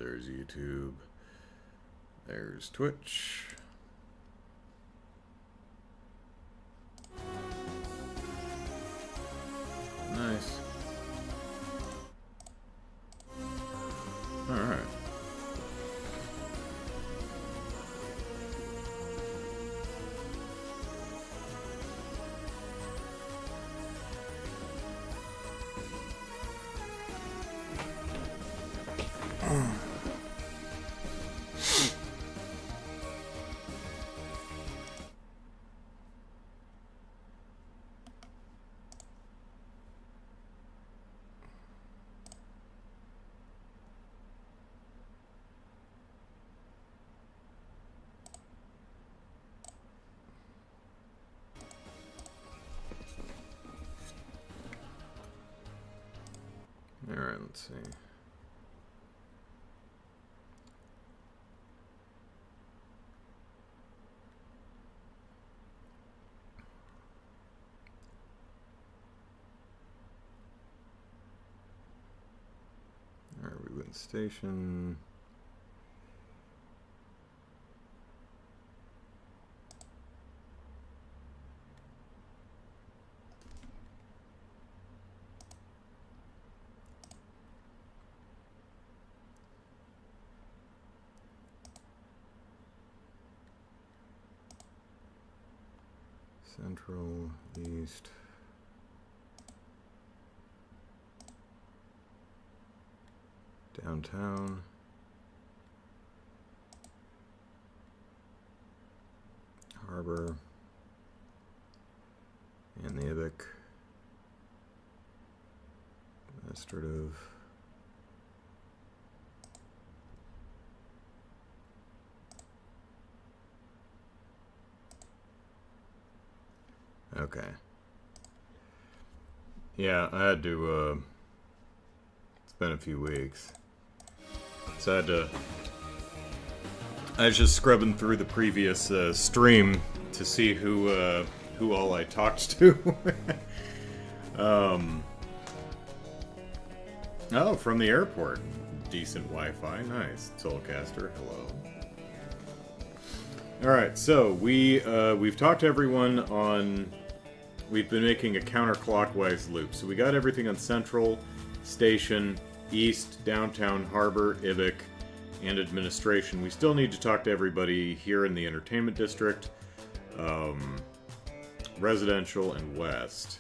there's YouTube. There's Twitch. Nice. Alright. Alright, let's see. Alright, we went station. Central, East. Downtown. Harbor. And the Ibic. Administrative. Okay. Yeah, I had to, it's been a few weeks. So I was just scrubbing through the previous stream to see who all I talked to. Oh, from the airport. Decent Wi-Fi. Nice. Soulcaster, hello. Alright, so we've talked to everyone on... We've been making a counterclockwise loop. So we got everything on Central, Station, East, Downtown, Harbor, Ibic, and Administration. We still need to talk to everybody here in the Entertainment District, Residential, and West.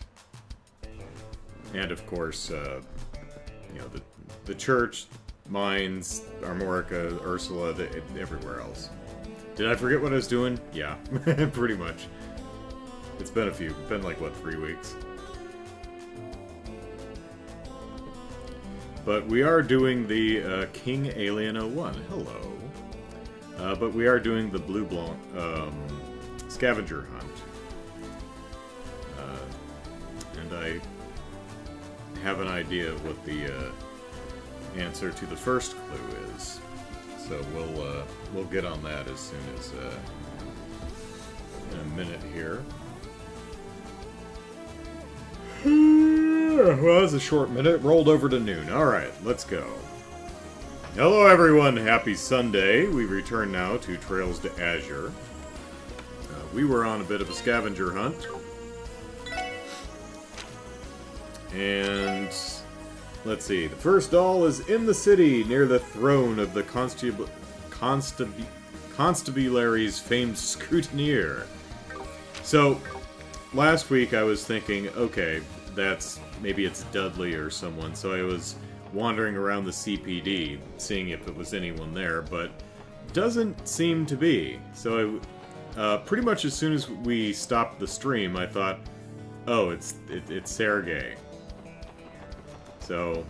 And of course, you know, the church, Mines, Armorica, Ursula, everywhere else. Did I forget what I was doing? Yeah, pretty much. It's been like, what, 3 weeks? But we are doing the King Alien 01. Hello. But we are doing the Blue Blanc scavenger hunt. And I have an idea of what the answer to the first clue is. So we'll get on that as soon as in a minute here. Well, that was a short minute. Rolled over to noon. Alright, let's go. Hello everyone, happy Sunday. We return now to Trails to Azure. We were on a bit of a scavenger hunt. And let's see, the first doll is in the city near the throne of the Constabulary's famed Scrutineer. So, last week I was thinking, okay, maybe it's Dudley or someone, so I was wandering around the CPD, seeing if it was anyone there, but doesn't seem to be. So pretty much as soon as we stopped the stream, I thought, oh, it's Sergei. So,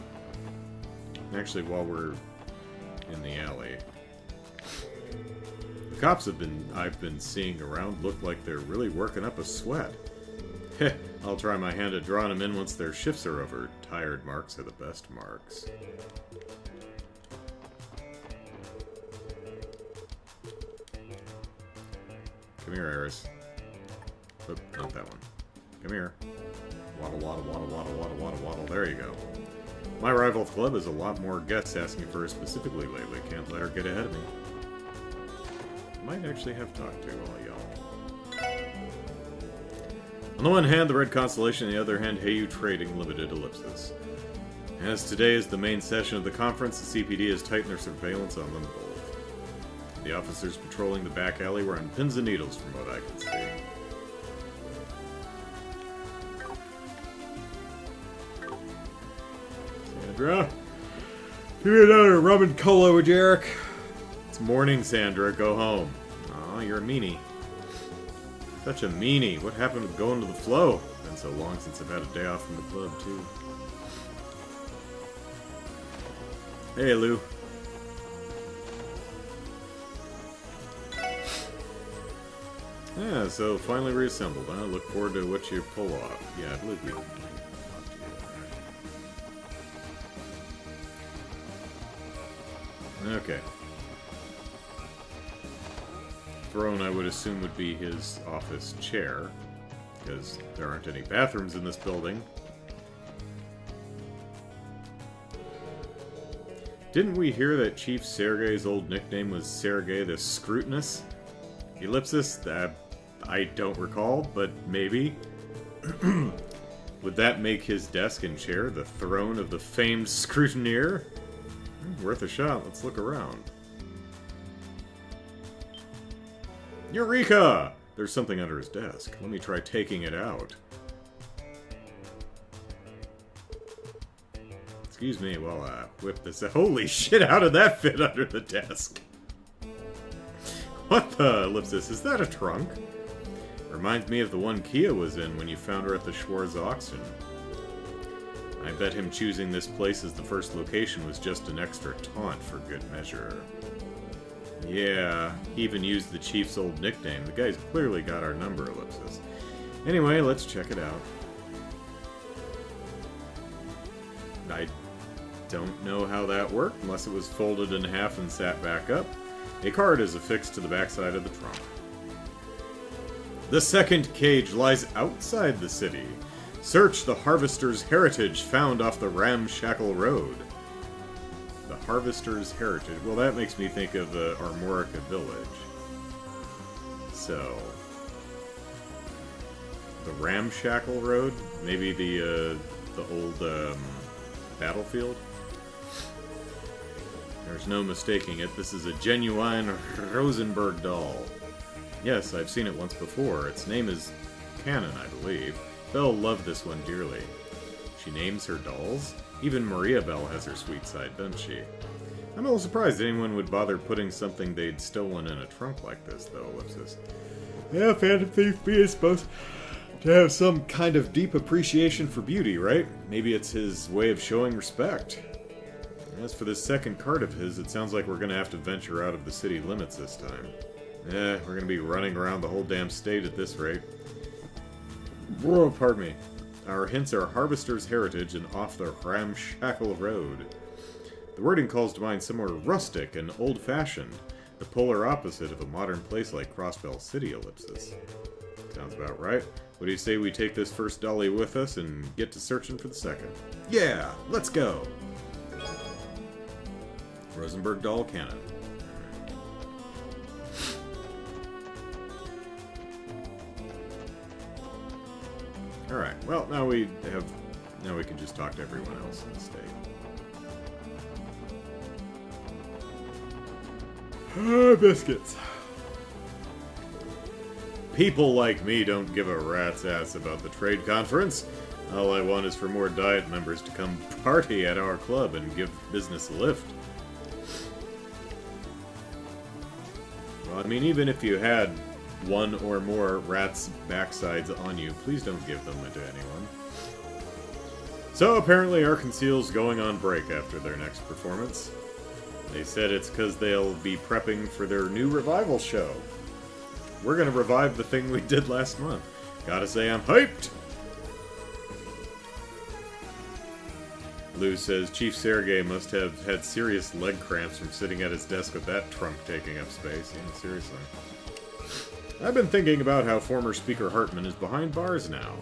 actually, while we're in the alley, the cops I've been seeing around look like they're really working up a sweat. Heh, I'll try my hand at drawing them in once their shifts are over. Tired marks are the best marks. Come here, Eris. Oh, not that one. Come here. Waddle, waddle, waddle, waddle, waddle, waddle, waddle. There you go. My rival club has a lot more guests asking for her specifically lately. Can't let her get ahead of me. Might actually have talked to all y'all. On the one hand, the Red Constellation, on the other hand, Heyu Trading Limited Ellipsis. As today is the main session of the conference, the CPD has tightened their surveillance on them both. The officers patrolling the back alley were on pins and needles from what I can see. Sandra? Give me another rum and cola, would you, Eric? It's morning, Sandra. Go home. Aw, you're a meanie. Such a meanie. What happened with going to the flow? Been so long since I've had a day off from the club, too. Hey, Lou. Yeah, so finally reassembled, huh? Look forward to what you pull off. Yeah, I believe we... Okay. Throne, I would assume, would be his office chair, because there aren't any bathrooms in this building. Didn't we hear that Chief Sergei's old nickname was Sergei the Scrutinous? Ellipsis? I don't recall, but maybe. Would that make his desk and chair the throne of the famed Scrutineer? Worth a shot. Let's look around. Eureka! There's something under his desk. Let me try taking it out. Excuse me while I whip this out. Holy shit, how did that fit under the desk? What the ellipsis? Is that a trunk? Reminds me of the one Kia was in when you found her at the Schwarz auction. I bet him choosing this place as the first location was just an extra taunt for good measure. Yeah, he even used the Chief's old nickname. The guy's clearly got our number, ellipsis. Anyway, let's check it out. I don't know how that worked, unless it was folded in half and sat back up. A card is affixed to the backside of the trunk. The second cage lies outside the city. Search the Harvester's Heritage found off the Ramshackle Road. The Harvester's Heritage. Well, that makes me think of the Armorica Village. So... the Ramshackle Road? Maybe the old, battlefield? There's no mistaking it. This is a genuine Rosenberg doll. Yes, I've seen it once before. Its name is Cannon, I believe. Belle loved this one dearly. She names her dolls? Even Maria Belle has her sweet side, doesn't she? I'm a little surprised anyone would bother putting something they'd stolen in a trunk like this, though, ellipsis. Yeah, Phantom Thief B is supposed to have some kind of deep appreciation for beauty, right? Maybe it's his way of showing respect. As for this second card of his, it sounds like we're going to have to venture out of the city limits this time. We're going to be running around the whole damn state at this rate. Whoa, pardon me. Our hints are Harvester's Heritage and off the Ramshackle Road. The wording calls to mind somewhere rustic and old-fashioned, the polar opposite of a modern place like Crossbell City, ellipsis. Sounds about right. What do you say we take this first dolly with us and get to searching for the second? Yeah, let's go! Rosenberg doll cannon. Alright, well, now we can just talk to everyone else in the state. Biscuits. People like me don't give a rat's ass about the trade conference. All I want is for more Diet members to come party at our club and give business a lift. Well, I mean, even if you had one or more rats' backsides on you, please don't give them to anyone. So apparently Arkansas's going on break after their next performance. They said it's because they'll be prepping for their new revival show. We're gonna revive the thing we did last month. Gotta say I'm hyped! Lou says Chief Sergei must have had serious leg cramps from sitting at his desk with that trunk taking up space. Yeah, seriously. I've been thinking about how former Speaker Hartman is behind bars now.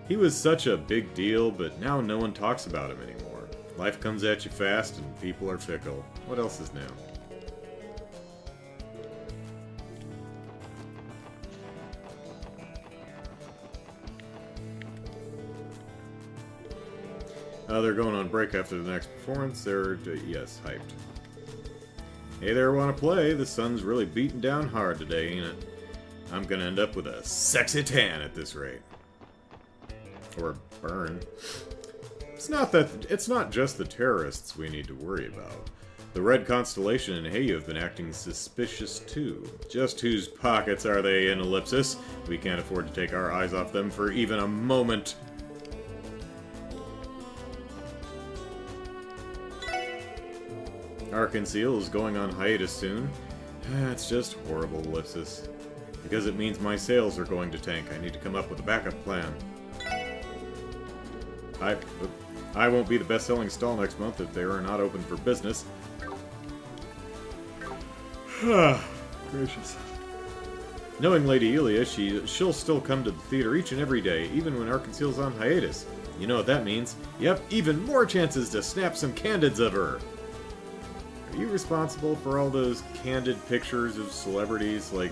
He was such a big deal, but now no one talks about him anymore. Life comes at you fast, and people are fickle. What else is new? They're going on break after the next performance. They're, yes, hyped. Hey there, wanna play? The sun's really beating down hard today, ain't it? I'm gonna end up with a sexy tan at this rate. Or burn. It's not just the terrorists we need to worry about. The Red Constellation and Hey have been acting suspicious too. Just whose pockets are they in, ellipsis? We can't afford to take our eyes off them for even a moment. Arkansas is going on hiatus soon. It's just horrible, ellipsis. Because it means my sales are going to tank. I need to come up with a backup plan. I won't be the best-selling stall next month if they are not open for business. Gracious. Knowing Lady Elia, she'll still come to the theater each and every day, even when Arkansas's on hiatus. You know what that means? Yep, even more chances to snap some candids of her. Are you responsible for all those candid pictures of celebrities, like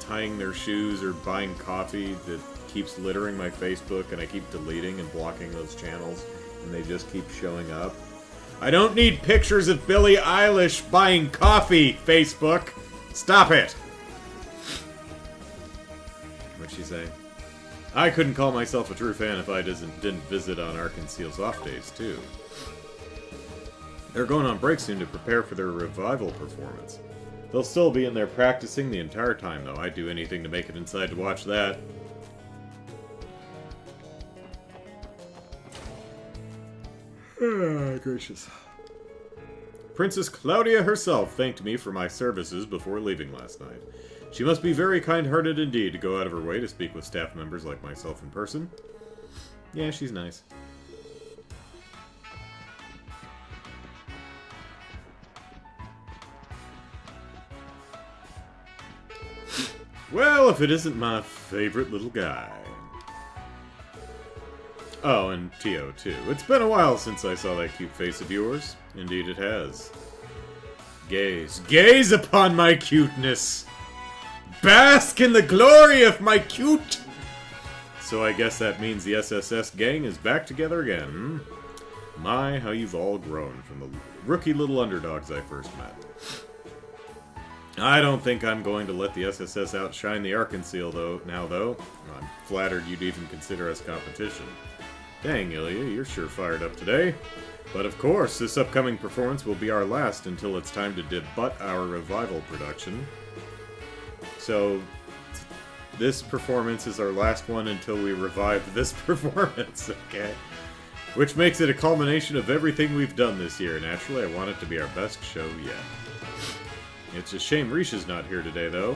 tying their shoes or buying coffee that keeps littering my Facebook and I keep deleting and blocking those channels and they just keep showing up? I don't need pictures of Billie Eilish buying coffee, Facebook! Stop it! What'd she say? I couldn't call myself a true fan if I didn't visit on Arkansas's off days, too. They're going on break soon to prepare for their revival performance. They'll still be in there practicing the entire time, though. I'd do anything to make it inside to watch that. Gracious. Princess Claudia herself thanked me for my services before leaving last night. She must be very kind-hearted indeed to go out of her way to speak with staff members like myself in person. Yeah, she's nice. Well, if it isn't my favorite little guy. Oh, and Tio, too. It's been a while since I saw that cute face of yours. Indeed it has. Gaze. Gaze upon my cuteness! Bask in the glory of my cute! So I guess that means the SSS gang is back together again, hmm? My, how you've all grown from the rookie little underdogs I first met. I don't think I'm going to let the SSS outshine the Arkansas, though. I'm flattered you'd even consider us competition. Dang, Ilya, you're sure fired up today. But of course, this upcoming performance will be our last until it's time to debut our revival production. So, this performance is our last one until we revive this performance, okay? Which makes it a culmination of everything we've done this year. Naturally, I want it to be our best show yet. It's a shame Risha's not here today, though.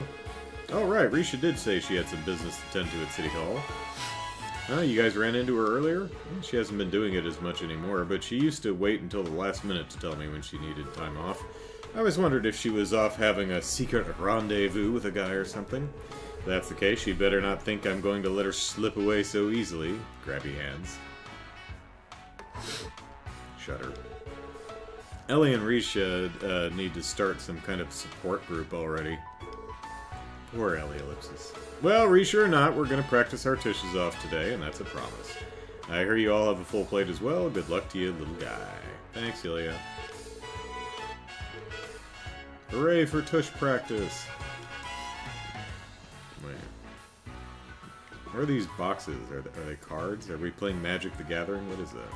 Oh, right, Risha did say she had some business to tend to at City Hall. Oh, you guys ran into her earlier? She hasn't been doing it as much anymore, but she used to wait until the last minute to tell me when she needed time off. I always wondered if she was off having a secret rendezvous with a guy or something. If that's the case, she'd better not think I'm going to let her slip away so easily. Grabby hands. Shudder. Ellie and Risha need to start some kind of support group already. Poor Ellie, ellipsis. Well, Risha or not, we're going to practice our tushes off today, and that's a promise. I hear you all have a full plate as well. Good luck to you, little guy. Thanks, Ilya. Hooray for tush practice! Wait. What are these boxes? Are they cards? Are we playing Magic the Gathering? What is that?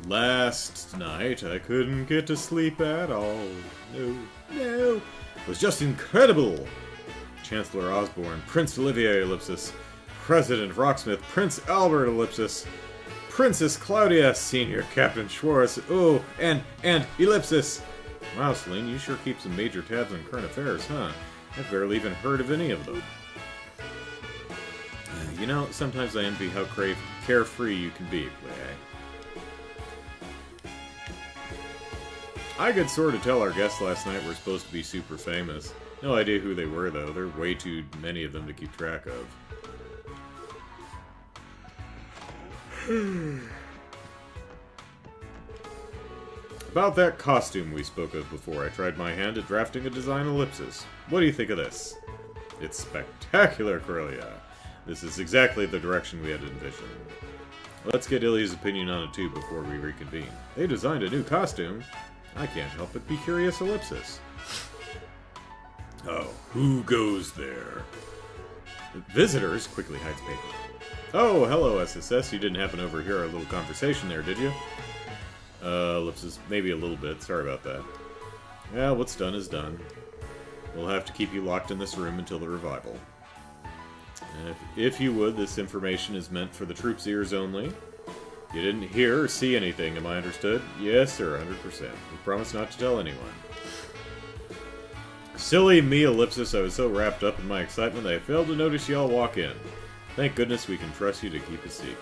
Last night, I couldn't get to sleep at all. No. It was just incredible. Chancellor Osborne, Prince Olivier, ellipsis. President Rocksmith, Prince Albert, ellipsis. Princess Claudia, Senior Captain Schwartz, oh, and ellipsis. Wow, Celine, you sure keep some major tabs on current affairs, huh? I've barely even heard of any of them. You know, sometimes I envy how carefree you can be, I could sort of tell our guests last night were supposed to be super famous. No idea who they were, though. There are way too many of them to keep track of. About that costume we spoke of before, I tried my hand at drafting a design ellipsis. What do you think of this? It's spectacular, Corellia. This is exactly the direction we had envisioned. Let's get Ilya's opinion on it too before we reconvene. They designed a new costume. I can't help but be curious, ellipsis. Oh, who goes there? Visitors quickly hides paper. Oh, hello, SSS. You didn't happen to overhear our little conversation there, did you? Ellipsis, maybe a little bit. Sorry about that. Yeah, what's done is done. We'll have to keep you locked in this room until the revival. If you would, this information is meant for the troops' ears only. You didn't hear or see anything, am I understood? Yes, sir, 100%. We promise not to tell anyone. Silly me, Ellipsis. I was so wrapped up in my excitement that I failed to notice y'all walk in. Thank goodness we can trust you to keep a secret.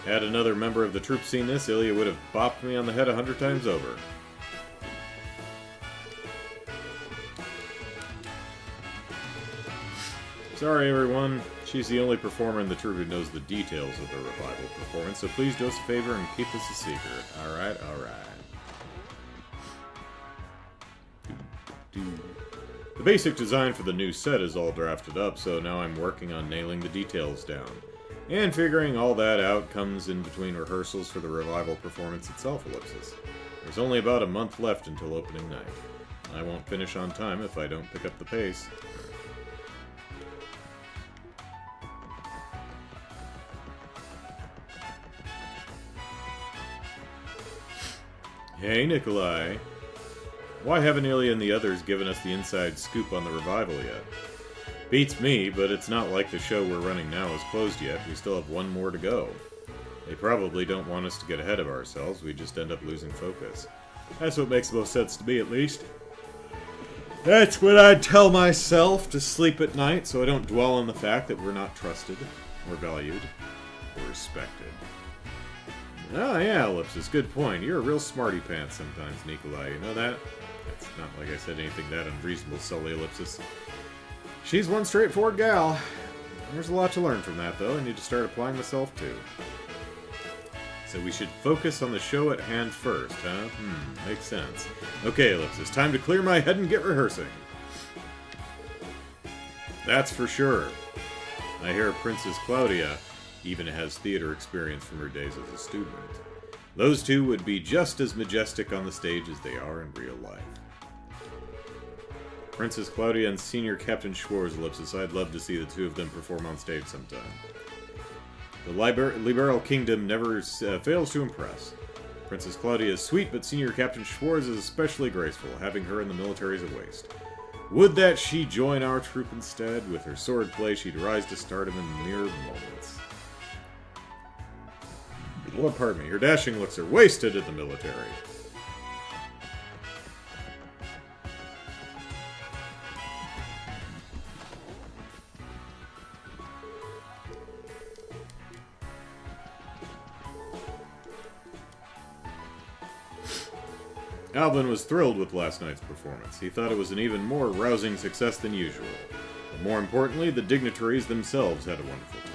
Had another member of the troop seen this, Ilya would have bopped me on the head 100 times over. Sorry, everyone. She's the only performer in the troop who knows the details of the revival performance, so please do us a favor and keep this a secret. Alright, alright. The basic design for the new set is all drafted up, so now I'm working on nailing the details down. And figuring all that out comes in between rehearsals for the revival performance itself, Ellipsis. There's only about a month left until opening night. I won't finish on time if I don't pick up the pace. Hey, Nikolai. Why haven't Ilya and the others given us the inside scoop on the revival yet? Beats me, but it's not like the show we're running now is closed yet. We still have one more to go. They probably don't want us to get ahead of ourselves. We just end up losing focus. That's what makes the most sense to me, at least. That's what I tell myself to sleep at night, so I don't dwell on the fact that we're not trusted, or valued, or respected. Oh yeah, Ellipsis, good point. You're a real smarty pants sometimes, Nikolai. You know that? It's not like I said anything that unreasonable, Sully, Ellipsis. She's one straightforward gal. There's a lot to learn from that, though. I need to start applying myself, too. So we should focus on the show at hand first, huh? Makes sense. Okay, Ellipsis, time to clear my head and get rehearsing. That's for sure. I hear Princess Claudia even has theater experience from her days as a student. Those two would be just as majestic on the stage as they are in real life. Princess Claudia and Senior Captain Schwarz, Ellipsis. I'd love to see the two of them perform on stage sometime. The Liberal Kingdom never fails to impress. Princess Claudia is sweet, but Senior Captain Schwarz is especially graceful. Having her in the military is a waste. Would that she join our troop instead? With her swordplay, she'd rise to stardom in mere moments. Well, pardon me, her dashing looks are wasted in the military. Alvin was thrilled with last night's performance. He thought it was an even more rousing success than usual. But more importantly, the dignitaries themselves had a wonderful time.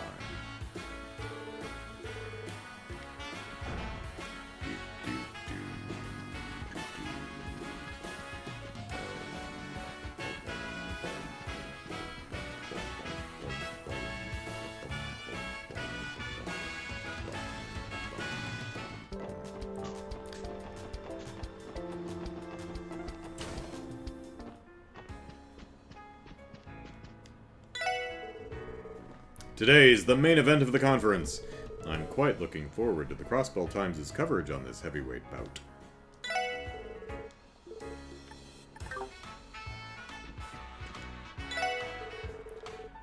Today's the main event of the conference. I'm quite looking forward to the Crossbell Times' coverage on this heavyweight bout.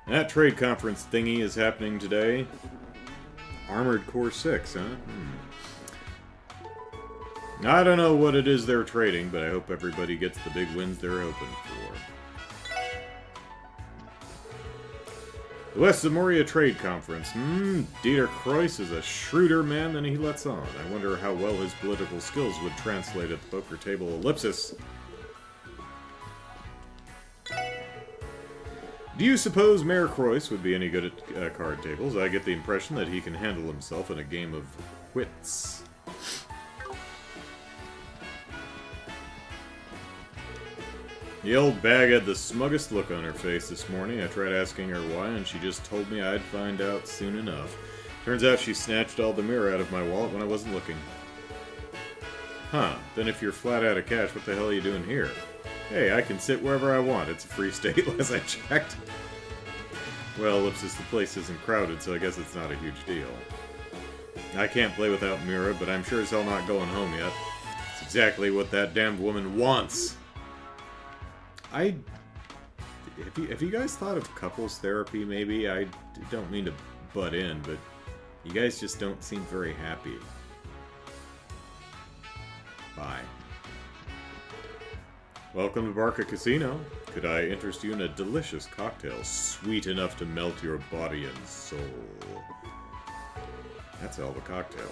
That trade conference thingy is happening today. Armored Core 6, huh? I don't know what it is they're trading, but I hope everybody gets the big wins they're hoping for. The West Zamoria Trade Conference. Dieter Kreuss is a shrewder man than he lets on. I wonder how well his political skills would translate at the poker table. Ellipsis. Do you suppose Mayor Croyce would be any good at card tables? I get the impression that he can handle himself in a game of wits. The old bag had the smuggest look on her face this morning. I tried asking her why, and she just told me I'd find out soon enough. Turns out she snatched all the mirror out of my wallet when I wasn't looking. Huh, then if you're flat out of cash, what the hell are you doing here? Hey, I can sit wherever I want. It's a free state, as I checked. Well, ellipsis, the place isn't crowded, so I guess it's not a huge deal. I can't play without Mira, but I'm sure as hell not going home yet. It's exactly what that damned woman wants. Have you guys thought of couples therapy, maybe? I don't mean to butt in, but you guys just don't seem very happy. Bye. Welcome to Barca Casino. Could I interest you in a delicious cocktail, sweet enough to melt your body and soul? That's all the cocktail.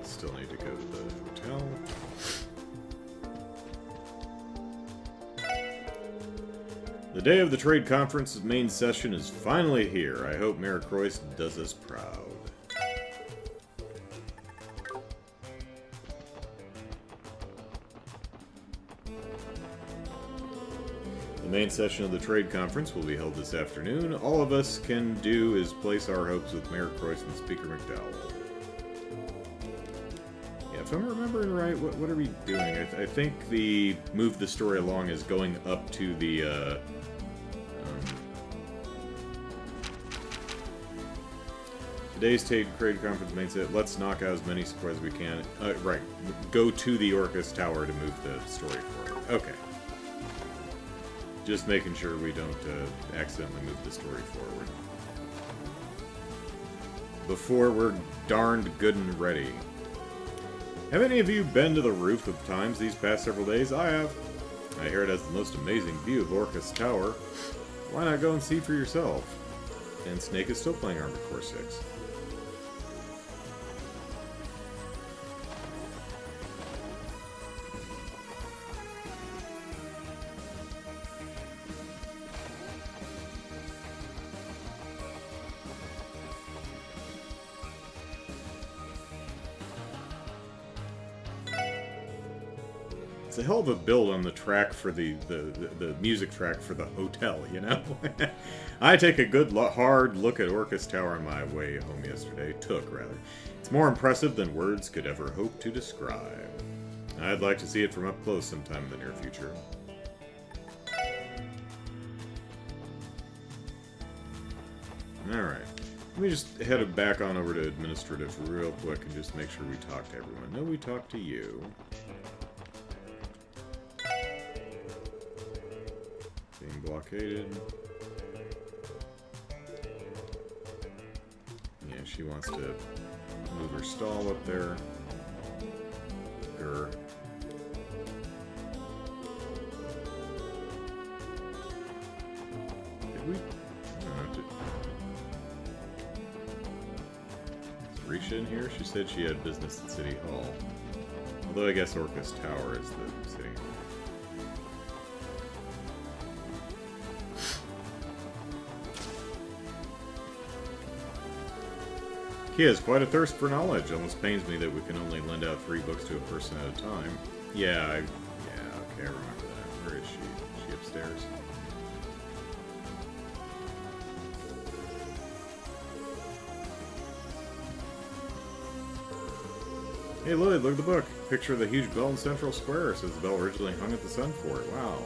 Still need to go to the hotel. The day of the trade conference's main session is finally here. I hope Mayor Croyce does us proud. The main session of the trade conference will be held this afternoon. All of us can do is place our hopes with Mayor Croyce and Speaker McDowell. If I'm remembering right, what are we doing? I think the move the story along is going up to the today's trade conference main set. Let's knock out as many supplies as we can. Right, go to the Orcus Tower to move the story forward. Okay. Just making sure we don't accidentally move the story forward. Before we're darned good and ready. Have any of you been to the roof of Times these past several days? I have. I hear it has the most amazing view of Orcus Tower. Why not go and see for yourself? And Snake is still playing Armored Core 6. It's a hell of a build on the track for the music track for the hotel, you know? I take a good hard look at Orcus Tower on my way home yesterday. Rather. It's more impressive than words could ever hope to describe. I'd like to see it from up close sometime in the near future. Alright. Let me just head back on over to administrative real quick and just make sure we talk to everyone. No, we talked to you. Being blockaded. Yeah, she wants to move her stall up there. Grr. Did we? I don't know. Is Risha in here? She said she had business at City Hall. Although I guess Orcus Tower is the city hall. He has quite a thirst for knowledge. Almost pains me that we can only lend out 3 books to a person at a time. Yeah, okay, I remember that. Where is she? Is she upstairs? Hey Lloyd, look at the book. Picture of the huge bell in Central Square. It says the bell originally hung at the Sun Fort. Wow.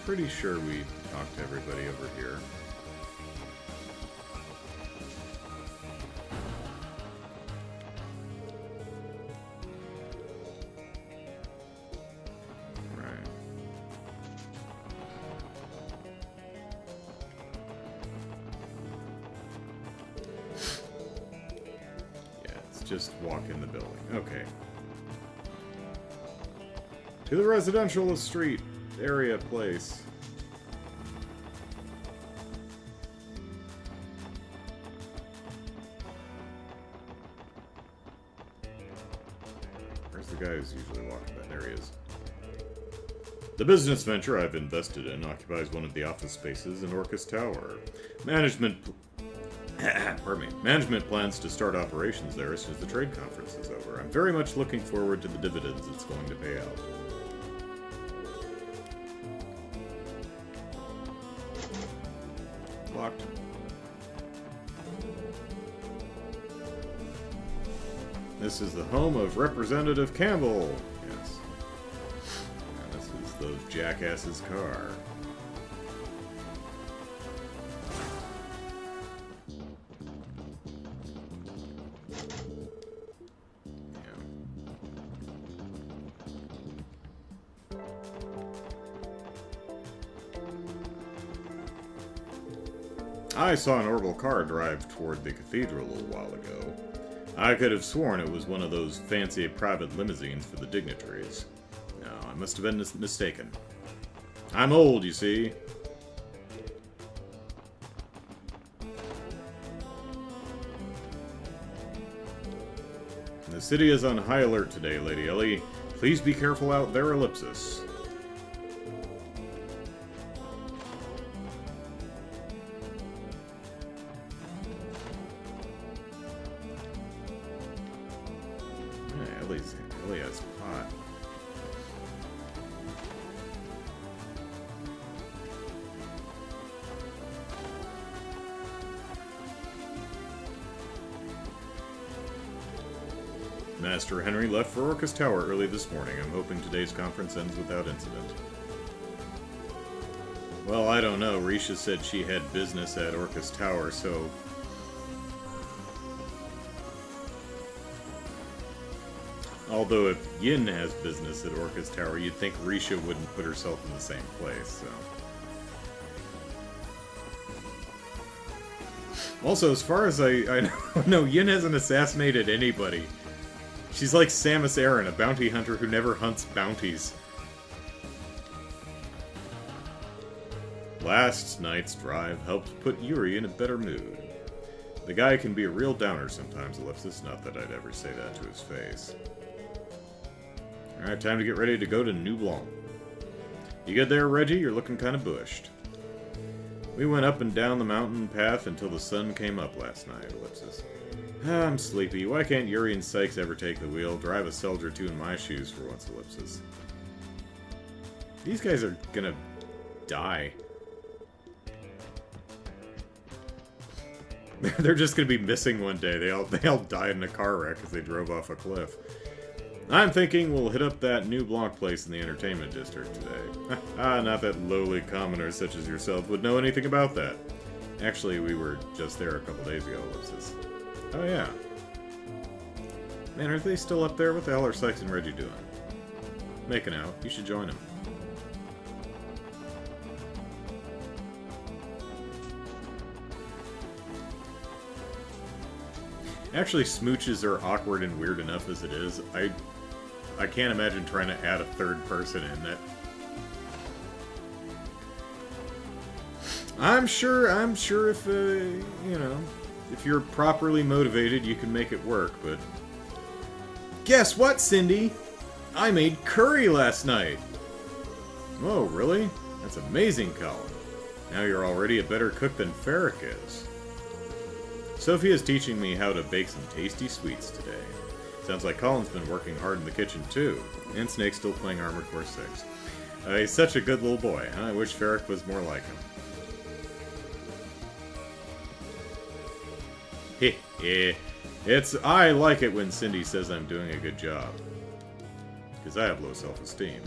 Pretty sure we talked to everybody over here. Right. Yeah, it's just walk in the building. Okay. To the residential street. area place. Where's the guy who's usually walking? That there he is. The business venture I've invested in occupies one of the office spaces in Orcus Tower. Management plans to start operations there as soon as the trade conference is over. I'm very much looking forward to the dividends it's going to pay out. Locked. This is the home of Representative Campbell. Yes. And this is those jackasses' car. I saw an orbital car drive toward the cathedral a little while ago. I could have sworn it was one of those fancy private limousines for the dignitaries. No, I must have been mistaken. I'm old, you see. The city is on high alert today, Lady Ellie. Please be careful out there, Ellipsis. Ellie has pot. Master Henry left for Orcus Tower early this morning. I'm hoping today's conference ends without incident. Well, I don't know. Risha said she had business at Orcus Tower, so... Although if Yin has business at Orcus Tower, you'd think Risha wouldn't put herself in the same place, so... Also, as far as I know, Yin hasn't assassinated anybody. She's like Samus Aran, a bounty hunter who never hunts bounties. Last night's drive helped put Yuri in a better mood. The guy can be a real downer sometimes, Ellipsis. Not that I'd ever say that to his face. Alright, time to get ready to go to New Blanc. You good there, Reggie? You're looking kind of bushed. We went up and down the mountain path until the sun came up last night, Ellipsis. I'm sleepy. Why can't Yuri and Sykes ever take the wheel? Drive a soldier or two in my shoes for once, Ellipsis. These guys are gonna die. They're just gonna be missing one day. They all died in a car wreck as they drove off a cliff. I'm thinking we'll hit up that New Blanc place in the entertainment district today. Not that lowly commoners such as yourself would know anything about that. Actually, we were just there a couple days ago, Ellipsis. Oh yeah. Man, are they still up there? What the hell are Sykes and Reggie doing? Making out. You should join them. Actually, smooches are awkward and weird enough as it is. I can't imagine trying to add a third person in that. I'm sure if, you know, if you're properly motivated, you can make it work, but... Guess what, Cindy? I made curry last night! Oh, really? That's amazing, Colin. Now you're already a better cook than Ferric is. Sophie is teaching me how to bake some tasty sweets today. Sounds like Colin's been working hard in the kitchen, too. And Snake's still playing Armored Core 6. He's such a good little boy. I wish Ferric was more like him. I like it when Cindy says I'm doing a good job. Because I have low self-esteem.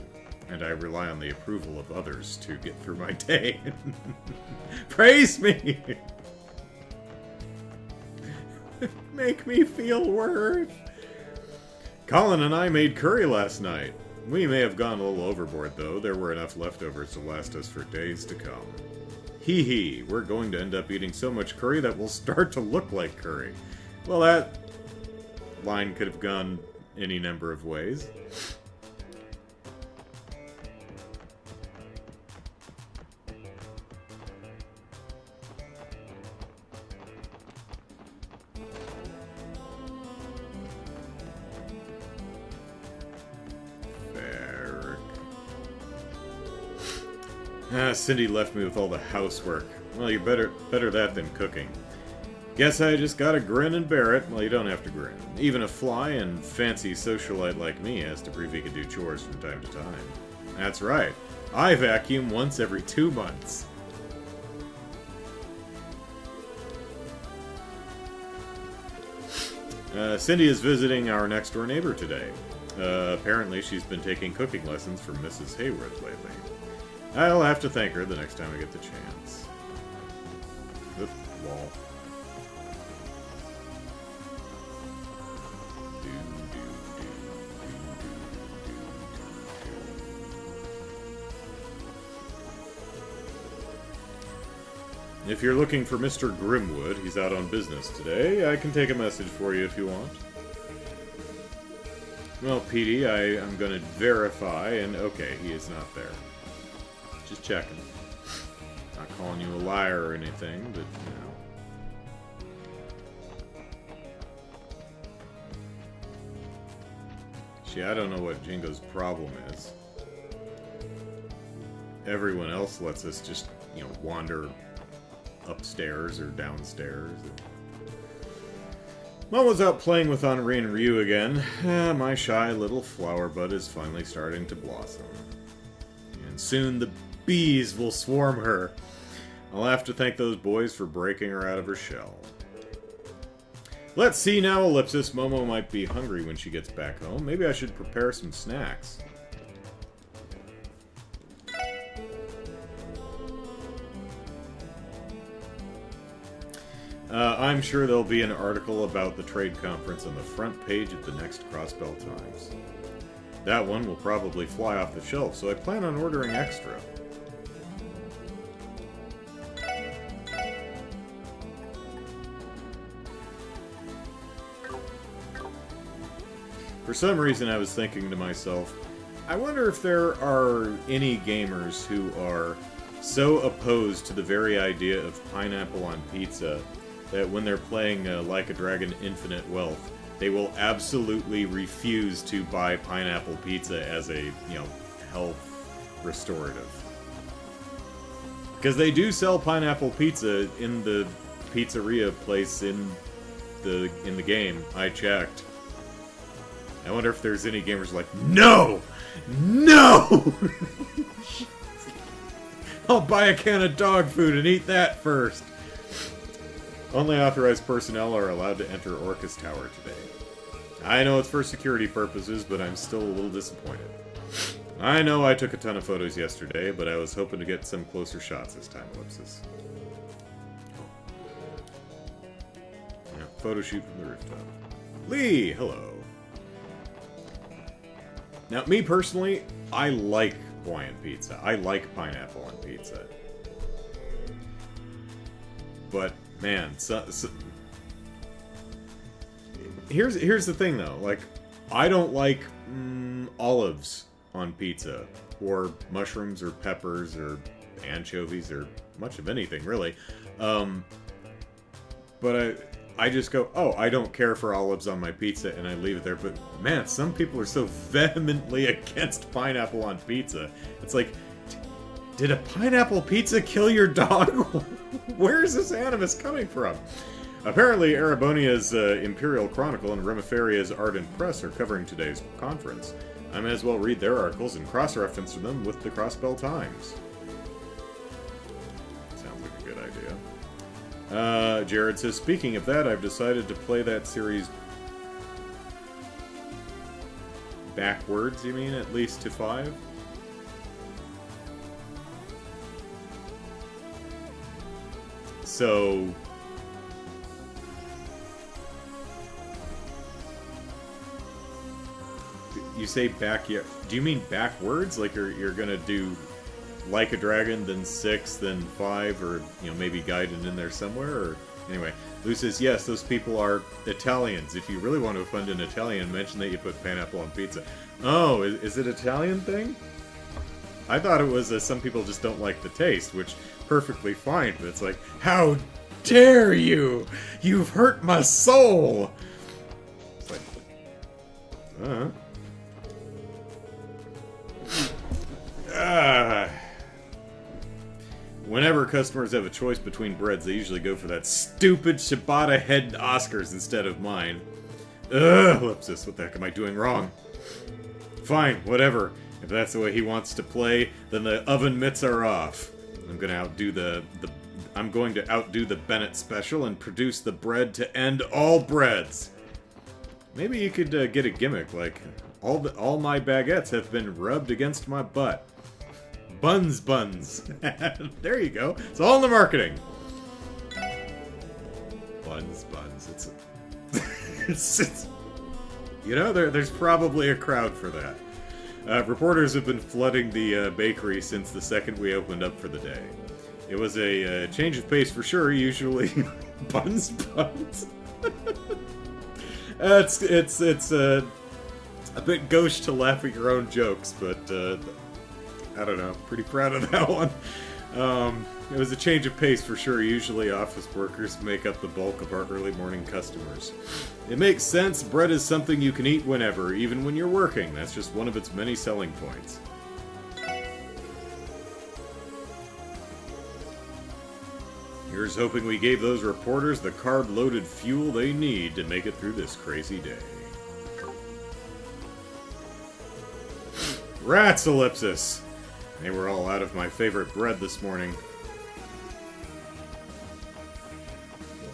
And I rely on the approval of others to get through my day. Praise me! Make me feel worth. Colin and I made curry last night. We may have gone a little overboard, though. There were enough leftovers to last us for days to come. Hee hee, we're going to end up eating so much curry that we'll start to look like curry. Well, that line could have gone any number of ways. Cindy left me with all the housework. Well, you're better that than cooking. Guess I just gotta grin and bear it. Well, you don't have to grin. Even a fly and fancy socialite like me has to prove he can do chores from time to time. That's right. I vacuum once every 2 months. Cindy is visiting our next-door neighbor today. Apparently she's been taking cooking lessons from Mrs. Hayward lately. I'll have to thank her the next time I get the chance. Oop, wall. If you're looking for Mr. Grimwood, he's out on business today. I can take a message for you if you want. Well, Petey, I'm gonna verify, and okay, he is not there. Just checking. Not calling you a liar or anything, but, you know. See, I don't know what Jingo's problem is. Everyone else lets us just, you know, wander upstairs or downstairs. Mom was out playing with Henri and Ryu again. My shy little flower bud is finally starting to blossom. And soon the bees will swarm her. I'll have to thank those boys for breaking her out of her shell. Let's see now, Ellipsis. Momo might be hungry when she gets back home. Maybe I should prepare some snacks. I'm sure there'll be an article about the trade conference on the front page of the next Crossbell Times. That one will probably fly off the shelf, so I plan on ordering extra. For some reason I was thinking to myself, I wonder if there are any gamers who are so opposed to the very idea of pineapple on pizza that when they're playing Like a Dragon Infinite Wealth, they will absolutely refuse to buy pineapple pizza as a, you know, health restorative. Because they do sell pineapple pizza in the pizzeria place in the game. I checked. I wonder if there's any gamers like, no! No! I'll buy a can of dog food and eat that first. Only authorized personnel are allowed to enter Orcus Tower today. I know it's for security purposes, but I'm still a little disappointed. I know I took a ton of photos yesterday, but I was hoping to get some closer shots this time, Ellipsis. Yeah, photo shoot from the rooftop. Lee, hello. Now, me personally, I like Hawaiian pizza. I like pineapple on pizza. But, man, here's the thing, though. Like, I don't like olives on pizza, or mushrooms, or peppers, or anchovies, or much of anything, really. But I just go, oh, I don't care for olives on my pizza, and I leave it there. But, man, some people are so vehemently against pineapple on pizza. It's like, did a pineapple pizza kill your dog? Where is this animus coming from? Apparently, Erebonia's Imperial Chronicle and Remiferia's Ardent Press are covering today's conference. I may as well read their articles and cross-reference them with the Crossbell Times. Sounds like a good idea. Jared says, speaking of that, I've decided to play that series backwards, you mean? At least to 5? So... You say back... Do you mean backwards? Like you're gonna do Like a Dragon, then 6, then 5, or, you know, maybe Gaiden in there somewhere? Or anyway, Lou says, yes, those people are Italians. If you really want to offend an Italian, mention that you put pineapple on pizza. Oh, is it Italian thing? I thought it was some people just don't like the taste, which perfectly fine, but it's like, how dare you? You've hurt my soul! It's like, customers have a choice between breads, they usually go for that stupid ciabatta head Oscars instead of mine. Ugh, Ellipsis, what the heck am I doing wrong? Fine, whatever. If that's the way he wants to play, then the oven mitts are off. I'm going to outdo the Bennett special and produce the bread to end all breads. Maybe you could get a gimmick like all my baguettes have been rubbed against my butt. Buns. There you go. It's all in the marketing. Buns. It's you know, there's probably a crowd for that. Reporters have been flooding the bakery since the second we opened up for the day. It was a change of pace for sure, usually buns. It's a bit gauche to laugh at your own jokes, but I don't know, pretty proud of that one. It was a change of pace for sure. Usually office workers make up the bulk of our early morning customers. It makes sense. Bread is something you can eat whenever, even when you're working. That's just one of its many selling points. Here's hoping we gave those reporters the carb-loaded fuel they need to make it through this crazy day. Rats, Ellipsis! They were all out of my favorite bread this morning.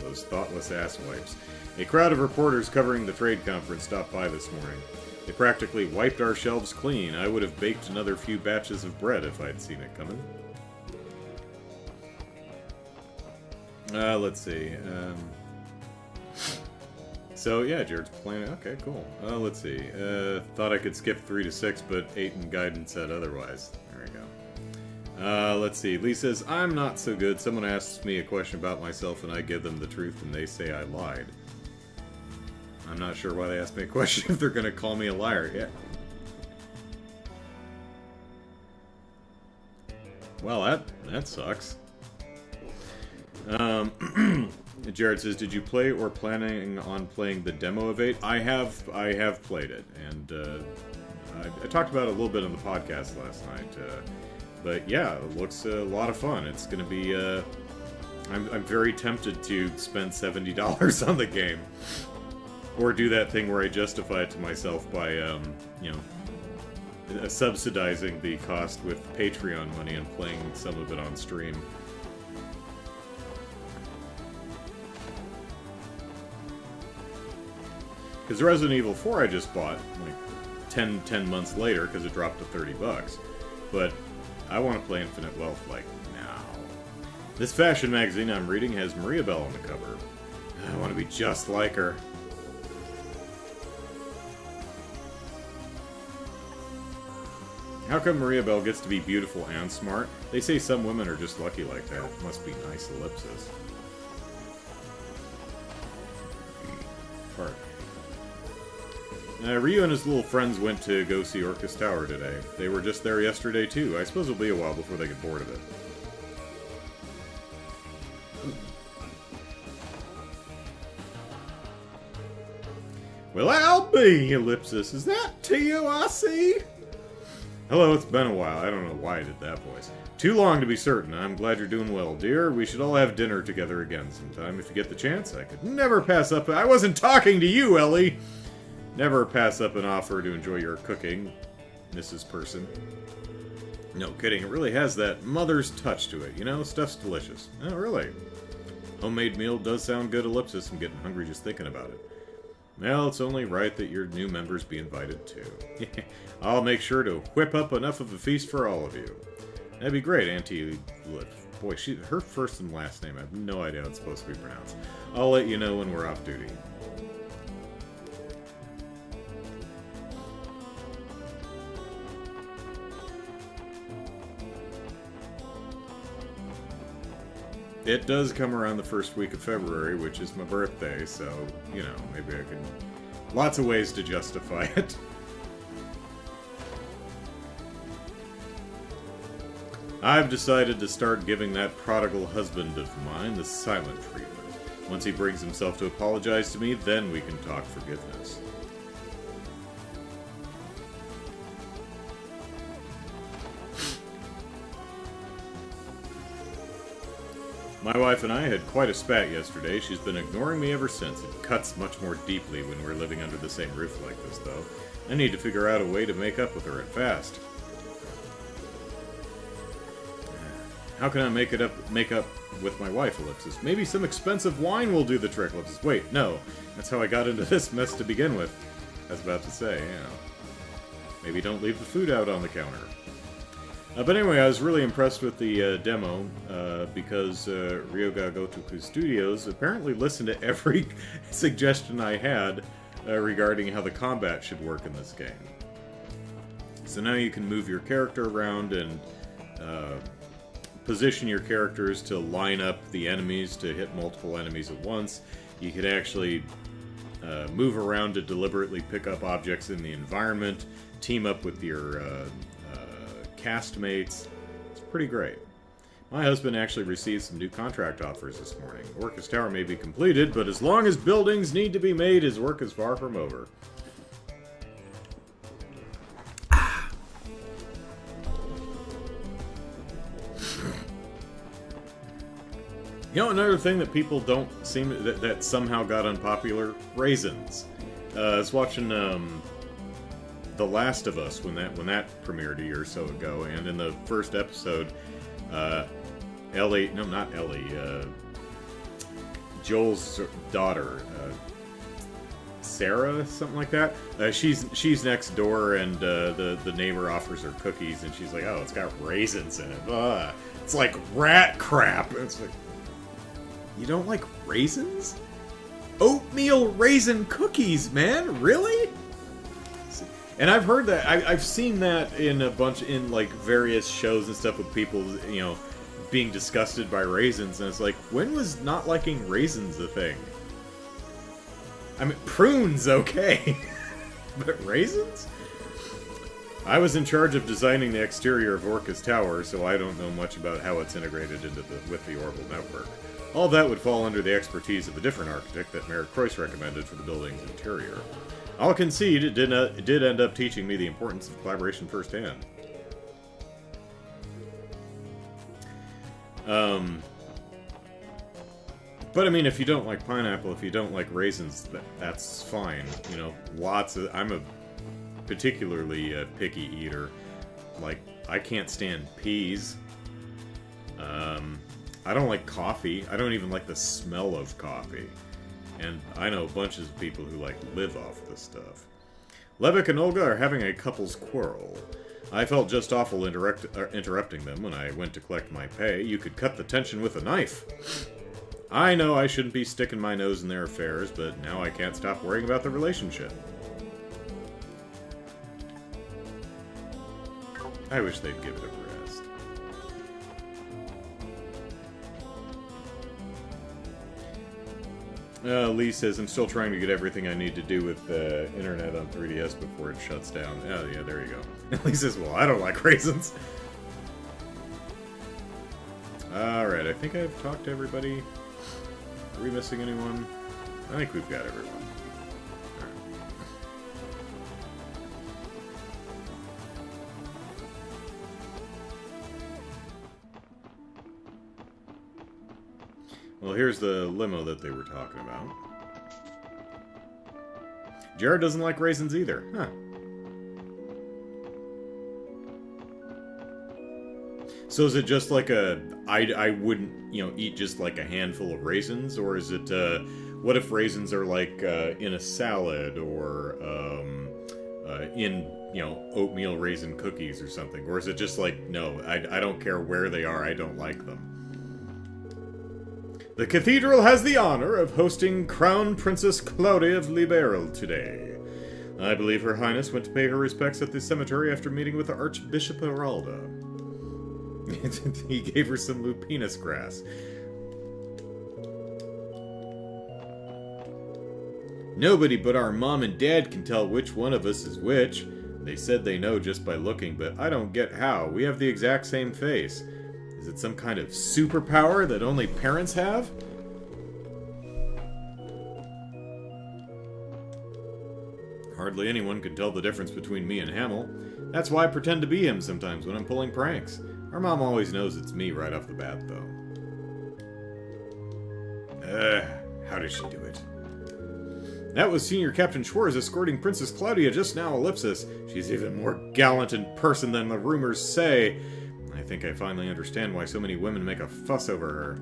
Those thoughtless asswipes. A crowd of reporters covering the trade conference stopped by this morning. They practically wiped our shelves clean. I would have baked another few batches of bread if I'd seen it coming. Let's see. So, yeah, Jared's playing it. Okay, cool. Let's see. Thought I could skip 3 to 6, but 8 in guidance said otherwise. There we go. Let's see. Lee says, I'm not so good. Someone asks me a question about myself, and I give them the truth, and they say I lied. I'm not sure why they asked me a question if they're going to call me a liar. Yeah. Well, that sucks. Jared says, did you play or planning on playing the demo of 8? I have played it, and I talked about it a little bit on the podcast last night. But yeah, it looks a lot of fun. It's going to be. I'm very tempted to spend $70 on the game, or do that thing where I justify it to myself by, subsidizing the cost with Patreon money and playing some of it on stream. Because Resident Evil 4 I just bought, like, 10 months later, because it dropped to $30. But I want to play Infinite Wealth, like, now. This fashion magazine I'm reading has Maria Bell on the cover. I want to be just like her. How come Maria Bell gets to be beautiful and smart? They say some women are just lucky like that. Must be nice ellipsis. Park. Ryu and his little friends went to go see Orcus Tower today. They were just there yesterday, too. I suppose it'll be a while before they get bored of it. Well, I'll be, Ellipsis. Is that TOIC? Hello, it's been a while. I don't know why I did that voice. Too long to be certain. I'm glad you're doing well, dear. We should all have dinner together again sometime if you get the chance. I could never pass up... I wasn't talking to you, Ellie! Never pass up an offer to enjoy your cooking, Mrs. Person. No kidding, it really has that mother's touch to it, you know? Stuff's delicious. Oh, really? Homemade meal does sound good, Ellipsis. I'm getting hungry just thinking about it. Well, it's only right that your new members be invited too. I'll make sure to whip up enough of a feast for all of you. That'd be great, Auntie Lip. Boy, her first and last name, I have no idea how it's supposed to be pronounced. I'll let you know when we're off duty. It does come around the first week of February, which is my birthday, so, you know, maybe I can... Lots of ways to justify it. I've decided to start giving that prodigal husband of mine the silent treatment. Once he brings himself to apologize to me, then we can talk forgiveness. My wife and I had quite a spat yesterday. She's been ignoring me ever since. It cuts much more deeply when we're living under the same roof like this, though. I need to figure out a way to make up with her and fast. How can I make up with my wife, Ellipsis? Maybe some expensive wine will do the trick, Ellipsis. Wait, no. That's how I got into this mess to begin with. I was about to say, yeah. Maybe don't leave the food out on the counter. But anyway, I was really impressed with the demo, because Ryoga Gotoku Studios apparently listened to every suggestion I had regarding how the combat should work in this game. So now you can move your character around and position your characters to line up the enemies to hit multiple enemies at once. You could actually move around to deliberately pick up objects in the environment, team up with your castmates. It's pretty great. My husband actually received some new contract offers this morning. Orcus Tower may be completed, but as long as buildings need to be made, his work is far from over. You know, another thing that people don't seem that somehow got unpopular: raisins. I was watching The Last of Us when that premiered a year or so ago, and in the first episode, Joel's daughter, Sarah, something like that. She's next door, and the neighbor offers her cookies, and she's like, "Oh, it's got raisins in it. It's like rat crap." It's like, you don't like raisins? Oatmeal raisin cookies, man, really? And I've heard that, I've seen that in like various shows and stuff with people, you know, being disgusted by raisins, and it's like, when was not liking raisins a thing? I mean, prunes, okay, but raisins? I was in charge of designing the exterior of Orcus Tower, so I don't know much about how it's integrated with the orbital network. All that would fall under the expertise of a different architect that Merritt Croyce recommended for the building's interior. I'll concede it did end up teaching me the importance of collaboration firsthand. But I mean, if you don't like pineapple, if you don't like raisins, that's fine. You know, I'm a particularly picky eater. Like, I can't stand peas. I don't like coffee. I don't even like the smell of coffee. And I know bunches of people who, like, live off this stuff. Levick and Olga are having a couple's quarrel. I felt just awful interrupting them when I went to collect my pay. You could cut the tension with a knife. I know I shouldn't be sticking my nose in their affairs, but now I can't stop worrying about the relationship. I wish they'd give it a rest. Lee says, I'm still trying to get everything I need to do with the internet on 3DS before it shuts down. Oh, yeah, there you go. Lee says, well, I don't like raisins. Alright, I think I've talked to everybody. Are we missing anyone? I think we've got everyone. Well, here's the limo that they were talking about. Jared doesn't like raisins either. Huh. So is it just like I wouldn't, you know, eat just like a handful of raisins? Or is it, what if raisins are like in a salad or in, you know, oatmeal raisin cookies or something? Or is it just like, no, I don't care where they are, I don't like them? The cathedral has the honor of hosting Crown Princess Claudia of Liberal today. I believe Her Highness went to pay her respects at the cemetery after meeting with Archbishop Heralda. He gave her some lupinus grass. Nobody but our mom and dad can tell which one of us is which. They said they know just by looking, but I don't get how. We have the exact same face. Is it some kind of superpower that only parents have? Hardly anyone can tell the difference between me and Hamill. That's why I pretend to be him sometimes when I'm pulling pranks. Our mom always knows it's me right off the bat, though. How did she do it? That was Senior Captain Schwartz escorting Princess Claudia just now, Ellipsis. She's even more gallant in person than the rumors say. I think I finally understand why so many women make a fuss over her.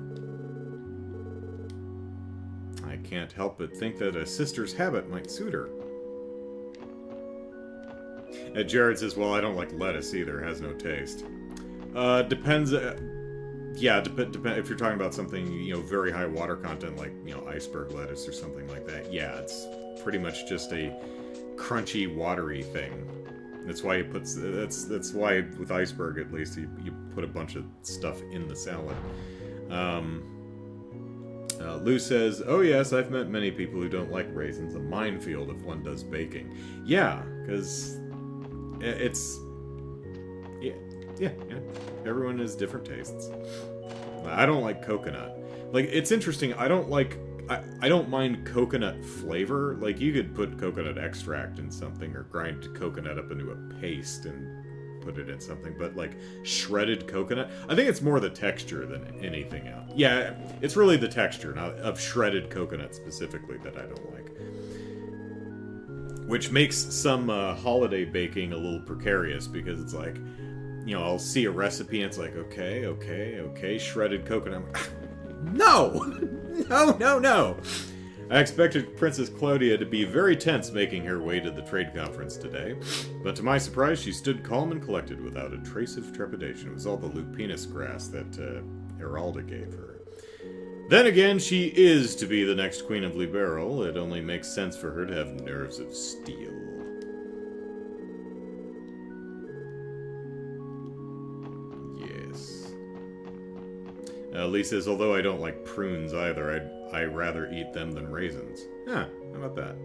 I can't help but think that a sister's habit might suit her. Jared says, well, I don't like lettuce either. It has no taste. Depends... yeah, if you're talking about something, you know, very high water content, like, you know, iceberg lettuce or something like that, yeah, it's pretty much just a crunchy, watery thing. That's why he puts... That's why, with iceberg, at least, you put a bunch of stuff in the salad. Lou says, oh yes, I've met many people who don't like raisins. A minefield if one does baking. Yeah, because it's... Yeah. Everyone has different tastes. I don't like coconut. Like, it's interesting, I don't mind coconut flavor. Like, you could put coconut extract in something, or grind coconut up into a paste and put it in something, but, like, shredded coconut, I think it's more the texture than anything else. Yeah, it's really the texture, not of shredded coconut specifically, that I don't like. Which makes some holiday baking a little precarious, because it's like, you know, I'll see a recipe and it's like, okay, shredded coconut. No! No! I expected Princess Claudia to be very tense making her way to the trade conference today, but to my surprise she stood calm and collected without a trace of trepidation. It was all the lupinus grass that Heralda gave her. Then again, she is to be the next Queen of Liberal. It only makes sense for her to have nerves of steel. Lee says, although I don't like prunes either, I'd rather eat them than raisins. Huh, how about that?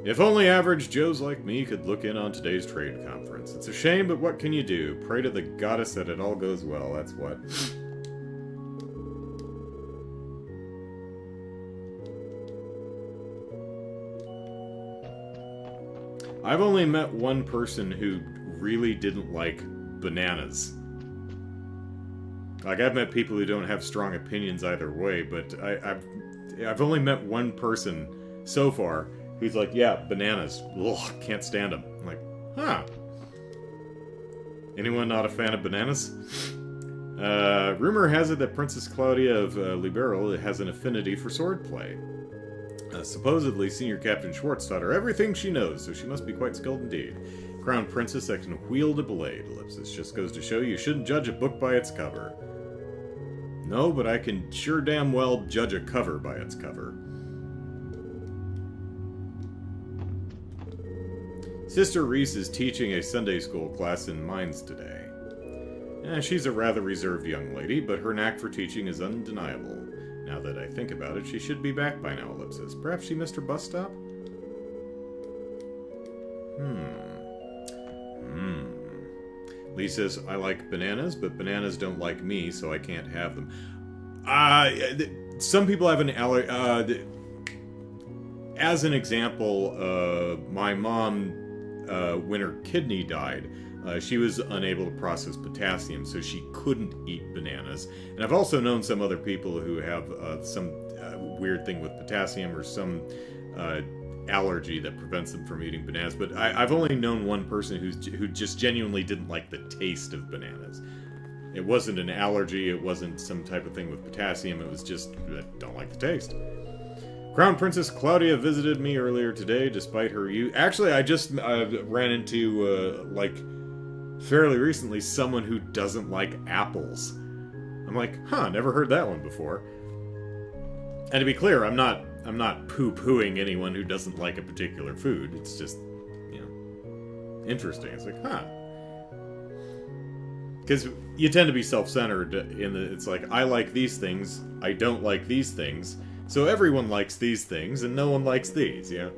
If only average Joes like me could look in on today's trade conference. It's a shame, but what can you do? Pray to the goddess that it all goes well, that's what. I've only met one person who really didn't like bananas. Like, I've met people who don't have strong opinions either way, but I've only met one person so far who's like, yeah, bananas. Ugh, can't stand them. I'm like, huh. Anyone not a fan of bananas? Rumor has it that Princess Claudia of Liberal has an affinity for swordplay. Supposedly, Senior Captain Schwartz taught her everything she knows, so she must be quite skilled indeed. Crown Princess that can wield a blade. Ellipsis just goes to show you shouldn't judge a book by its cover. No, but I can sure damn well judge a cover by its cover. Sister Reese is teaching a Sunday school class in Mines today. She's a rather reserved young lady, but her knack for teaching is undeniable. Now that I think about it, she should be back by now, Ellipsis. Perhaps she missed her bus stop? Lee says, I like bananas, but bananas don't like me, so I can't have them. Some people have an allergy. As an example, my mom, when her kidney died, she was unable to process potassium, so she couldn't eat bananas. And I've also known some other people who have some weird thing with potassium or some allergy that prevents them from eating bananas. But I've only known one person who just genuinely didn't like the taste of bananas. It wasn't an allergy, it wasn't some type of thing with potassium, it was just, I don't like the taste. Crown Princess Claudia visited me earlier today, despite her youth. Actually, I just ran into, like, fairly recently, someone who doesn't like apples. I'm like, huh, never heard that one before. And to be clear, I'm not poo-pooing anyone who doesn't like a particular food. It's just, you know, interesting. It's like, huh. Because you tend to be self-centered in that it's like, I like these things, I don't like these things, so everyone likes these things, and no one likes these, you know?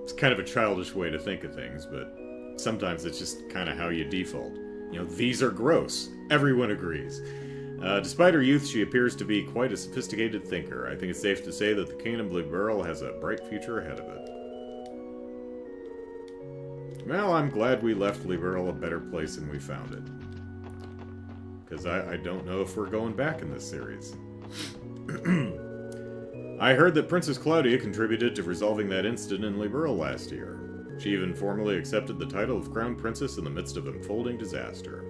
It's kind of a childish way to think of things, but sometimes it's just kind of how you default. You know, these are gross. Everyone agrees. Despite her youth, she appears to be quite a sophisticated thinker. I think it's safe to say that the Kingdom Liberal has a bright future ahead of it. Well, I'm glad we left Liberal a better place than we found it. because I don't know if we're going back in this series. I heard that Princess Claudia contributed to resolving that incident in Liberl last year. She even formally accepted the title of Crown Princess in the midst of unfolding disaster.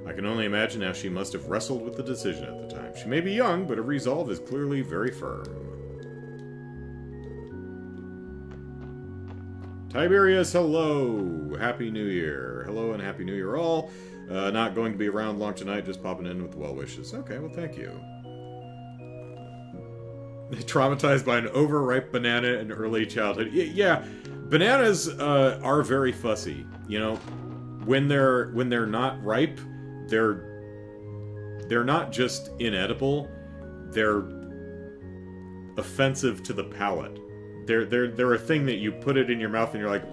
I can only imagine how she must have wrestled with the decision at the time. She may be young, but her resolve is clearly very firm. Tiberius, hello! Happy New Year. Hello and Happy New Year all. Not going to be around long tonight, just popping in with well wishes. Okay, well thank you. Traumatized by an overripe banana in early childhood. Yeah, bananas are very fussy. You know, when they're not ripe, they're not just inedible. They're offensive to the palate. They're a thing that you put it in your mouth and you're like,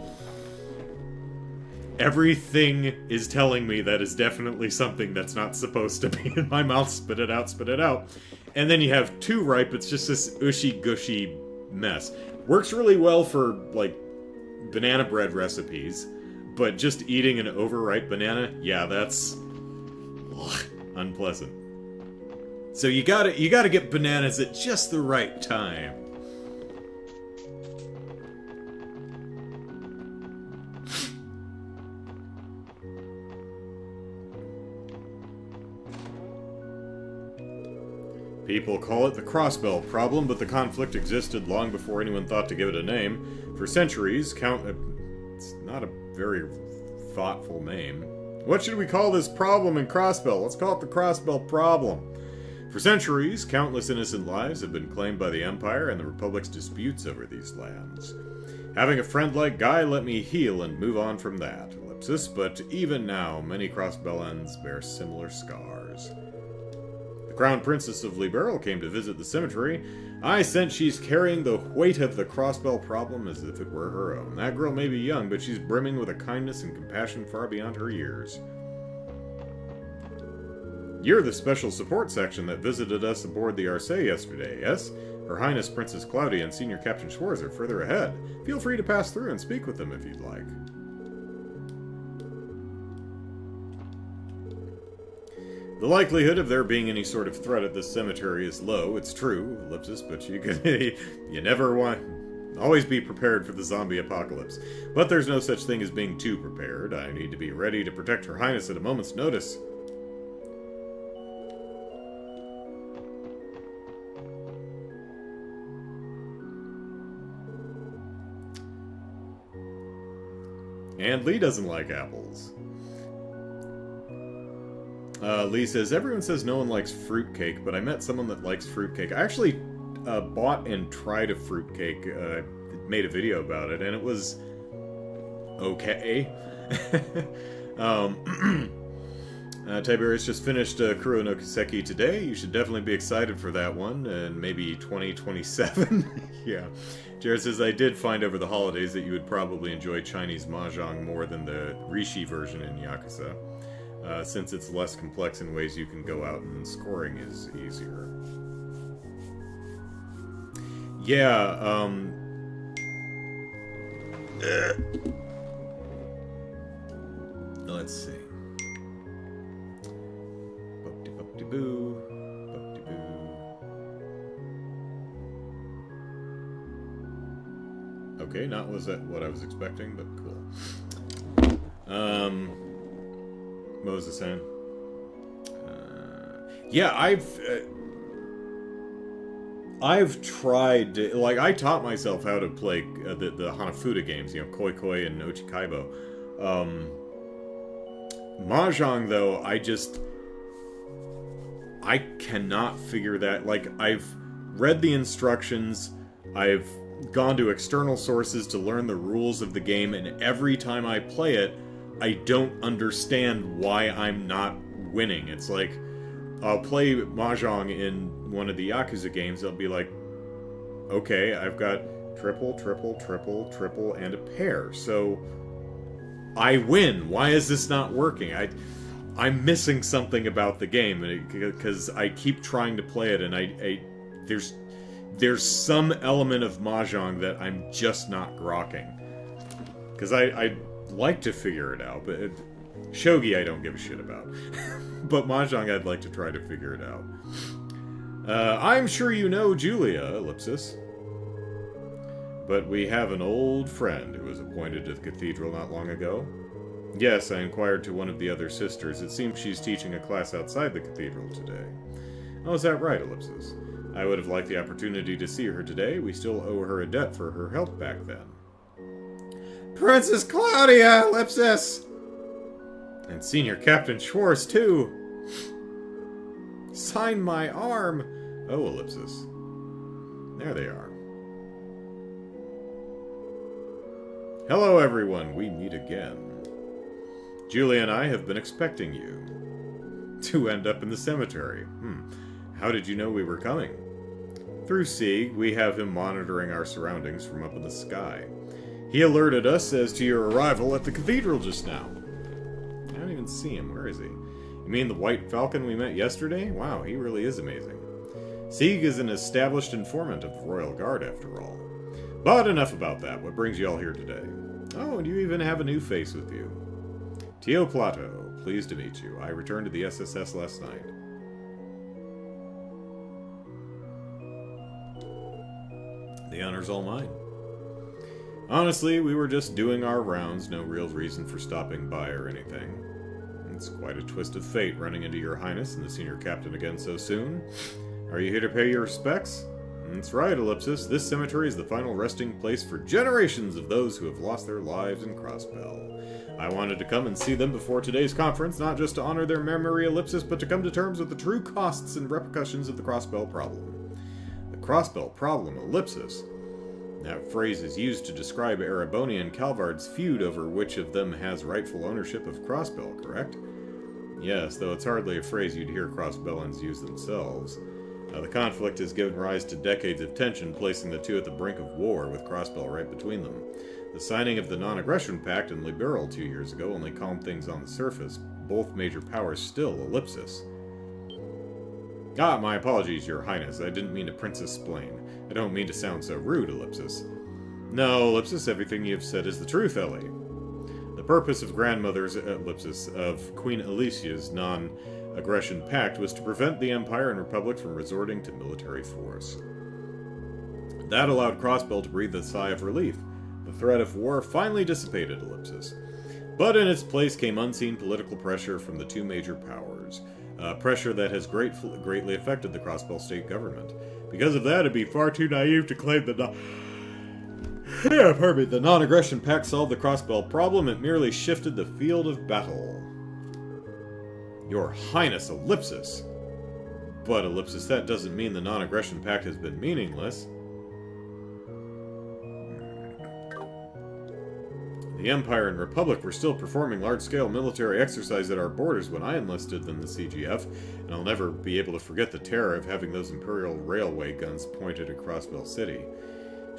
everything is telling me that is definitely something that's not supposed to be in my mouth. Spit it out, spit it out. And then you have too ripe, it's just this ushy-gushy mess. Works really well for, like, banana bread recipes, but just eating an overripe banana, yeah, that's unpleasant. So you gotta get bananas at just the right time. People call it the crossbell problem, but the conflict existed long before anyone thought to give it a name. For centuries, it's not a very thoughtful name. What should we call this problem in Crossbell? Let's call it the Crossbell problem. For centuries, countless innocent lives have been claimed by the Empire and the Republic's disputes over these lands. Having a friend like Guy let me heal and move on from that. Ellipsis, but even now, many Crossbellans bear similar scars. The Crown Princess of Liberl came to visit the cemetery. I sense she's carrying the weight of the crossbell problem as if it were her own. That girl may be young, but she's brimming with a kindness and compassion far beyond her years. You're the special support section that visited us aboard the Arce yesterday, yes? Her Highness Princess Claudia and Senior Captain Schwarz are further ahead. Feel free to pass through and speak with them if you'd like. The likelihood of there being any sort of threat at this cemetery is low, it's true, Ellipsis, but you never want... Always be prepared for the zombie apocalypse. But there's no such thing as being too prepared. I need to be ready to protect Her Highness at a moment's notice. And Lee doesn't like apples. Lee says, everyone says no one likes fruitcake, but I met someone that likes fruitcake. I actually bought and tried a fruitcake, made a video about it, and it was okay. Tiberius just finished Kuro no Kiseki today. You should definitely be excited for that one, and maybe 2027. Yeah. Jared says, I did find over the holidays that you would probably enjoy Chinese Mahjong more than the Rishi version in Yakuza. Since it's less complex in ways you can go out and scoring is easier. Yeah, let's see. Bop-de-bop-de-boo. Bop-de-boo. Okay, not was that what I was expecting, but cool. What was I saying? Yeah, I've tried, like, I taught myself how to play the Hanafuda games, you know, Koi Koi and Ochikaibo. Mahjong, though, I cannot figure that, like, I've read the instructions, I've gone to external sources to learn the rules of the game, and every time I play it, I don't understand why I'm not winning. It's like, I'll play Mahjong in one of the Yakuza games, I'll be like, okay, I've got triple, triple, triple, triple, and a pair, so I win. Why is this not working? I'm missing something about the game, because I keep trying to play it, and there's some element of Mahjong that I'm just not grokking. Because I like to figure it out, but Shogi I don't give a shit about. But Mahjong I'd like to try to figure it out. I'm sure you know Julia, ellipsis. But we have an old friend who was appointed to the cathedral not long ago. Yes, I inquired to one of the other sisters. It seems she's teaching a class outside the cathedral today. Oh, is that right, ellipsis? I would have liked the opportunity to see her today. We still owe her a debt for her help back then. Princess Claudia, ellipsis! And Senior Captain Schwartz, too. Sign my arm. Oh, ellipsis. There they are. Hello, everyone. We meet again. Julia and I have been expecting you to end up in the cemetery. How did you know we were coming? Through Sieg, we have him monitoring our surroundings from up in the sky. He alerted us as to your arrival at the cathedral just now. I don't even see him. Where is he? You mean the White Falcon we met yesterday? Wow, he really is amazing. Sieg is an established informant of the Royal Guard, after all. But enough about that. What brings you all here today? Oh, and you even have a new face with you. Tio Plato, pleased to meet you. I returned to the SSS last night. The honor's all mine. Honestly, we were just doing our rounds, no real reason for stopping by or anything. It's quite a twist of fate running into your highness and the senior captain again so soon. Are you here to pay your respects? That's right, ellipsis. This cemetery is the final resting place for generations of those who have lost their lives in Crossbell. I wanted to come and see them before today's conference, not just to honor their memory, ellipsis, but to come to terms with the true costs and repercussions of the Crossbell problem. The Crossbell problem, ellipsis. That phrase is used to describe Ereboni and Calvard's feud over which of them has rightful ownership of Crossbell, correct? Yes, though it's hardly a phrase you'd hear Crossbellans use themselves. The conflict has given rise to decades of tension, placing the two at the brink of war, with Crossbell right between them. The signing of the Non-Aggression Pact in Liberal 2 years ago only calmed things on the surface. Both major powers still, ellipsis. Ah, my apologies, your highness. I didn't mean to princess-splain. I don't mean to sound so rude, ellipsis. No, ellipsis, everything you've said is the truth, Ellie. The purpose of grandmother's, ellipsis, of Queen Alicia's Non-Aggression Pact was to prevent the Empire and Republic from resorting to military force. That allowed Crossbell to breathe a sigh of relief. The threat of war finally dissipated, ellipsis. But in its place came unseen political pressure from the two major powers. Pressure that has greatly affected the Crossbell state government. Because of that, it'd be far too naive to claim that the Non-Aggression Pact solved the Crossbell problem. It merely shifted the field of battle. Your Highness, ellipsis. But, ellipsis, that doesn't mean the Non-Aggression Pact has been meaningless. The Empire and Republic were still performing large-scale military exercises at our borders when I enlisted in the CGF, and I'll never be able to forget the terror of having those Imperial railway guns pointed at Crossbell City.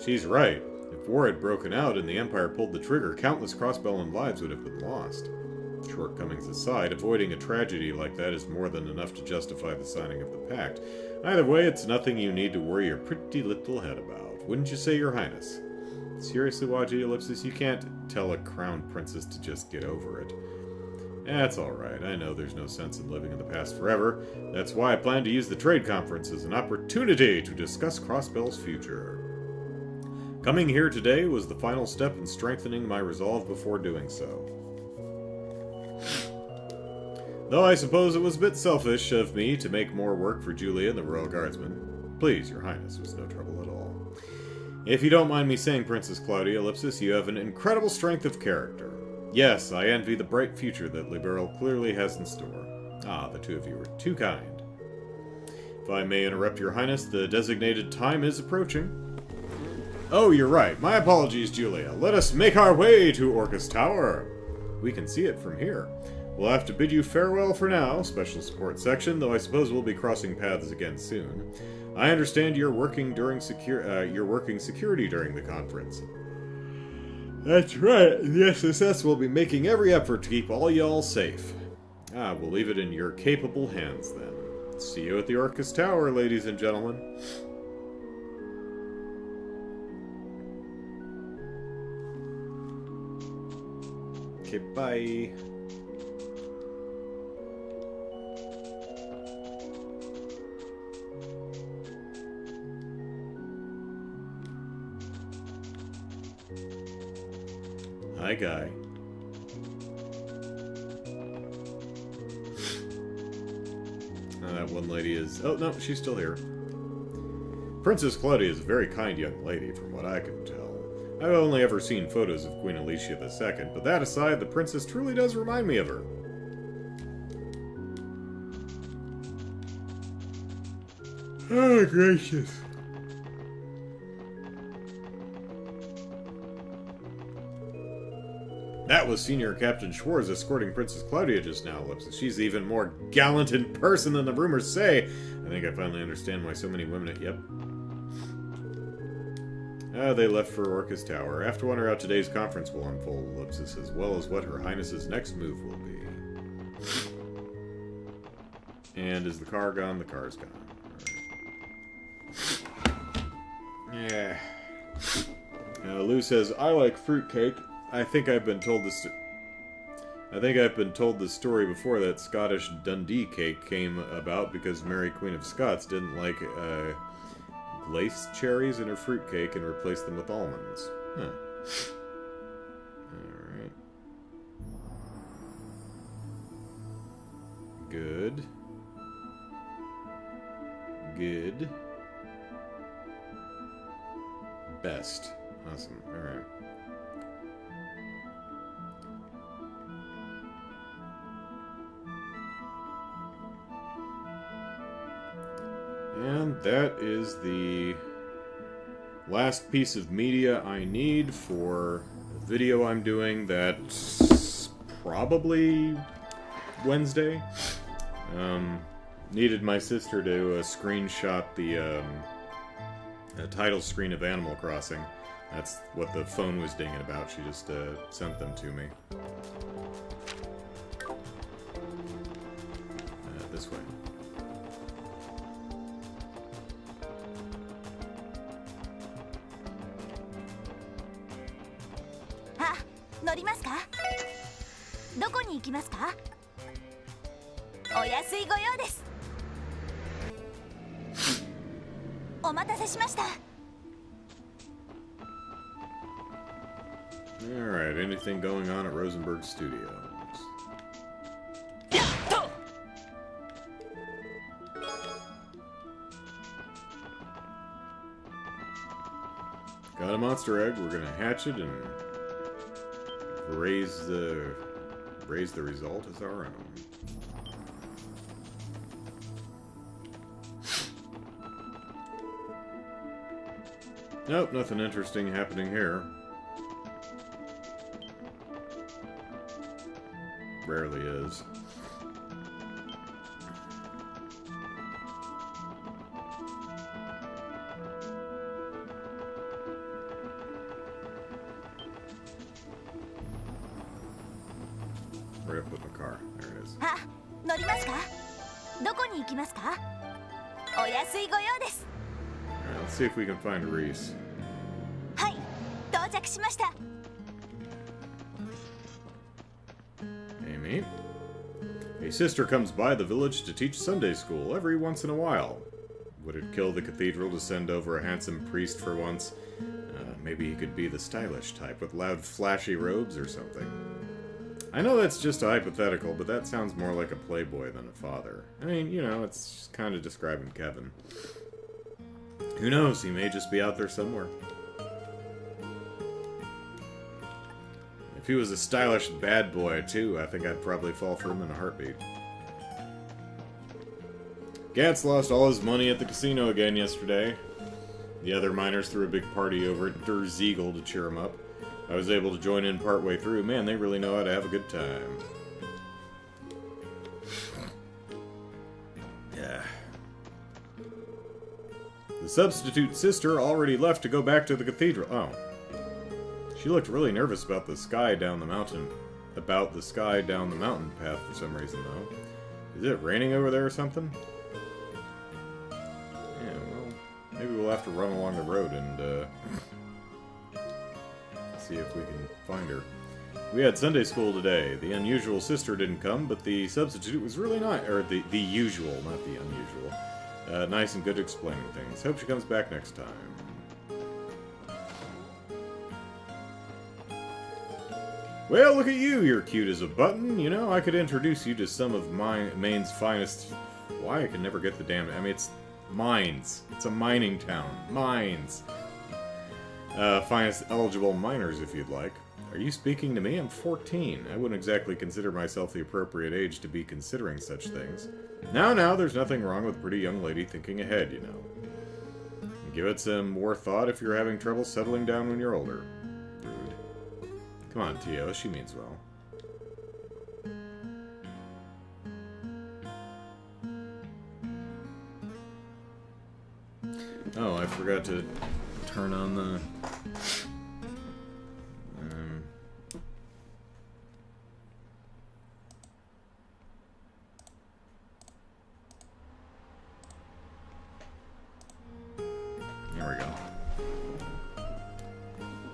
She's right. If war had broken out and the Empire pulled the trigger, countless Crossbellan lives would have been lost. Shortcomings aside, avoiding a tragedy like that is more than enough to justify the signing of the pact. Either way, it's nothing you need to worry your pretty little head about. Wouldn't you say, Your Highness? Seriously, Waji, ellipsis, you can't tell a crown princess to just get over it. That's alright. I know there's no sense in living in the past forever. That's why I plan to use the trade conference as an opportunity to discuss Crossbell's future. Coming here today was the final step in strengthening my resolve before doing so. Though I suppose it was a bit selfish of me to make more work for Julia and the Royal Guardsmen. Please, Your Highness, was no trouble at all. If you don't mind me saying, Princess Claudia, ellipsis, you have an incredible strength of character. Yes, I envy the bright future that Liberal clearly has in store. Ah, the two of you are too kind. If I may interrupt, Your Highness, the designated time is approaching. Oh, you're right. My apologies, Julia. Let us make our way to Orcus Tower. We can see it from here. We'll have to bid you farewell for now, Special Support Section, though I suppose we'll be crossing paths again soon. I understand you're working security during the conference. That's right. The SSS will be making every effort to keep all y'all safe. We'll leave it in your capable hands then. See you at the Orcus Tower, ladies and gentlemen. Okay, bye. Hi, Guy. That one lady is... Oh, no, she's still here. Princess Claudia is a very kind young lady, from what I can tell. I've only ever seen photos of Queen Alicia II, but that aside, the princess truly does remind me of her. Oh, gracious. That was Senior Captain Schwartz escorting Princess Claudia just now, Ellipsis. She's even more gallant in person than the rumors say. I think I finally understand why so many women... Yep. They left for Orcus Tower. I have to wonder how today's conference will unfold, Ellipsis, as well as what Her Highness's next move will be. And is the car gone? The car's gone. Right. Yeah. Lou says, I like fruitcake. I think I've been told this story before that Scottish Dundee cake came about because Mary Queen of Scots didn't like glaced cherries in her fruitcake and replaced them with almonds. Huh. Alright. Good. Good. Best. Awesome. Alright. And that is the last piece of media I need for a video I'm doing that's probably Wednesday. Needed my sister to screenshot the title screen of Animal Crossing. That's what the phone was dinging about. She just sent them to me. This way. Alright, anything going on at Rosenberg Studios? Got a monster egg, we're gonna hatch it and raise the result as our own. Nope, nothing interesting happening here. Rarely is. Where did I put my car? There it is. Alright, let's see if we can find Reese. Amy? A sister comes by the village to teach Sunday school every once in a while. Would it kill the cathedral to send over a handsome priest for once? Maybe he could be the stylish type with loud flashy robes or something. I know that's just a hypothetical, but that sounds more like a playboy than a father. I mean, you know, it's just kind of describing Kevin. Who knows, he may just be out there somewhere. If he was a stylish bad boy, too, I think I'd probably fall for him in a heartbeat. Gantz lost all his money at the casino again yesterday. The other miners threw a big party over at Der Ziegel to cheer him up. I was able to join in partway through. Man, they really know how to have a good time. Yeah. The substitute sister already left to go back to the cathedral. Oh. She looked really nervous about the sky down the mountain. About the sky down the mountain path for some reason, though. Is it raining over there or something? Yeah, well, maybe we'll have to run along the road and, see if we can find her. We had Sunday school today. The unusual sister didn't come, but the substitute was really nice. Or the usual, not the unusual. Nice and good at explaining things. Hope she comes back next time. Well, look at you. You're cute as a button. You know, I could introduce you to some of Maine's finest... Why? I can never get the damn... I mean, it's mines. It's a mining town. Mines. Finest eligible miners, if you'd like. Are you speaking to me? I'm 14. I wouldn't exactly consider myself the appropriate age to be considering such things. Now, there's nothing wrong with a pretty young lady thinking ahead, you know. Give it some more thought if you're having trouble settling down when you're older. Rude. Come on, Tio. She means well. Oh, I forgot to turn on the... There we go.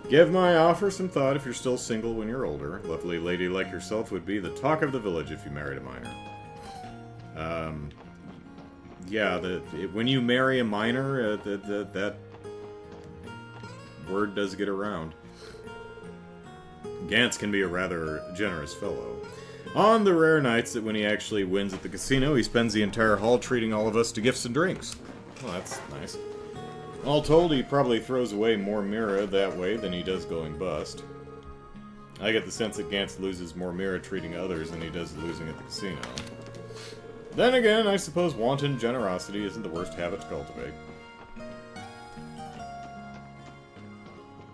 Give my offer some thought if you're still single when you're older. A lovely lady like yourself would be the talk of the village if you married a miner. Yeah, when you marry a miner, that word does get around. Gantz can be a rather generous fellow. On the rare nights that when he actually wins at the casino, he spends the entire haul treating all of us to gifts and drinks. Well, that's nice. All told, he probably throws away more Mira that way than he does going bust. I get the sense that Gantz loses more Mira treating others than he does losing at the casino. Then again, I suppose wanton generosity isn't the worst habit to cultivate.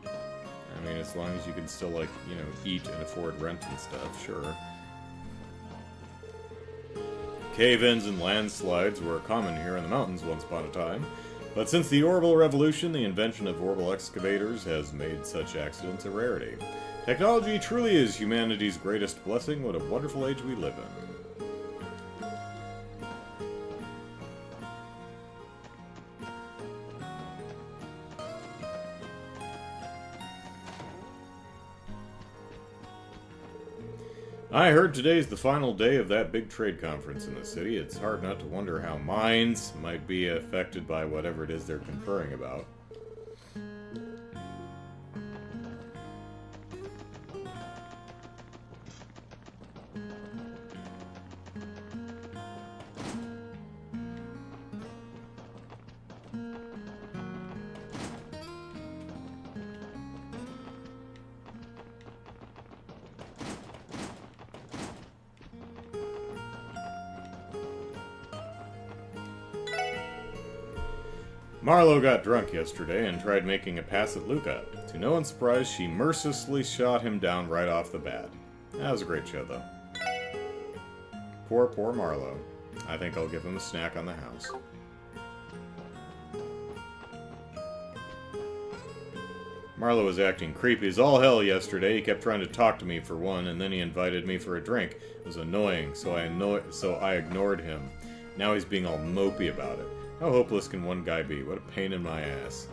I mean, as long as you can still, like, you know, eat and afford rent and stuff, sure. Cave-ins and landslides were common here in the mountains once upon a time, but since the Orbital Revolution, the invention of orbital excavators has made such accidents a rarity. Technology truly is humanity's greatest blessing. What a wonderful age we live in. I heard today's the final day of that big trade conference in the city. It's hard not to wonder how minds might be affected by whatever it is they're conferring about. Marlowe got drunk yesterday and tried making a pass at Luca. To no one's surprise, she mercilessly shot him down right off the bat. That was a great show, though. Poor Marlowe. I think I'll give him a snack on the house. Marlowe was acting creepy as all hell yesterday. He kept trying to talk to me for one, and then he invited me for a drink. It was annoying, so I ignored him. Now he's being all mopey about it. How hopeless can one guy be? What a pain in my ass.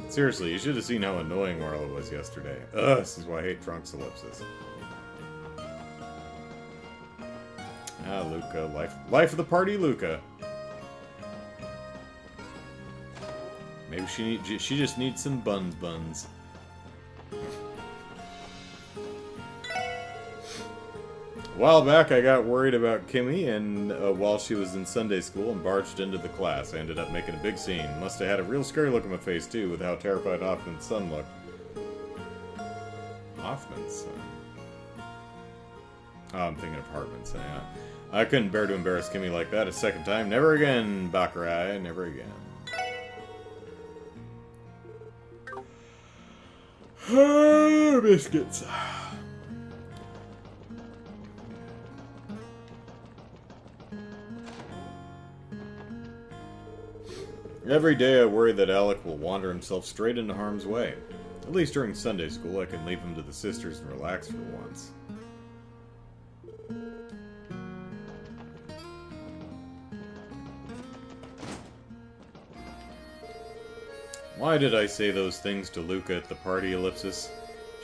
Seriously, you should have seen how annoying Marlowe was yesterday. Ugh, this is why I hate Trunks Ellipsis. Ah, Luca. Life of the party, Luca. Maybe she just needs some buns. A while back, I got worried about Kimmy, and while she was in Sunday school, and barged into the class. I ended up making a big scene. Must have had a real scary look on my face, too, with how terrified Hoffman's son looked. Hoffman's son? Oh, I'm thinking of Hartman's son, yeah. I couldn't bear to embarrass Kimmy like that a second time. Never again, Baccarat, never again. Biscuits. Every day I worry that Alec will wander himself straight into harm's way. At least during Sunday school, I can leave him to the sisters and relax for once. Why did I say those things to Luca at the party, Ellipsis?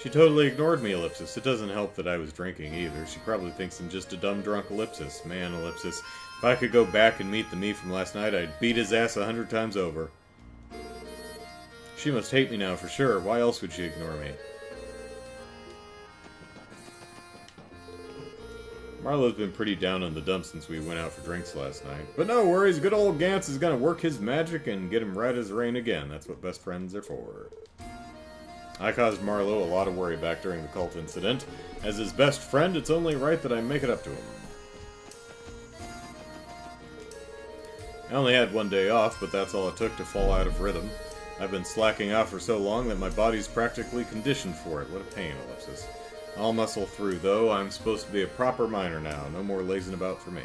She totally ignored me, Ellipsis. It doesn't help that I was drinking either. She probably thinks I'm just a dumb drunk, Ellipsis. Man, Ellipsis, if I could go back and meet the me from last night, I'd beat his ass 100 times over. She must hate me now for sure. Why else would she ignore me? Marlowe's been pretty down in the dumps since we went out for drinks last night. But no worries, good old Gantz is gonna work his magic and get him right as rain again. That's what best friends are for. I caused Marlowe a lot of worry back during the cult incident. As his best friend, it's only right that I make it up to him. I only had one day off, but that's all it took to fall out of rhythm. I've been slacking off for so long that my body's practically conditioned for it. What a pain, ellipsis. I'll muscle through, though. I'm supposed to be a proper miner now. No more lazing about for me.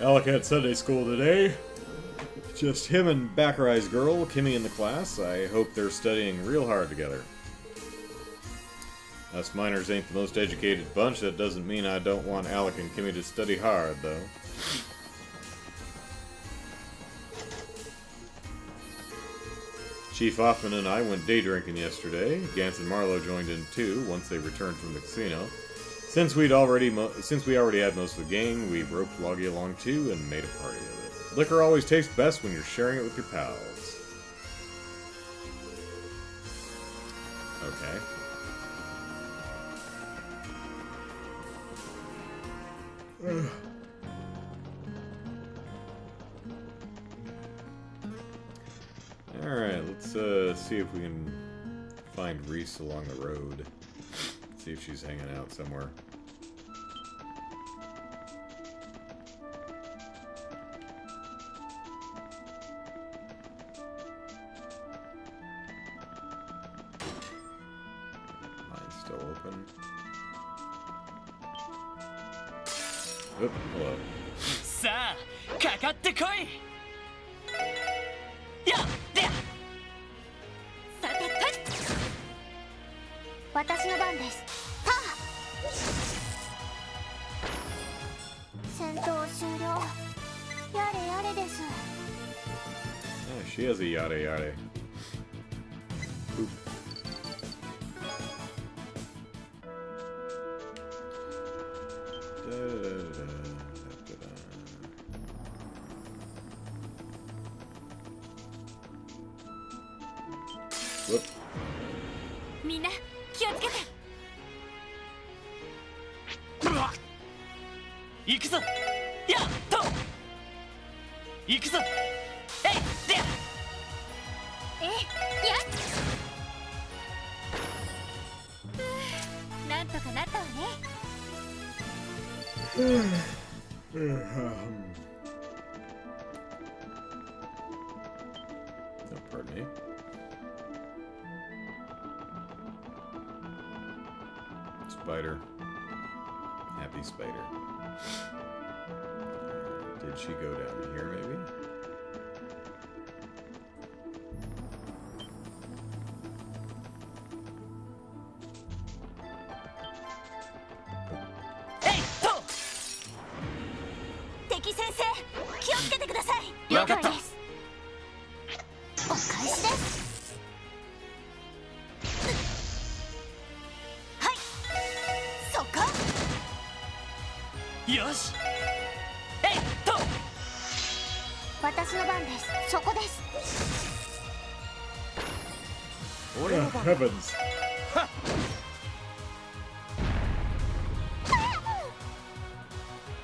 Alec had Sunday school today. Just him and Baccarai's girl, Kimmy, in the class. I hope they're studying real hard together. Us miners ain't the most educated bunch. That doesn't mean I don't want Alec and Kimmy to study hard, though. Chief Hoffman and I went day drinking yesterday. Gantz and Marlowe joined in too once they returned from the casino. Since we already had most of the gang, we roped Loggy along too and made a party of it. Liquor always tastes best when you're sharing it with your pals. Okay. Alright, let's see if we can find Reese along the road. See if she's hanging out somewhere. Mine's still open. Oop, hello. さあ、かかってこい。やっ、で。さてと。私の番です。はあ。戦闘終了。やれやれです。Yeah, she has a yada yada. Oop. Whoop. みんな気をつけて。行くぞ。やっと。行くぞ。えい、で。やっ。なんとかなったわね。Oh, pardon me. Spider. Happy spider. Did she go down here, maybe? Hey, to! 敵先生、気をつけてください。了解です。お返しです。よし。えいと。私の番です。そこです。俺の番。Heavens.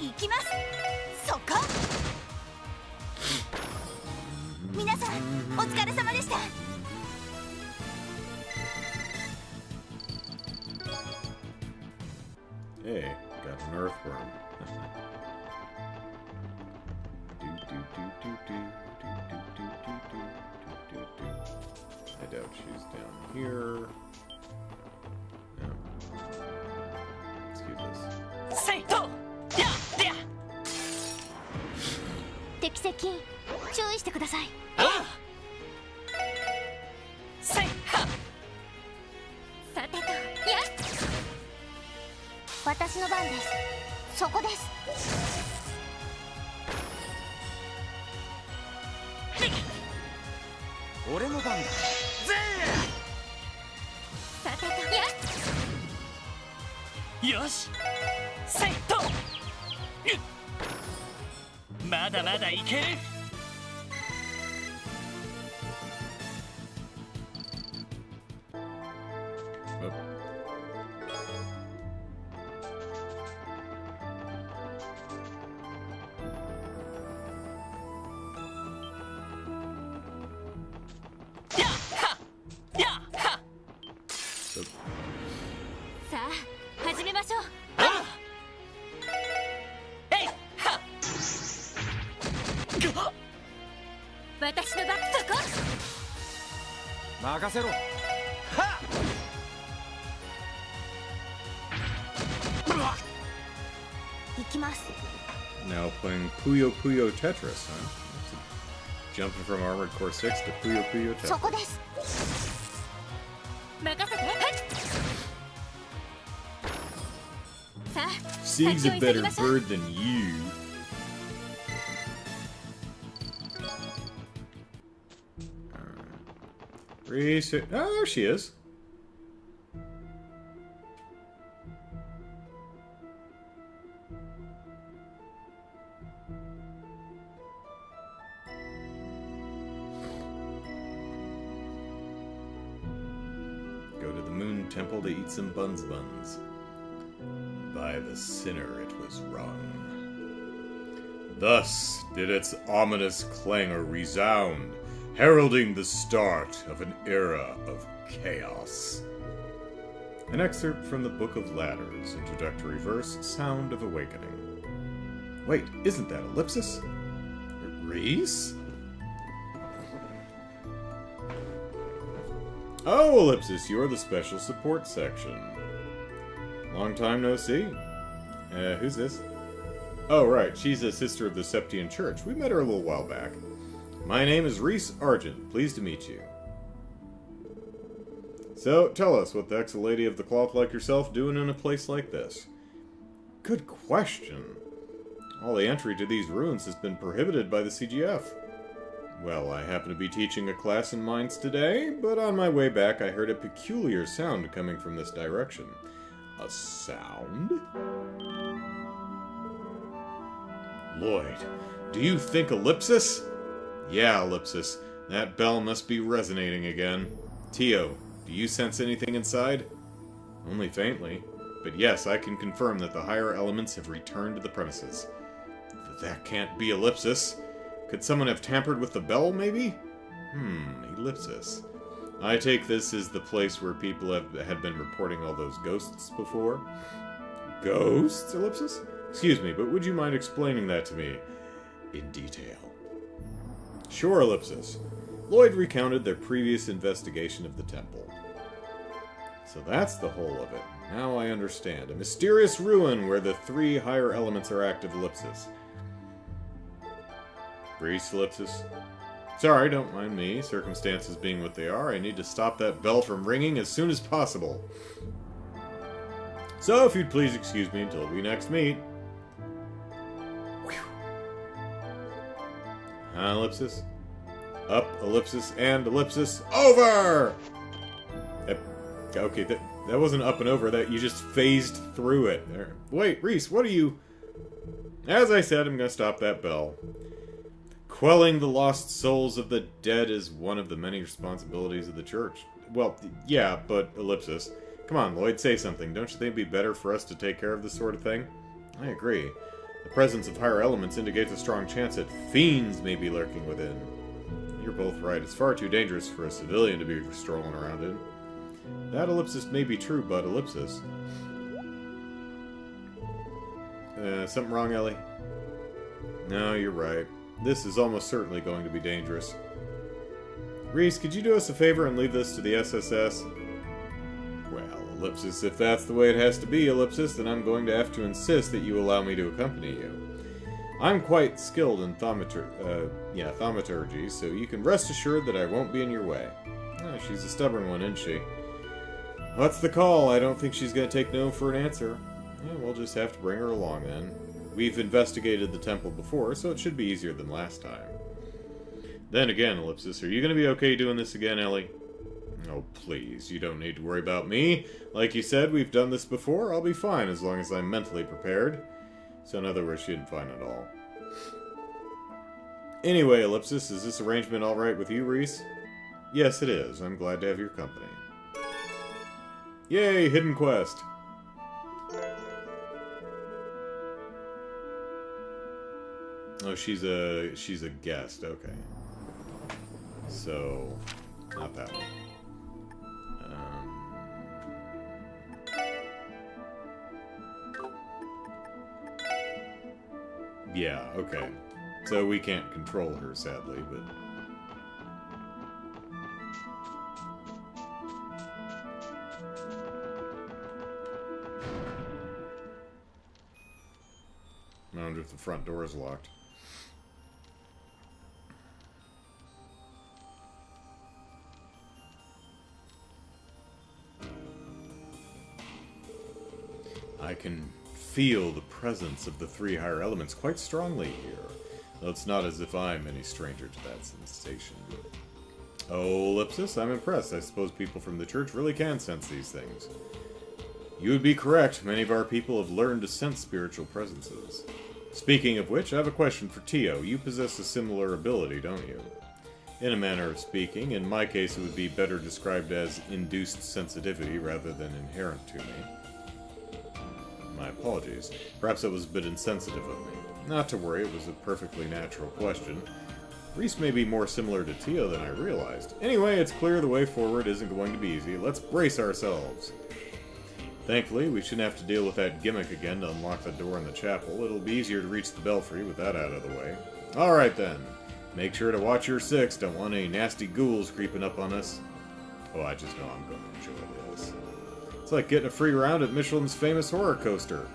行きます。そこ。皆さん、お疲れ様でした。Hey, got an earthworm. I doubt she's down here. No. Excuse us. せいと。やっ、で。敵接近、注意してください。ああ。せいは。さてと、やっ。私の番です。そこです。俺の番だ。ぜさてと、やっ。よし。せいと。まだまだいける。Oh. ばそこ任せろ。は行きます。 Now playing Puyo Puyo Tetris, huh? Jumping from Armored Core 6 to Puyo Puyo そ Tetris. こです。任せて。さあ、 Sieg's a better bird than you. Reset. Oh, there she is. Go to the Moon Temple to eat some buns. By the sinner it was wrung. Thus did its ominous clangor resound, heralding the start of an era of chaos. An excerpt from the Book of Ladders, introductory verse, Sound of Awakening. Wait, isn't that Ellipsis? Reese? Oh, Ellipsis, you're the special support section. Long time no see. Who's this? Oh, right, she's a sister of the Septian Church. We met her a little while back. My name is Reese Argent. Pleased to meet you. So, tell us, what the heck's a lady of the cloth like yourself doing in a place like this? Good question. All the entry to these ruins has been prohibited by the CGF. Well, I happen to be teaching a class in mines today, but on my way back I heard a peculiar sound coming from this direction. A sound? Lloyd, do you think Ellipsis? Yeah, Ellipsis. That bell must be resonating again. Tio, do you sense anything inside? Only faintly. But yes, I can confirm that the higher elements have returned to the premises. That can't be Ellipsis. Could someone have tampered with the bell, maybe? Ellipsis. I take this as the place where people had been reporting all those ghosts before. Ghosts, Ellipsis? Excuse me, but would you mind explaining that to me in detail? Sure, Ellipsis. Lloyd recounted their previous investigation of the temple. So that's the whole of it. Now I understand. A mysterious ruin where the three higher elements are active, Ellipsis. Reese, Ellipsis. Sorry, don't mind me. Circumstances being what they are, I need to stop that bell from ringing as soon as possible. So, if you'd please excuse me until we next meet. Ellipsis. Up, ellipsis, and ellipsis. Over! Okay, that wasn't up and over. That you just phased through it. There. Wait, Reese, what are you... As I said, I'm going to stop that bell. Quelling the lost souls of the dead is one of the many responsibilities of the church. Well, yeah, but ellipsis. Come on, Lloyd, say something. Don't you think it'd be better for us to take care of this sort of thing? I agree. The presence of higher elements indicates a strong chance that fiends may be lurking within. You're both right. It's far too dangerous for a civilian to be strolling around in. That ellipsis may be true, but ellipsis. Something wrong, Ellie? No, you're right. This is almost certainly going to be dangerous. Reese, could you do us a favor and leave this to the SSS? Well, Ellipsis, if that's the way it has to be, Ellipsis, then I'm going to have to insist that you allow me to accompany you. I'm quite skilled in thaumaturgy, so you can rest assured that I won't be in your way. Oh, she's a stubborn one, isn't she? What's the call? I don't think she's going to take no for an answer. Yeah, we'll just have to bring her along, then. We've investigated the temple before, so it should be easier than last time. Then again, Ellipsis, are you going to be okay doing this again, Ellie? Oh, please, you don't need to worry about me. Like you said, we've done this before. I'll be fine as long as I'm mentally prepared. So in other words, she didn't find it all. Anyway, Ellipsis, is this arrangement alright with you, Reese? Yes, it is. I'm glad to have your company. Yay, hidden quest. Oh, she's a guest. Okay. So, not that one. Yeah, okay. So we can't control her, sadly, but wonder if the front door is locked. I can feel the presence of the 3 higher elements quite strongly here, though it's not as if I'm any stranger to that sensation. Oh, Ellipsis, I'm impressed. I suppose people from the church really can sense these things. You would be correct. Many of our people have learned to sense spiritual presences. Speaking of which, I have a question for Tio. You possess a similar ability, don't you? In a manner of speaking, in my case it would be better described as induced sensitivity rather than inherent to me. My apologies. Perhaps that was a bit insensitive of me. Not to worry, it was a perfectly natural question. Reese may be more similar to Tio than I realized. Anyway, it's clear the way forward isn't going to be easy. Let's brace ourselves. Thankfully, we shouldn't have to deal with that gimmick again to unlock the door in the chapel. It'll be easier to reach the belfry with that out of the way. Alright then. Make sure to watch your 6. Don't want any nasty ghouls creeping up on us. Oh, I just know I'm going to enjoy this. It's like getting a free round at Michelin's famous horror coaster.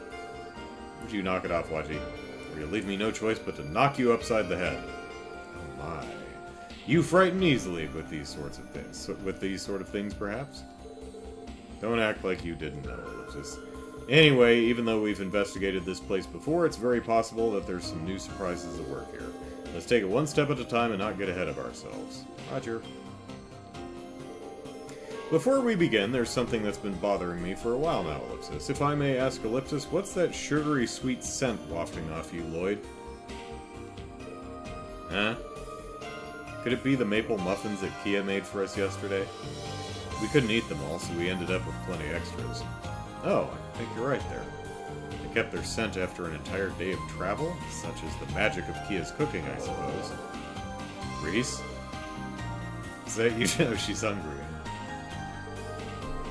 Would you knock it off, Waji? Or you'll leave me no choice but to knock you upside the head. Oh my. You frighten easily with these sorts of things. With these sort of things, perhaps? Don't act like you didn't know, Ellipsis. Anyway, even though we've investigated this place before, it's very possible that there's some new surprises at work here. Let's take it one step at a time and not get ahead of ourselves. Roger. Before we begin, there's something that's been bothering me for a while now, Ellipsis. If I may ask Ellipsis, what's that sugary sweet scent wafting off you, Lloyd? Huh? Could it be the maple muffins that Kia made for us yesterday? We couldn't eat them all, so we ended up with plenty extras. Oh, I think you're right there. They kept their scent after an entire day of travel? Such is the magic of Kia's cooking, I suppose. Reese? Is that you? know she's hungry.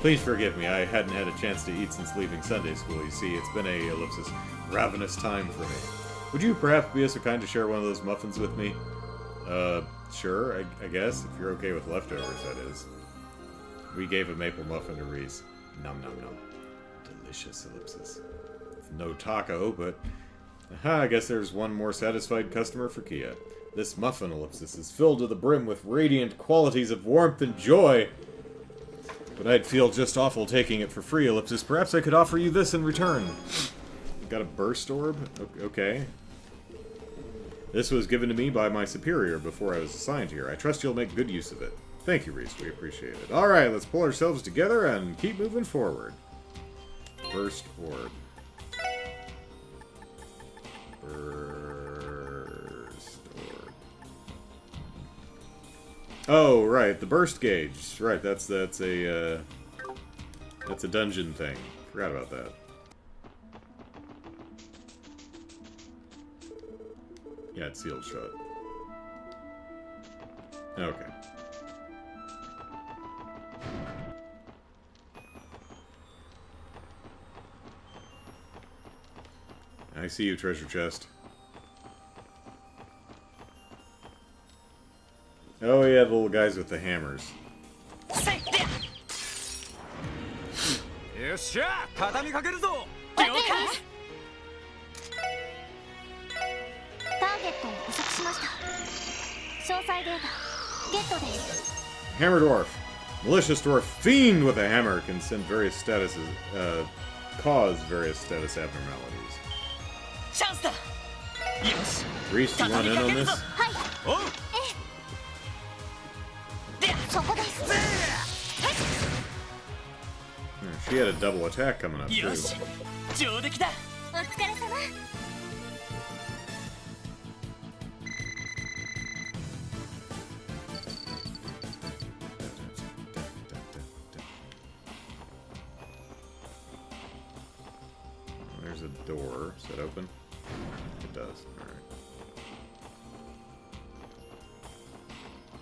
Please forgive me, I hadn't had a chance to eat since leaving Sunday school. You see, it's been a, Ellipsis, ravenous time for me. Would you perhaps be so kind to share one of those muffins with me? Sure, I guess, if you're okay with leftovers, that is. We gave a maple muffin to Reese. Nom nom nom. Delicious, Ellipsis. It's no taco, but... Aha, I guess there's one more satisfied customer for Kia. This muffin, Ellipsis, is filled to the brim with radiant qualities of warmth and joy. But I'd feel just awful taking it for free, Ellipsis. Perhaps I could offer you this in return. Got a burst orb? Okay. This was given to me by my superior before I was assigned here. I trust you'll make good use of it. Thank you, Reese. We appreciate it. Alright, let's pull ourselves together and keep moving forward. Burst orb. Burst orb. Oh, right, the burst gauge. Right, that's a dungeon thing. Forgot about that. Yeah, it's sealed shut. Okay. I see you, treasure chest. Oh yeah, the little guys with the hammers. Hammer dwarf. Malicious dwarf fiend with a hammer can send various statuses, cause various status abnormalities. Reese, you want in on this? She had a double attack coming up too. There's a door. Is that open? It does. Alright.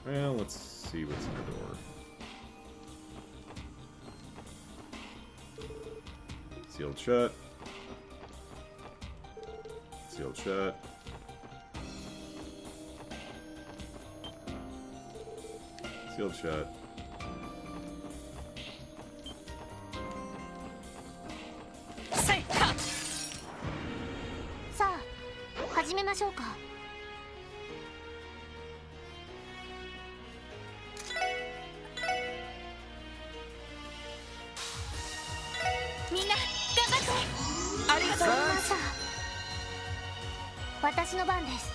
Well, let's see what's in the door. Sealed shut. Sealed shut. Sealed shut. 私の番です。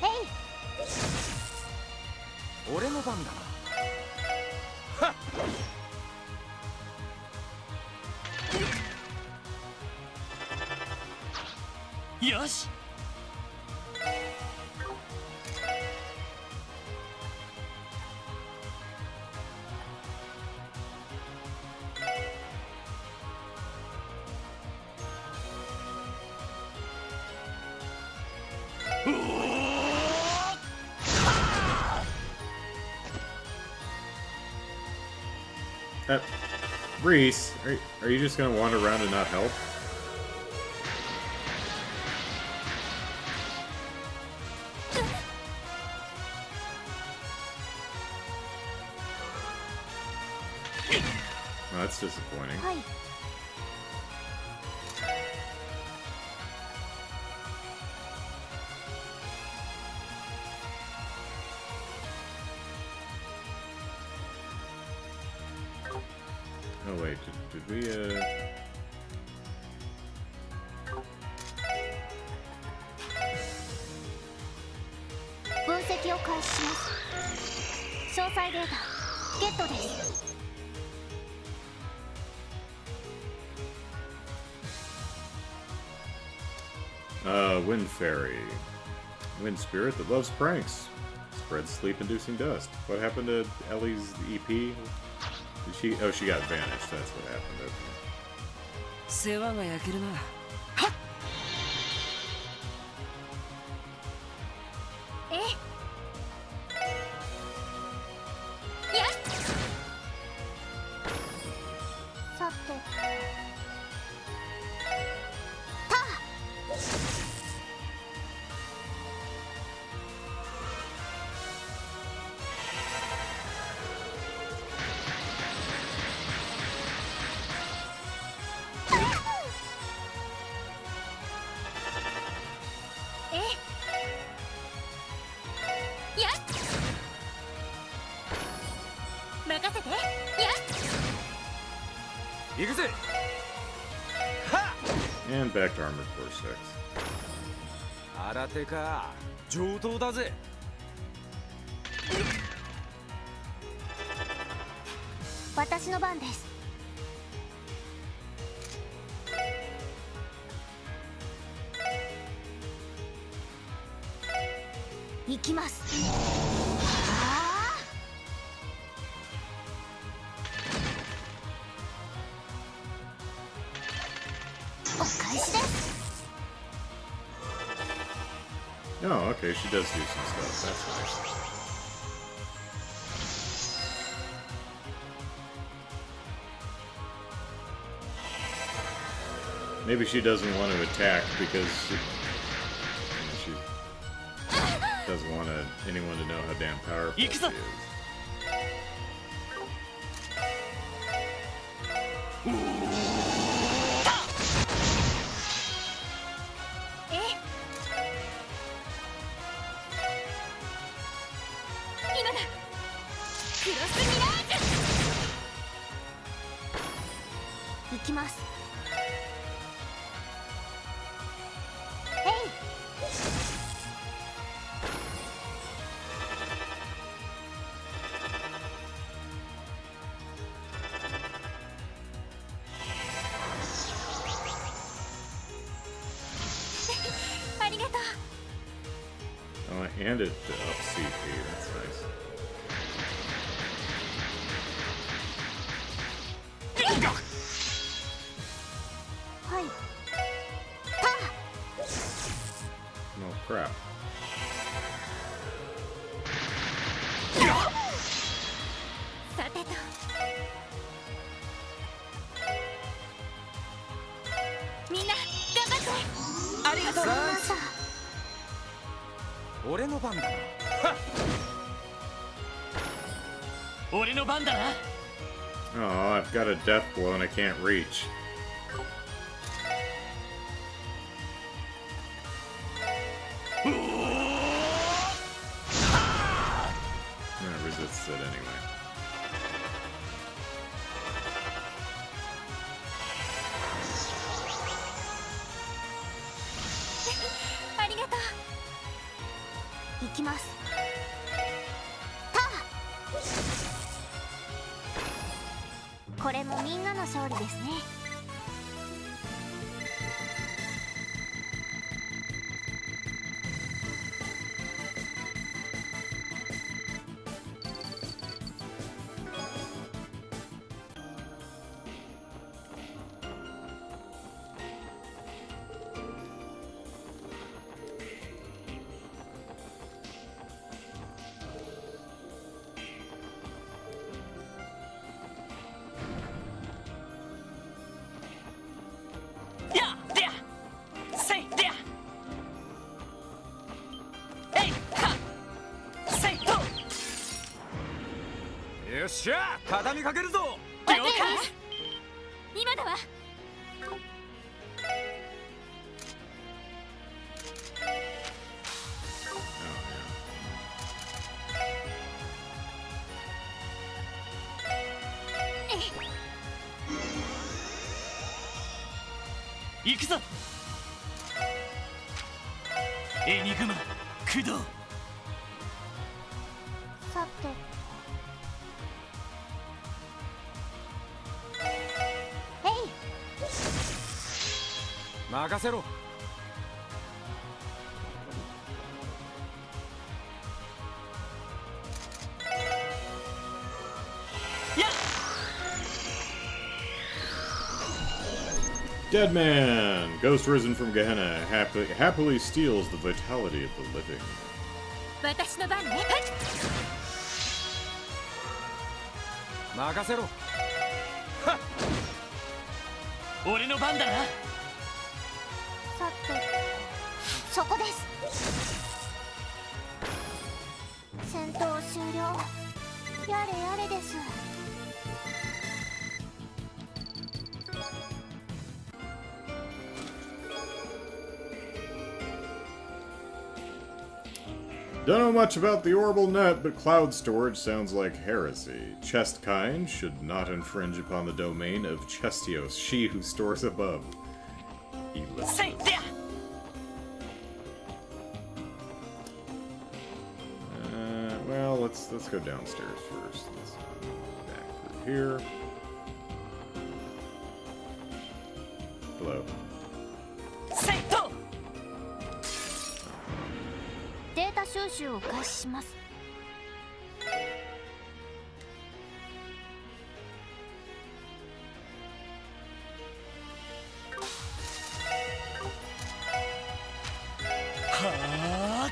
えい。俺の番だな。はっ。よし。Reese, are you just gonna wander around and not help? Well, that's disappointing. はい。Oh wait, did we分析を開始します。詳細データゲットです。Wind Fairy. Wind spirit that loves pranks. Spreads sleep-inducing dust. What happened to Ellie's EP? Did she... Oh, she got vanished. That's what happened. Okay. 世話が焼けるな。えやっさてた任せてやっ行くぜ。 And back to Armored Core 6. 新手か。上等だぜ。私の番です。行きます。お返しです。 Oh, okay, she does do some stuff. That's nice. Maybe she doesn't want to attack because she doesn't want anyone to know how damn powerful she is. Oh, and it ups CP. That's nice. Oh crap. Oh, I've got a death blow and I can't reach. I'm gonna resist it anyway. きます。ター。これもみんなの勝利ですね。やでやせいでやえいはせいとよっしゃ畳みかけるぞ。了解今だわ。行くぞエニグマ駆動さて。えい。任せろ。や Dead man! Ghost risen from Gehenna happily steals the vitality of the living. 私の番ね。任せろ。俺の番だなさて、そこです。戦闘終了。やれやれです。Don't know much about the orbital net, but cloud storage sounds like heresy. Chest kind should not infringe upon the domain of Chestios, she who stores above. He lives. せいでや Well, let's go downstairs first. Let's go back through here. Hello. せいとデータ収集を開始します。はあ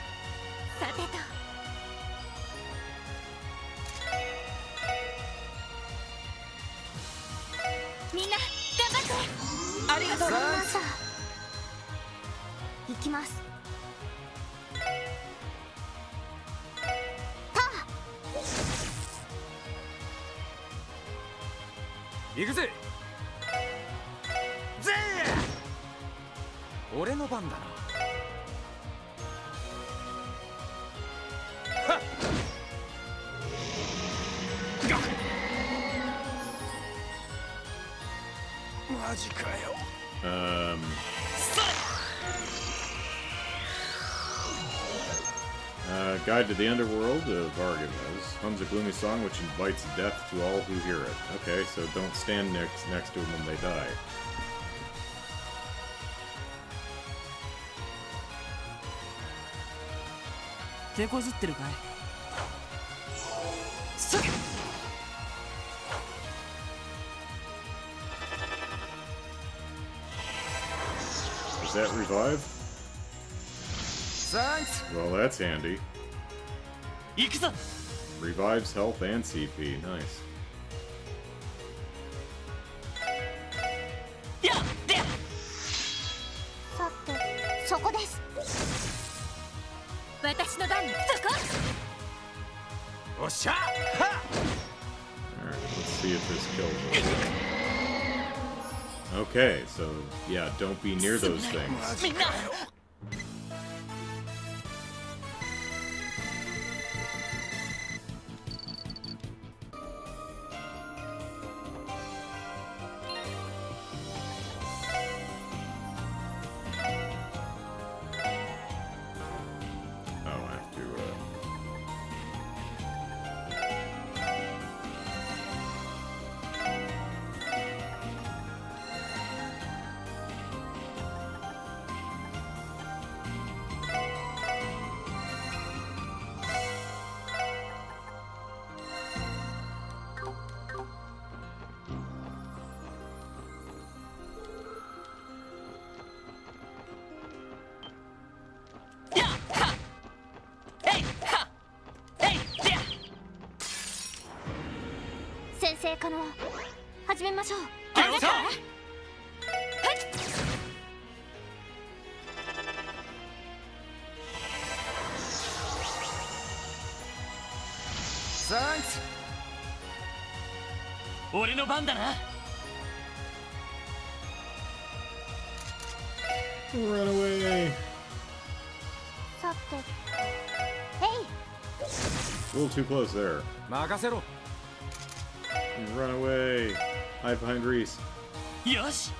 さてと。みんな頑張って。ありがとうわかりました。行きます。行くぜ。ぜ俺の番だな。はっマジかよ。Guide to the Underworld of Artemis hums a gloomy song which invites death to all who hear it. Okay, so don't stand next to them when they die. 手こずってるかいすぐ Is that revive? Thanks. Well, that's handy. 行くぞ Revives health and CP. Nice. やでやさて、そこです。私の番ね。そこ。おっしゃ。は Alright, let's see if this kills them. Okay, so yeah, don't be near those things. みんな Oh, I have to 生可能始めましょう。了解。サンクス。俺の番だな。 Run away! さて、へい。 A little too close there. 任せろ。 Run away! Hide behind Reese. よし。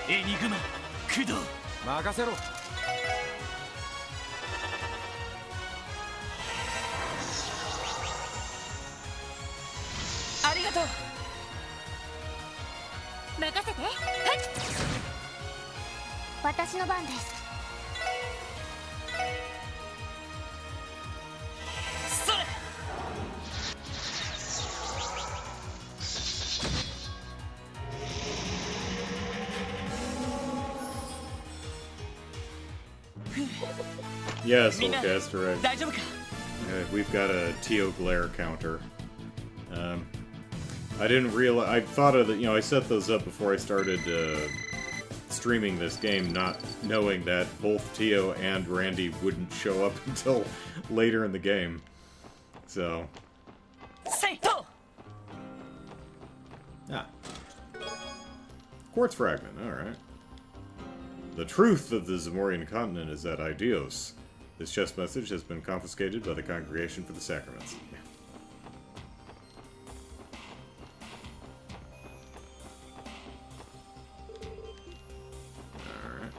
エニグマ駆動。任せろ。ありがとう。任せて。はい。私の番です。それ。 Yes, みんな okay, that's right. 大丈夫か。 We've got a TO glare counter. I didn't realize. I thought of I set those up before I started streaming this game, not knowing that both TO and Randy wouldn't show up until later in the game. So. セイト。 Ah. Quartz fragment, alright. The truth of the Zamorian continent is that Idios. This chest message has been confiscated by the Congregation for the Sacraments. Alright.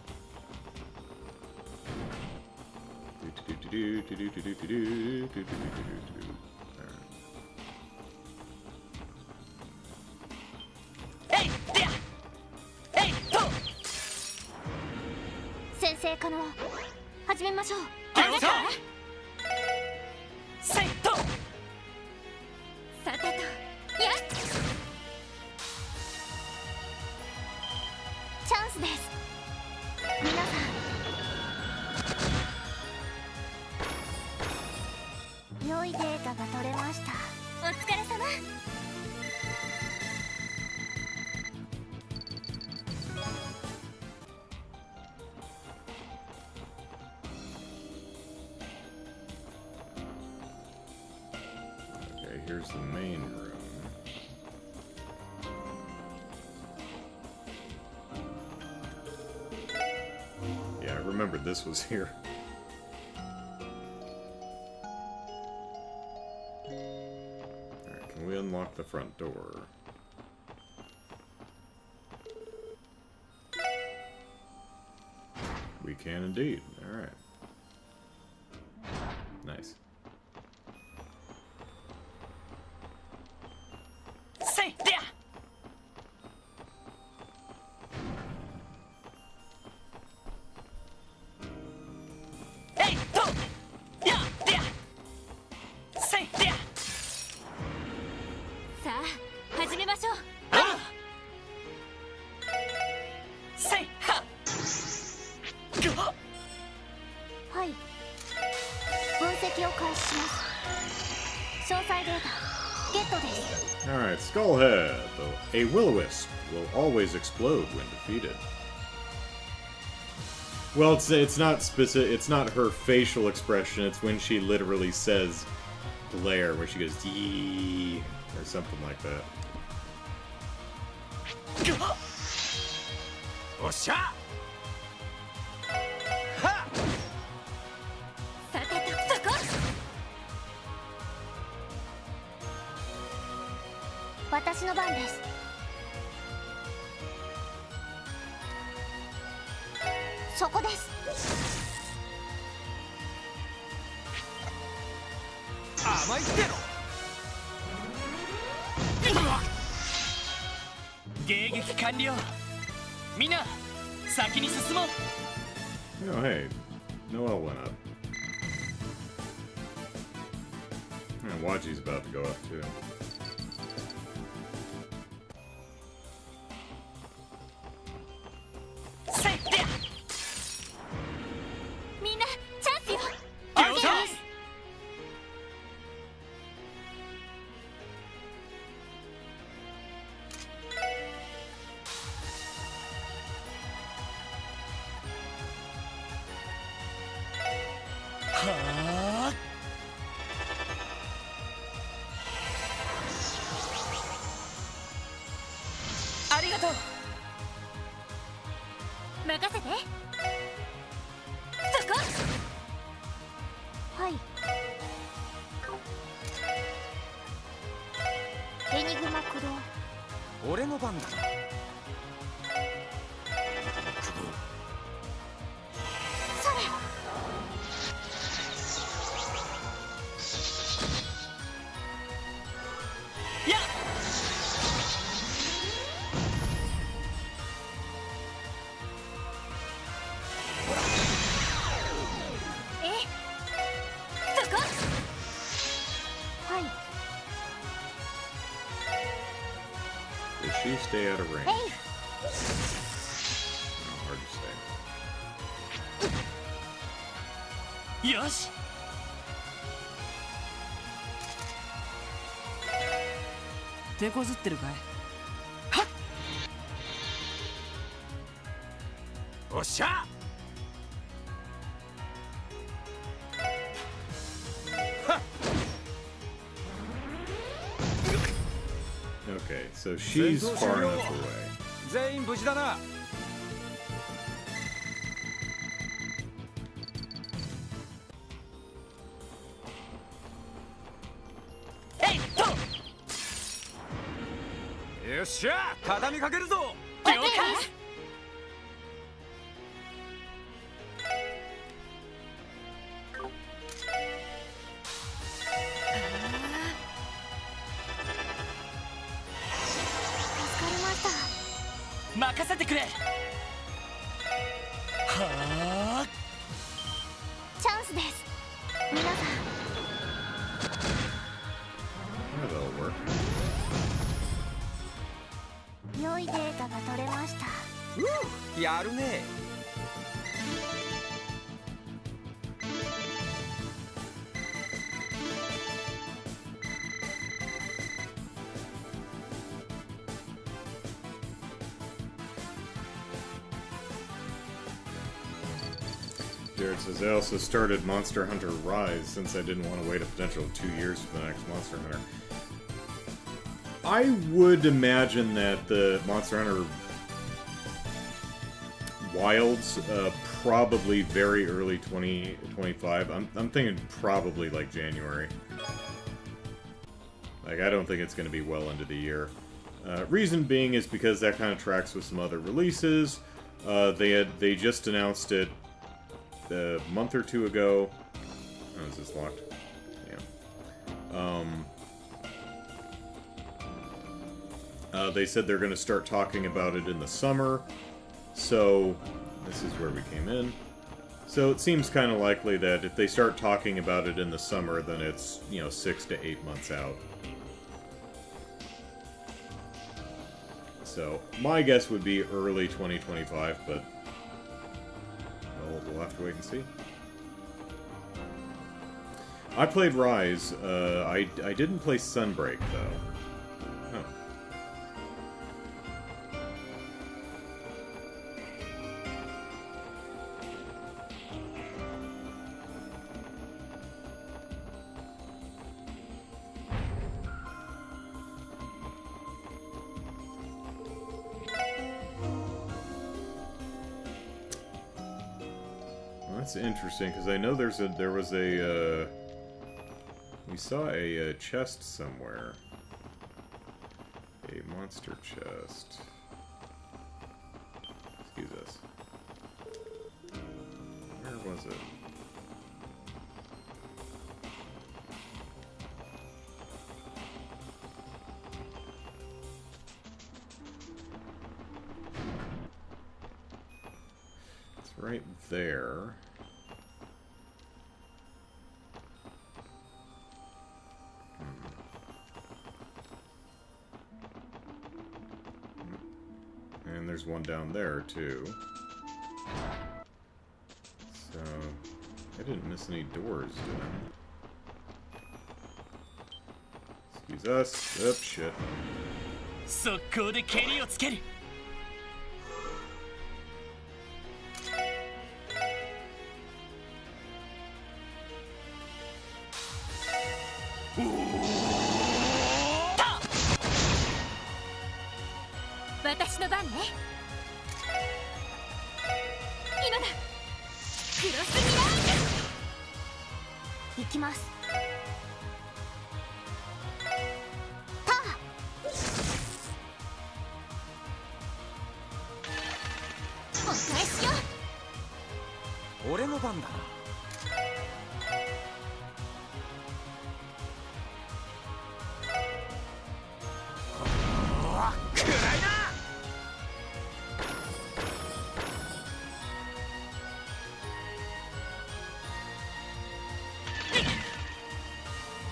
Hey, there. Hey, to. 先生可能始めましょう。了解。セイト。さてと、やっ。チャンスです。皆さん。良いデータが取れました。お疲れ様。 Okay, here's the main room. Yeah, I remembered this was here. Alright, can we unlock the front door? We can indeed. Alright. Nice. セイthere. Hey, to. Yeah, there. Say there. さあ、始めましょう。Ah. Say ha. Go. はい。分析を開始します。詳細データゲットです。 Alright, Skullhead. A will-o-wisp will always explode when defeated. Well, it's not specific. It's not her facial expression. It's when she literally says "glare," where she goes "yee" or something like that. Go. おっしゃ。はっ。さてと、そこ。私の番です。そこです。甘いってろ。迎撃完了。みんな先に進もう。 Oh, hey, Noel went up. And Waji's about to go up too. せいでみんなチャンスよ。了解。はあ。ありがとう。任せて。そこ。はい。エニグマ駆動。俺の番だ。それ。やっ。そこ。はい。 Does she stay out of range? えい。 Oh, hard to say. よし。手こずってるかい。おっしゃ。 Okay, so she's far enough away. 全員無事だな。えいっと。よっしゃ、畳みかけるぞ。了解。助かりました。任せてくれ。はあ。チャンスです。皆さん。 Yeah, that'll work. 良いデータが取れました。やるね。Jared says, I also started Monster Hunter Rise since I didn't want to wait a potential 2 years for the next Monster Hunter. I would imagine that the Monster Hunter Wilds probably very early 2025. I'm thinking probably like January. Like, I don't think it's going to be well into the year. Reason being is because that kind of tracks with some other releases. They just announced it a month or two ago. Oh, is this locked? Yeah. They said they're going to start talking about it in the summer. So, this is where we came in. So it seems kind of likely that if they start talking about it in the summer, then it's, 6 to 8 months out. So, my guess would be early 2025, but we'll have to wait and see. I played Rise. I didn't play Sunbreak, though. Oh. That's interesting, because I know there was a, we saw a chest somewhere. A monster chest. Excuse us. Where was it? right there. And there's one down there, too. So, I didn't miss any doors, did I? Excuse us. Oh, shit. 速攻で蹴りをつける。私の番ね。今だ。クロスミラージュ。行きます。ター。お返しよ。俺の番だな。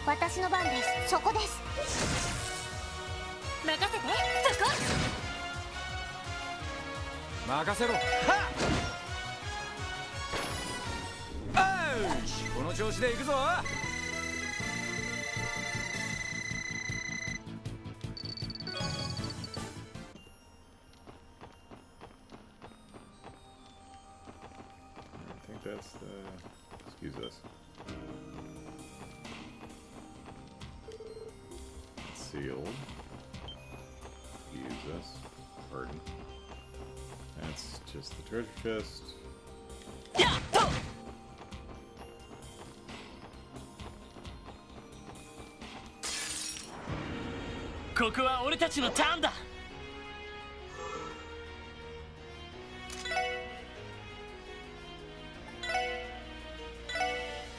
私の番です。そこです。任せて。そこ。任せろ。はっ。よし、この調子で行くぞ。I think that's the... Excuse us. Sealed. Excuse us. Pardon. That's just the treasure chest. やっと。ここは俺たちのターンだ。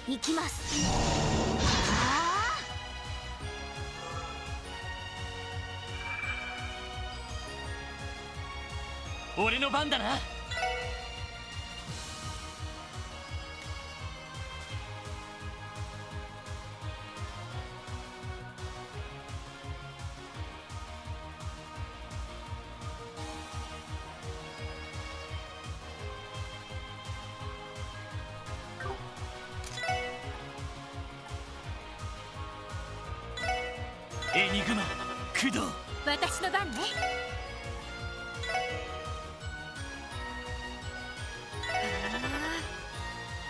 行きます。俺の番だな。エニグマ、駆動。私の番ね。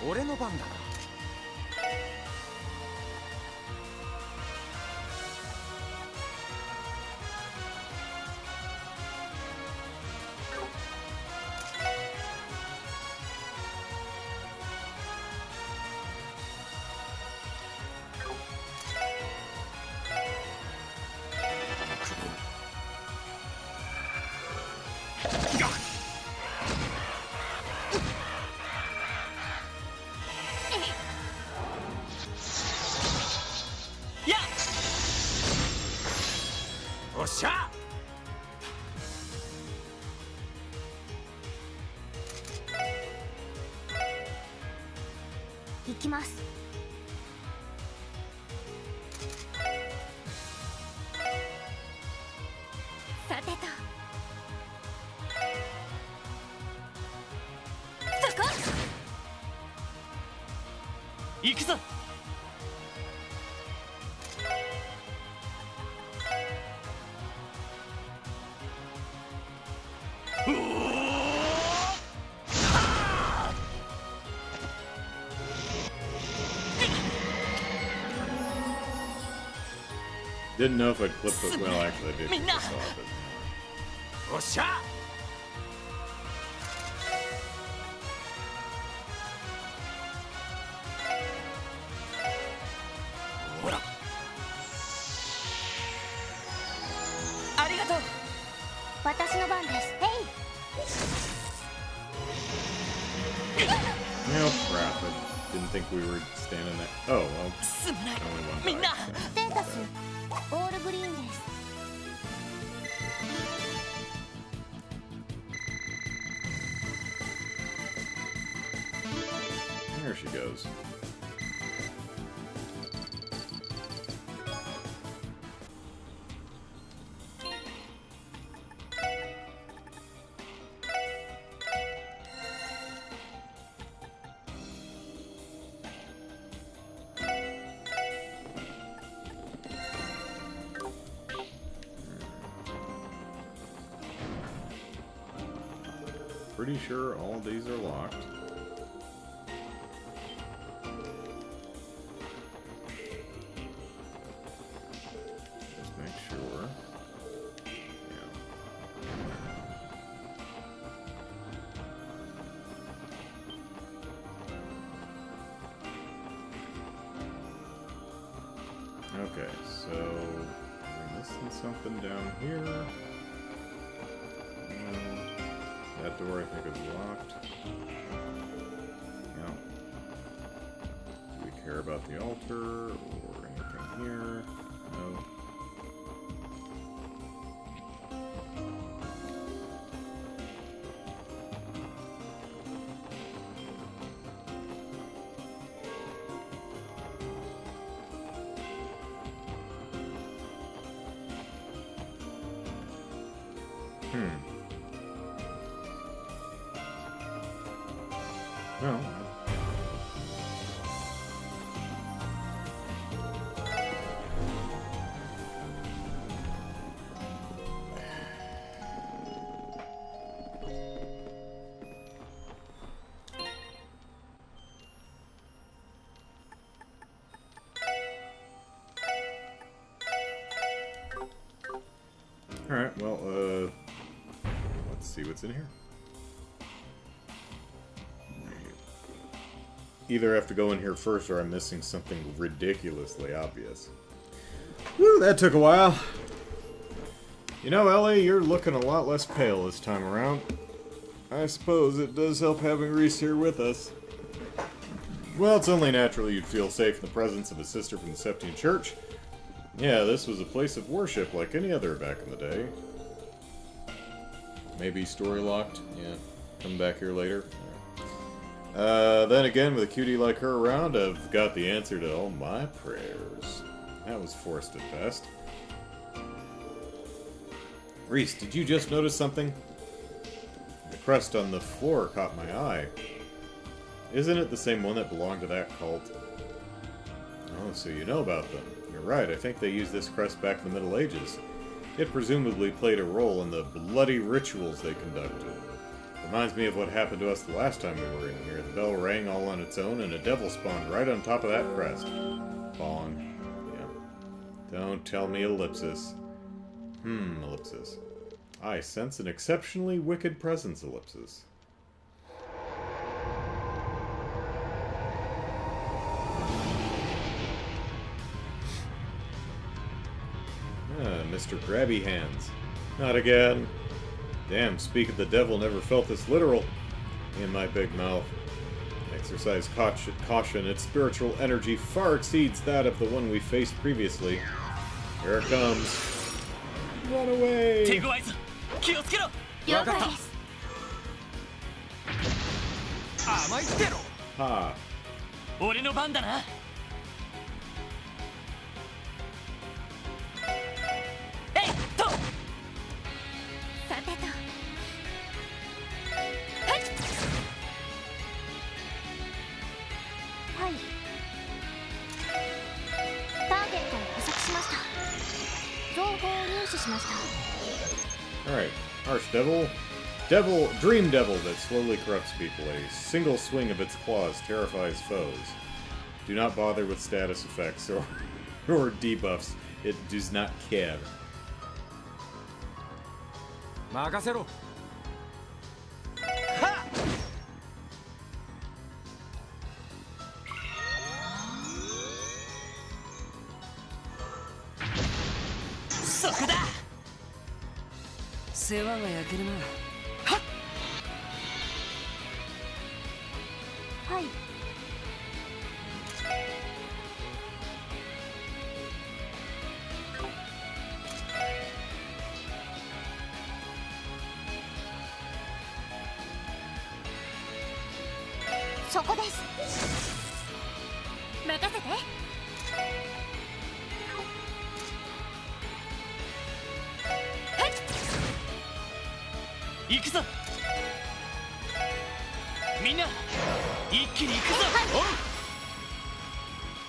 俺の番だな。おっしゃ。行きます。さてと。そこ。行くぞ。Didn't know if I'd clip it. Well, actually, I did clip this off, but... おっしゃ。ほら。ありがとう。私の番です。No crap, I didn't think we were standing there. Oh, well, すまない。 only one みんな。 died, so. ステータスオールグリーンです。There she goes. Pretty sure all these are locked. Just make sure. Yeah. Okay, so we're missing something down here. That door, I think, is locked. Yeah. Do we care about the altar or anything here? No. Well. Alright, well, let's see what's in here. Either have to go in here first or I'm missing something ridiculously obvious. Whew, that took a while. You know, Ellie, you're looking a lot less pale this time around. I suppose it does help having Reese here with us. Well, it's only natural you'd feel safe in the presence of a sister from the Septian Church. Yeah, this was a place of worship like any other back in the day. Maybe story locked? Yeah. Come back here later. Then again, with a cutie like her around, I've got the answer to all my prayers. That was forced at best. Reese, did you just notice something? The crest on the floor caught my eye. Isn't it the same one that belonged to that cult? Oh, so you know about them. You're right, I think they used this crest back in the Middle Ages. It presumably played a role in the bloody rituals they conducted. Reminds me of what happened to us the last time we were in here. The bell rang all on its own, and a devil spawned right on top of that crest. Bong. Yeah. Don't tell me ellipsis. Ellipsis. I sense an exceptionally wicked presence, ellipsis. Mr. Grabby Hands. Not again. Damn, speak of the devil, never felt this literal. In my big mouth. Exercise caution, its spiritual energy far exceeds that of the one we faced previously. Here it comes. Run away! 手ごわいぞ気をつけろ了解です。甘いってろ Ha! 俺の番だなえいっとさてと。はい。ターゲットを捕捉しました。情報を入手しました。 Alright, Archdevil. Dream Devil that slowly corrupts people. A single swing of its claws terrifies foes. Do not bother with status effects or debuffs. It does not care. 任せろそこだ世話が焼けるなはい。そこです。任せて。行くぞ。みんな一気に行くぞ。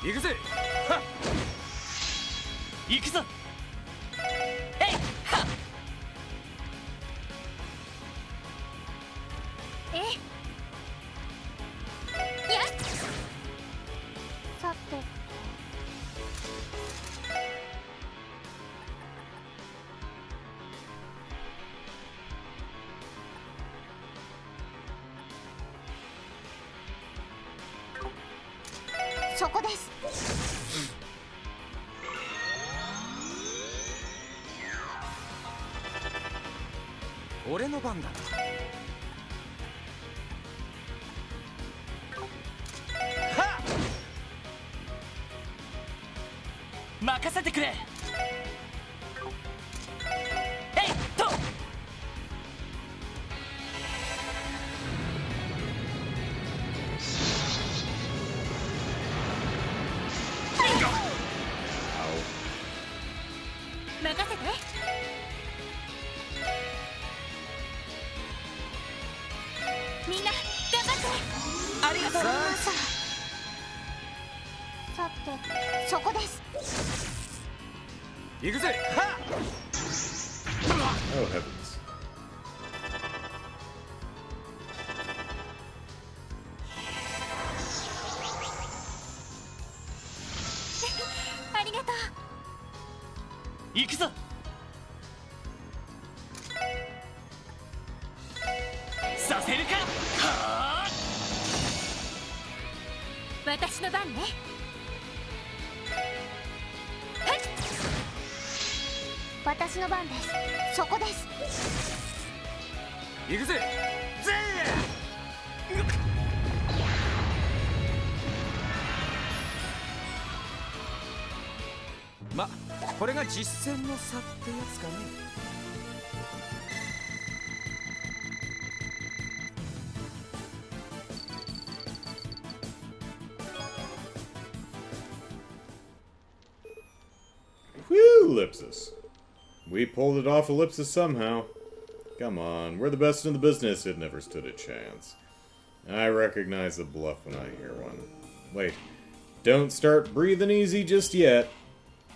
行くぜ。はっ。行くぞ。えいはっ。えいやさてそこです。俺の番だな。任せてくれ。えいと。任せて。みんな頑張って。ありがとう。さてそこです。行くぜ。はっ。Oh heavens. ありがとう。行くぞ。させるか。はあ。私の番ね。私の番です。そこです。行くぜ。ぜま、これが実践の差ってやつかね。Whew, Ellipsis. We pulled it off Ellipsis somehow. Come on, we're the best in the business. It never stood a chance. I recognize a bluff when I hear one. Wait, don't start breathing easy just yet.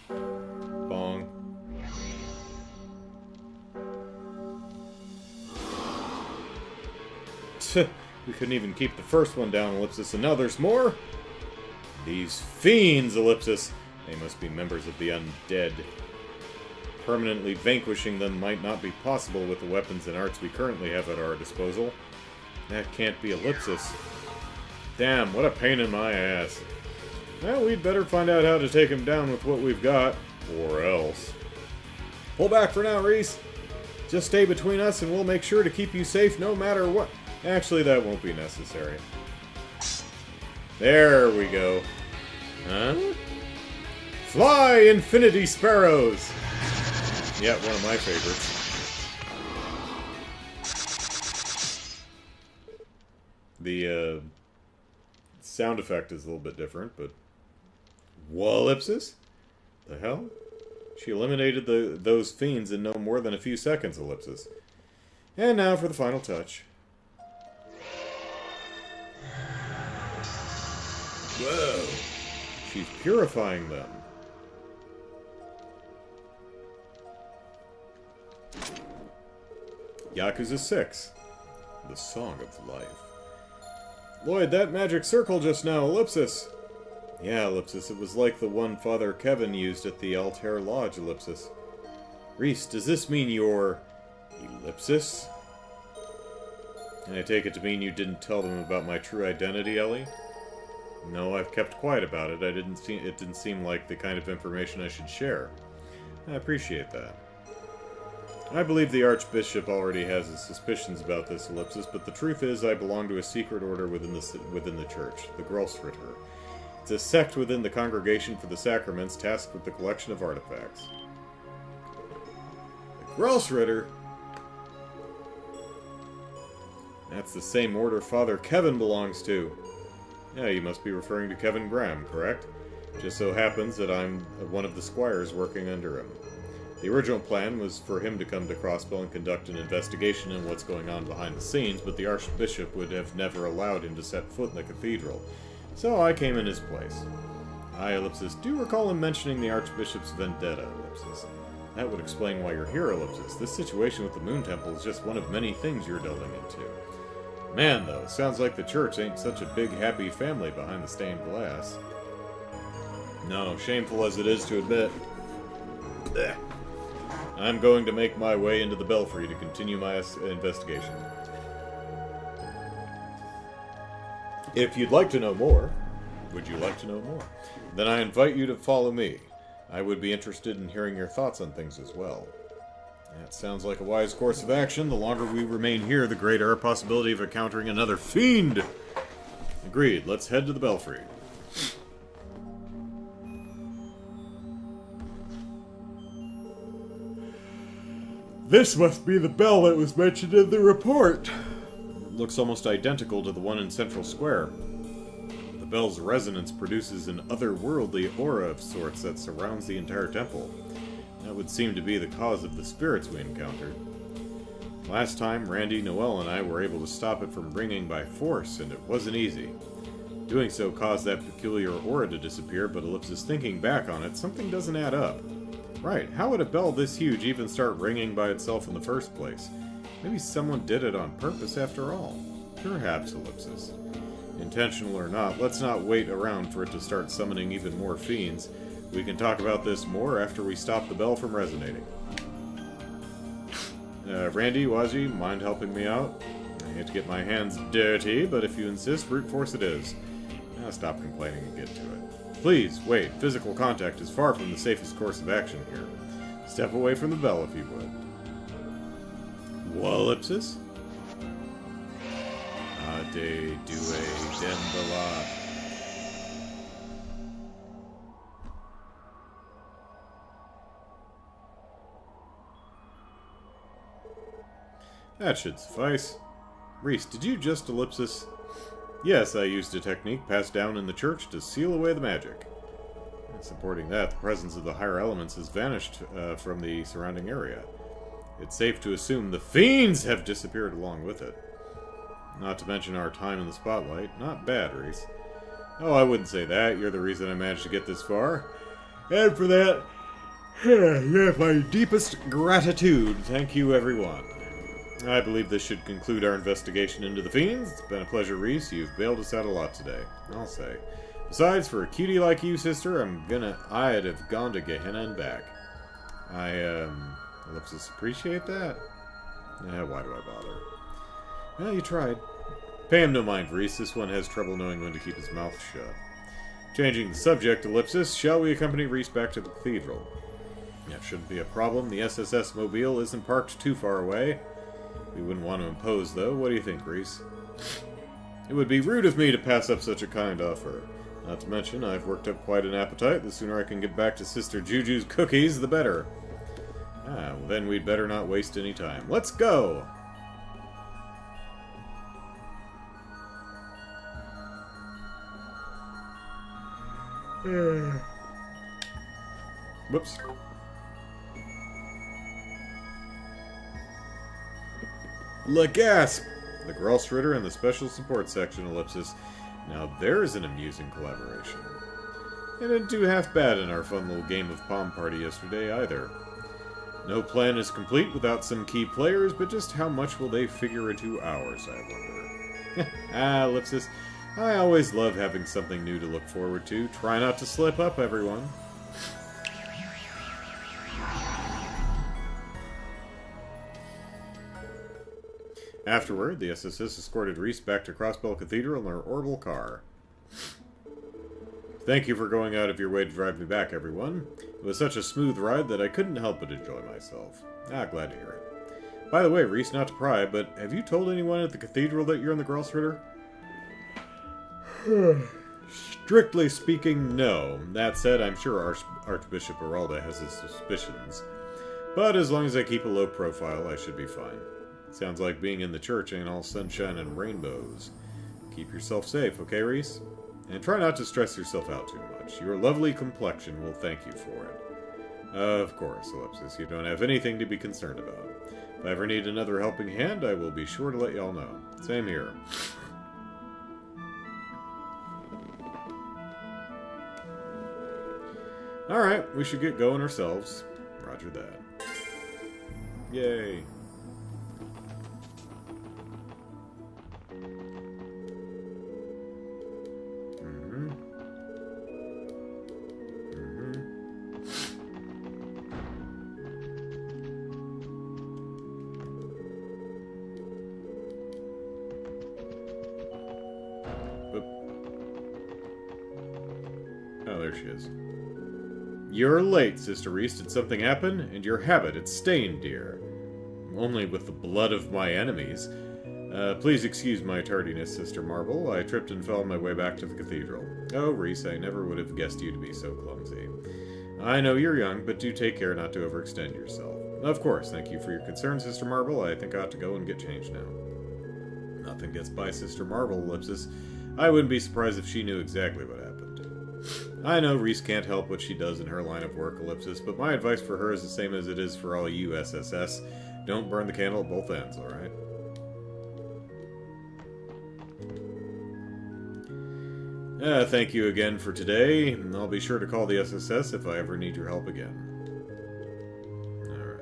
Bong. We couldn't even keep the first one down, Ellipsis, and now there's more? These fiends, Ellipsis. They must be members of the undead. Permanently vanquishing them might not be possible with the weapons and arts we currently have at our disposal. That can't be Ellipsis. Damn, what a pain in my ass. Well, we'd better find out how to take him down with what we've got, or else. Pull back for now, Reese. Just stay between us and we'll make sure to keep you safe no matter what. Actually, that won't be necessary. There we go. Huh? Fly, Infinity Sparrows! Yeah, one of my favorites. The sound effect is a little bit different, but... Wallipsis? The hell? She eliminated those fiends in no more than a few seconds, Ellipsis. And now for the final touch. Whoa! She's purifying them. Yakuza 6. The Song of Life. Lloyd, that magic circle just now, Ellipsis! Yeah, Ellipsis, it was like the one Father Kevin used at the Altair Lodge, Ellipsis. Reese, does this mean you're... Ellipsis? I take it to mean you didn't tell them about my true identity, Ellie? No, I've kept quiet about it. It didn't seem like the kind of information I should share. I appreciate that. I believe the Archbishop already has his suspicions about this, Ellipsis, but the truth is I belong to a secret order within the Church, the Grosritter. It's a sect within the Congregation for the Sacraments tasked with the collection of artifacts. The Grosritter? That's the same order Father Kevin belongs to. Yeah, you must be referring to Kevin Graham, correct? Just so happens that I'm one of the squires working under him. The original plan was for him to come to Crossbell and conduct an investigation on what's going on behind the scenes, but the Archbishop would have never allowed him to set foot in the cathedral. So I came in his place. I, Ellipsis, do recall him mentioning the Archbishop's vendetta, Ellipsis. That would explain why you're here, Ellipsis. This situation with the Moon Temple is just one of many things you're delving into. Man, though, sounds like the church ain't such a big, happy family behind the stained glass. No, shameful as it is to admit. Ugh. I'm going to make my way into the belfry to continue my investigation. If you'd like to know more, would you like to know more? Then I invite you to follow me. I would be interested in hearing your thoughts on things as well. That sounds like a wise course of action. The longer we remain here, the greater our possibility of encountering another fiend. Agreed. Let's head to the belfry. This must be the bell that was mentioned in the report. It looks almost identical to the one in Central Square. The bell's resonance produces an otherworldly aura of sorts that surrounds the entire temple. That would seem to be the cause of the spirits we encountered. Last time, Randy, Noel, and I were able to stop it from ringing by force, and it wasn't easy. Doing so caused that peculiar aura to disappear, but Ellipsis, thinking back on it, something doesn't add up. Right, how would a bell this huge even start ringing by itself in the first place? Maybe someone did it on purpose after all. Perhaps, Ellipsis. Intentional or not, let's not wait around for it to start summoning even more fiends. We can talk about this more after we stop the bell from resonating. Randy, Waji, mind helping me out? I hate to get my hands dirty, but if you insist, brute force it is. Now stop complaining and get to it. Please, wait. Physical contact is far from the safest course of action here. Step away from the bell if you would. Wallipsis? Ade due dembala. That should suffice. Reese, did you just ellipsis? Yes, I used a technique passed down in the church to seal away the magic. And supporting that, the presence of the higher elements has vanished from the surrounding area. It's safe to assume the fiends have disappeared along with it. Not to mention our time in the spotlight. Not bad, Reese. Oh, I wouldn't say that. You're the reason I managed to get this far. And for that, you have my deepest gratitude. Thank you, everyone. I believe this should conclude our investigation into the fiends. It's been a pleasure, Reese. You've bailed us out a lot today, I'll say. Besides, for a cutie like you, sister, I'd have gone to Gehenna and back. Ellipsis, appreciate that? Why do I bother? Well, you tried. Pay him no mind, Reese. This one has trouble knowing when to keep his mouth shut. Changing the subject, Ellipsis, shall we accompany Reese back to the cathedral? That shouldn't be a problem. The SSS mobile isn't parked too far away. We wouldn't want to impose, though. What do you think, Reese? It would be rude of me to pass up such a kind offer. Not to mention, I've worked up quite an appetite. The sooner I can get back to Sister Juju's cookies, the better. Well, then we'd better not waste any time. Let's go! Whoops. Le gasp! The Gralsritter and the Special Support Section, ellipsis. Now there's an amusing collaboration. It didn't do half bad in our fun little game of Palm Party yesterday, either. No plan is complete without some key players, but just how much will they figure into ours, I wonder. Ellipsis. I always love having something new to look forward to. Try not to slip up, everyone. Afterward, the SSS escorted Reese back to Crossbell Cathedral in their orbital car. Thank you for going out of your way to drive me back, everyone. It was such a smooth ride that I couldn't help but enjoy myself. Glad to hear it. By the way, Reese, not to pry, but have you told anyone at the cathedral that you're in the Gralsritter? Strictly speaking, no. That said, I'm sure Archbishop Aralda has his suspicions. But as long as I keep a low profile, I should be fine. Sounds like being in the church ain't all sunshine and rainbows. Keep yourself safe, okay, Reese? And try not to stress yourself out too much. Your lovely complexion will thank you for it. Of course, Ellipsis, you don't have anything to be concerned about. If I ever need another helping hand, I will be sure to let y'all know. Same here. Alright, we should get going ourselves. Roger that. Yay. Oh, there she is. You're late, Sister Reese. Did something happen? And your habit, it's stained, dear. Only with the blood of my enemies. Please excuse my tardiness, Sister Marble. I tripped and fell on my way back to the cathedral. Oh, Reese, I never would have guessed you to be so clumsy. I know you're young, but do take care not to overextend yourself. Of course, thank you for your concern, Sister Marble. I think I ought to go and get changed now. Nothing gets by Sister Marble, Ellipsis. I wouldn't be surprised if she knew exactly what happened. I know Reese can't help what she does in her line of work, Ellipsis, but my advice for her is the same as it is for all you SSS. Don't burn the candle at both ends, alright? Thank you again for today. I'll be sure to call the SSS if I ever need your help again. Alright.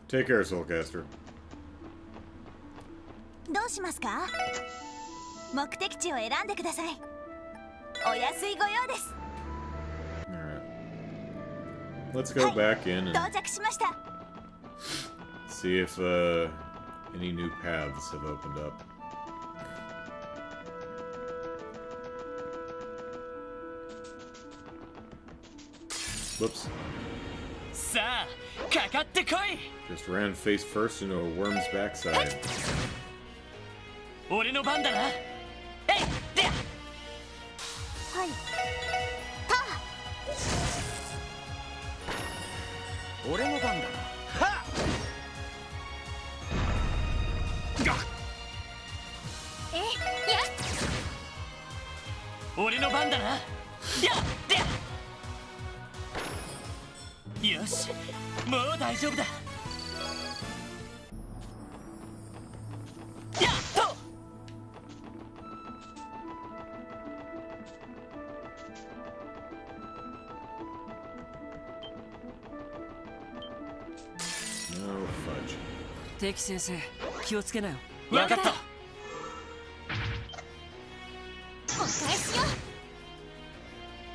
Take care, Soulcaster. どうしますか？目的地を選んでください。お安いご用です。 Alright. Let's go back in and 到着しました。 see if any new paths have opened up. Whoops. さあ、かかってこい。 Just ran face first into a worm's backside. 俺の番だな。えい、で。はい。俺の番だな。はっ。が。え、や。俺の番だな。や、で。よし、もう大丈夫だ。やっと。 No fudge. 敵先生、気をつけなよ。わかった。お返しよ。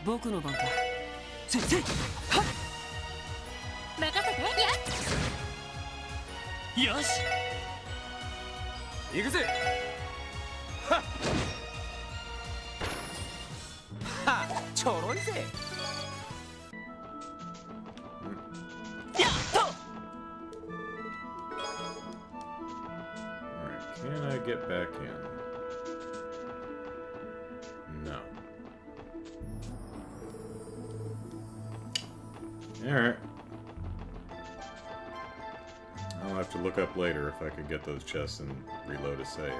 僕の番か。先生、はっ。 任せて。や。よし。行くぜ。はっ。はっ、ちょろいぜ。 やっと。 Alright, can I get back in? No. Alright. I'll have to look up later if I could get those chests and reload a save.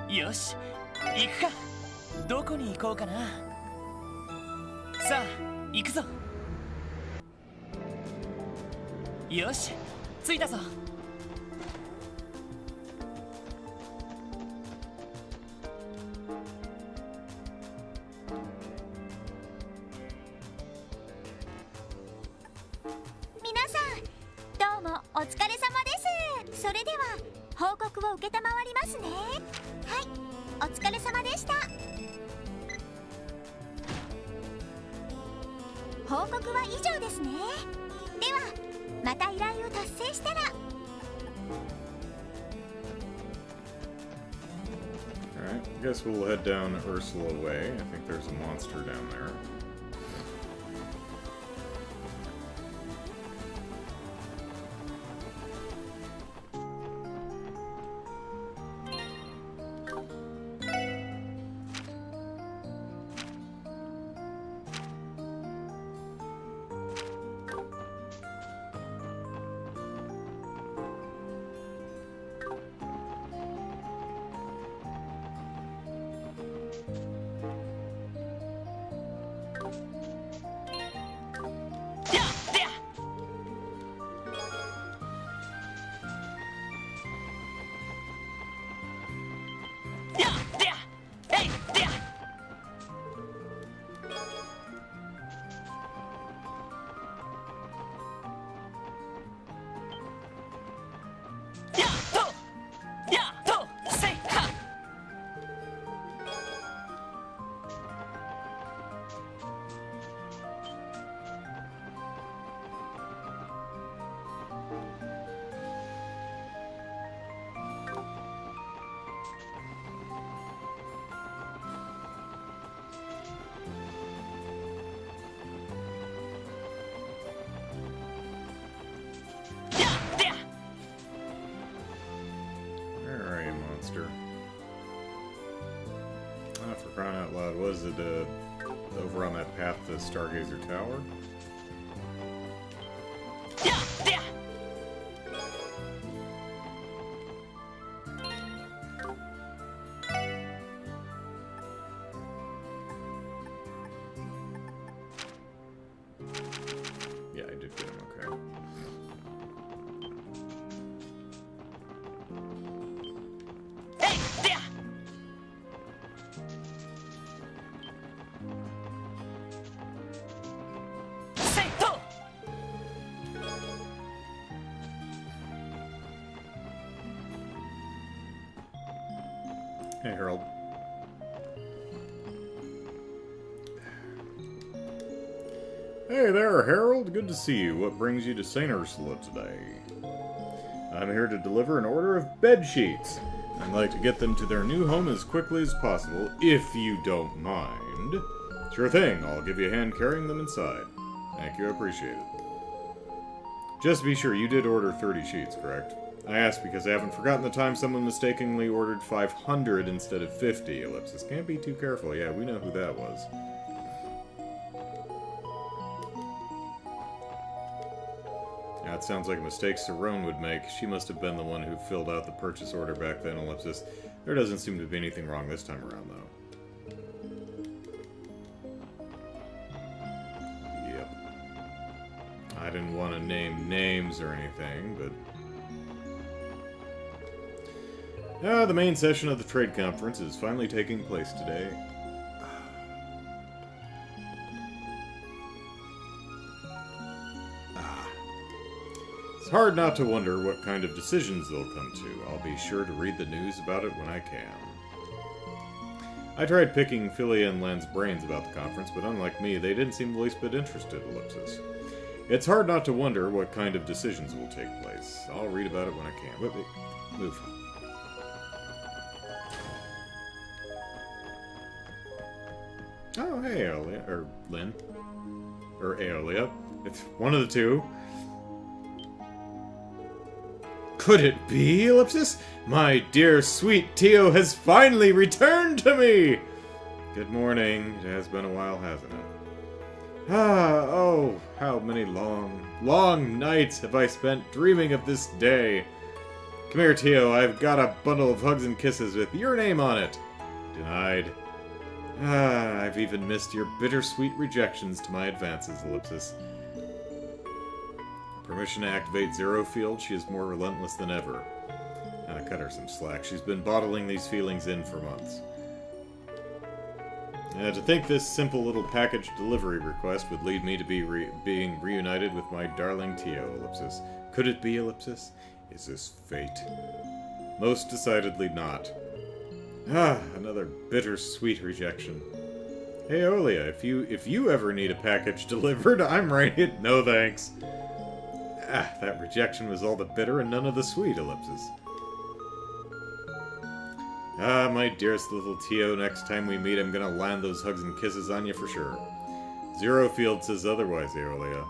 よし、行くか。どこに行こうかな。さあ、行くぞ。よし、着いたぞ。皆さん、どうもお疲れ様です。それでは報告を受けたまわりますね。はい、お疲れ様でした。報告は以上ですね。ではまた依頼を達成したら。 Alright, I guess we'll head down Ursula way. I think there's a monster down there. monster. For crying out loud, was it over on that path to Stargazer Tower? Yeah, yeah. Yeah, I did get him, okay. Hey, yeah. Say to. Hey, Harold. Hey there, Harold. Good to see you. What brings you to St. Ursula today? I'm here to deliver an order of bed sheets. I'd like to get them to their new home as quickly as possible, if you don't mind. Sure thing. I'll give you a hand carrying them inside. Thank you. I appreciate it. Just be sure you did order 30 sheets, correct? I asked because I haven't forgotten the time someone mistakenly ordered 500 instead of 50. Ellipsis. Can't be too careful. Yeah, we know who that was. That sounds like a mistake Cerrone would make. She must have been the one who filled out the purchase order back then, Ellipsis. There doesn't seem to be anything wrong this time around, though. Yep. I didn't want to name names or anything, but... the main session of the trade conference is finally taking place today. It's hard not to wonder what kind of decisions they'll come to. I'll be sure to read the news about it when I can. I tried picking Philia and Len's brains about the conference, but unlike me, they didn't seem the least bit interested, Ellipsis. It's hard not to wonder what kind of decisions will take place. I'll read about it when I can. Wait, move. Oh, hey, Aeolia. Or Lynn. Or Aeolia. It's one of the two. Could it be, Ellipsis? My dear sweet Tio has finally returned to me! Good morning. It has been a while, hasn't it? Oh, how many long nights have I spent dreaming of this day. Come here, Tio. I've got a bundle of hugs and kisses with your name on it. Denied. I've even missed your bittersweet rejections to my advances, Ellipsis. Permission to activate Zero Field. She is more relentless than ever. Cut her some slack. She's been bottling these feelings in for months. To think this simple little package delivery request would lead me to be being reunited with my darling Tio, Ellipsis. Could it be, Ellipsis? Is this fate? Most decidedly not. Another bittersweet rejection. Hey, Olia, if you ever need a package delivered, I'm right. No thanks. That rejection was all the bitter and none of the sweet, Ellipsis. My dearest little Tio, next time we meet, I'm gonna land those hugs and kisses on you for sure. Zero Field says otherwise, Aeolia.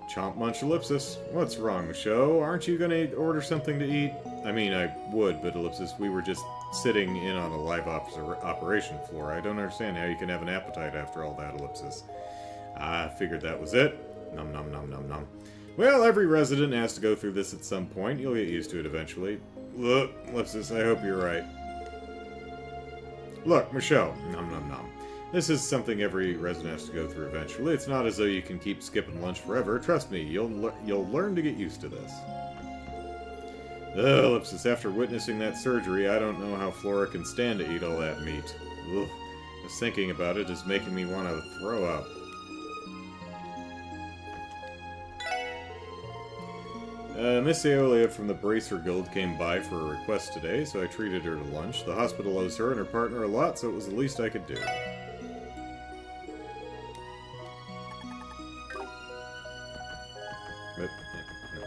Chomp Munch Ellipsis. What's wrong, Michaud? Aren't you gonna order something to eat? I mean, I would, but Ellipsis, we were just sitting in on a live operation floor. I don't understand how you can have an appetite after all that, Ellipsis. I figured that was it. Nom nom nom nom nom. Well, every resident has to go through this at some point. You'll get used to it eventually. Look, Ellipsis, I hope you're right. Look, Michaud. Nom nom nom. This is something every resident has to go through eventually. It's not as though you can keep skipping lunch forever. Trust me, you'll learn to get used to this. Ellipsis, after witnessing that surgery, I don't know how Flora can stand to eat all that meat. Ugh. Just thinking about it is making me want to throw up. Miss Aeolia from the Bracer Guild came by for a request today, so I treated her to lunch. The hospital owes her and her partner a lot, so it was the least I could do. But, there we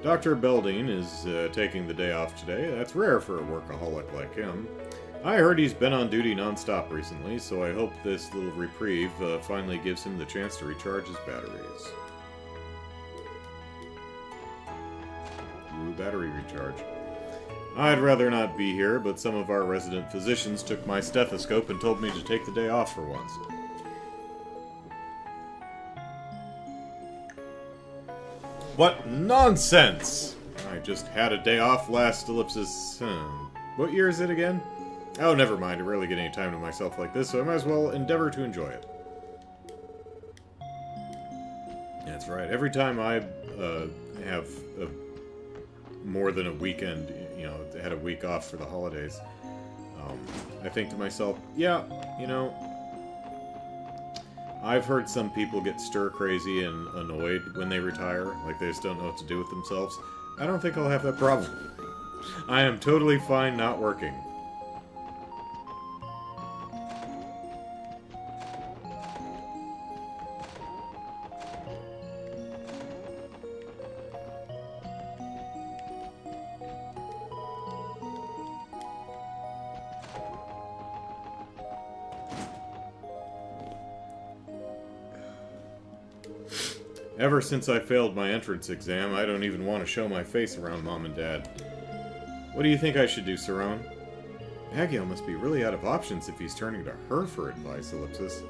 go. Dr. Belding is taking the day off today. That's rare for a workaholic like him. I heard he's been on duty non-stop recently, so I hope this little reprieve finally gives him the chance to recharge his batteries. Ooh, battery recharge. I'd rather not be here, but some of our resident physicians took my stethoscope and told me to take the day off for once. What nonsense! I just had a day off last ellipsis. What year is it again? Oh, never mind. I rarely get any time to myself like this, so I might as well endeavor to enjoy it. That's right. Every time I have more than a weekend, you know, had a week off for the holidays, I think to myself, yeah, you know, I've heard some people get stir-crazy and annoyed when they retire, like they just don't know what to do with themselves. I don't think I'll have that problem. I am totally fine not working. Ever since I failed my entrance exam, I don't even want to show my face around Mom and Dad. What do you think I should do, Cerrone? Agio must be really out of options if he's turning to her for advice, Ellipsis.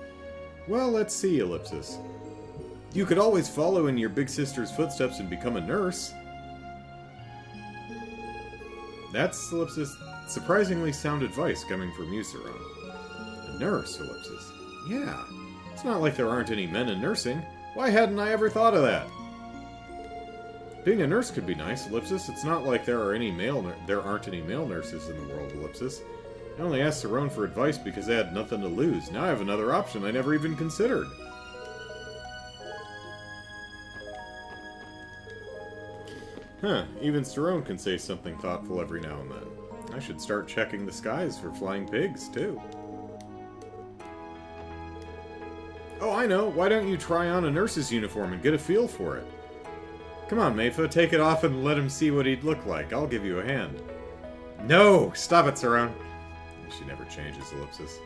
Well, let's see, Ellipsis. You could always follow in your big sister's footsteps and become a nurse. That's, Ellipsis, surprisingly sound advice coming from you, Cerrone. A nurse, Ellipsis. Yeah. It's not like there aren't any men in nursing. Why hadn't I ever thought of that? Being a nurse could be nice, Ellipsis. It's not like there aren't any male nurses in the world, Ellipsis. I only asked Cerrone for advice because I had nothing to lose. Now I have another option I never even considered. Huh, even Cerrone can say something thoughtful every now and then. I should start checking the skies for flying pigs, too. Oh, I know. Why don't you try on a nurse's uniform and get a feel for it? Come on, Meifa, take it off and let him see what he'd look like. I'll give you a hand. No! Stop it, Cerrone. She never changes, Ellipsis.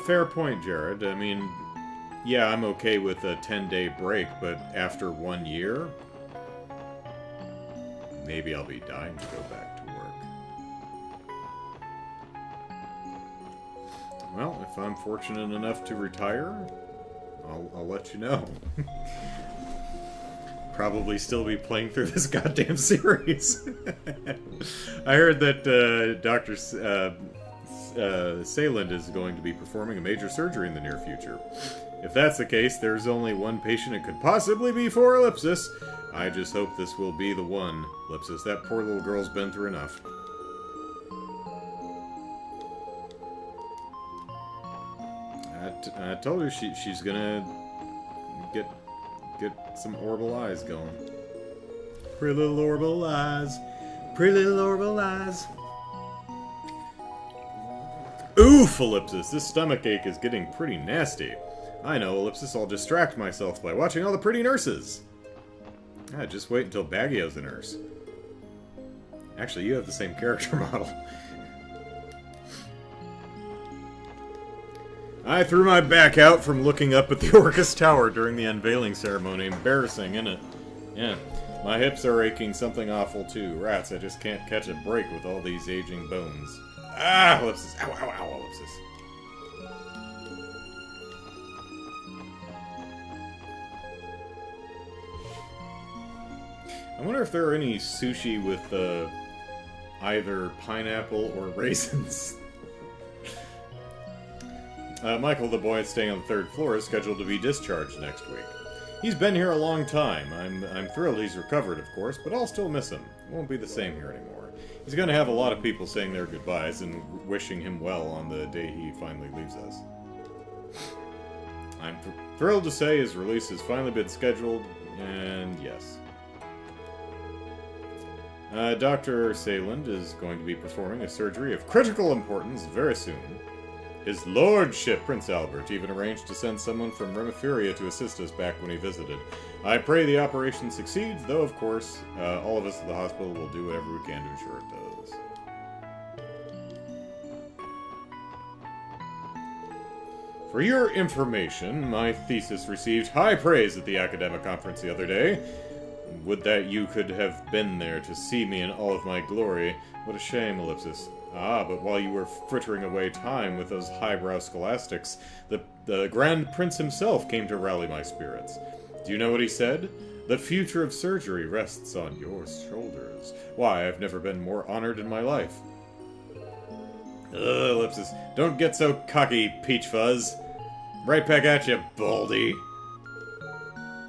Fair point, Jared. I mean, yeah, I'm okay with a 10-day break, but after 1 year, maybe I'll be dying to go back to work. Well, if I'm fortunate enough to retire, I'll let you know. Probably still be playing through this goddamn series. I heard that Dr. Sayland is going to be performing a major surgery in the near future. If that's the case, there's only one patient it could possibly be for, Ellipsis. I just hope this will be the one, Ellipsis. That poor little girl's been through enough. I told her she's gonna get some orbital eyes going. Pretty little orbital eyes. Pretty little orbital eyes. Oof, Ellipsis. This stomachache is getting pretty nasty. I know, Ellipsis. I'll distract myself by watching all the pretty nurses. Just wait until Baggio's a nurse. Actually, you have the same character model. I threw my back out from looking up at the Orcus Tower during the unveiling ceremony. Embarrassing, isn't it? Yeah. My hips are aching something awful, too. Rats, I just can't catch a break with all these aging bones. Ah, Ellipsis. Ow, ow, ow, Ellipsis. I wonder if there are any sushi with either pineapple or raisins. Michael, the boy staying on the 3rd floor, is scheduled to be discharged next week. He's been here a long time. I'm thrilled he's recovered, of course, but I'll still miss him. It won't be the same here anymore. He's going to have a lot of people saying their goodbyes and wishing him well on the day he finally leaves us. I'm thrilled to say his release has finally been scheduled, and yes. Dr. Sayland is going to be performing a surgery of critical importance very soon. His lordship, Prince Albert, even arranged to send someone from Remiferia to assist us back when he visited. I pray the operation succeeds, though, of course, all of us at the hospital will do whatever we can to ensure it does. For your information, my thesis received high praise at the academic conference the other day. Would that you could have been there to see me in all of my glory. What a shame, Ellipsis. Ah, but while you were frittering away time with those highbrow scholastics, the Grand Prince himself came to rally my spirits. Do you know what he said? The future of surgery rests on your shoulders. Why, I've never been more honored in my life. Ugh, Ellipsis, don't get so cocky, Peach Fuzz. Right back at you, Baldy.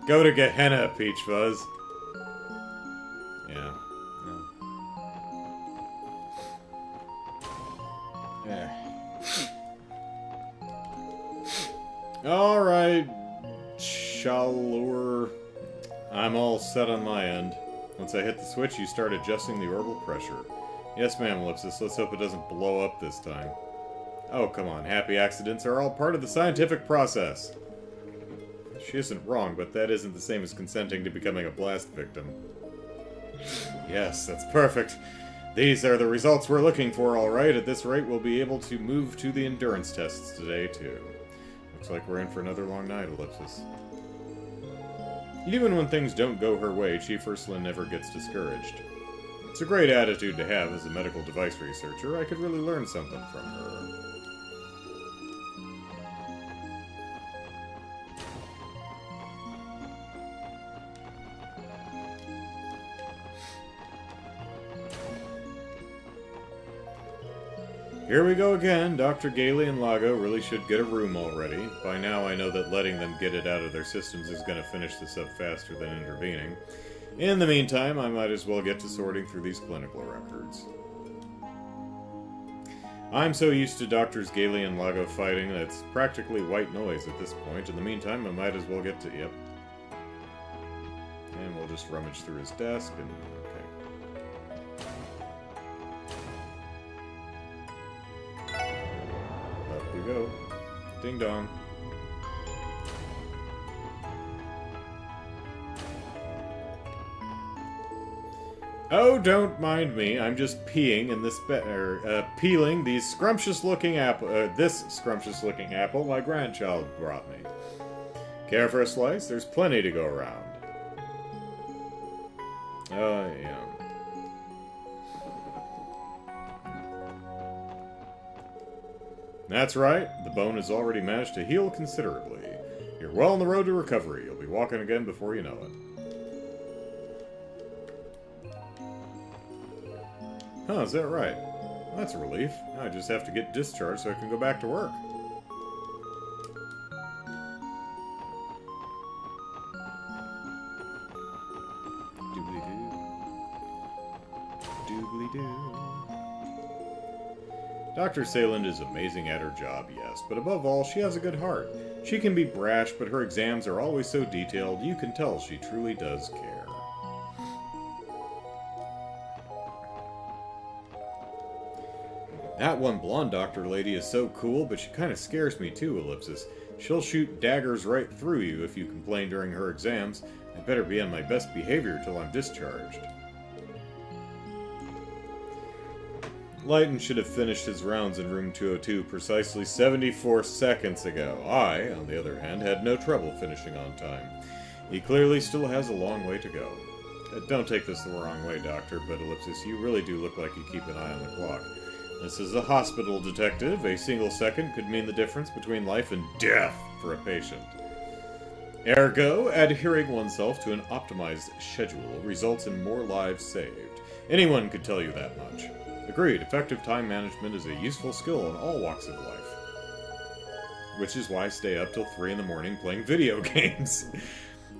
Go to Gehenna, Peach Fuzz. Yeah. Alright, Chalor. I'm all set on my end. Once I hit the switch, you start adjusting the orbital pressure. Yes, ma'am, Ellipsis. Let's hope it doesn't blow up this time. Oh, come on. Happy accidents are all part of the scientific process. She isn't wrong, but that isn't the same as consenting to becoming a blast victim. Yes, that's perfect. These are the results we're looking for, alright. At this rate, we'll be able to move to the endurance tests today, too. Looks like we're in for another long night, Ellipsis. Even when things don't go her way, Chief Ursuline never gets discouraged. It's a great attitude to have as a medical device researcher. I could really learn something from her. Here we go again. Dr. Gailey and Lago really should get a room already. By now I know that letting them get it out of their systems is going to finish this up faster than intervening. In the meantime, I might as well get to sorting through these clinical records. I'm so used to Doctors Gailey and Lago fighting that it's practically white noise at this point. In the meantime, I might as well get to... Yep. And we'll just rummage through his desk and... Up we go. Ding dong. Oh, don't mind me. I'm just peeing in this peeling these scrumptious-looking apple. This scrumptious-looking apple my grandchild brought me. Care for a slice? There's plenty to go around. Yeah. That's right. The bone has already managed to heal considerably. You're well on the road to recovery. You'll be walking again before you know it. Huh, is that right? Well, that's a relief. Now I just have to get discharged so I can go back to work. Doobly-doo. Doobly-doo. Dr. Sayland is amazing at her job, yes, but above all, she has a good heart. She can be brash, but her exams are always so detailed, you can tell she truly does care. That one blonde doctor lady is so cool, but she kind of scares me too, Ellipsis. She'll shoot daggers right through you if you complain during her exams. I better be on my best behavior till I'm discharged. Lighton should have finished his rounds in room 202 precisely 74 seconds ago. I, on the other hand, had no trouble finishing on time. He clearly still has a long way to go. Don't take this the wrong way, Doctor, but Ellipsis, you really do look like you keep an eye on the clock. This is a hospital detective. A single second could mean the difference between life and death for a patient. Ergo, adhering oneself to an optimized schedule results in more lives saved. Anyone could tell you that much. Agreed, effective time management is a useful skill in all walks of life. Which is why I stay up till 3 in the morning playing video games.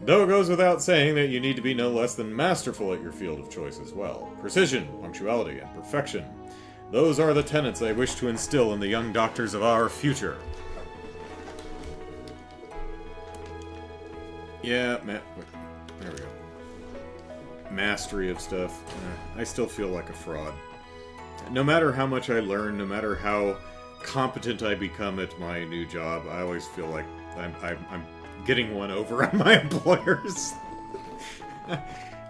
Though it goes without saying that you need to be no less than masterful at your field of choice as well. Precision, punctuality, and perfection. Those are the tenets I wish to instill in the young doctors of our future. Yeah, man. There we go. mastery of stuff, I still feel like a fraud. No matter how much I learn, no matter how competent I become at my new job, I always feel like I'm getting one over on my employers.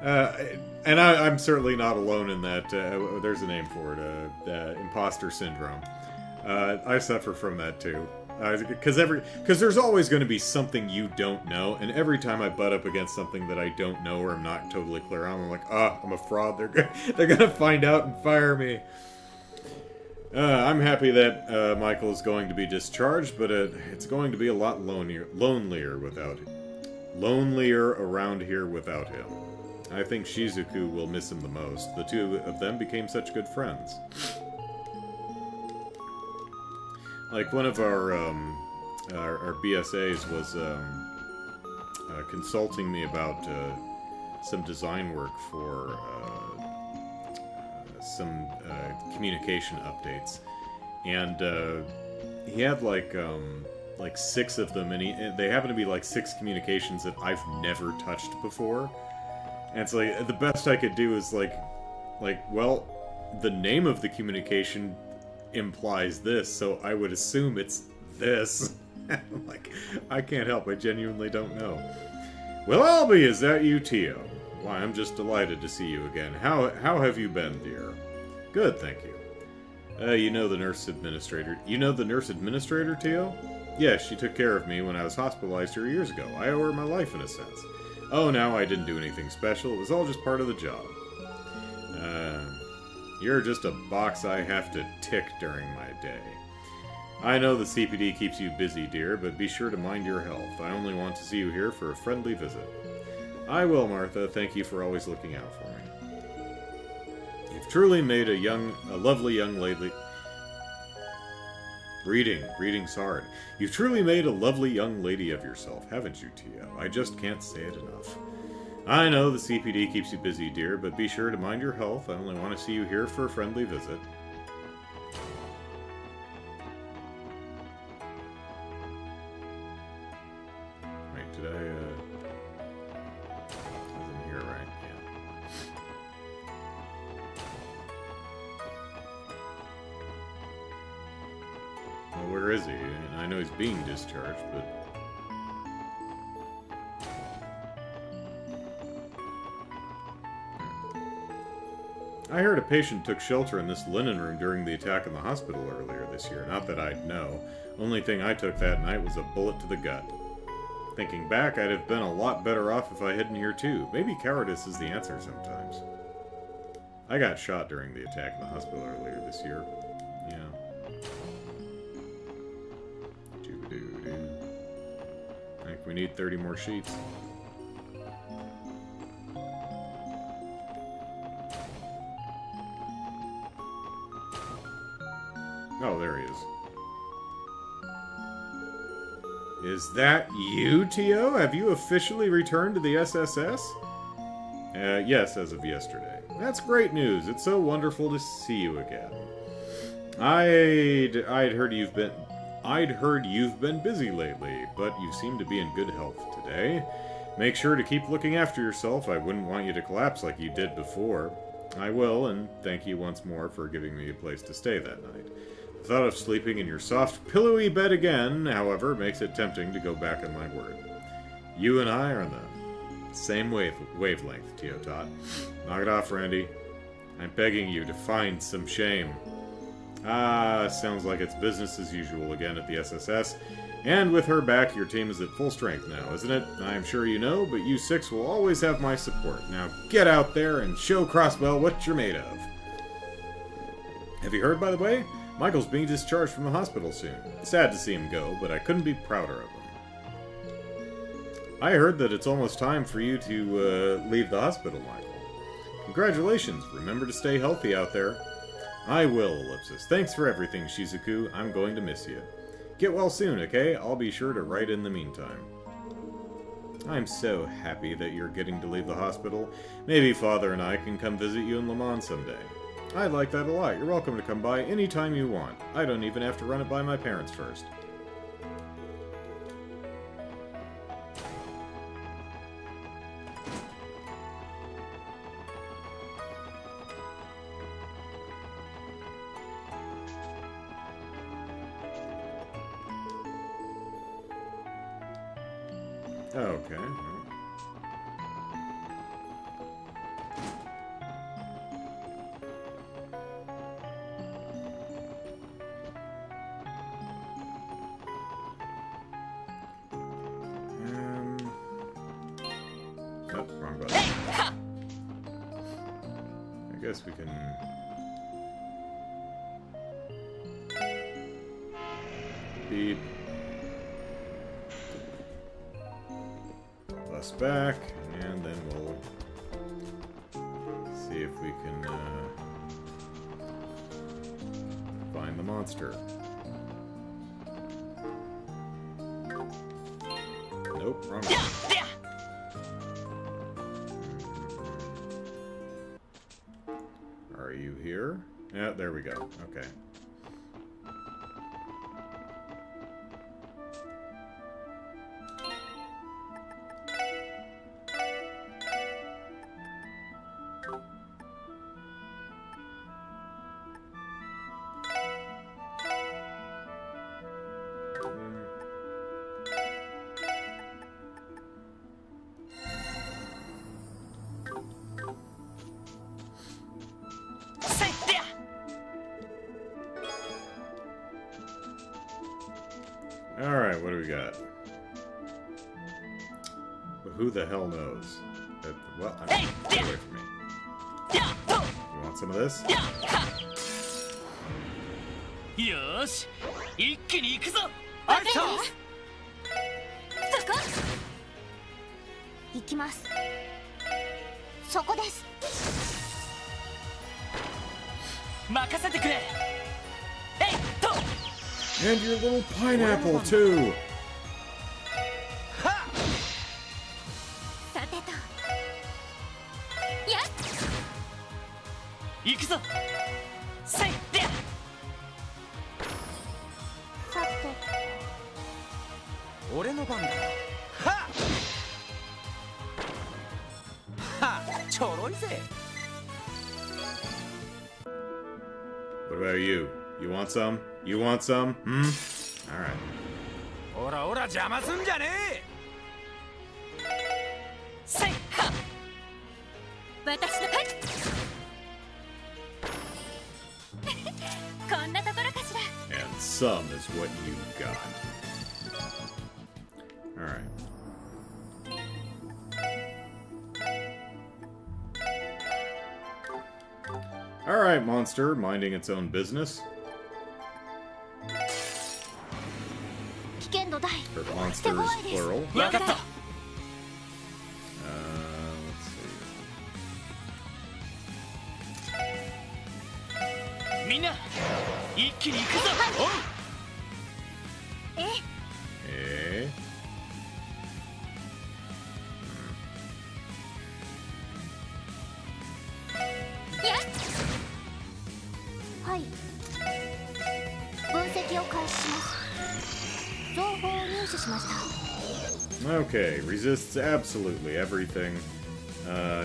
And I'm certainly not alone in that. There's a name for it, imposter syndrome. I suffer from that too. Because there's always going to be something you don't know, and every time I butt up against something that I don't know or I'm not totally clear on, I'm like, I'm a fraud. They're gonna find out and fire me. I'm happy that Michael is going to be discharged, but it's going to be a lot lonelier without him. Lonelier around here without him. I think Shizuku will miss him the most. The two of them became such good friends. Like, one of our BSAs was consulting me about some design work for some communication updates. And he had like 6 of them, and they happen to be like 6 communications that I've never touched before. And it's like, the best I could do is well, the name of the communication implies this, so I would assume it's this. Like, I can't help, I genuinely don't know. Well, Albie, is that you, Tio? Why, I'm just delighted to see you again. How have you been, dear? Good, thank you. You know the nurse administrator. You know the nurse administrator, Tio? Yes, she took care of me when I was hospitalized here years ago. I owe her my life, in a sense. Oh, no, I didn't do anything special. It was all just part of the job. You're just a box I have to tick during my day. I know the CPD keeps you busy, dear, but be sure to mind your health. I only want to see you here for a friendly visit. I will, Martha. Thank you for always looking out for me. You've truly made a lovely young lady... Reading's hard. You've truly made a lovely young lady of yourself, haven't you, Tio? I just can't say it enough. I know the CPD keeps you busy, dear, but be sure to mind your health. I only want to see you here for a friendly visit. Wait, did I, wasn't here, right? Yeah. Well, where is he? And I know he's being discharged, but... I heard a patient took shelter in this linen room during the attack in the hospital earlier this year. Not that I'd know. Only thing I took that night was a bullet to the gut. Thinking back, I'd have been a lot better off if I hid in here too. Maybe cowardice is the answer sometimes. I got shot during the attack in the hospital earlier this year. Yeah. Doo-doo-doo. I think we need 30 more sheets. Oh, there he is. Is that you, Tio? Have you officially returned to the SSS? Yes, as of yesterday. That's great news. It's so wonderful to see you again. I'd heard you've been busy lately, but you seem to be in good health today. Make sure to keep looking after yourself. I wouldn't want you to collapse like you did before. I will, and thank you once more for giving me a place to stay that night. The thought of sleeping in your soft, pillowy bed again, however, makes it tempting to go back on my word. You and I are on the same wavelength, Teotot. Knock it off, Randy. I'm begging you to find some shame. Sounds like it's business as usual again at the SSS. And with her back, your team is at full strength now, isn't it? I'm sure you know, but you 6 will always have my support. Now get out there and show Crosswell what you're made of. Have you heard, by the way? Michael's being discharged from the hospital soon. Sad to see him go, but I couldn't be prouder of him. I heard that it's almost time for you to leave the hospital, Michael. Congratulations. Remember to stay healthy out there. I will, Ellipsis. Thanks for everything, Shizuku. I'm going to miss you. Get well soon, okay? I'll be sure to write in the meantime. I'm so happy that you're getting to leave the hospital. Maybe Father and I can come visit you in Le Mans someday. I'd like that a lot. You're welcome to come by anytime you want. I don't even have to run it by my parents first. Okay. Nope, wrong button. I guess we can... Beep. Us back, and then we'll see if we can find the monster. Nope, wrong one. Are you here? Yeah, there we go. Okay. Alright, what do we got? But who the hell knows? Well, get away from me. You want some of this? よーし、一気に行くぞ。わかります。そこ。行きます。そこです。任せてくれ。えいっと。 And your little pineapple, too! さてと。やっ。行くぞ。せいで。さて。俺の番だ。はっはっ、ちょろいぜ。 What about you? You want some? You want some? Hmm? Alright. おらおら邪魔すんじゃねえ。せいは。私のはい。こんなところかしら。 And some is what you got. Alright. Alright, monster, minding its own business. 危険度大。 For monsters, plural. わかった。 Let's see. みんな、一気に行くぞ。おう。え。やっ。はい。分析を開始します。情報を入手しました。 Okay, resists absolutely everything.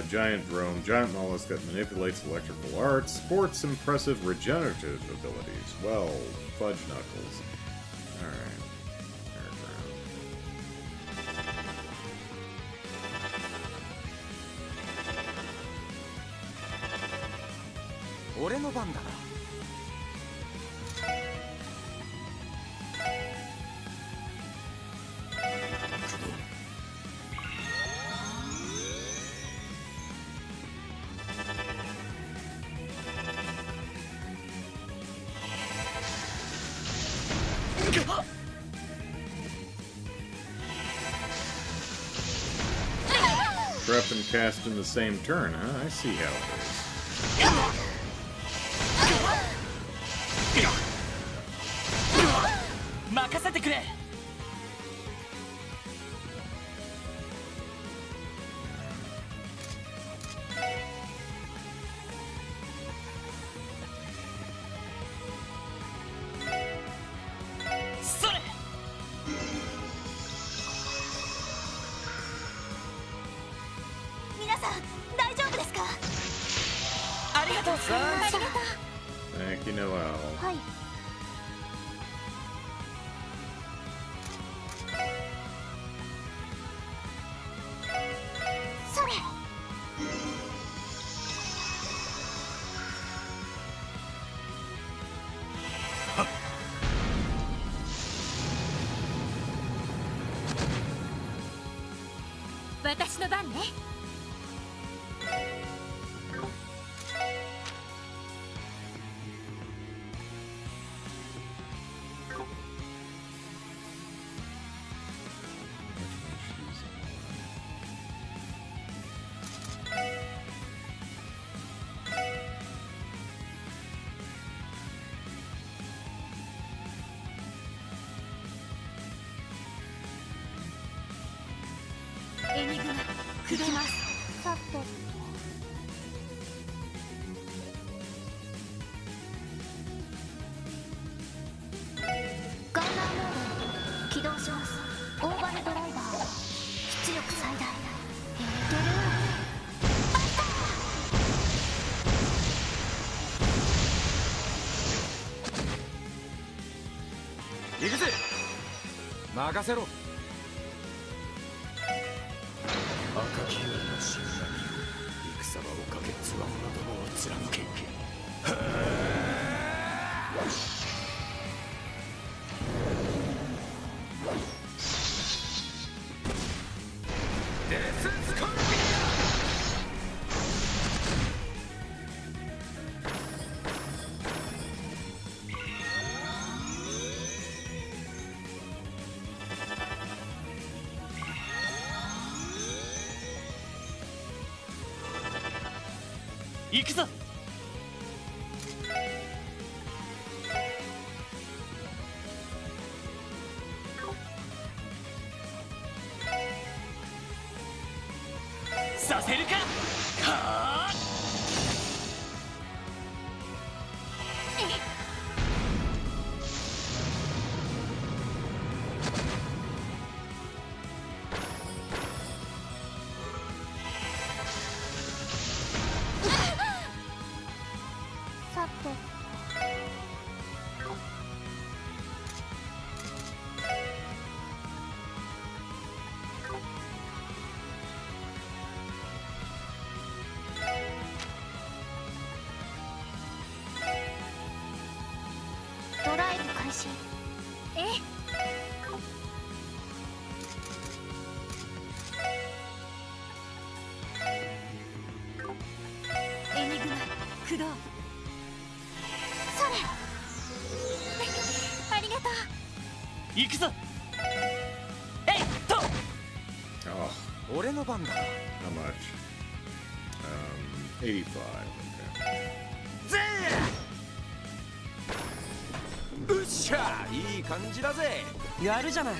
Giant drone, giant mollusk that manipulates electrical arts, sports impressive regenerative abilities. Well, fudge knuckles. Alright. Airground. 俺の番だな。 Prep and cast in the same turn, huh? I see how it is. 任せてくれ。それ。皆さん大丈夫ですか。ありがとう。ありがとう。 Thank you, Noel. はい。 Alright. 私の番ね。エニグマ下ります。さてガンナーモード起動します。オーバルドライバー出力最大。ドルーバスタ行くぜ。任せろ。赤き夜の神羅に戦場をかけつわものどもを貫け。デススコルピ行くぞ。させるか。はあ。さてドライブ開始。エニグマ駆動。それありがとう。行くぞ。えいっと。 Oh, ー。俺の番だ。 how much? 85. Okay. ぜうっしゃ、いい感じだぜ。やるじゃない。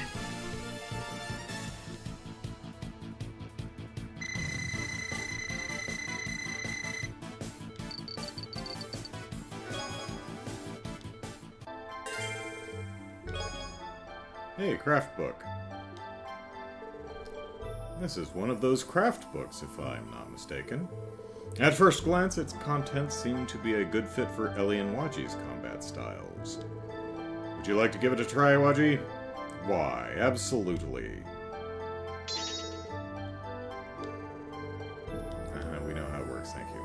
Hey, craft book. This is one of those craft books, if I'm not mistaken. At first glance, its contents seem to be a good fit for Ellie and Waji's combat styles. Would you like to give it a try, Waji? Why, absolutely. We know how it works, thank you.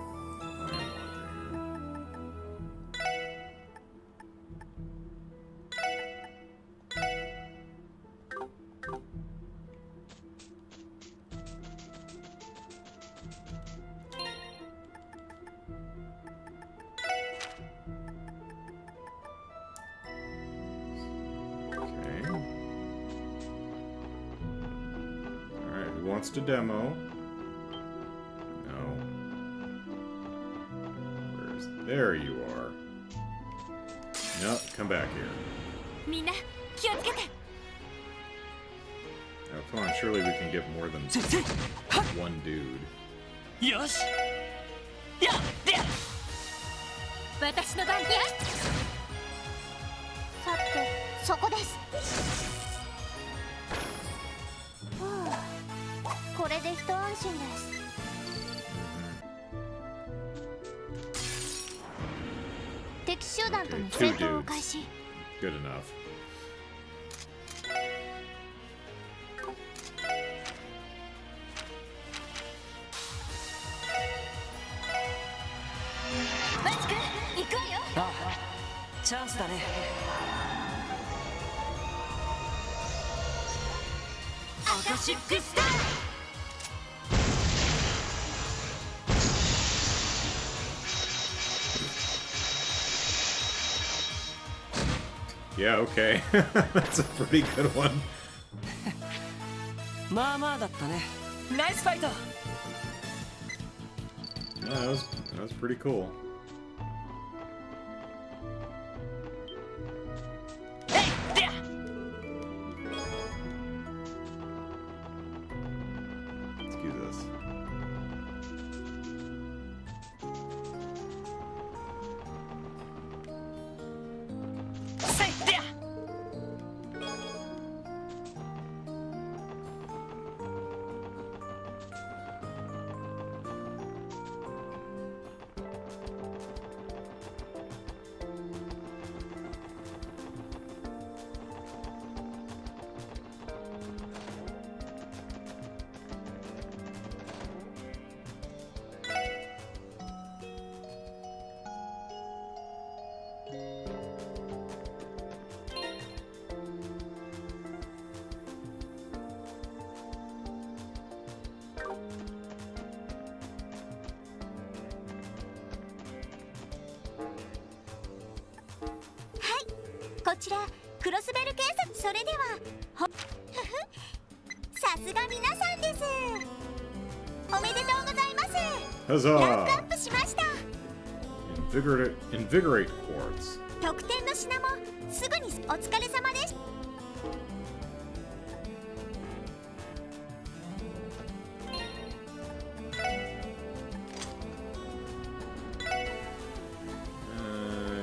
Wants to demo. No. There you are. No, come back here. みんな気をつけて。 Now, come on, surely we can get more than one dude. よし。やっでや。私の番ね。さてそこです。これで一安心です。敵集団との戦闘を開始。 Good enough. Let's go! 行くわよ。あ、チャンスだね。アカシックスター。Yeah, okay. That's a pretty good one. まあまあだったね。ナイスファイト。 Yeah, that was pretty cool. えいでや。 Excuse us. せいでや。 こちらクロスベル警察。それではさすが皆さんです。おめでとうございます。ランクアッ Huzzah! プしました。 Invigorate quartz. 特典の品もすぐに。お疲れ様です。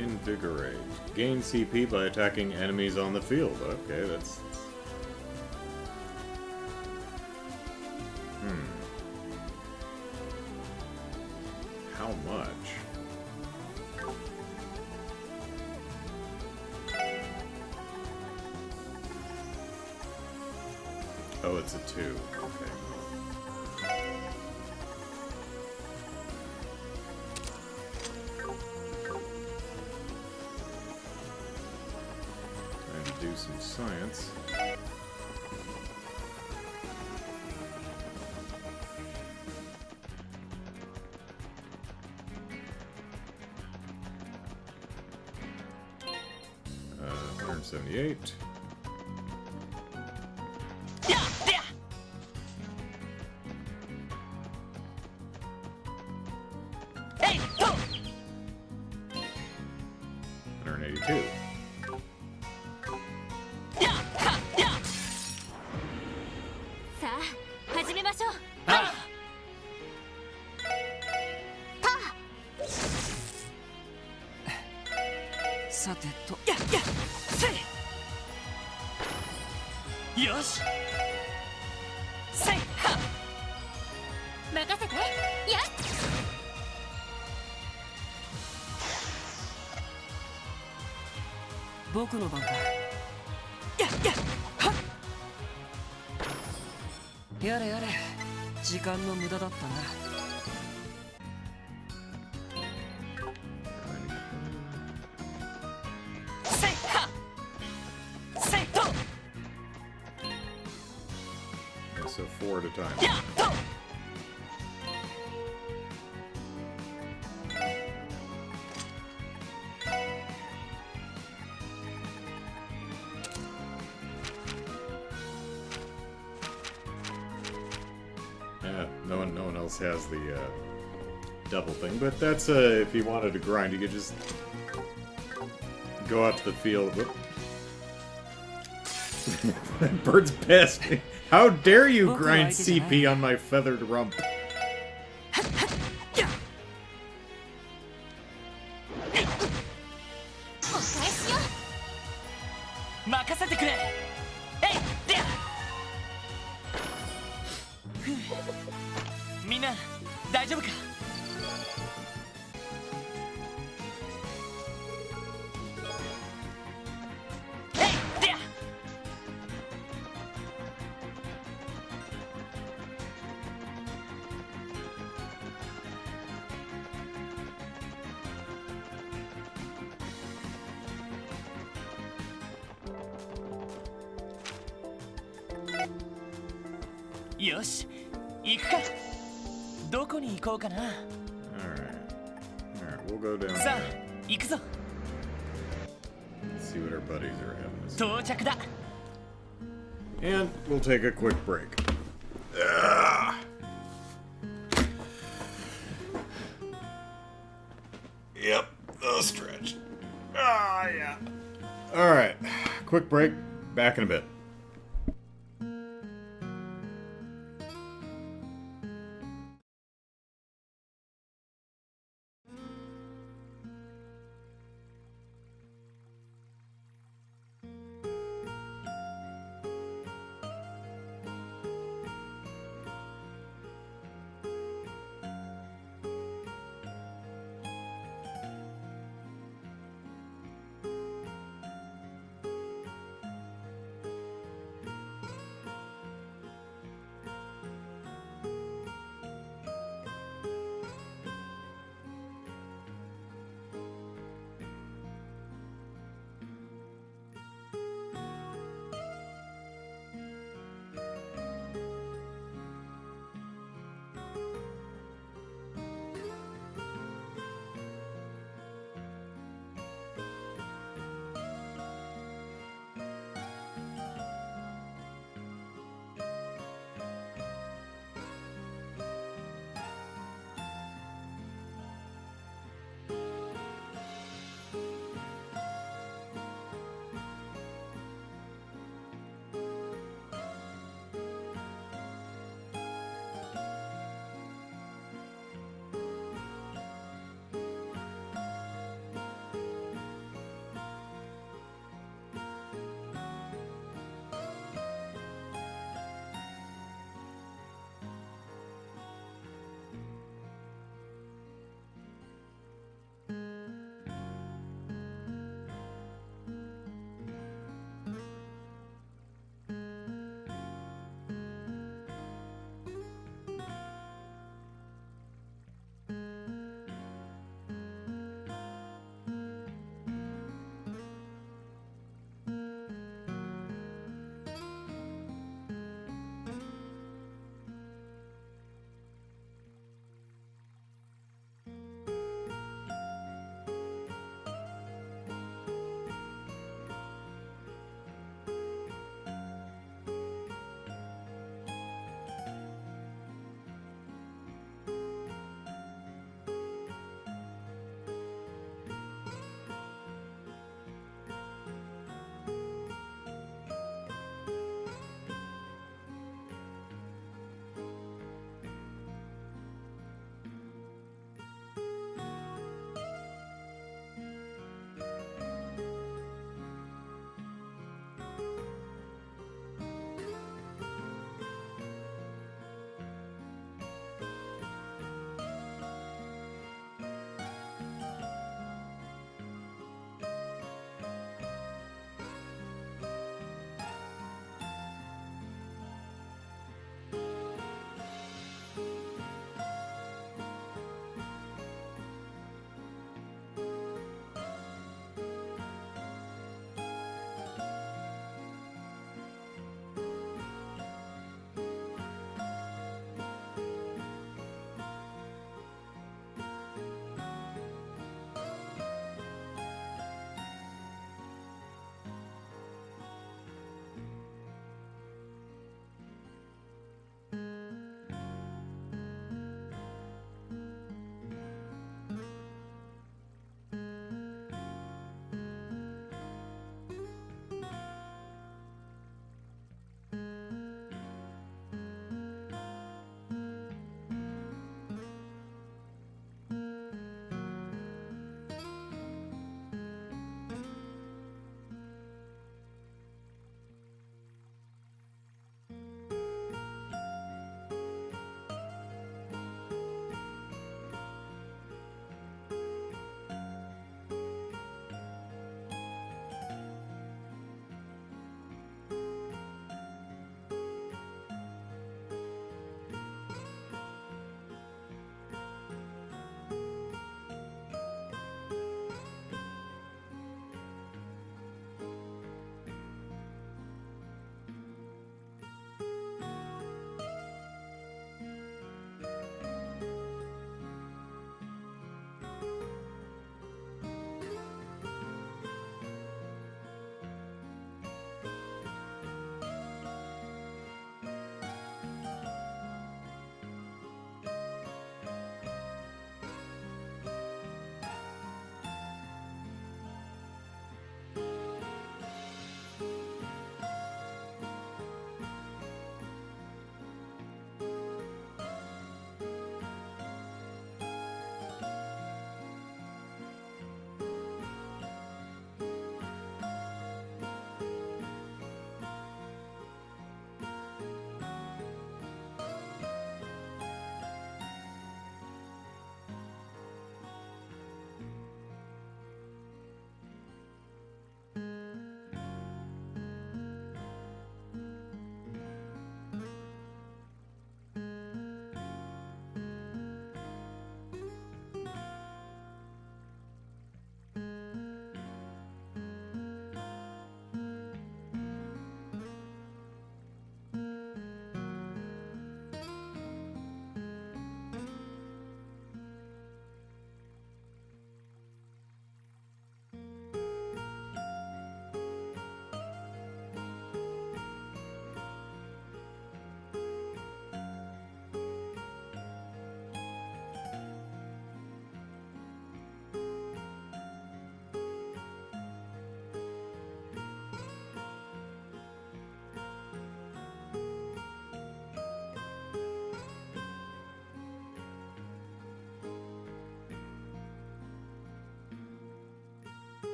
Invigorate. Gain CP by attacking enemies on the field. Okay, that's... How much? Oh, it's a 2. Okay. Trying to do some science. Uh, 178. やでや。 えいと。 182. やはや。さあ始めましょう。あ。さてと。やや。せい。よし。せいは。任せて。やっ。僕の番か。やや。はっ。やれやれ。時間の無駄だったな。 せいは。せいと。 Yeah, so 4 at a time. やと。 Yeah, no one else has the double thing, but that's if you wanted to grind, you could just go out to the field. Whoop. That bird's pissed. How dare you grind CP on my feathered rump? お返しよ。任せてくれ。えいでや。ふう。みんな大丈夫か。えいでや。 よし、行くか。どこに行こうかな。 Alright. Alright, we'll go down さあ there. 行くぞ。 Let's see what our buddies are having to say. 到着だ And we'll take a quick break. Ah. Yep, the stretch. Ah, yeah. Alright, quick break. Back in a bit.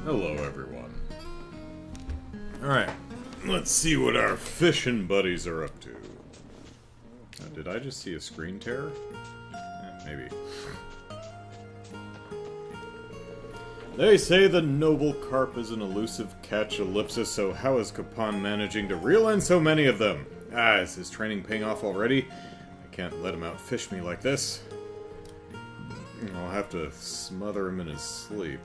Hello, everyone. Alright, let's see what our fishing buddies are up to. Did I just see a screen tear? Maybe. They say the noble carp is an elusive catch, ellipsis, so how is Capon managing to reel in so many of them? Ah, is his training paying off already? I can't let him outfish me like this. I'll have to smother him in his sleep.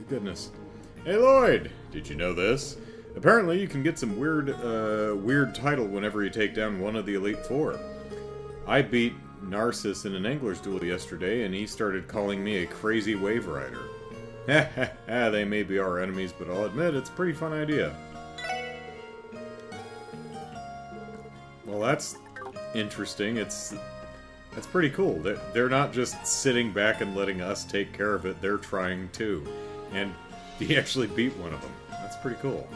Goodness. Hey Lloyd! Did you know this? Apparently you can get some weird title whenever you take down one of the Elite Four. I beat Narcissus in an angler's duel yesterday, and he started calling me a crazy wave rider. They may be our enemies, but I'll admit it's a pretty fun idea. Well, that's interesting. That's pretty cool. They're not just sitting back and letting us take care of it. They're trying too. And he actually beat one of them. That's pretty cool.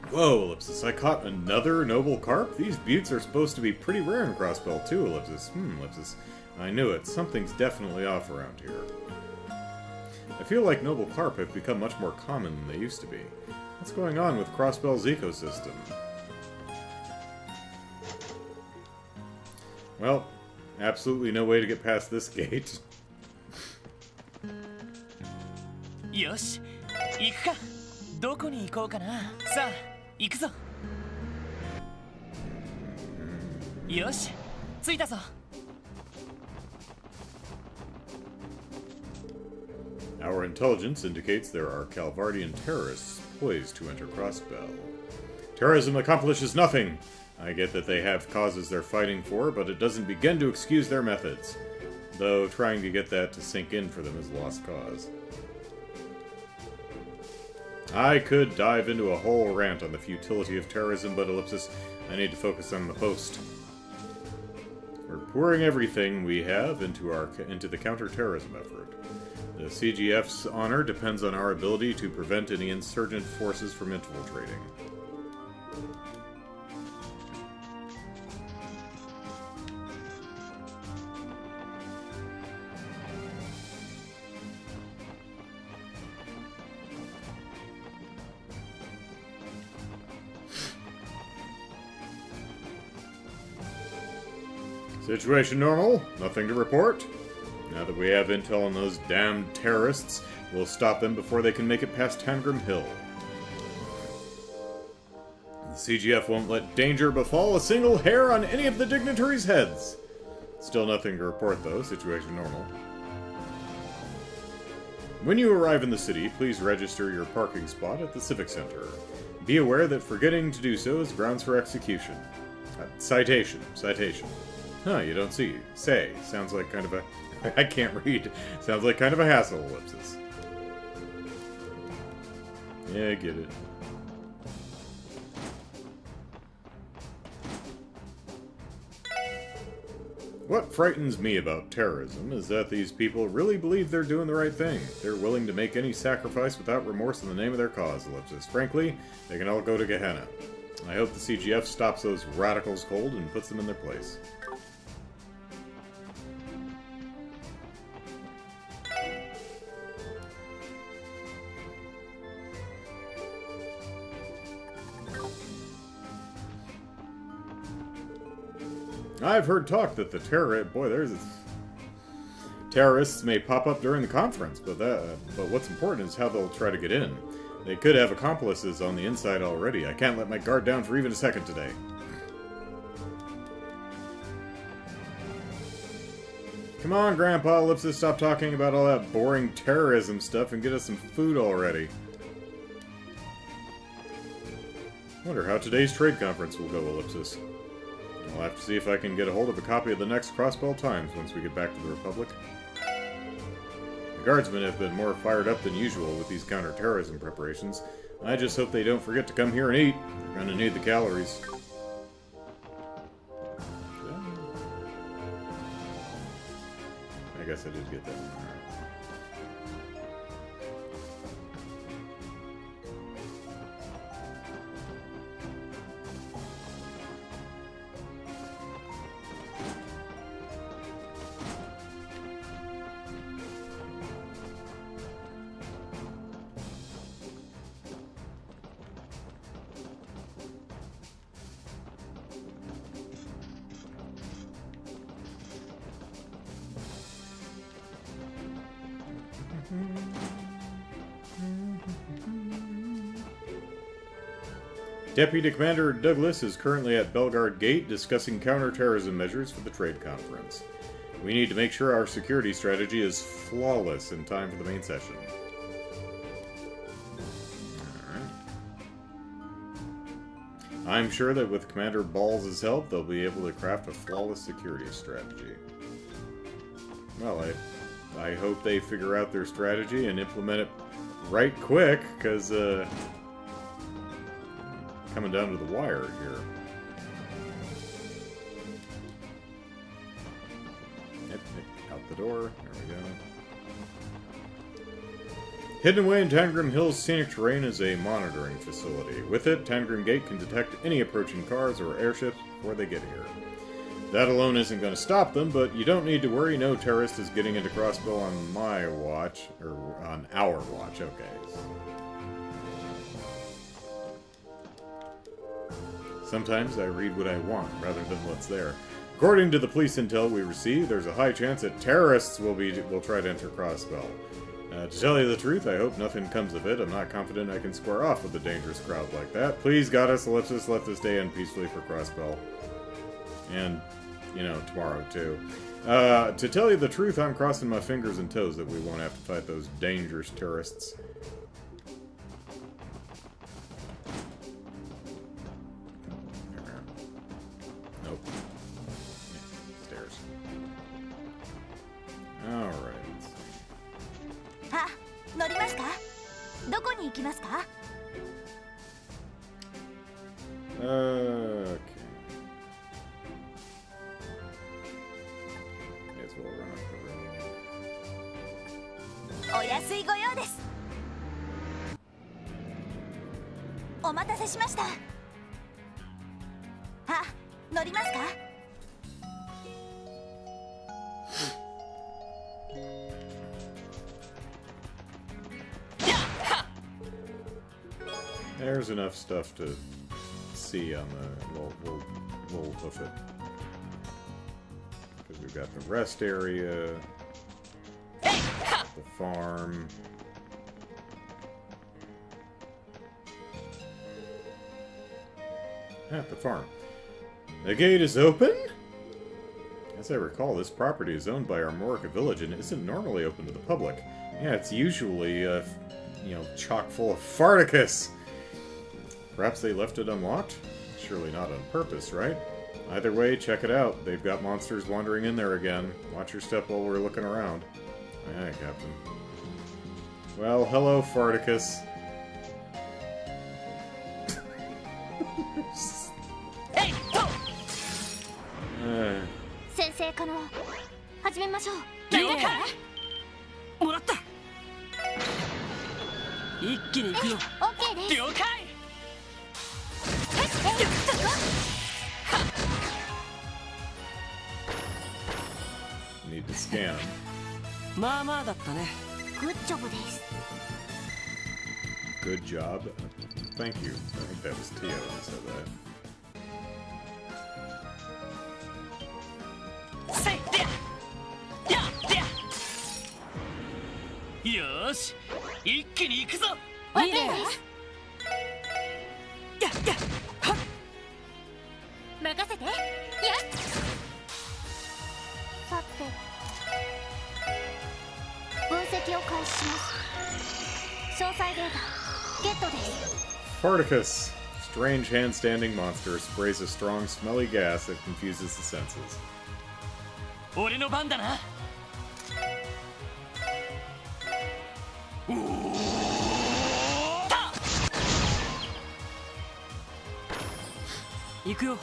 Whoa, Ellipsis, I caught another noble carp? These buttes are supposed to be pretty rare in Crossbell too, Ellipsis. Ellipsis, I knew it. Something's definitely off around here. I feel like noble carp have become much more common than they used to be. What's going on with Crossbell's ecosystem? Well, absolutely no way to get past this gate. よし、行くか。どこに行こうかな。さあ、行くぞ。よし、着いたぞ。Our intelligence indicates there are Calvardian terrorists poised to enter Crossbell. Terrorism accomplishes nothing. I get that they have causes they're fighting for, but it doesn't begin to excuse their methods. Though trying to get that to sink in for them is lost cause. I could dive into a whole rant on the futility of terrorism, but Ellipsis, I need to focus on the post. We're pouring everything we have into the counter-terrorism effort. The CGF's honor depends on our ability to prevent any insurgent forces from infiltrating. Situation normal? Nothing to report? Now that we have intel on those damned terrorists, we'll stop them before they can make it past Tangrim Hill. The CGF won't let danger befall a single hair on any of the dignitaries' heads. Still nothing to report though, situation normal. When you arrive in the city, please register your parking spot at the Civic Center. Be aware that forgetting to do so is grounds for execution. Citation. Huh, you don't see. Say. Sounds like kind of a... I can't read. Sounds like kind of a hassle, Ellipsis. Yeah, I get it. What frightens me about terrorism is that these people really believe they're doing the right thing. They're willing to make any sacrifice without remorse in the name of their cause, Ellipsis. Frankly, they can all go to Gehenna. I hope the CGF stops those radicals cold and puts them in their place. I've heard talk that the terrorists may pop up during the conference, but what's important is how they'll try to get in. They could have accomplices on the inside already. I can't let my guard down for even a second today. Come on, Grandpa, Ellipsis, stop talking about all that boring terrorism stuff and get us some food already. Wonder how today's trade conference will go, Ellipsis. I'll have to see if I can get a hold of a copy of the next Crossbell Times once we get back to the Republic. The guardsmen have been more fired up than usual with these counter-terrorism preparations. I just hope they don't forget to come here and eat. They're gonna need the calories. I guess I did get that one. Deputy Commander Douglas is currently at Belgard Gate discussing counterterrorism measures for the trade conference. We need to make sure our security strategy is flawless in time for the main session. I'm sure that with Commander Balls' help, they'll be able to craft a flawless security strategy. Well, I hope they figure out their strategy and implement it right quick, because, coming down to the wire here. Yep, out the door. There we go. Hidden away in Tangrim Hill's scenic terrain is a monitoring facility. With it, Tangrim Gate can detect any approaching cars or airships before they get here. That alone isn't going to stop them, but you don't need to worry. No terrorist is getting into Crossbow on my watch, or on our watch. Okay. Sometimes I read what I want rather than what's there. According to the police intel we received, there's a high chance that terrorists will try to enter Crossbow. To tell you the truth, I hope nothing comes of it. I'm not confident I can square off with a dangerous crowd like that. Please, Goddess, let's just let this day end peacefully for Crossbow. And, you know, tomorrow, too. To tell you the truth, I'm crossing my fingers and toes that we won't have to fight those dangerous terrorists. Nope. Yeah, stairs. Alright. あ、乗りますか？どこに行きますか？ Okay. May as well run up the room. お安いご用です。お待たせしました。あ、乗りますか？ There's enough stuff to see on the... We'll hoof it. Because we've got the rest area, the farm. At the farm. The gate is open? As I recall, this property is owned by Armorica Village and isn't normally open to the public. Yeah, it's usually, you know, chock full of Farticus. Perhaps they left it unlocked? Surely not on purpose, right? Either way, check it out. They've got monsters wandering in there again. Watch your step while we're looking around. Aye, aye, Captain. Well, hello, Farticus. 先生可能始めましょう。了解。もらった。一気に行くよ。オッケーです。了解。 Need to scan. まあまあだったね。グッジョブです。 Good job. Thank you. I think that was Tio who said that. せいでやよーし一気に行くぞ。いいね。任せて。やっ。さて、分析を開始します。詳細データゲットです。 Farticus, strange hand-standing monster, sprays a strong, smelly gas that confuses the senses. 俺の番だな。行くよ。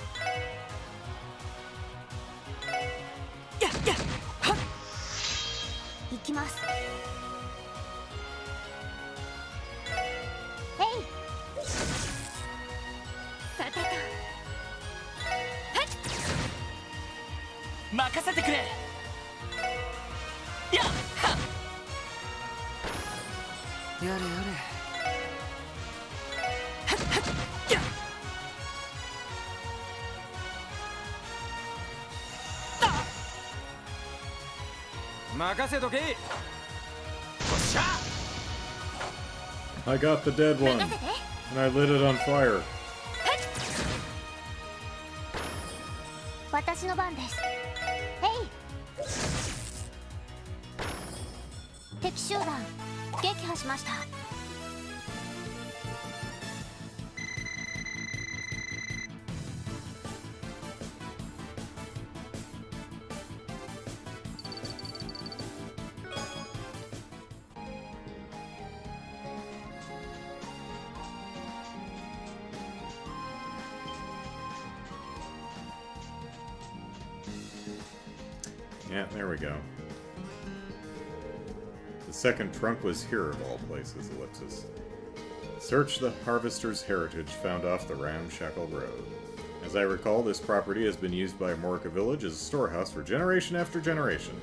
行きます。えい。さてと。任せてくれ。やっはやれやれ。任せとけ。よっしゃ。 I got the dead one, and I lit it on fire. 私の番です。敵集団撃破しました。Yeah, there we go. The second trunk was here of all places, ellipsis. Search the Harvester's heritage found off the Ramshackle Road. As I recall, this property has been used by Morica Village as a storehouse for generation after generation.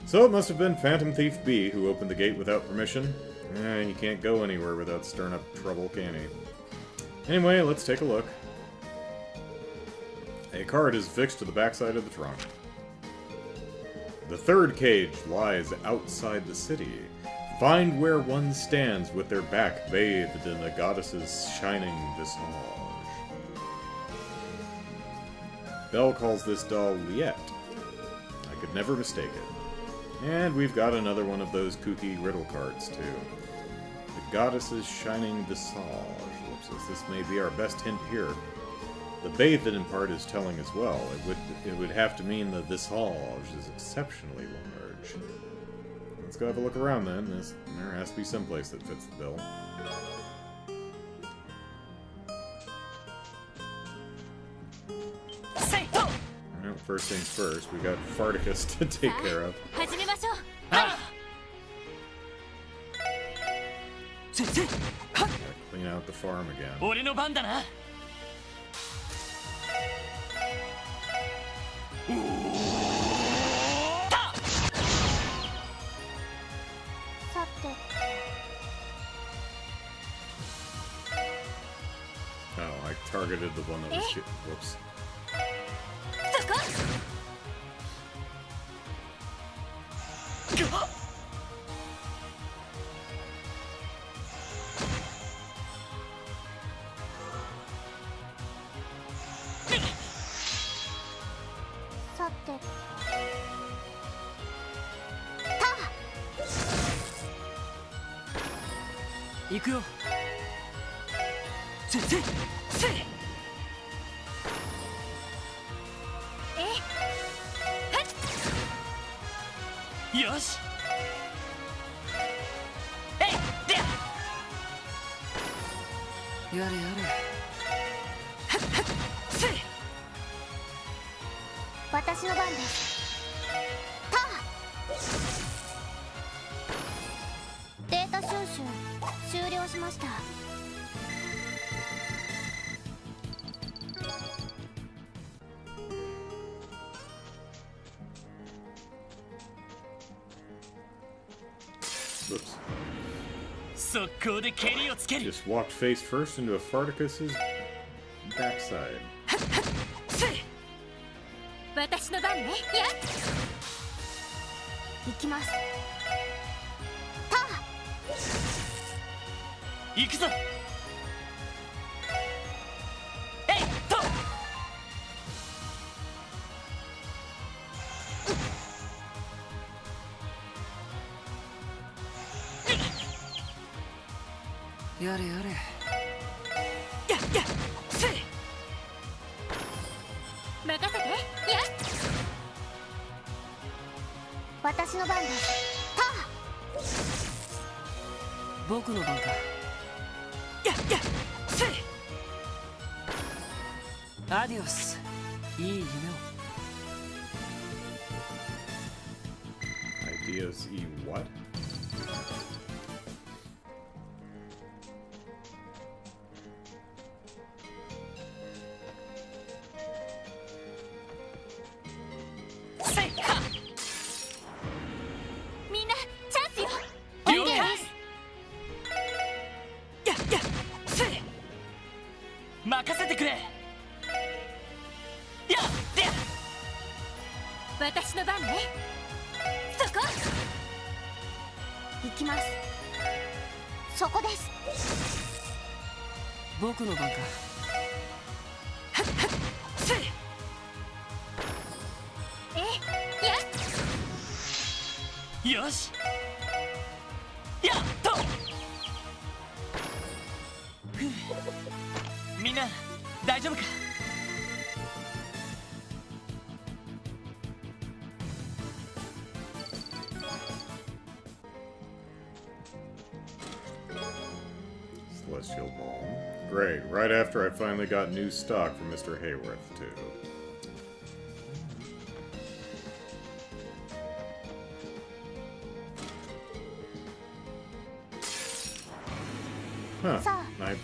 So it must have been Phantom Thief B who opened the gate without permission. He can't go anywhere without stirring up trouble, can he? Anyway, let's take a look. A card is fixed to the backside of the trunk. The third cage lies outside the city. Find where one stands with their back bathed in the goddess's shining visage. Belle calls this doll Liette. I could never mistake it. And we've got another one of those kooky riddle cards, too. The goddess's shining visage. Ellipsis. This may be our best hint here. The bathed in part is telling as well. It would have to mean the visage is exceptionally large. Let's go have a look around then. There has to be someplace that fits the bill. Well, first things first, we got Farticus to take care of. Gotta clean out the farm again. さて Oh, I targeted the one that was... Whoops. そこ さて行くよ。よし。やれやれ。私の番です。データ収集終了しました。 Whoops. 速攻で蹴りをつける。 Just walked face first into a Farticus's backside. 私の番ね。やっ行きます。行くぞ。えいっと。やれやれ。やっやっせい。任せて。やっ私の番です。僕の番か。やっやっせい。アディオス。いい夢を。 Ideas E what? よしやっとふうみんな大丈夫か。Celestial Balm. Great. Right after I finally got new stock from Mr. Hayworth, too. Huh. I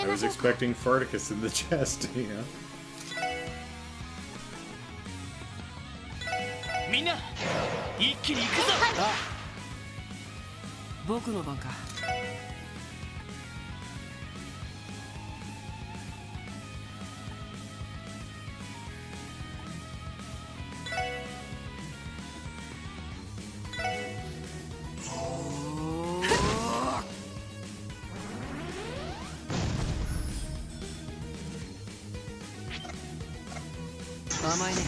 was expecting Farticus in the chest, you know? みんな一気に行くぞ。僕の番か。甘いね。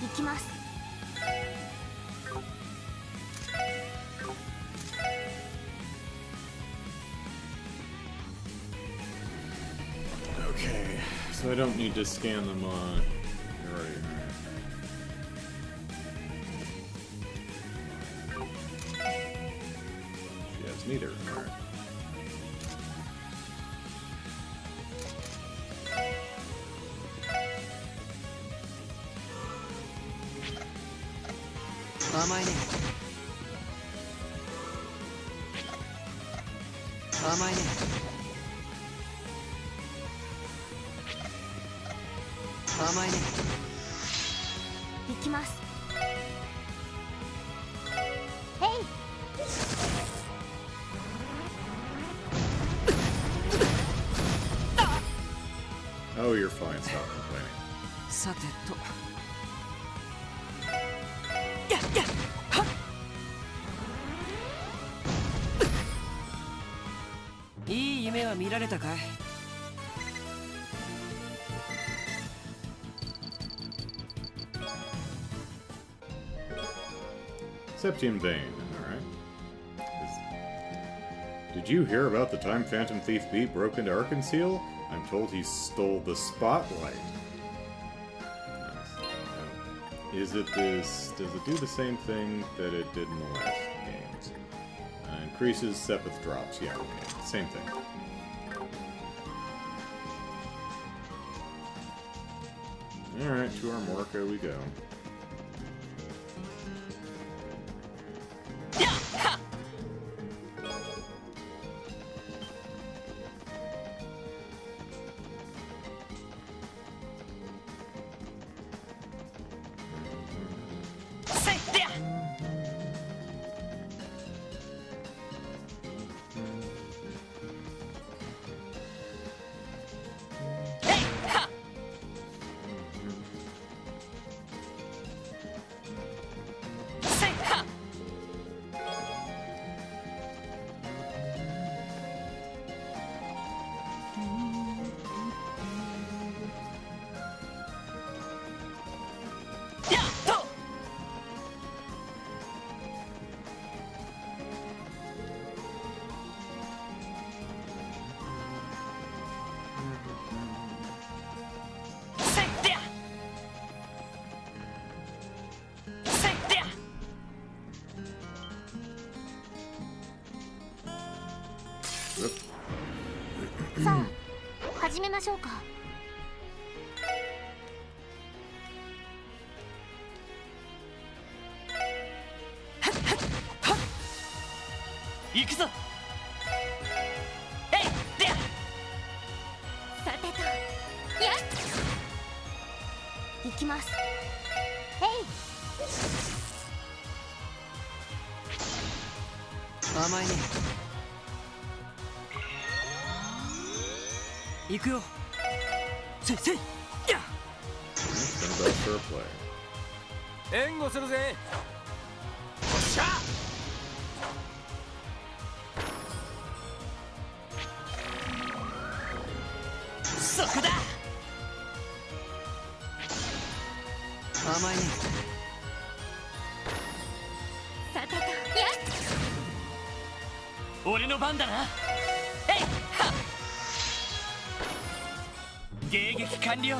行きます。Okay, so I don't need to scan them on. You're right. She has neither. Alright. Amai ne. Amai ne. Amai ne. 行きます。へい。Oh, you're fine. Stop complaining. さてと。いい夢は見られたかい。Septium Vein, alright. Did you hear about the time Phantom Thief B broke into Arkansas? I'm told he stole the spotlight. Is it this... Does it do the same thing that it did in the last games? Increases Sepith drops. Yeah, okay. Same thing. Alright, to Armorca we go. Yep. さあ、始めましょうか。行くぞ。えい、でや。さてと、やっ。行きます。えい。甘いね。行くよ。せいせいや Send back for a play. 援護するぜ。おっしゃ。そこだ。甘いね。さてとやっ俺の番だな。えいはっ。迎撃完了。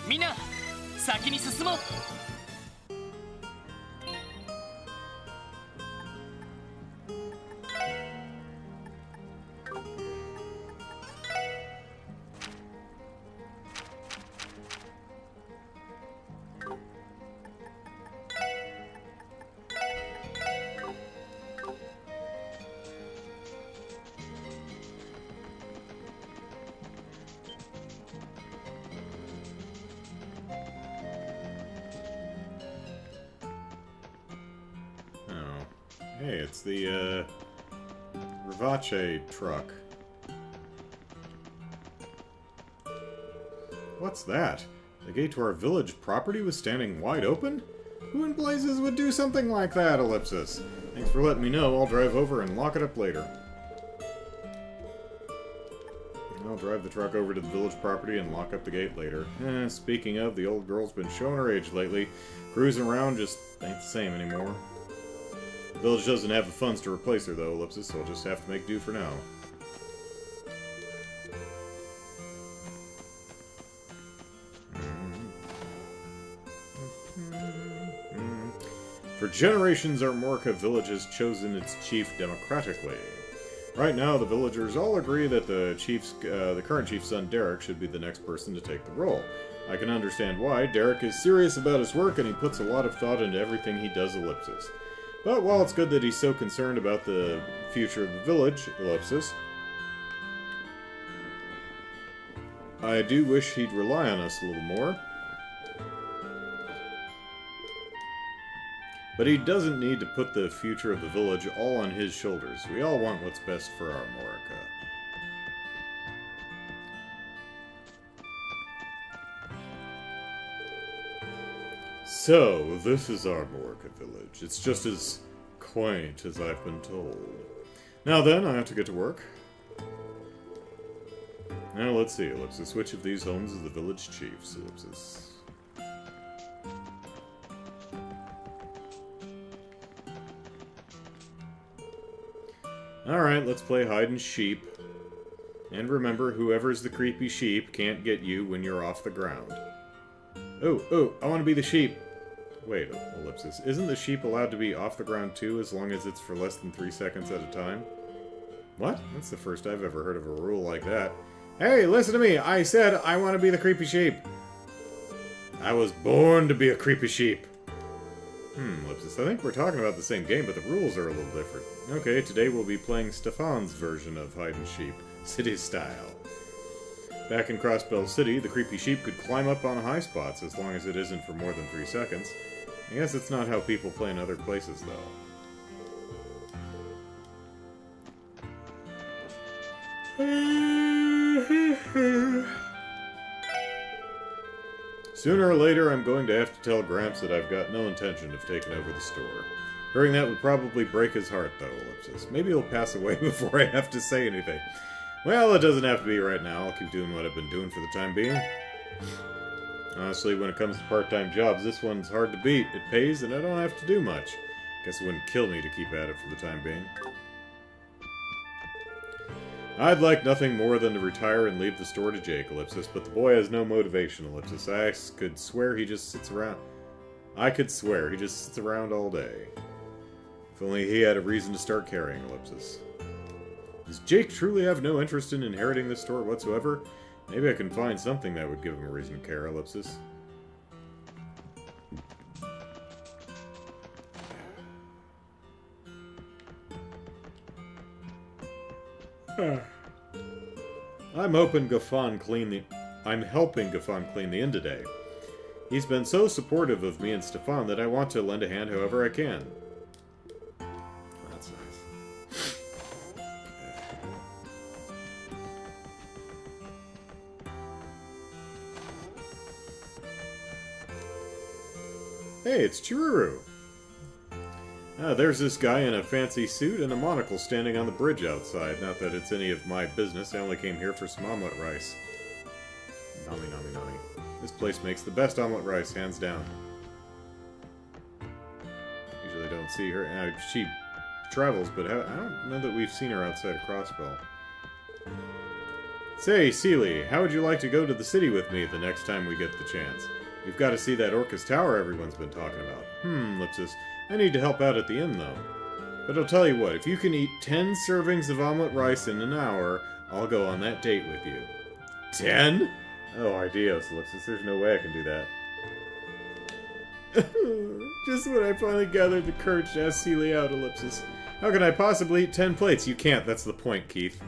みんな先に進もう。Hey, it's the, Rivace truck. What's that? The gate to our village property was standing wide open? Who in blazes would do something like that, Ellipsis? Thanks for letting me know. I'll drive over and lock it up later. I'll drive the truck over to the village property and lock up the gate later. Speaking of, the old girl's been showing her age lately. Cruising around just ain't the same anymore. The village doesn't have the funds to replace her, though, Ellipsis, so I'll just have to make do for now. For generations, our Morka village has chosen its chief democratically. Right now, the villagers all agree that the current chief's son, Derek, should be the next person to take the role. I can understand why. Derek is serious about his work, and he puts a lot of thought into everything he does, Ellipsis. But while it's good that he's so concerned about the future of the village, Ellipsis, I do wish he'd rely on us a little more. But he doesn't need to put the future of the village all on his shoulders. We all want what's best for our Morika. So, this is our Morika village. It's just as quaint as I've been told. Now then, I have to get to work. Now let's see, Ellipsis. Which of these homes is the village chief's, Ellipsis? Alright, let's play hide and sheep. And remember, whoever's the creepy sheep can't get you when you're off the ground. Oh, I want to be the sheep. Wait, Ellipsis. Isn't the sheep allowed to be off the ground too, as long as it's for less than 3 seconds at a time? What? That's the first I've ever heard of a rule like that. Hey, listen to me! I said I want to be the creepy sheep! I was born to be a creepy sheep! Ellipsis, I think we're talking about the same game, but the rules are a little different. Okay, today we'll be playing Stefan's version of hide and sheep, city style. Back in Crossbell City, the creepy sheep could climb up on high spots as long as it isn't for more than 3 seconds. I guess it's not how people play in other places, though. Sooner or later, I'm going to have to tell Gramps that I've got no intention of taking over the store. Hearing that would probably break his heart, though, Ellipsis. Maybe he'll pass away before I have to say anything. Well, it doesn't have to be right now. I'll keep doing what I've been doing for the time being. Honestly, when it comes to part-time jobs, this one's hard to beat. It pays, and I don't have to do much. Guess it wouldn't kill me to keep at it for the time being. I'd like nothing more than to retire and leave the store to Jake, Ellipsis, but the boy has no motivation, Ellipsis. I could swear he just sits around... all day. If only he had a reason to start carrying, Ellipsis. Does Jake truly have no interest in inheriting this store whatsoever? Maybe I can find something that would give him a reason to care, Ellipsis. I'm helping Gaffon clean the inn today. He's been so supportive of me and Stefan that I want to lend a hand however I can. That's nice. Hey, it's Chiruru. There's this guy in a fancy suit and a monocle standing on the bridge outside. Not that it's any of my business. I only came here for some omelet rice. Nami, nami, nami. This place makes the best omelet rice, hands down. Usually don't see her. She travels, but I don't know that we've seen her outside of Crossbell. Say, Seely, how would you like to go to the city with me the next time we get the chance? We've got to see that Orcus Tower everyone's been talking about. Lipsis. I need to help out at the inn, though. But I'll tell you what, if you can eat 10 servings of omelet rice in an hour, I'll go on that date with you. 10? Oh, ideos, Ellipsis. There's no way I can do that. Just when I finally gathered the courage to ask Seely out, Ellipsis. How can I possibly eat 10 plates? You can't, that's the point, Keith.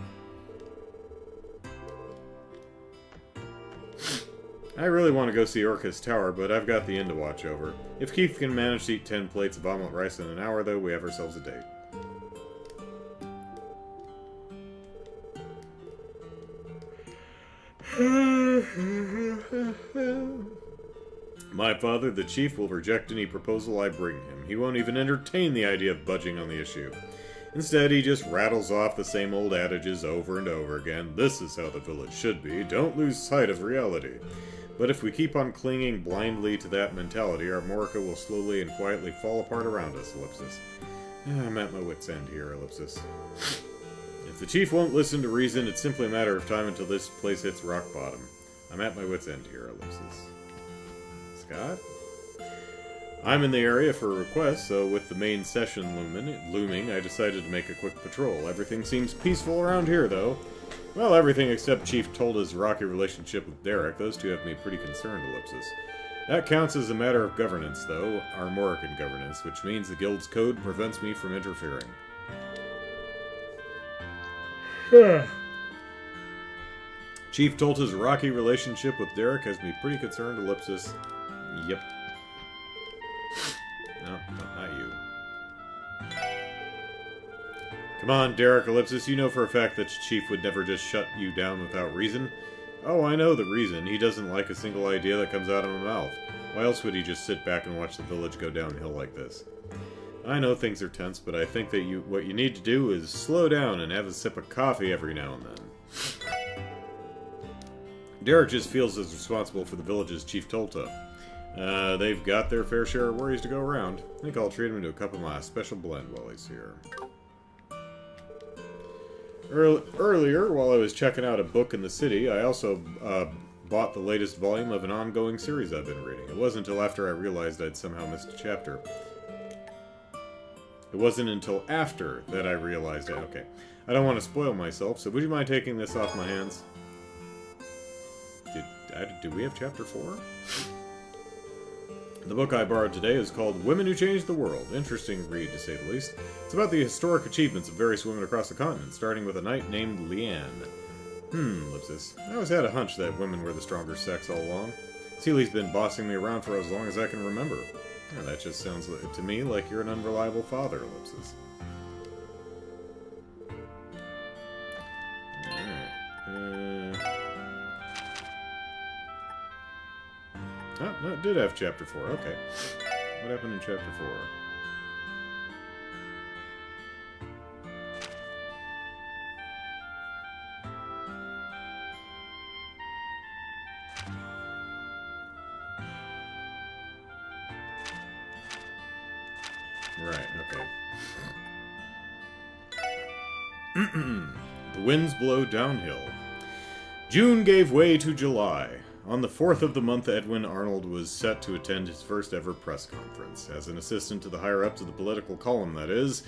I really want to go see Orcus Tower, but I've got the inn to watch over. If Keith can manage to eat 10 plates of omelet rice in an hour, though, we have ourselves a date. My father, the chief, will reject any proposal I bring him. He won't even entertain the idea of budging on the issue. Instead, he just rattles off the same old adages over and over again. This is how the village should be. Don't lose sight of reality. But if we keep on clinging blindly to that mentality, our Morica will slowly and quietly fall apart around us, Ellipsis. I'm at my wit's end here, Ellipsis. If the chief won't listen to reason, it's simply a matter of time until this place hits rock bottom. I'm at my wit's end here, Ellipsis. Scott? I'm in the area for a request, so with the main session looming, I decided to make a quick patrol. Everything seems peaceful around here, though. Well, everything except Chief Tolda's rocky relationship with Derek. Those two have me pretty concerned, Ellipsis. That counts as a matter of governance, though, our Morican governance, which means the guild's code prevents me from interfering. Chief Tolta's rocky relationship with Derek has me pretty concerned, Ellipsis. Yep. No, not you. Come on, Derek, Ellipsis, you know for a fact that Chief would never just shut you down without reason. Oh, I know the reason. He doesn't like a single idea that comes out of my mouth. Why else would he just sit back and watch the village go downhill like this? I know things are tense, but I think that what you need to do is slow down and have a sip of coffee every now and then. Derek just feels as responsible for the village as Chief Tolta. They've got their fair share of worries to go around. I think I'll treat him to a cup of my special blend while he's here. Earlier, while I was checking out a book in the city, I also bought the latest volume of an ongoing series I've been reading. It wasn't until after I realized I'd somehow missed a chapter. It wasn't until after that I realized it. Okay. I don't want to spoil myself, so would you mind taking this off my hands? Did we have chapter 4? The book I borrowed today is called Women Who Changed the World. Interesting read, to say the least. It's about the historic achievements of various women across the continent, starting with a knight named Leanne. Ellipsis. I always had a hunch that women were the stronger sex all along. Seely's been bossing me around for as long as I can remember. That just sounds to me like you're an unreliable father, Ellipsis. Oh, no, it did have Chapter 4. Okay. What happened in Chapter 4? Right, okay. The winds blow downhill. June gave way to July. On the 4th of the month, Edwin Arnold was set to attend his first ever press conference. As an assistant to the higher-ups of the political column, that is,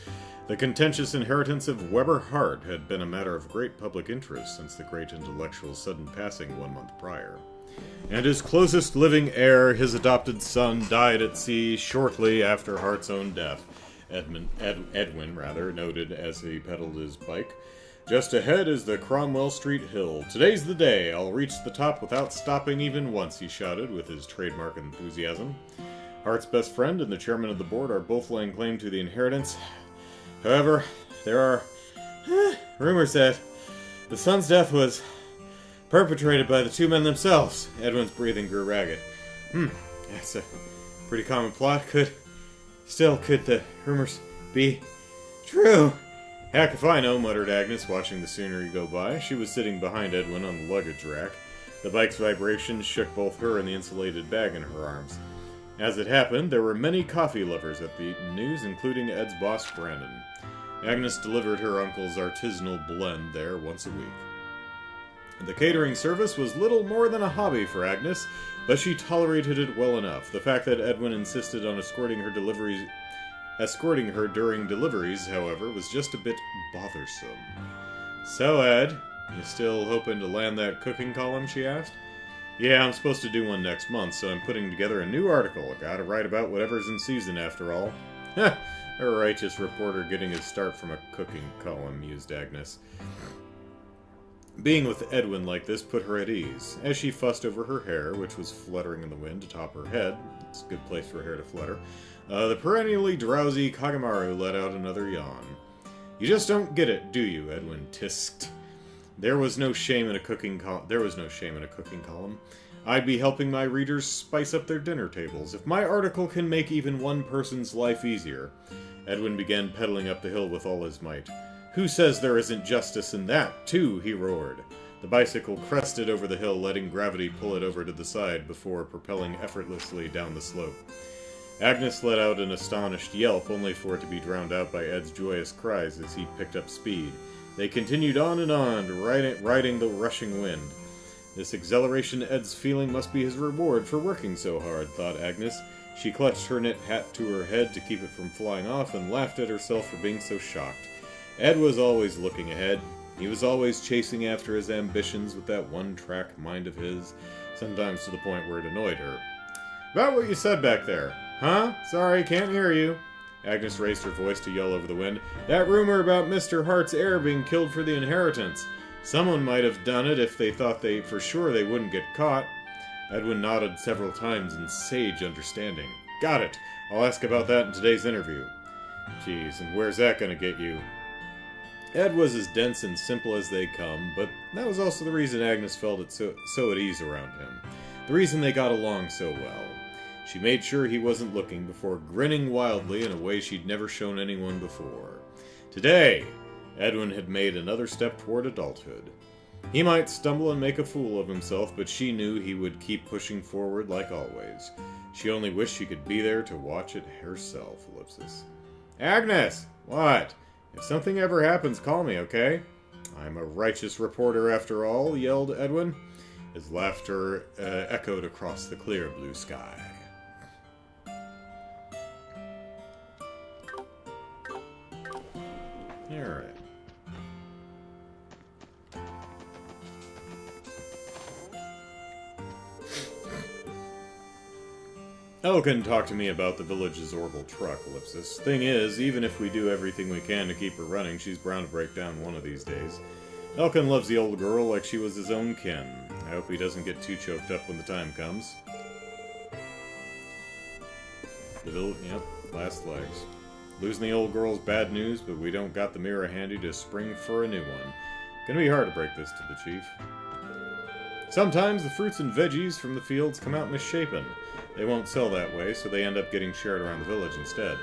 the contentious inheritance of Weber Hart had been a matter of great public interest since the great intellectual's sudden passing 1 month prior. And his closest living heir, his adopted son, died at sea shortly after Hart's own death. Edwin noted as he pedaled his bike. Just ahead is the Cromwell Street Hill. Today's the day. I'll reach the top without stopping even once, he shouted with his trademark enthusiasm. Hart's best friend and the chairman of the board are both laying claim to the inheritance. However, there are rumors that the son's death was perpetrated by the two men themselves. Edwin's breathing grew ragged. That's Pretty common plot. Could the rumors be true? Heck if I know, muttered Agnes, watching the scenery go by. She was sitting behind Edwin on the luggage rack. The bike's vibrations shook both her and the insulated bag in her arms. As it happened, there were many coffee lovers at the news, including Ed's boss, Brandon. Agnes delivered her uncle's artisanal blend there once a week. The catering service was little more than a hobby for Agnes, but she tolerated it well enough. The fact that Edwin insisted on escorting her during deliveries, however, was just a bit bothersome. So, Ed, you still hoping to land that cooking column, she asked. Yeah, I'm supposed to do one next month, so I'm putting together a new article. I gotta write about whatever's in season, after all. Ha! A righteous reporter getting his start from a cooking column, mused Agnes. Being with Edwin like this put her at ease. As she fussed over her hair, which was fluttering in the wind atop her head, it's a good place for hair to flutter, the perennially drowsy Kagemaru let out another yawn. You just don't get it, do you? Edwin tisked. There was no shame in a cooking column. I'd be helping my readers spice up their dinner tables. If my article can make even one person's life easier. Edwin began pedaling up the hill with all his might. Who says there isn't justice in that, too? He roared. The bicycle crested over the hill, letting gravity pull it over to the side before propelling effortlessly down the slope. Agnes let out an astonished yelp, only for it to be drowned out by Ed's joyous cries as he picked up speed. They continued on and on, riding the rushing wind. This exhilaration Ed's feeling must be his reward for working so hard, thought Agnes. She clutched her knit hat to her head to keep it from flying off and laughed at herself for being so shocked. Ed was always looking ahead. He was always chasing after his ambitions with that one-track mind of his, sometimes to the point where it annoyed her. About what you said back there. Huh? Sorry, can't hear you. Agnes raised her voice to yell over the wind. That rumor about Mr. Hart's heir being killed for the inheritance. Someone might have done it if they thought for sure they wouldn't get caught. Edwin nodded several times in sage understanding. Got it. I'll ask about that in today's interview. Geez, and where's that gonna get you? Ed was as dense and simple as they come, but that was also the reason Agnes felt it so at ease around him. The reason they got along so well. She made sure he wasn't looking before grinning wildly in a way she'd never shown anyone before. Today, Edwin had made another step toward adulthood. He might stumble and make a fool of himself, but she knew he would keep pushing forward like always. She only wished she could be there to watch it herself. Ellipsis. Agnes! What? If something ever happens, call me, okay? I'm a righteous reporter after all, yelled Edwin. His laughter echoed across the clear blue sky. Alright. Elkin talked to me about the village's orbital truck, Ellipsis. Thing is, even if we do everything we can to keep her running, she's bound to break down one of these days. Elkin loves the old girl like she was his own kin. I hope he doesn't get too choked up when the time comes. Yep, last legs. Losing the old girl's bad news, but we don't got the mirror handy to spring for a new one. Gonna be hard to break this to the chief. Sometimes the fruits and veggies from the fields come out misshapen. They won't sell that way, so they end up getting shared around the village instead.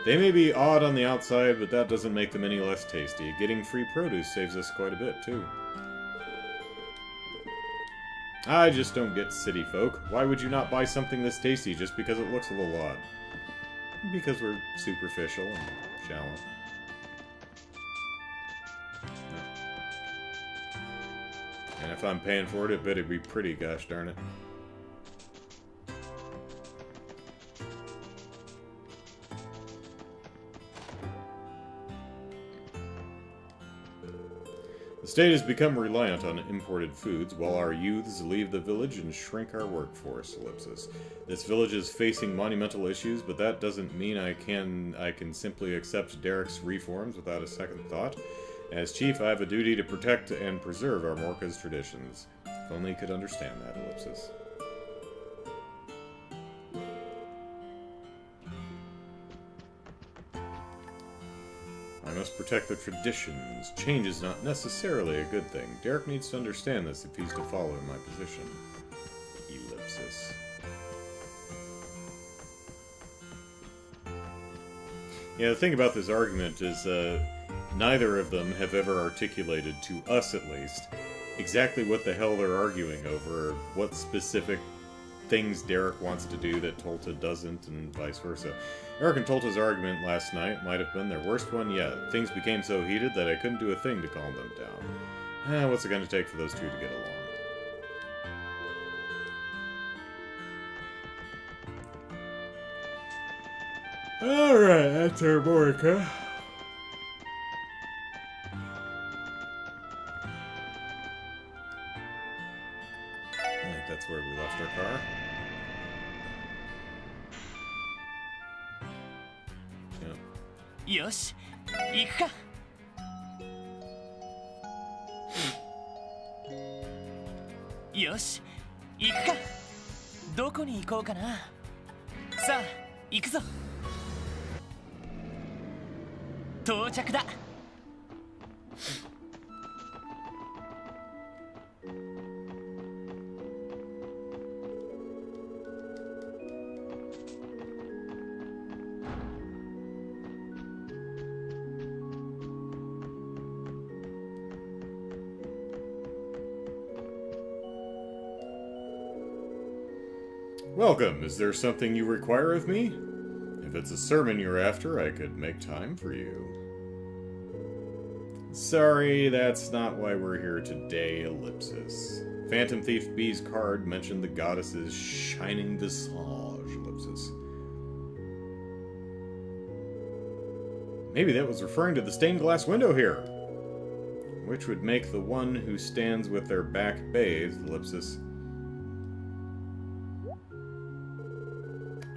They may be odd on the outside, but that doesn't make them any less tasty. Getting free produce saves us quite a bit, too. I just don't get city folk. Why would you not buy something this tasty just because it looks a little odd? Because we're superficial and shallow. And if I'm paying for it, it better be pretty, gosh darn it. The state has become reliant on imported foods, while our youths leave the village and shrink our workforce. Ellipsis. This village is facing monumental issues, but that doesn't mean I can simply accept Derek's reforms without a second thought. As chief, I have a duty to protect and preserve our Morka's traditions. If only he could understand that, Ellipsis. I must protect the traditions. Change is not necessarily a good thing. Derek needs to understand this if he's to follow in my position. Ellipsis. Yeah, the thing about this argument is neither of them have ever articulated, to us at least, exactly what the hell they're arguing over, or what specific things Derek wants to do that Tolta doesn't, and vice versa. Eric and Tolta's argument last night might have been their worst one yet. Things became so heated that I couldn't do a thing to calm them down. What's it going to take for those two to get along? Alright, that's our work, huh? I think that's where we left our car. Yeah. よし行くかよし行くかどこに行こうかなさあ行くぞ到着だ Welcome. Is there something you require of me? If it's a sermon you're after, I could make time for you. Sorry, that's not why we're here today, Ellipsis. Phantom Thief B's card mentioned the goddess's shining visage, Ellipsis. Maybe that was referring to the stained glass window here. Which would make the one who stands with their back bathed, Ellipsis.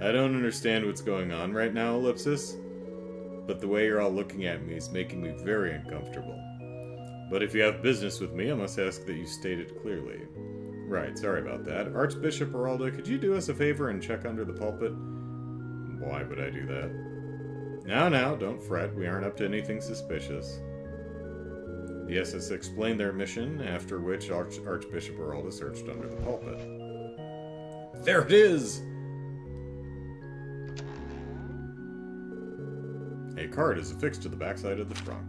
I don't understand what's going on right now, Ellipsis, but the way you're all looking at me is making me very uncomfortable. But if you have business with me, I must ask that you state it clearly. Right, sorry about that. Archbishop Aralda, could you do us a favor and check under the pulpit? Why would I do that? Now, don't fret. We aren't up to anything suspicious. The SS explained their mission, after which Archbishop Aralda searched under the pulpit. There it is! A card is affixed to the backside of the trunk.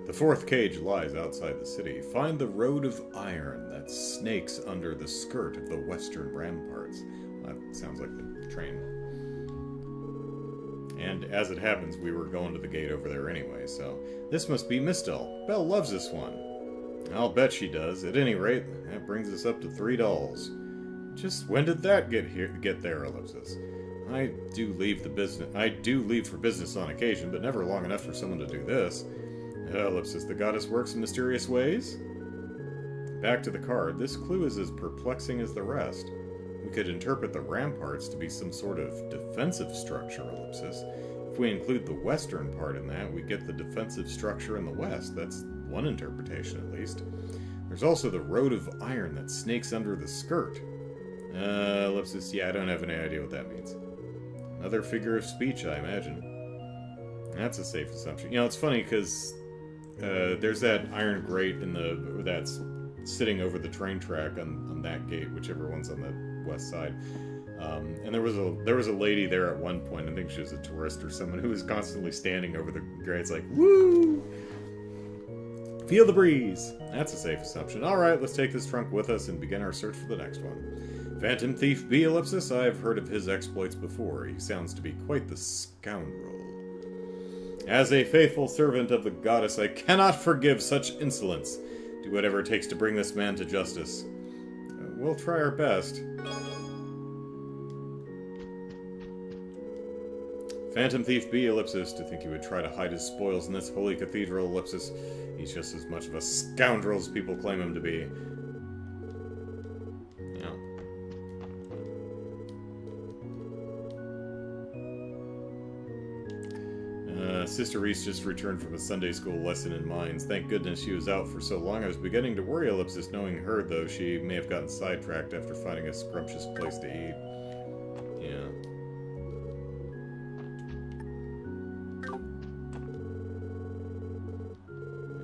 The fourth cage lies outside the city. Find the road of iron that snakes under the skirt of the western ramparts. That sounds like the train. And as it happens, we were going to the gate over there anyway, so this must be Mistel. Belle loves this one. I'll bet she does. At any rate, that brings us up to $3. Just when did that get there, Ellipsis? I do leave for business on occasion, but never long enough for someone to do this. Ellipsis, the goddess works in mysterious ways? Back to the card. This clue is as perplexing as the rest. We could interpret the ramparts to be some sort of defensive structure, Ellipsis. If we include the western part in that, we get the defensive structure in the west. That's one interpretation, at least. There's also the road of iron that snakes under the skirt. Ellipsis, yeah, I don't have any idea what that means. Another figure of speech, I imagine. That's a safe assumption. You know, it's funny because there's that iron grate that's sitting over the train track on that gate, whichever one's on the west side. And there was a lady there at one point. I think she was a tourist or someone who was constantly standing over the grates, like, woo! Feel the breeze. That's a safe assumption. All right, let's take this trunk with us and begin our search for the next one. Phantom Thief B, Ellipsis, I've heard of his exploits before. He sounds to be quite the scoundrel. As a faithful servant of the goddess, I cannot forgive such insolence. Do whatever it takes to bring this man to justice. We'll try our best. Phantom Thief B, Ellipsis, to think he would try to hide his spoils in this holy cathedral, Ellipsis. He's just as much of a scoundrel as people claim him to be. Sister Reese just returned from a Sunday school lesson in mines. Thank goodness she was out for so long. I was beginning to worry, Ellipsis, knowing her, though she may have gotten sidetracked after finding a scrumptious place to eat. Yeah.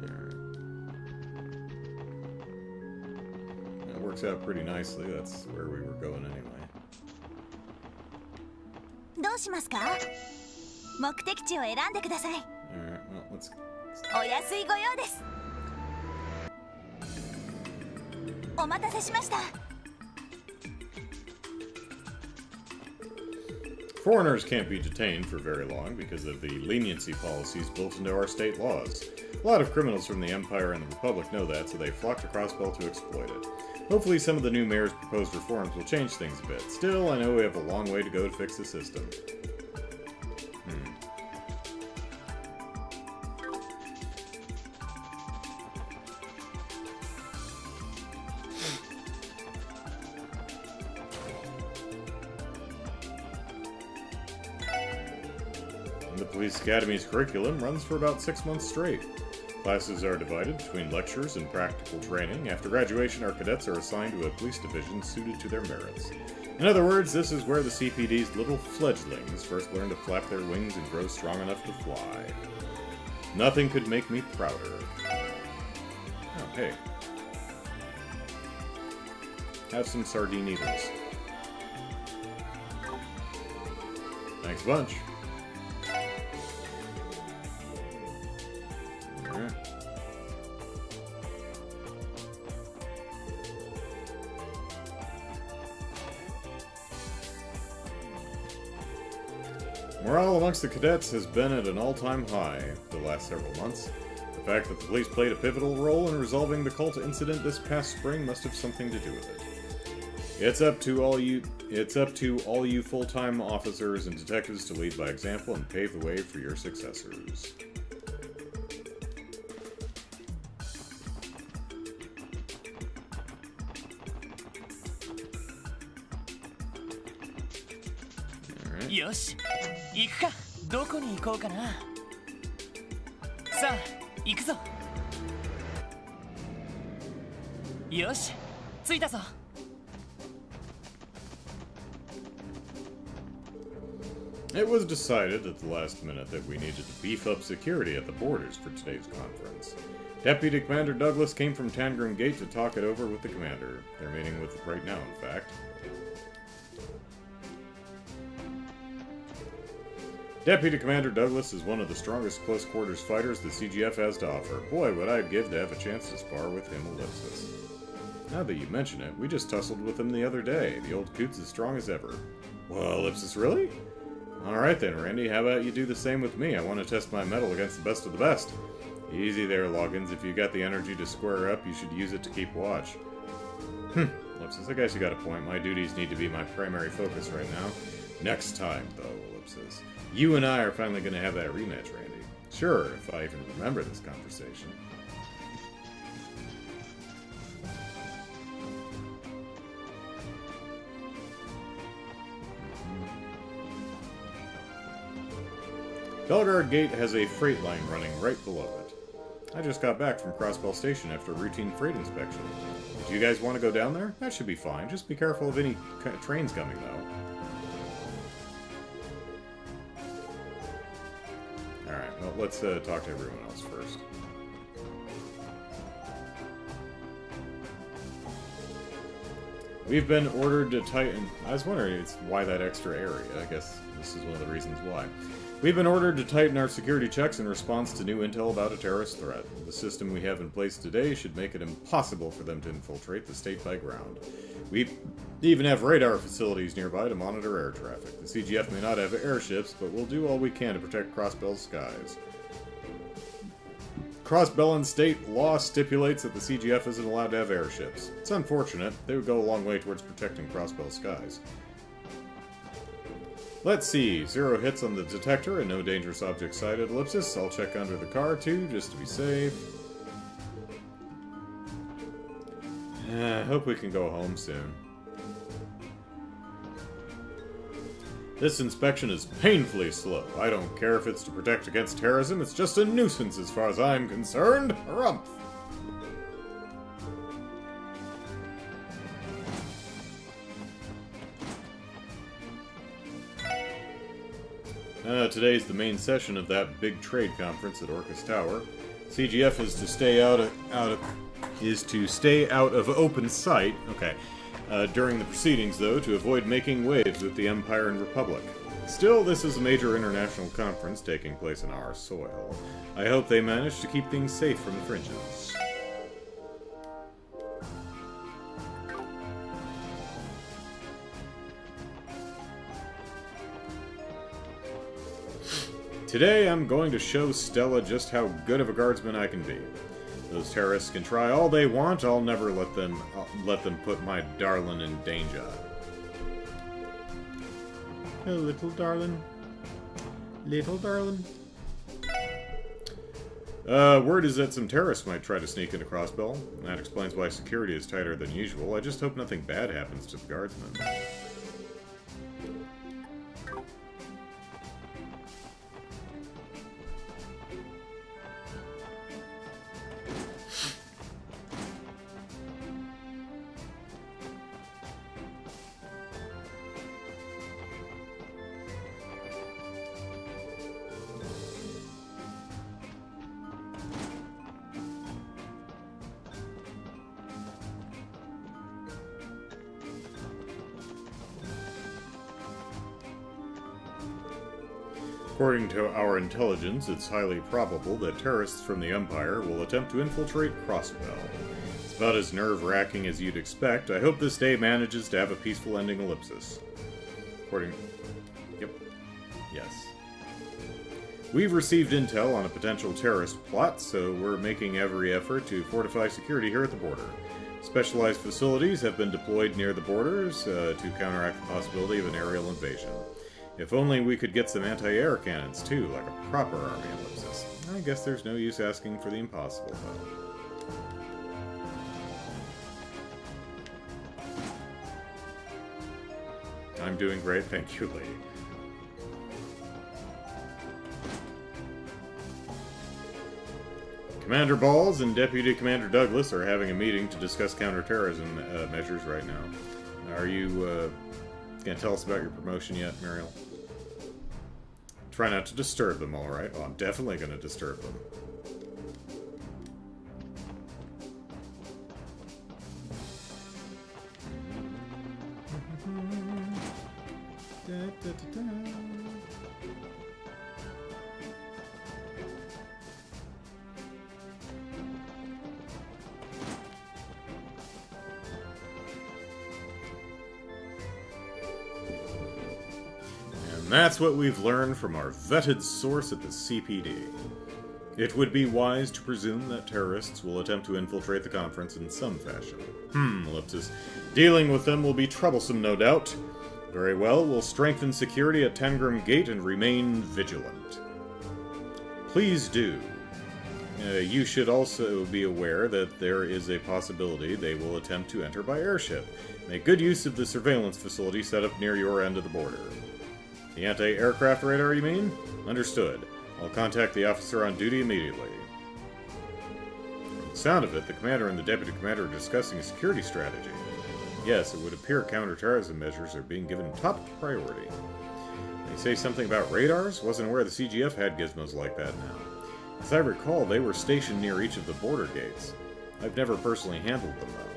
Alright. That works out pretty nicely. That's where we were going anyway. どうしますか目的地を選んでください。 Alright, well, let's... お安いご用です。お待たせしました。 Foreigners can't be detained for very long because of the leniency policies built into our state laws. A lot of criminals from the Empire and the Republic know that, so they flock to Crossbell to exploit it. Hopefully some of the new mayor's proposed reforms will change things a bit. Still, I know we have a long way to go to fix the system. The Police Academy's curriculum runs for about 6 months straight. Classes are divided between lectures and practical training. After graduation, our cadets are assigned to a police division suited to their merits. In other words, this is where the CPD's little fledglings first learn to flap their wings and grow strong enough to fly. Nothing could make me prouder. Oh, hey. Have some sardine needles. Thanks a bunch. Alright. Morale amongst the cadets has been at an all-time high the last several months. The fact that the police played a pivotal role in resolving the cult incident this past spring must have something to do with it. It's up to all you full-time officers and detectives to lead by example and pave the way for your successors. Alright. よし、行くか。どこに行こうかな。さあ、行くぞ。よし、着いたぞ。It was decided at the last minute that we needed to beef up security at the borders for today's conference. Deputy Commander Douglas came from Tangrim Gate to talk it over with the commander. They're meeting with right now, in fact. Deputy Commander Douglas is one of the strongest close-quarters fighters the CGF has to offer. Boy, would I'd give to have a chance to spar with him, Ellipsis. Now that you mention it, we just tussled with him the other day. The old coot's as strong as ever. Well, Ellipsis, really? Alright then, Randy, how about you do the same with me? I want to test my mettle against the best of the best. Easy there, Loggins. If you got the energy to square up, you should use it to keep watch. Ellipsis, I guess you got a point. My duties need to be my primary focus right now. Next time, though, Ellipsis. You and I are finally going to have that rematch, Randy. Sure, if I even remember this conversation. Belgard Gate has a freight line running right below it. I just got back from Crossbell Station after a routine freight inspection. Do you guys want to go down there? That should be fine. Just be careful of any trains coming, though. Alright, well, let's talk to everyone else first. We've been ordered to tighten... I was wondering why that extra area. I guess this is one of the reasons why. We've been ordered to tighten our security checks in response to new intel about a terrorist threat. The system we have in place today should make it impossible for them to infiltrate the state by ground. We even have radar facilities nearby to monitor air traffic. The CGF may not have airships, but we'll do all we can to protect Crossbell's skies. Crossbellan state law stipulates that the CGF isn't allowed to have airships. It's unfortunate. They would go a long way towards protecting Crossbell's skies. Let's see. 0 hits on the detector and no dangerous object sighted. Ellipsis. I'll check under the car too, just to be safe. I hope we can go home soon. This inspection is painfully slow. I don't care if it's to protect against terrorism, it's just a nuisance as far as I'm concerned. Harumph! Today's the main session of that big trade conference at Orcus Tower. CGF is to stay out of open sight. Okay. During the proceedings, though, to avoid making waves with the Empire and Republic. Still, this is a major international conference taking place in our soil. I hope they manage to keep things safe from the fringes. Today, I'm going to show Stella just how good of a guardsman I can be. Those terrorists can try all they want, I'll never let them put my darling in danger. Oh, little darling. Little darling. Word is that some terrorists might try to sneak into Crossbell. That explains why security is tighter than usual. I just hope nothing bad happens to the guardsmen. According to our intelligence, it's highly probable that terrorists from the Empire will attempt to infiltrate Crossbell. It's about as nerve-wracking as you'd expect. I hope this day manages to have a peaceful ending, ellipsis. According... Yep. Yes. We've received intel on a potential terrorist plot, so we're making every effort to fortify security here at the border. Specialized facilities have been deployed near the borders to counteract the possibility of an aerial invasion. If only we could get some anti-air cannons, too, like a proper army ellipsis. I guess there's no use asking for the impossible, though. I'm doing great, thank you, lady. Commander Balls and Deputy Commander Douglas are having a meeting to discuss counterterrorism measures right now. Are you going to tell us about your promotion yet, Muriel? Try not to disturb them, alright? Well, I'm definitely going to disturb them. And that's what we've learned from our vetted source at the CPD. It would be wise to presume that terrorists will attempt to infiltrate the conference in some fashion. Ellipsis. Dealing with them will be troublesome, no doubt. Very well, we'll strengthen security at Tangram Gate and remain vigilant. Please do. You should also be aware that there is a possibility they will attempt to enter by airship. Make good use of the surveillance facility set up near your end of the border. The anti-aircraft radar, you mean? Understood. I'll contact the officer on duty immediately. From the sound of it, the commander and the deputy commander are discussing a security strategy. Yes, it would appear counterterrorism measures are being given top priority. They say something about radars? Wasn't aware the CGF had gizmos like that now. As I recall, they were stationed near each of the border gates. I've never personally handled them, though.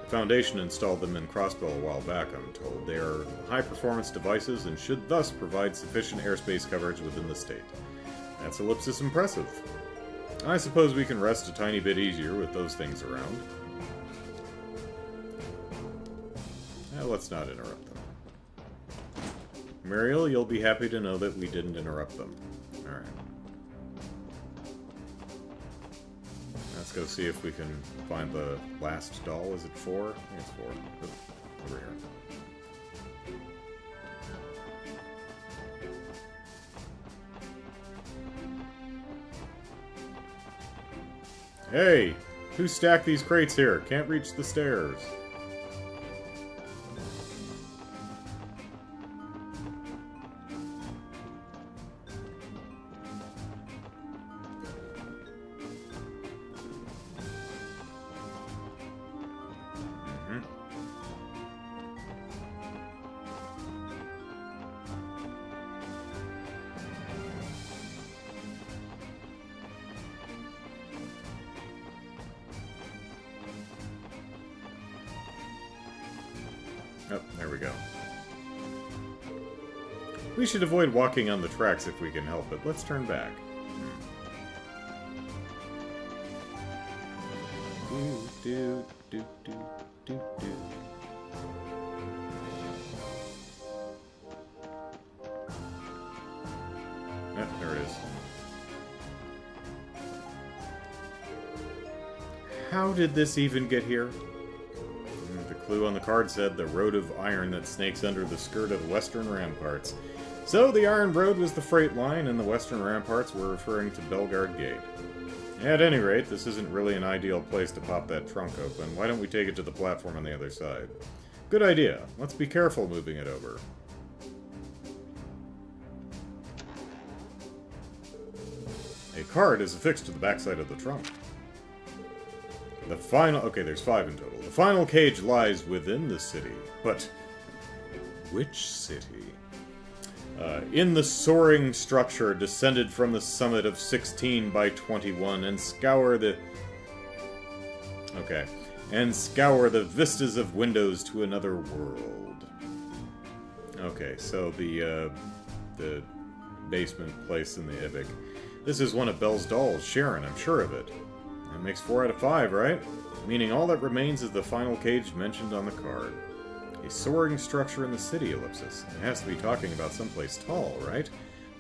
The Foundation installed them in Crossbell a while back, I'm told. They are high-performance devices and should thus provide sufficient airspace coverage within the state. That's ellipsis impressive. I suppose we can rest a tiny bit easier with those things around. Let's not interrupt them. Muriel, you'll be happy to know that we didn't interrupt them. Alright. Let's go see if we can find the last doll. Is it 4? I think it's 4. Oh, over here. Hey! Who stacked these crates here? Can't reach the stairs. Oh, there we go. We should avoid walking on the tracks if we can help it. Let's turn back. Do, do, do, do, do. Ah, there it is. How did this even get here? The clue on the card said the road of iron that snakes under the skirt of the western ramparts. So the Iron Road was the freight line, and the western ramparts were referring to Belgard Gate. At any rate, this isn't really an ideal place to pop that trunk open. Why don't we take it to the platform on the other side? Good idea. Let's be careful moving it over. A card is affixed to the backside of the trunk. The final... Okay, there's 5 in total. The final cage lies within the city. But which city? In the soaring structure descended from the summit of 16 by 21 and scour the... Okay. And scour the vistas of windows to another world. Okay, so the basement place in the Ibik. This is one of Belle's dolls, Sharon, I'm sure of it. That makes 4 out of 5, right? Meaning all that remains is the final cage mentioned on the card. A soaring structure in the city, ellipsis. It has to be talking about someplace tall, right?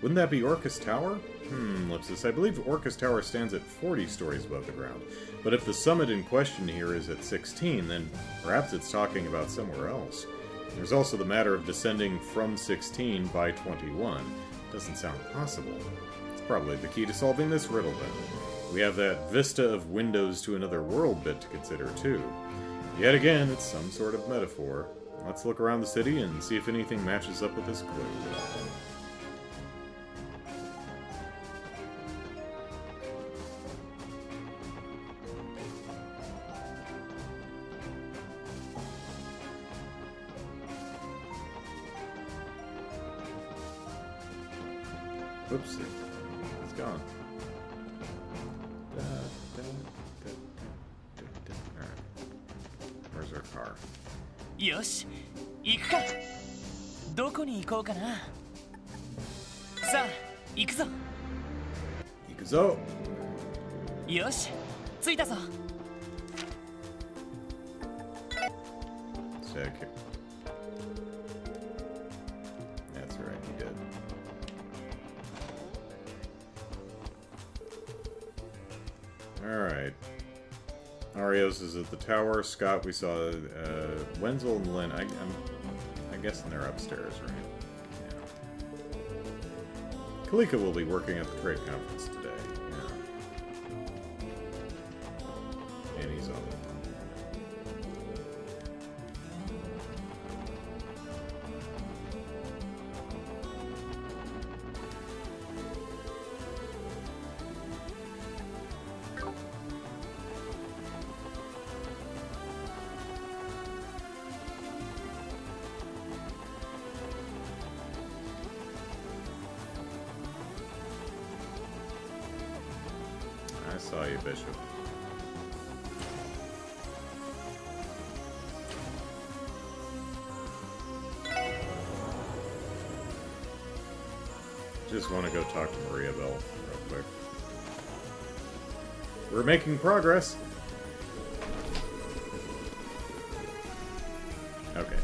Wouldn't that be Orcus Tower? Ellipsis. I believe Orcus Tower stands at 40 stories above the ground. But if the summit in question here is at 16, then perhaps it's talking about somewhere else. There's also the matter of descending from 16 by 21. Doesn't sound possible. It's probably the key to solving this riddle, then. We have that vista of windows to another world bit to consider, too. Yet again, it's some sort of metaphor. Let's look around the city and see if anything matches up with this clue. Whoopsie. It's gone. Alright. Where's our car? よし行くかどこに行こうかなさあ行くぞ行くぞよし着いたぞ Sick. That's right, he did. Alright. Arios is at the tower. Scott, we saw Wenzel and Lynn. I'm guessing they're upstairs, right? Yeah. Kalika will be working at the trade conference today. Yeah. And he's on it. I saw you, Bishop. Just want to go talk to Maria Bell real quick. We're making progress. Okay.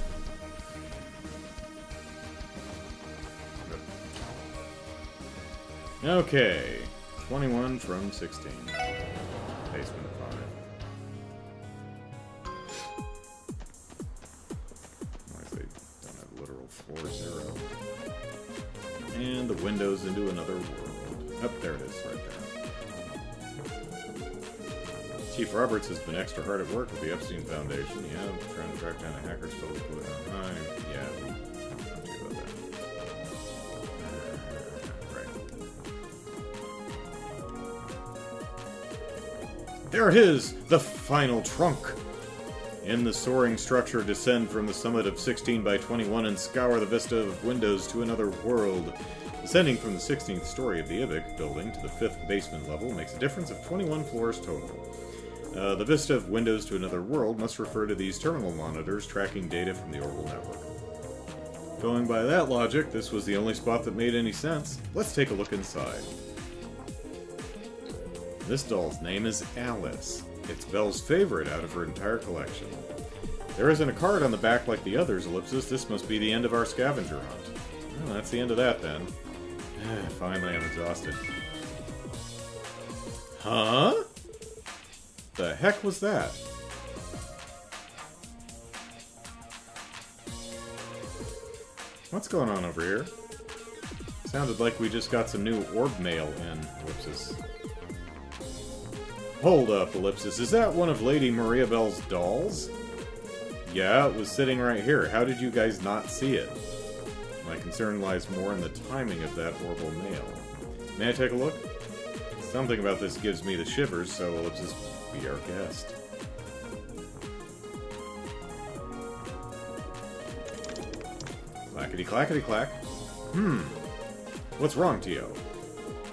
Okay. 21 from 16. Basement of 5. Unless they don't have literal floor 0. And the windows into another world. Oh, there it is, right there. Chief Roberts has been extra hard at work with the Epstein Foundation. Yeah, trying to track down the hackers totally put it on high. Yeah, we don't do about that. There it is! The final trunk! In the soaring structure, descend from the summit of 16 by 21 and scour the vista of windows to another world. Descending from the 16th story of the Ibik building to the 5th basement level makes a difference of 21 floors total. The vista of windows to another world must refer to these terminal monitors tracking data from the orbital network. Going by that logic, this was the only spot that made any sense. Let's take a look inside. This doll's name is Alice. It's Belle's favorite out of her entire collection. There isn't a card on the back like the others, Ellipsis. This must be the end of our scavenger hunt. Well, that's the end of that, then. Finally, I'm exhausted. Huh? The heck was that? What's going on over here? Sounded like we just got some new orb mail in, Ellipsis. Hold up, Ellipsis. Is that one of Lady Maria Belle's dolls? Yeah, it was sitting right here. How did you guys not see it? My concern lies more in the timing of that orbital mail. May I take a look? Something about this gives me the shivers, so Ellipsis, be our guest. Clackety-clackety-clack. What's wrong, Tio?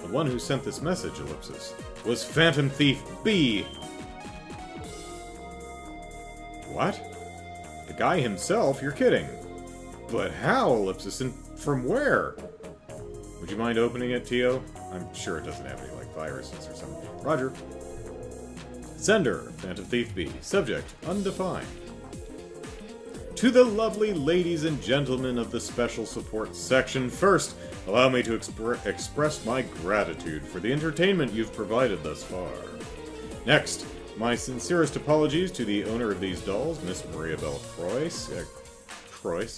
The one who sent this message, Ellipsis, was Phantom Thief B! What? The guy himself? You're kidding. But how, Ellipsis? And from where? Would you mind opening it, Tio? I'm sure it doesn't have any, like, viruses or something. Roger. Sender, Phantom Thief B. Subject, undefined. To the lovely ladies and gentlemen of the Special Support section, first, allow me to express my gratitude for the entertainment you've provided thus far. Next, my sincerest apologies to the owner of these dolls, Miss Maria Belle Croix,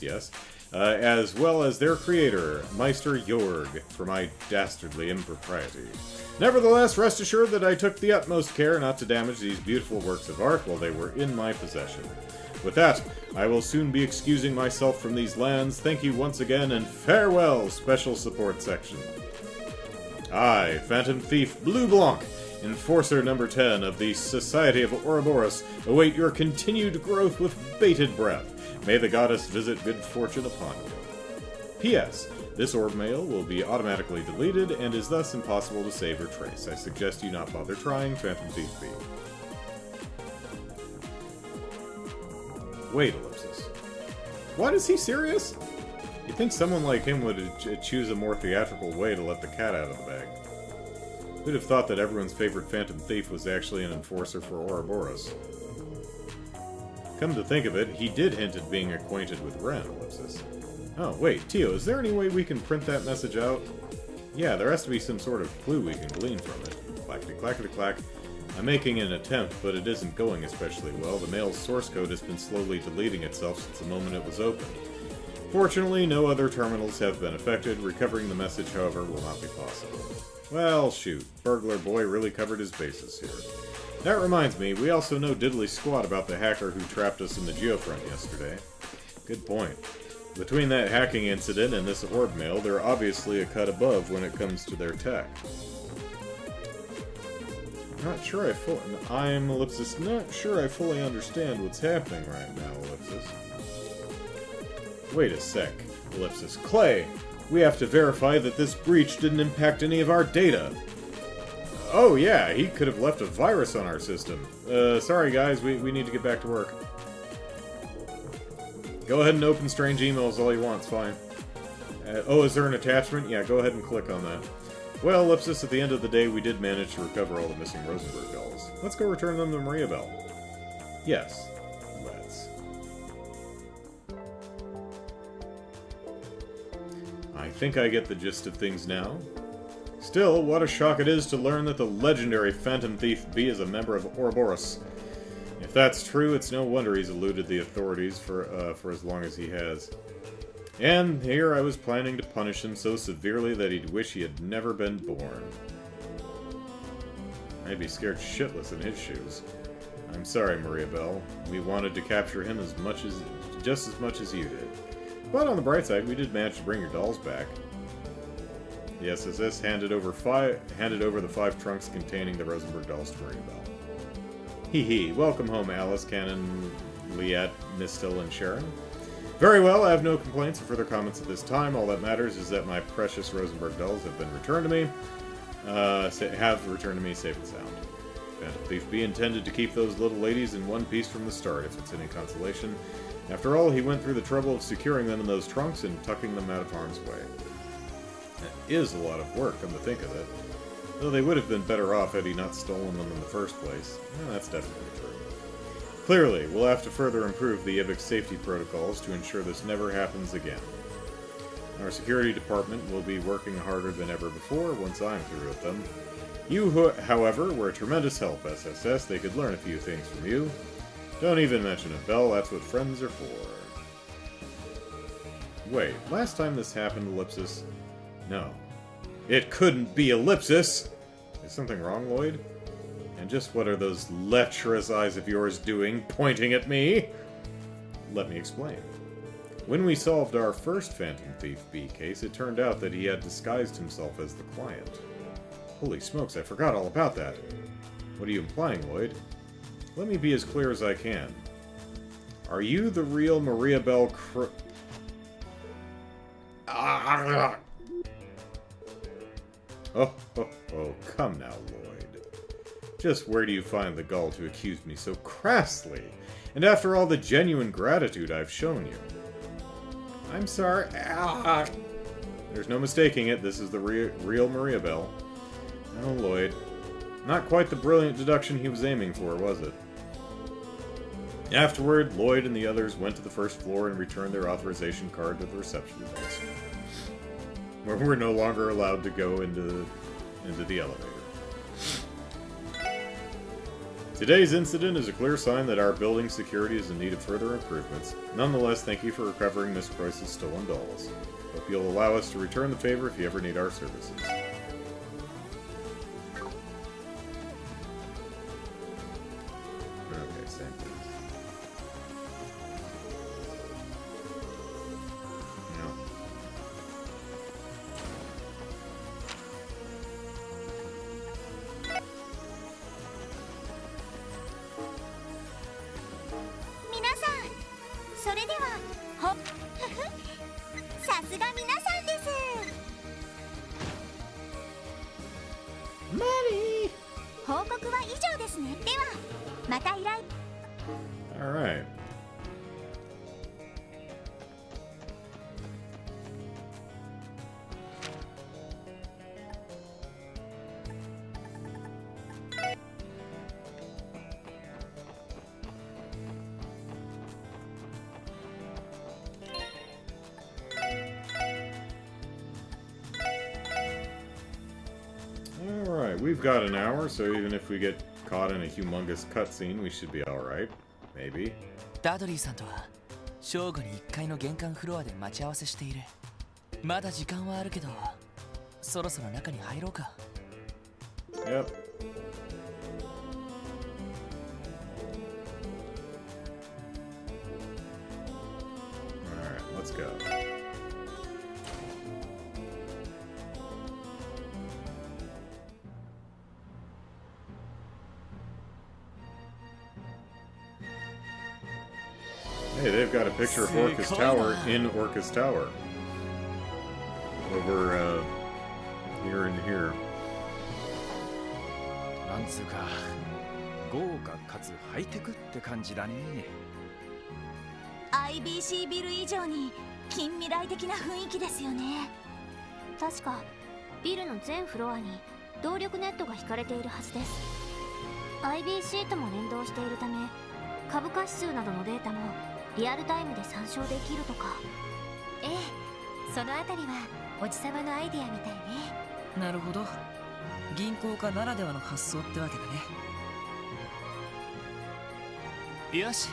yes, as well as their creator, Meister Jorg, for my dastardly impropriety. Nevertheless, rest assured that I took the utmost care not to damage these beautiful works of art while they were in my possession. With that, I will soon be excusing myself from these lands. Thank you once again, and farewell, Special Support Section. I, Phantom Thief Blue Blanc, Enforcer number 10 of the Society of Ouroboros, await your continued growth with bated breath. May the goddess visit good fortune upon you. P.S. This orb mail will be automatically deleted and is thus impossible to save or trace. I suggest you not bother trying, Phantom Thief B. Wait, Ellipsis. What, is he serious? You'd think someone like him would choose a more theatrical way to let the cat out of the bag. Who'd have thought that everyone's favorite Phantom Thief was actually an enforcer for Ouroboros? Come to think of it, he did hint at being acquainted with Ren, Ellipsis. Oh, wait, Tio, is there any way we can print that message out? Yeah, there has to be some sort of clue we can glean from it. Clackety-clackety-clack. I'm making an attempt, but it isn't going especially well. The mail's source code has been slowly deleting itself since the moment it was opened. Fortunately, no other terminals have been affected. Recovering the message, however, will not be possible. Well, shoot. Burglar Boy really covered his bases here. That reminds me, we also know diddly squat about the hacker who trapped us in the Geofront yesterday. Good point. Between that hacking incident and this orb mail, they're obviously a cut above when it comes to their tech. I'm, Ellipsis, not sure I fully understand what's happening right now, Ellipsis. Wait a sec, Ellipsis. Clay, we have to verify that this breach didn't impact any of our data. Oh yeah, he could have left a virus on our system. Sorry guys, we need to get back to work. Go ahead and open strange emails all you want, it's fine. Oh, is there an attachment? Yeah, go ahead and click on that. Well, Ellipsis, at the end of the day, we did manage to recover all the missing Rosenberg dolls. Let's go return them to Maria Belle. Yes, let's. I think I get the gist of things now. Still, what a shock it is to learn that the legendary Phantom Thief B is a member of Ouroboros. If that's true, it's no wonder he's eluded the authorities for as long as he has. And here I was planning to punish him so severely that he'd wish he had never been born. I'd be scared shitless in his shoes. I'm sorry, Maria Belle. We wanted to capture him just as much as you did. But on the bright side, we did manage to bring your dolls back. The SSS handed over the 5 trunks containing the Rosenberg dolls to Maria Belle. Hee hee. Welcome home, Alice, Cannon, Liette, Mistil, and Sharon. Very well, I have no complaints or further comments at this time. All that matters is that my precious Rosenberg dolls have been returned to me. Have returned to me safe and sound. Phantom Thief B intended to keep those little ladies in one piece from the start, if it's any consolation. After all, he went through the trouble of securing them in those trunks and tucking them out of harm's way. That is a lot of work, come to think of it. Though they would have been better off had he not stolen them in the first place. Yeah, that's definitely true. Clearly, we'll have to further improve the IBIC safety protocols to ensure this never happens again. Our security department will be working harder than ever before once I'm through with them. You, however, were a tremendous help, SSS. They could learn a few things from you. Don't even mention it, Belle. That's what friends are for. Wait, last time this happened, Ellipsis? No. It couldn't be Ellipsis! Is something wrong, Lloyd? And just what are those lecherous eyes of yours doing, pointing at me? Let me explain. When we solved our first Phantom Thief B case, it turned out that he had disguised himself as the client. Holy smokes, I forgot all about that. What are you implying, Lloyd? Let me be as clear as I can. Are you the real Maria Bell Oh, come now, Lloyd. Just where do you find the gall to accuse me so crassly? And after all the genuine gratitude I've shown you. I'm sorry. There's no mistaking it. This is the real Maria Bell. Oh, Lloyd. Not quite the brilliant deduction he was aiming for, was it? Afterward, Lloyd and the others went to the first floor and returned their authorization card to the reception desk, where we're no longer allowed to go into the elevator. Today's incident is a clear sign that our building security is in need of further improvements. Nonetheless, thank you for recovering Miss Croyce's stolen dolls. Hope you'll allow us to return the favor if you ever need our services. Okay, same thing. No. Alright. Alright, we've got an hour, so even if we get caught in a humongous cutscene, we should be alright. Maybe. ダドリーさんとは正午に1階の玄関フロアで待ち合わせしている。まだ時間はあるけど、そろそろ中に入ろうか。Yep. Alright, let's go. Hey, they've got a picture of Orcus Tower in Orcus Tower. Over, here and here. なんつうか豪華かつハイテクって感じだね。 IBC ビル以上に近未来的な雰囲気ですよね。確かビルの全フロアに動力ネットが引かれているはずです。 IBC とも連動しているため株価指数などのデータもリアルタイムで参照できるとか。ええ、そのあたりはおじさまのアイディアみたいね。なるほど。銀行家ならではの発想ってわけだね。よし、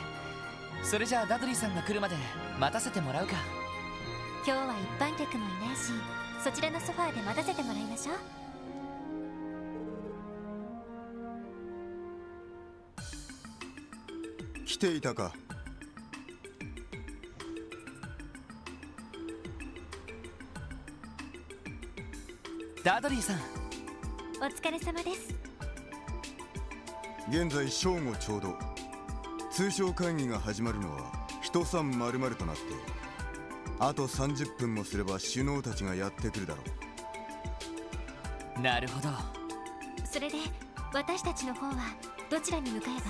それじゃあダドリーさんが来るまで待たせてもらうか。今日は一般客もいないし、そちらのソファーで待たせてもらいましょう。来ていたか。ダドリーさん、お疲れ様です。現在正午ちょうど。通商会議が始まるのは人300となっている。あと30分もすれば首脳たちがやってくるだろう。なるほど。それで私たちの方はどちらに向かえば？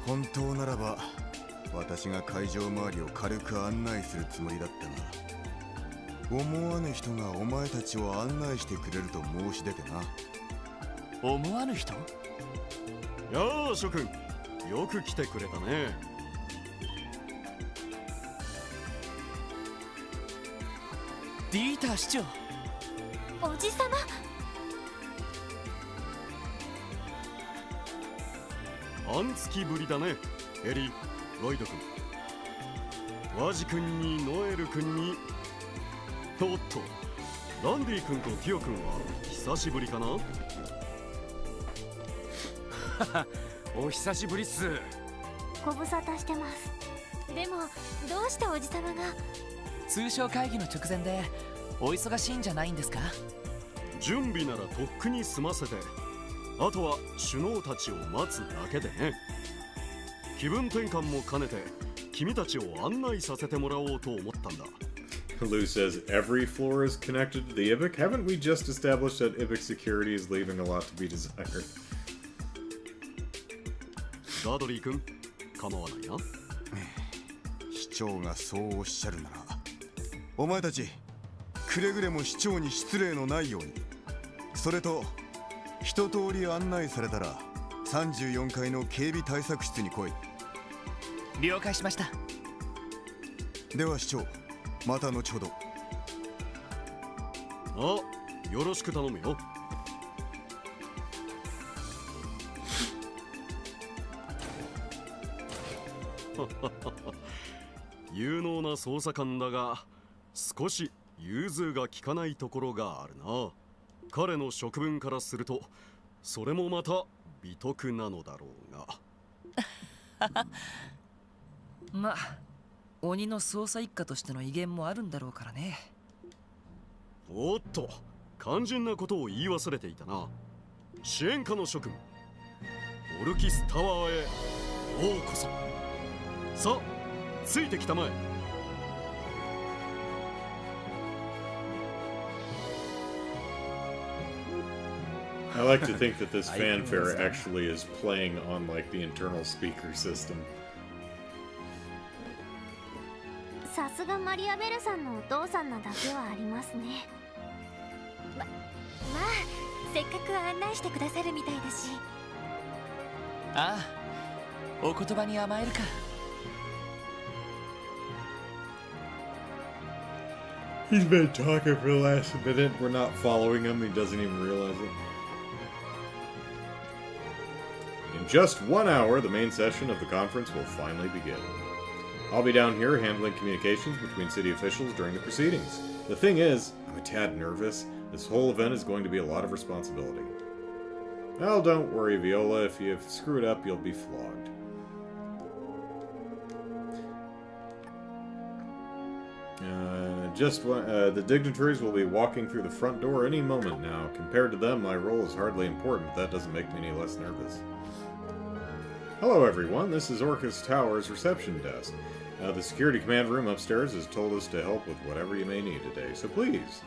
本当ならば私が会場周りを軽く案内するつもりだったが、思わぬ人がお前たちを案内してくれると申し出てな。思わぬ人？やあ諸君、よく来てくれたね。ディーター市長。おじさま。半月ぶりだね、エリー、ロイド君。ワジ君にノエル君に、おっと、ランディ君とティオ君は久しぶりかな？お久しぶりっす。ご無沙汰してます。でもどうしておじさまが？通商会議の直前でお忙しいんじゃないんですか？準備ならとっくに済ませて、あとは首脳たちを待つだけでね。気分転換も兼ねて君たちを案内させてもらおうと思ったんだ。Lou says every floor is connected to the IBIC. Haven't we just established that IBIC security is leaving a lot to be desired? ダドリー君、構わないな。市長がそうおっしゃるなら、お前たちくれぐれも市長に失礼のないように。それと一通り案内されたら34階の警備対策室に来い。了解しました。では市長、また後ほど。あ、よろしく頼むよ。有能な捜査官だが少し融通が利かないところがあるな。彼の職分からするとそれもまた美徳なのだろうが。まあ鬼の捜査一課としての威厳もあるんだろうからね。おっと、肝心なことを言い忘れていたな。支援課の諸君、オルキスタワーへようこそ。さあ、ついてきたまえ。I like to think that this fanfare actually is playing on like the internal speaker system. さすがマリアベルさんのお父さんなだけはありますね。まあせっかく案内してくださるみたいだし。ああ、お言葉に甘えるか。He's been talking for the last minute. We're not following him. He doesn't even realize it. In just 1 hour, the main session of the conference will finally begin. I'll be down here handling communications between city officials during the proceedings. The thing is, I'm a tad nervous. This whole event is going to be a lot of responsibility. Well, don't worry, Viola. If you screw it up, you'll be flogged. The dignitaries will be walking through the front door any moment now. Compared to them, my role is hardly important, but that doesn't make me any less nervous. Hello, everyone. This is Orcus Tower's reception desk. The security command room upstairs has told us to help with whatever you may need today, so please,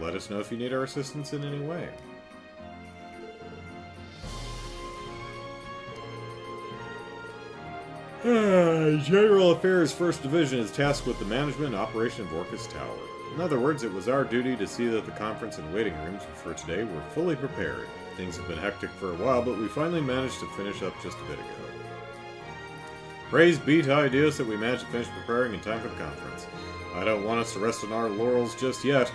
let us know if you need our assistance in any way. General Affairs 1st Division is tasked with the management and operation of Orcus Tower. In other words, it was our duty to see that the conference and waiting rooms for today were fully prepared. Things have been hectic for a while, but we finally managed to finish up just a bit ago. Praise be to Ideas that we managed to finish preparing in time for the conference. I don't want us to rest on our laurels just yet,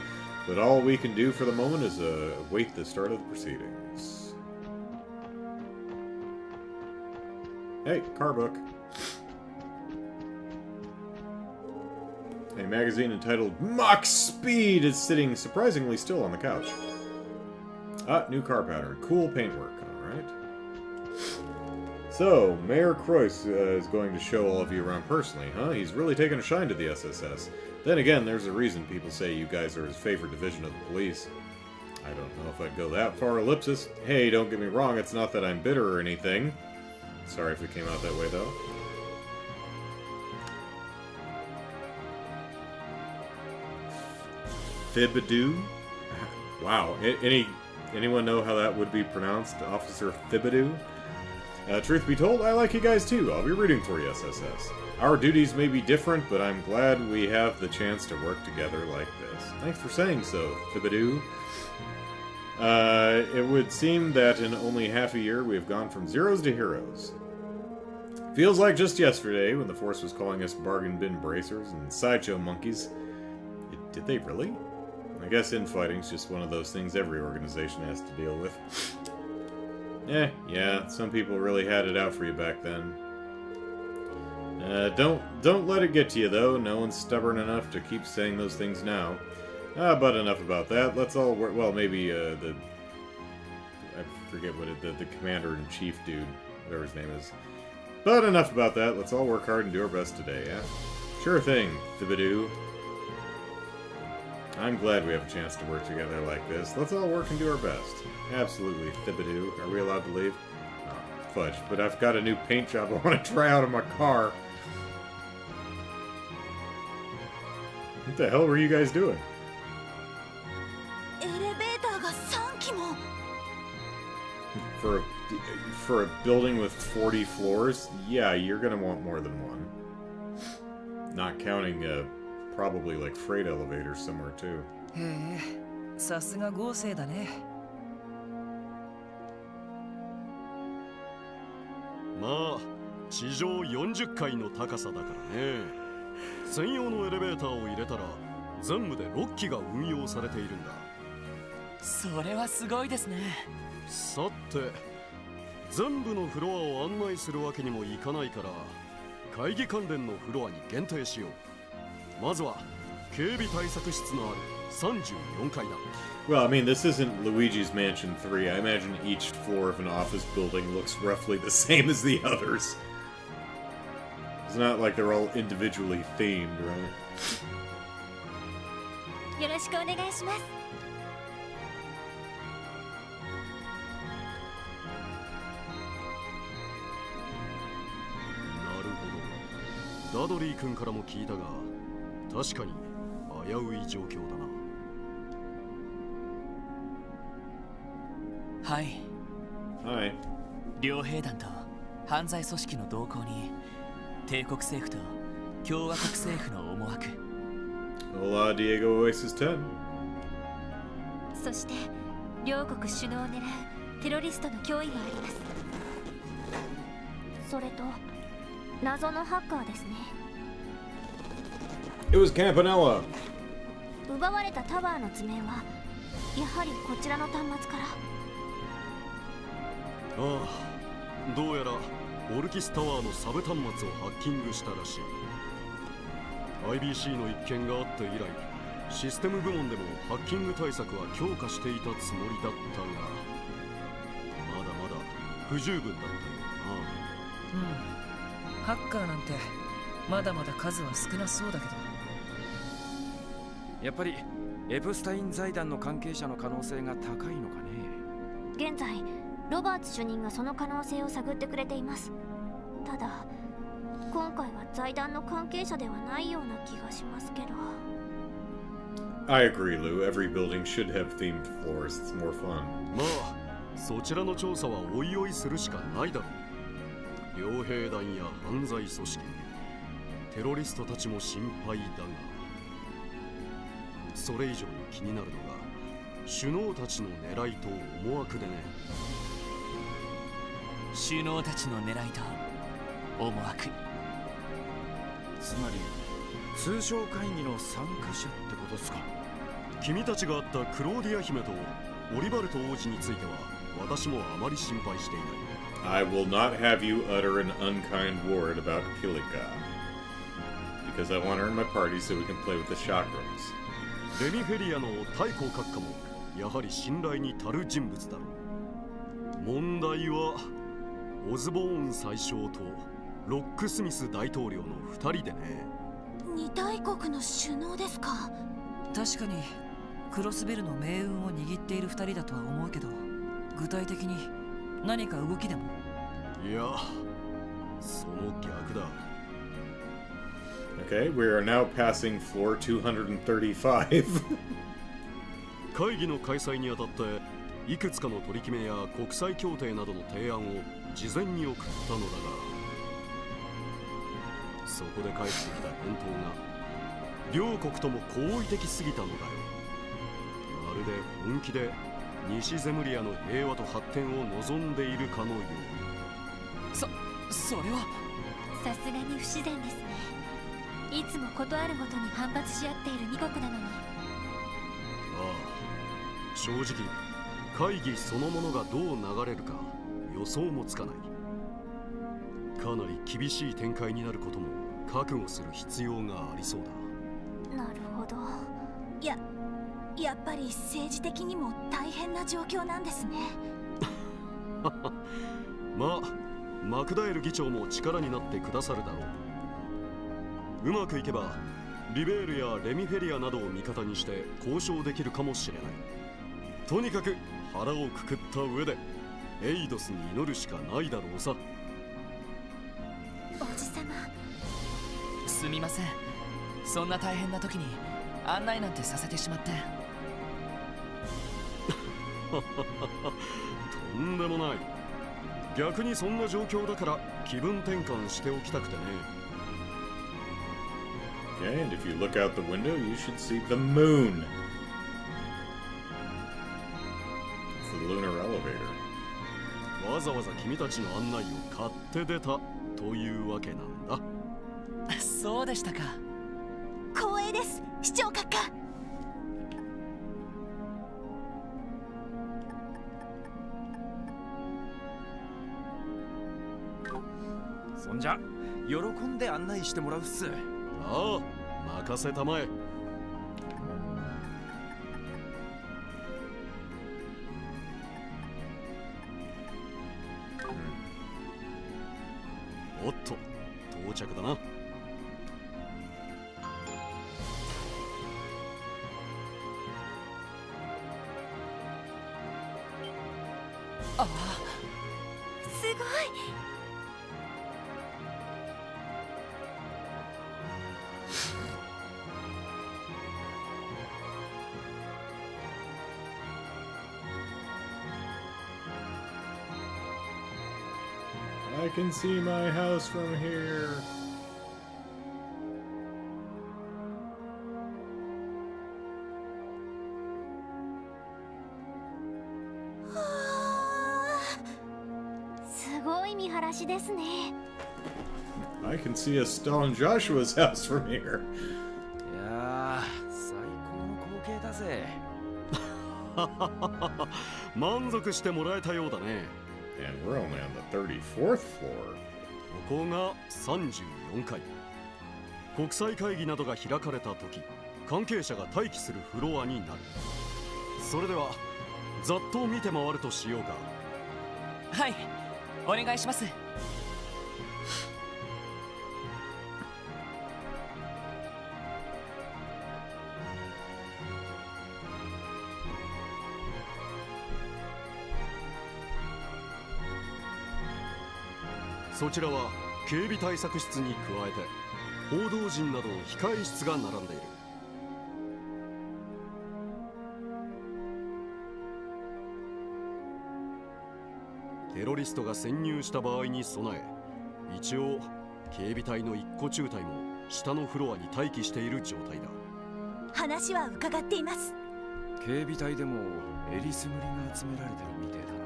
but all we can do for the moment is await the start of the proceedings. Hey, car book. A magazine entitled Mach Speed is sitting surprisingly still on the couch. New car pattern. Cool paintwork. Alright. So, Mayor Croix is going to show all of you around personally, huh? He's really taken a shine to the SSS. Then again, there's a reason people say you guys are his favorite division of the police. I don't know if I'd go that far, ellipsis. Hey, don't get me wrong, it's not that I'm bitter or anything. Sorry if it came out that way, though. Fibadoo? Wow, any Anyone know how that would be pronounced, Officer Thibodeau? Truth be told, I like you guys too. I'll be rooting for you, SSS. Our duties may be different, but I'm glad we have the chance to work together like this. Thanks for saying so, Thibodeau. It would seem that in only half a year we have gone from zeros to heroes. Feels like just yesterday when the Force was calling us bargain bin bracers and sideshow monkeys. Did they really? I guess infighting's just one of those things every organization has to deal with. Yeah, some people really had it out for you back then. Don't let it get to you, though. No one's stubborn enough to keep saying those things now. But enough about that. Let's all work... Well, maybe, I forget what the Commander-in-Chief dude, whatever his name is. But enough about that. Let's all work hard and do our best today, yeah? Sure thing, Thibodeau. I'm glad we have a chance to work together like this. Let's all work and do our best. Absolutely, Thibodeau. Are we allowed to leave? Oh, fudge. But I've got a new paint job I want to try out on my car. What the hell were you guys doing? For a building with 40 floors? Yeah, you're gonna want more than one. Not counting, probably like freight elevators somewhere too. へえ、さすが豪勢だね。まあ、地上40階の高さだからね。専用のエレベーターを入れたら全部で6機が運用されているんだ。それはすごいですね。さて、全部のフロアを案内するわけにもいかないから会議関連のフロアに限定しよう。まずは警備対策室のある34階だ。Well, I mean, this isn't Luigi's Mansion 3. I imagine each floor of an office building looks roughly the same as the others. It's not like they're all individually themed, right? よろしくお願いします。なるほど。ダドリー君からも聞いたが、確かに危うい状況だな。はい。はい。両兵団と犯罪組織の動向に帝国政府と共和国政府の思惑。Hola, Diego Oasis 10. そして両国首脳を狙うテロリストの脅威もあります。それと謎のハッカーですね。It was Campanella. 奪われたタワーの図面はやはりこちらの端末から。ああ、どうやらオルキスタワーのサブ端末をハッキングしたらしい。IBC の一件があって以来、システム部門でもハッキング対策は強化していたつもりだったが、まだまだ不十分だったよな。ハッカーなんてまだまだ数は少なそうだけど。やっぱりエプスタイン財団の関係者の可能性が高いのかね。現在ロバーツ主任がその可能性を探ってくれています。ただ今回は財団の関係者ではないような気がしますけど。I agree, Lou. Every building should have themed floors. It's more fun. まあ、そちらの調査はおいおいするしかないだろう。傭兵団や犯罪組織、テロリストたちも心配だが、それ以上に気になるのが首脳たちの狙いと思惑でね。首脳たちの狙いと思惑。つまり通商会議の参加者ってことですか。君たちが会ったクローディア姫とオリバルト王子については私もあまり心配していない。I will not have you utter an unkind word about Kilika. Because I want her in my party so we can play with the chakrams. レミフェリアの太閤閣下もやはり信頼に足る人物だろう。問題はオズボーン宰相とロックスミス大統領の2人でね。二大国の首脳ですか。確かにクロスベルの命運を握っている2人だとは思うけど、具体的に何か動きでも。いや、その逆だ。Okay, we are now passing floor 235. 会議の開催にあたっていくつかの取り決めや国際協定などの提案を事前に送ったのだが、そこで返ってきた返答が両国とも好意的すぎたのだよ。まるで本気で西ゼムリアの平和と発展を望んでいるかのように。それはさすがに不自然ですね。いつもことあるごとに反発し合っている2国なのに。ああ、正直会議そのものがどう流れるか予想もつかない。かなり厳しい展開になることも覚悟する必要がありそうだ。なるほど。やっぱり政治的にも大変な状況なんですね。まあマクダエル議長も力になってくださるだろう。うまくいけばリベールやレミフェリアなどを味方にして交渉できるかもしれない。とにかく腹をくくった上でエイドスに祈るしかないだろうさ。おじさま、すみません。そんな大変な時に案内なんてさせてしまって。とんでもない。逆にそんな状況だから気分転換しておきたくてね。Okay, and if you look out the window, you should see the moon. It's the lunar elevator. わざわざ君たちの案内を買って出たというわけなんだ。そうでしたか。光栄です、市長閣下。そんじゃ喜んで案内してもらうっす。ああ、任せたまえ。おっと、到着だな。ああ、すごい。I can see my house from here. I can see a stone Joshua's house from here. いやー、最高の光景だぜ。満足してもらえたようだね。And we're only on the 34th floor. ここが34階。国際会議などが開かれた時、関係者が待機するフロアになる。それではざっと見て回るとしようか。はい、お願いします。そちらは警備対策室に加えて報道陣などの控え室が並んでいる。テロリストが潜入した場合に備え、一応警備隊の一個中隊も下のフロアに待機している状態だ。話は伺っています。警備隊でもエリスムリが集められてるみてえだな。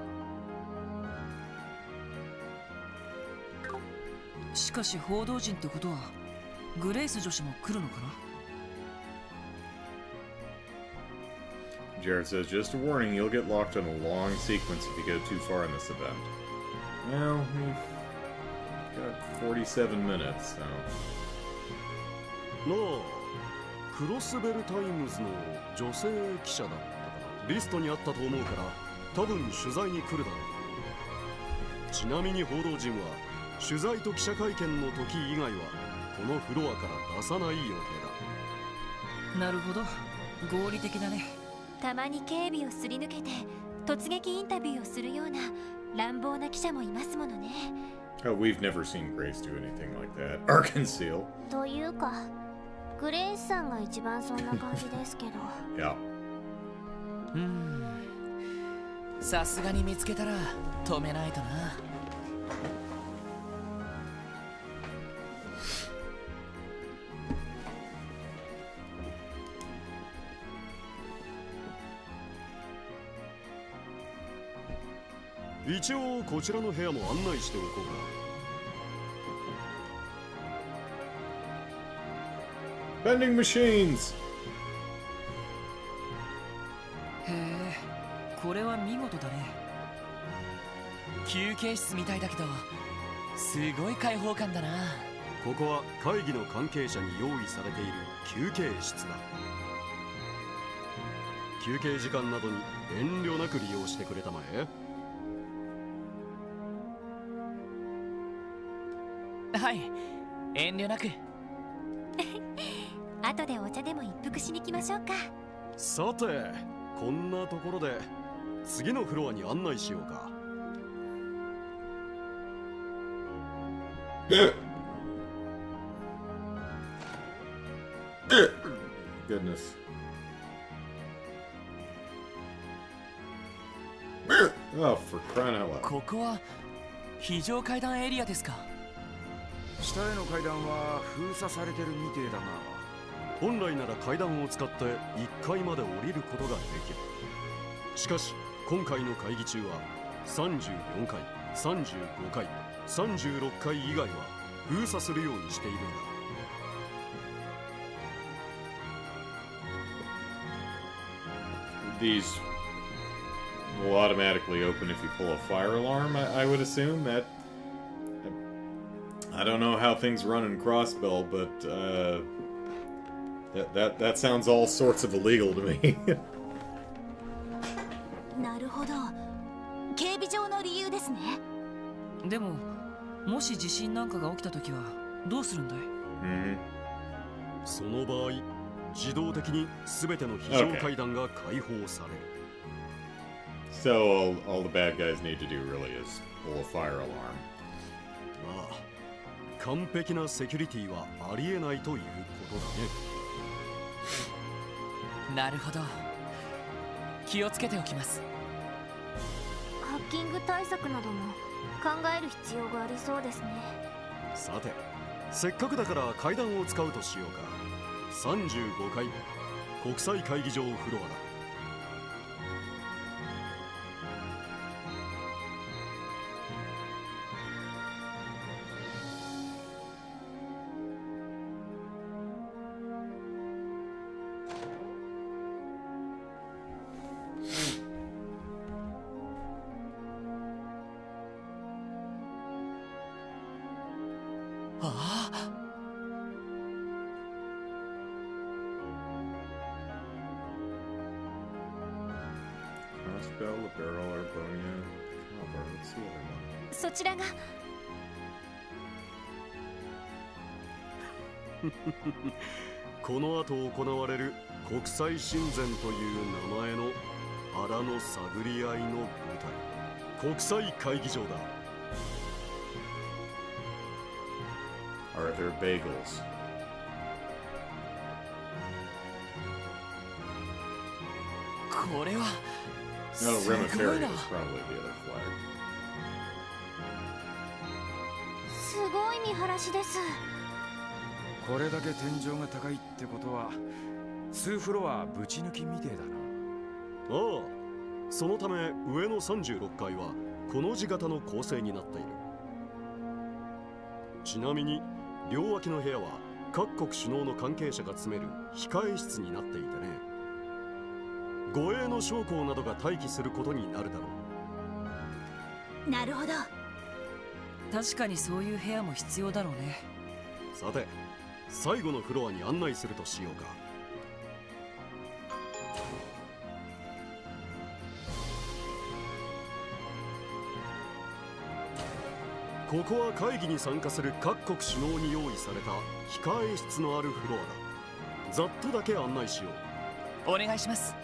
しかし報道陣ってことはグレイス女子も来るのかな。 Jared says, just a warning, you'll get locked on a long sequence if you go too far in this event. Well, we've got 47 minutes, so... なあ、クロスベルタイムズの女性記者だったかな。リストにあったと思うから多分取材に来るだろう。ちなみに報道陣は取材と記者会見の時以外はこのフロアから出さない予定だ。なるほど、合理的だね。たまに警備をすり抜けて突撃インタビューをするような乱暴な記者もいますものね。Oh, we've never seen Grace do anything like that. Or conceal. というか、グレイスさんが一番そんな感じですけど。Yeah. さすがに見つけたら止めないとな。一応こちらの部屋も案内しておこうか。Vending machines! へえ、これは見事だね。休憩室みたいだけどすごい開放感だな。ここは会議の関係者に用意されている休憩室だ。休憩時間などに遠慮なく利用してくれたまえ。はい、遠慮なく。後でお茶でも一服しに来ましょうか。さて、こんなところで次のフロアに案内しようか。Goodness. Oh, for crying out loud. ここは非常階段エリアですか。下への階段は封鎖されてるみてえだが、本来なら階段を使って1階まで降りることができる。しかし今回の会議中は34階、35階、36階以外は封鎖するようにしているんだ。These will automatically open if you pull a fire alarm, I would assume. I don't know how things run in Crossbell, but that sounds all sorts of illegal to me. なるほど、警備上の理由ですね。でももし地震なんかが起きた時はどうするんだい？その場合、自動的に全ての非常階段が開放される。So all the bad guys need to do really is pull a fire alarm. まあ、完璧なセキュリティはありえないということだね。なるほど、気をつけておきます。ハッキング対策なども考える必要がありそうですね。さて、せっかくだから階段を使うとしようか。35階、国際会議場フロアだ。ああ、Crossbell, Barrel, Arbonia, Copper. What's the other one? そちらがこの後行われる国際親善という名前の腹の探り合いの舞台、国際会議場だ。Are there bagels? これは No, すごい Remiferia な。 is probably the other flag. すごい見晴らしです。これだけ天井が高いってことは2フロアぶち抜きみてえだな。ああ、そのため上の36階はこの字型の構成になっている。ちなみに両脇の部屋は各国首脳の関係者が詰める控え室になっていてね、護衛の将校などが待機することになるだろう。なるほど。確かにそういう部屋も必要だろうね。さて、最後のフロアに案内するとしようか。ここは会議に参加する各国首脳に用意された控え室のあるフロアだ。ざっとだけ案内しよう。お願いします。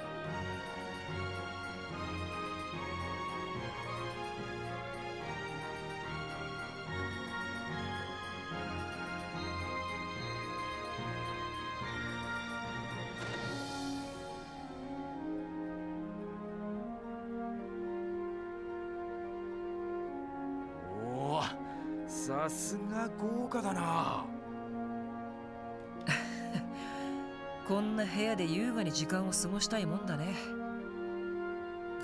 さすが豪華だな。こんな部屋で優雅に時間を過ごしたいもんだね。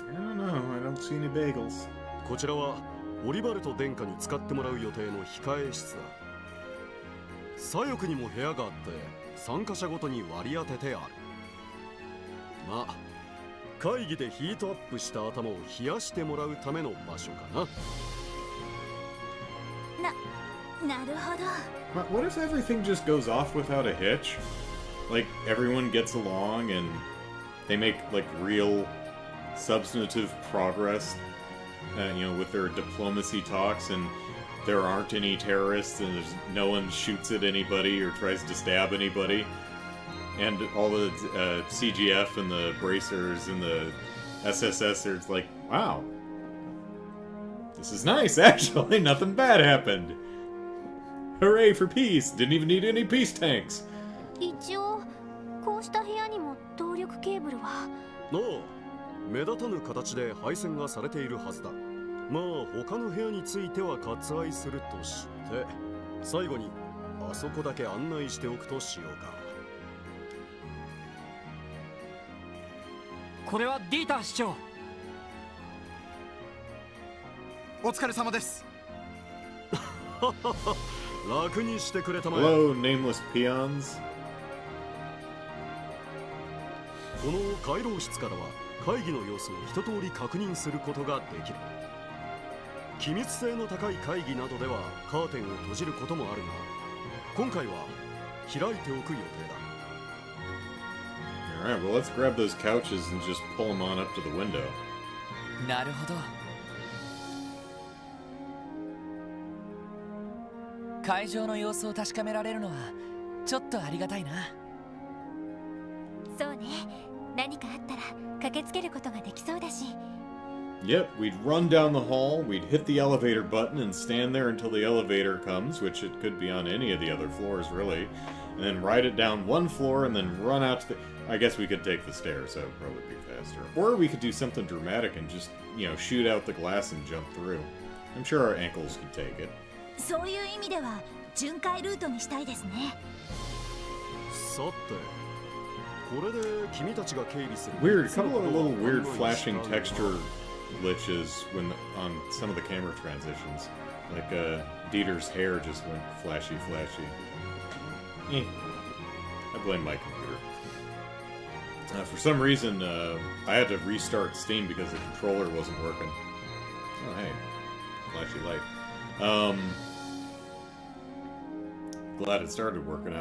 I don't know. I don't see any bagels. こちらはオリバルト殿下に使ってもらう予定の控え室だ。左翼にも部屋があって参加者ごとに割り当ててある。まあ会議でヒートアップした頭を冷やしてもらうための場所かな。なるほど。What if everything just goes off without a hitch? Like, everyone gets along and they make, like, real substantive progress, with their diplomacy talks, and there aren't any terrorists, and no one shoots at anybody or tries to stab anybody, and all the CGF and the bracers and the SSS are like, wow, this is nice, actually, nothing bad happened. Hooray for peace! Didn't even need any peace tanks. 一応こうした部屋にも動力ケーブルは。ああ、目立たぬ形で配線がされているはずだ。まあ他の部屋については割愛するとして、最後にあそこだけ案内しておくとしようか。これはディーター市長。お疲れ様です。楽にしてくれたまえ。 Hello, nameless peons. この回廊室からは会議の様子を一通り確認することができる。機密性の高い会議などではカーテンを閉じることもあるが、今回は開いておく予定だ。 Alright, well let's grab those couches and just pull them on up to the window. なるほど。会場の様子を確かめられるのはちょっとありがたいな。そうね。何かあったら駆けつけることができそうだし。Yep, we'd run down the hall, we'd hit the elevator button and stand there until the elevator comes, which it could be on any of the other floors really, and then ride it down one floor and then run out to the... I guess we could take the stairs, that would probably be faster. Or we could do something dramatic and just, shoot out the glass and jump through. I'm sure our ankles could take it. そういう意味では巡回ルートにしたいですね。さて、これで君たちが警備する。 Weird, a couple of little weird flashing texture glitches on some of the camera transitions. Like Dieter's hair just went flashy. I blame my computer. For some reason, I had to restart Steam because the controller wasn't working. Oh hey, flashy light. Glad it started working.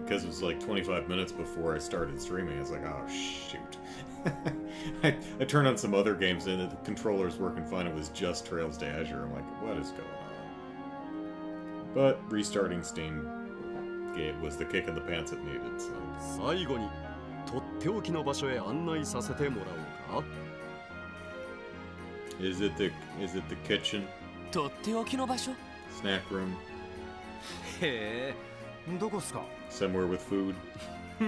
Because it was like 25 minutes before I started streaming. I was like, oh shoot. I turned on some other games and the controller's working fine. It was just Trails to Azure. I'm like, what is going on? But restarting Steam was the kick in the pants it needed. So. 最後にとっておきの場所へ案内させてもらおうか。Is it the kitchen? とっておきの場所？ Snack room? へえ、どこっすか？ Somewhere with food? こ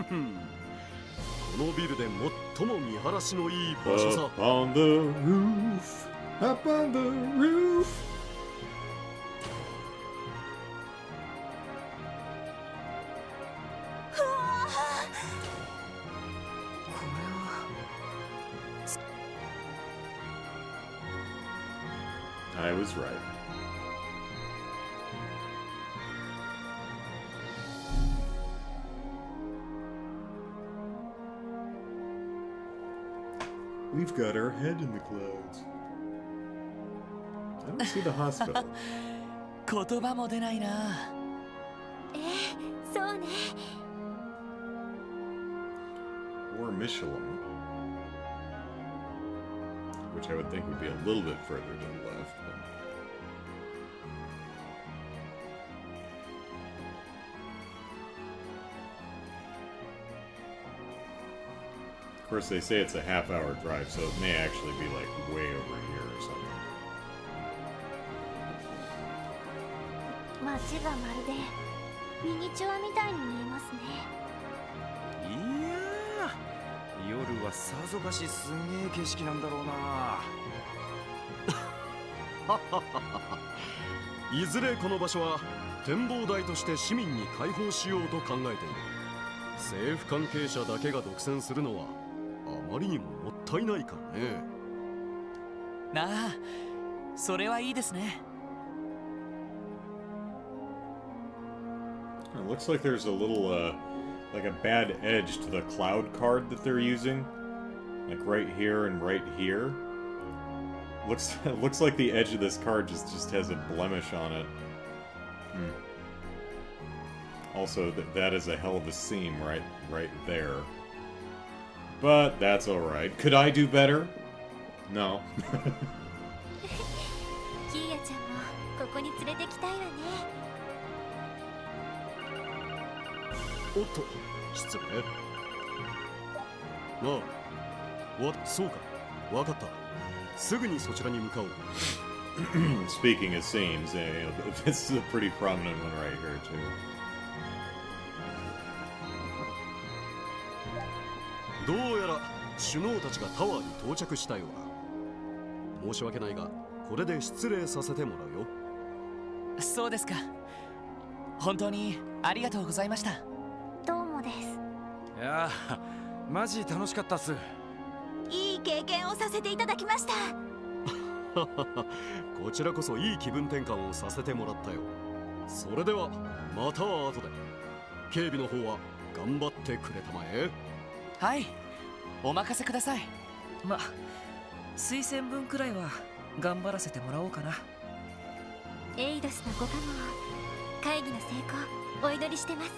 のビルで最も見晴らしのいい場所さ。 Up on the roof, up on the roof. これは I was right. We've got our head in the clouds. I don't see the hospital. 言葉も出ないな。そうね。 Or Michelin. Which I would think would be a little bit further to the left. But... Of course, they say it's a half-hour drive, so it may actually be like way over here or something. 街がまるでミニチュアみたいに見えますね。いやー、夜はさぞかしすげえ景色なんだろうな。いずれこの場所は展望台として市民に開放しようと考えている。政府関係者だけが独占するのはあまりにももったいないからね。なあ、それはいいですね。It looks like there's a little, like a bad edge to the cloud card that they're using. Like right here and right here. Looks like the edge of this card just has a blemish on it. Also, that is a hell of a seam right there. But that's alright. Could I do better? No. キーヤちゃんもここに連れてきたいわね。おっと、失礼。ああ、そうか、わかった。すぐにそちらに向かおう。Speaking of seams, this is a pretty prominent one right here too. どうやら首脳たちがタワーに到着したようだ。申し訳ないが、これで失礼させてもらうよ。そうですか。本当にありがとうございました。どうもです。いやー、マジ楽しかったっす。いい経験をさせていただきました。こちらこそいい気分転換をさせてもらったよ。それではまた後で。警備の方は頑張ってくれたまえ。はい、お任せください。ま、推薦文くらいは頑張らせてもらおうかな。エイドスのご加護を、会議の成功お祈りしてます。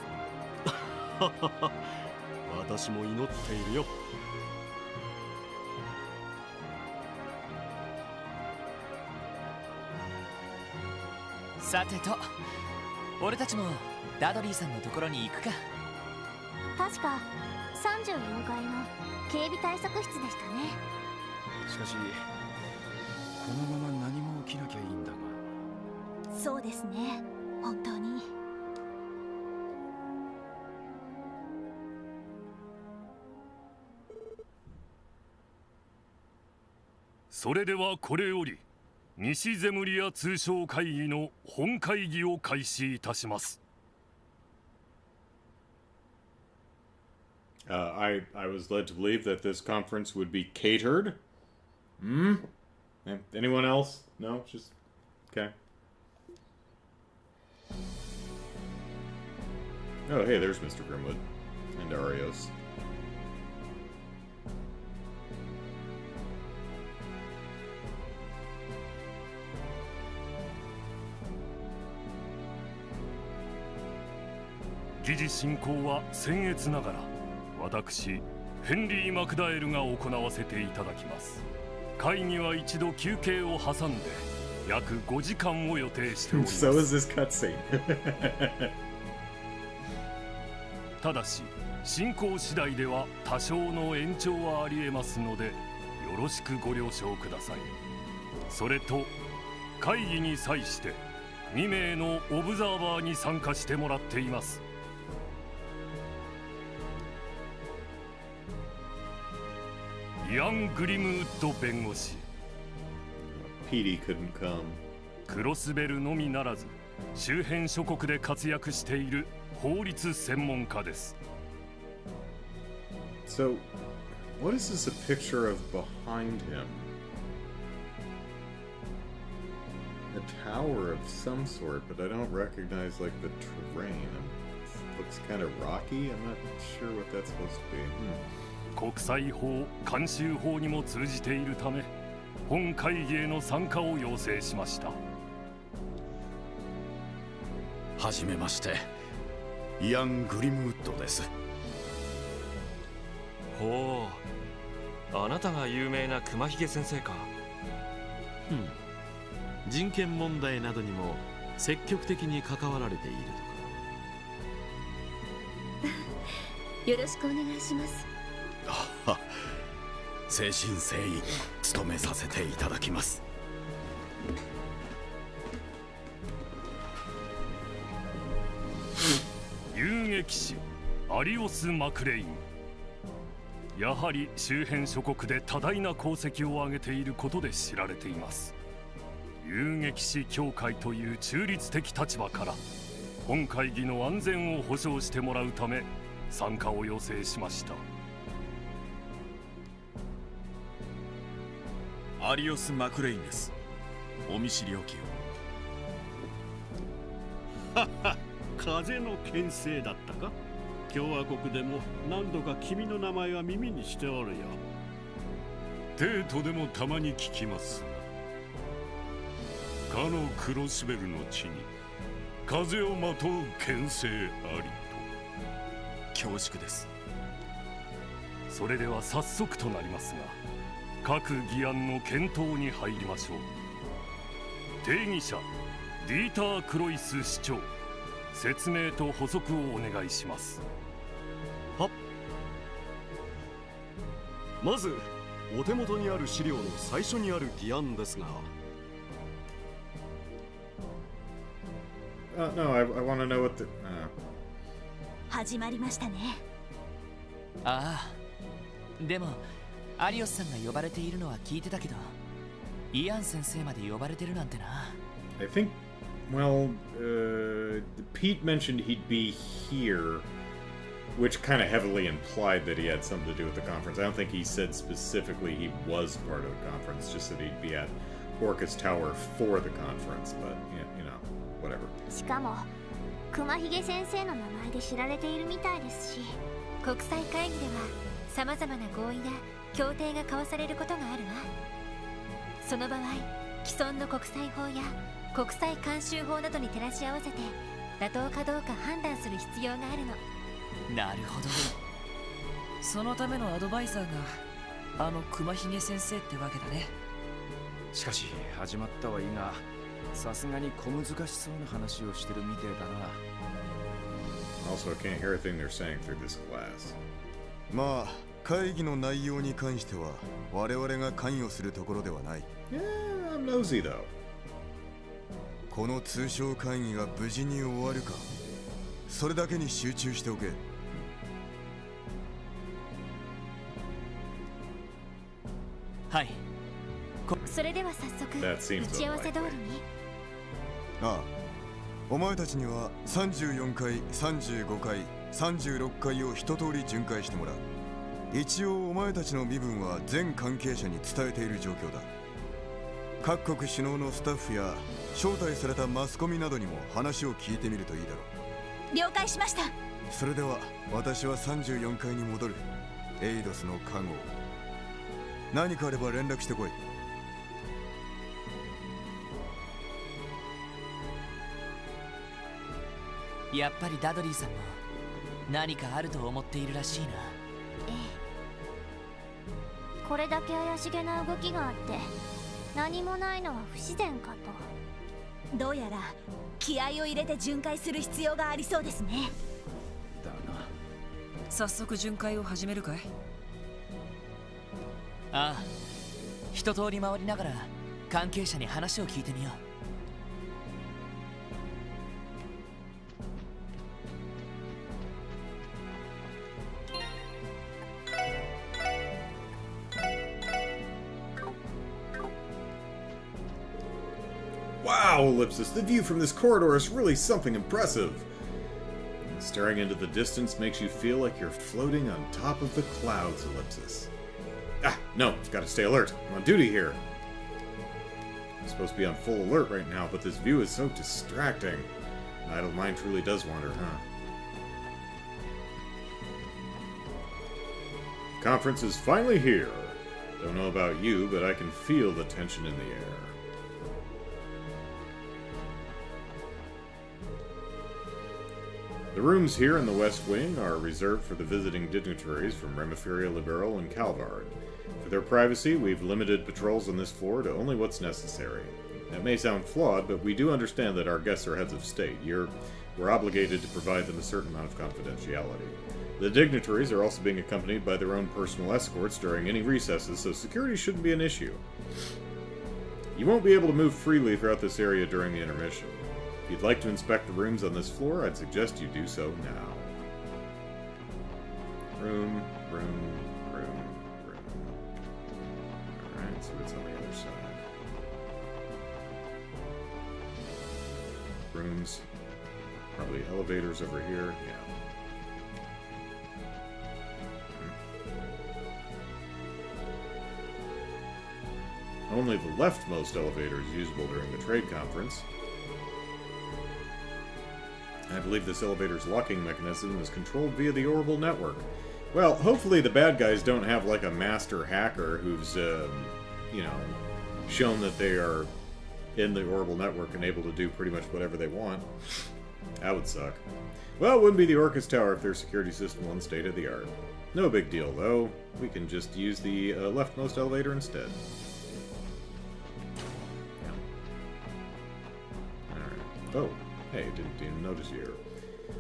私も祈っているよ。さてと、俺たちもダドリーさんのところに行くか。確か34階の警備対策室でしたね。しかしこのまま何も起きなきゃいいんだが。そうですね、本当に。それではこれより西ゼムリア通商会議の本会議を開始いたします。I was led to believe that this conference would be catered. Anyone else? No? Just... Okay. Oh, hey, there's Mr. Grimwood. And Arios.「議事進行は僭越ながら私ヘンリー・マクダエルが行わせていただきます。会議は一度休憩を挟んで約5時間を予定しております。 So is this cutscene. ただし進行次第では多少の延長はありえますのでよろしくご了承ください。それと会議に際して2名のオブザーバーに参加してもらっています。イアン・グリムウッド弁護士、 Petey couldn't come. クロスベルのみならず周辺諸国で活躍している法律専門家です。 So, what is this a picture of behind him? A tower of some sort, but I don't recognize, like, the terrain. It looks kind of rocky. I'm not sure what that's supposed to be. 国際法、慣習法にも通じているため本会議への参加を要請しました。はじめまして、イアン・グリムウッドです。ほう、あなたが有名な熊ひげ先生か。人権問題などにも積極的に関わられているとか。よろしくお願いします。誠心誠意務めさせていただきます。遊撃士アリオス・マクレイン、やはり周辺諸国で多大な功績を上げていることで知られています。遊撃士協会という中立的立場から本会議の安全を保障してもらうため参加を要請しました。アリオス・マクレインです。お見知りおきを。はは、風の牽制だったか。共和国でも何度か君の名前は耳にしておるよ。テートでもたまに聞きますが、かのクロスベルの地に風をまとう牽制ありと。恐縮です。それでは早速となりますが、各議案の検討に入りましょう。定義者ディーター・クロイス市長、説明と補足をお願いします。はっ。まずお手元にある資料の最初にある議案ですが、No, I want to know what the... 始まりましたね。ああ、でもアリオスさんが呼ばれているのは聞いてたけど、イアン先生まで呼ばれてるなんてな。I think, well, Pete mentioned he'd be here, which kind of heavily implied that he had something to do with the conference. I don't think he said specifically he was part of the conference, just that he'd be at Orcus Tower for the conference, but, you know, whatever. しかも熊ひげ先生の名前で知られているみたいですし、国際会議では様々な合意や協定が交わされることがあるわ。その場合、既存の国際法や国際慣習法などに照らし合わせて妥当かどうか判断する必要があるの。なるほど。そのためのアドバイザーがあの熊ひげ先生ってわけだね。しかし始まったはいいが、さすがに小難しそうな話をしてるみてえだな。Also, I can't hear a thing they're saying through this glass. まあ会議の内容に関しては我々が関与するところではない。Yeah, I'm nosy though. この通商会議が無事に終わるか、それだけに集中しておけ。はい。それでは早速打ち合わせ通りに。ああ、お前たちには34回、35回、36回を一通り巡回してもらう。一応お前たちの身分は全関係者に伝えている状況だ。各国首脳のスタッフや招待されたマスコミなどにも話を聞いてみるといいだろう。了解しました。それでは私は34階に戻る。エイドスの看護、何かあれば連絡してこい。やっぱりダドリーさんも何かあると思っているらしいな。ええ、これだけ怪しげな動きがあって何もないのは不自然かと。どうやら気合を入れて巡回する必要がありそうですね。だな。早速巡回を始めるかい？ああ、一通り回りながら関係者に話を聞いてみよう。Wow, Ellipsis, the view from this corridor is really something impressive. Staring into the distance makes you feel like you're floating on top of the clouds, Ellipsis. Ah, no, I've got to stay alert. I'm on duty here. I'm supposed to be on full alert right now, but this view is so distracting. An idle mind truly does wander, huh? The conference is finally here. Don't know about you, but I can feel the tension in the air. The rooms here in the West Wing are reserved for the visiting dignitaries from Remiferia Liberal and Calvard. For their privacy, we've limited patrols on this floor to only what's necessary. That may sound flawed, but we do understand that our guests are heads of state. We're obligated to provide them a certain amount of confidentiality. The dignitaries are also being accompanied by their own personal escorts during any recesses, so security shouldn't be an issue. You won't be able to move freely throughout this area during the intermission. If you'd like to inspect the rooms on this floor, I'd suggest you do so now. Room. Alright, so it's on the other side. Rooms. Probably elevators over here. Yeah. Only the leftmost elevator is usable during the trade conference. I believe this elevator's locking mechanism is controlled via the orbital network. Well, hopefully the bad guys don't have like a master hacker who's, you know, shown that they are in the orbital network and able to do pretty much whatever they want. That would suck. Well, it wouldn't be the Orcus Tower if their security system wasn't state of the art. No big deal, though. We can just use the leftmost elevator instead. Oh, hey, didn't even notice you here.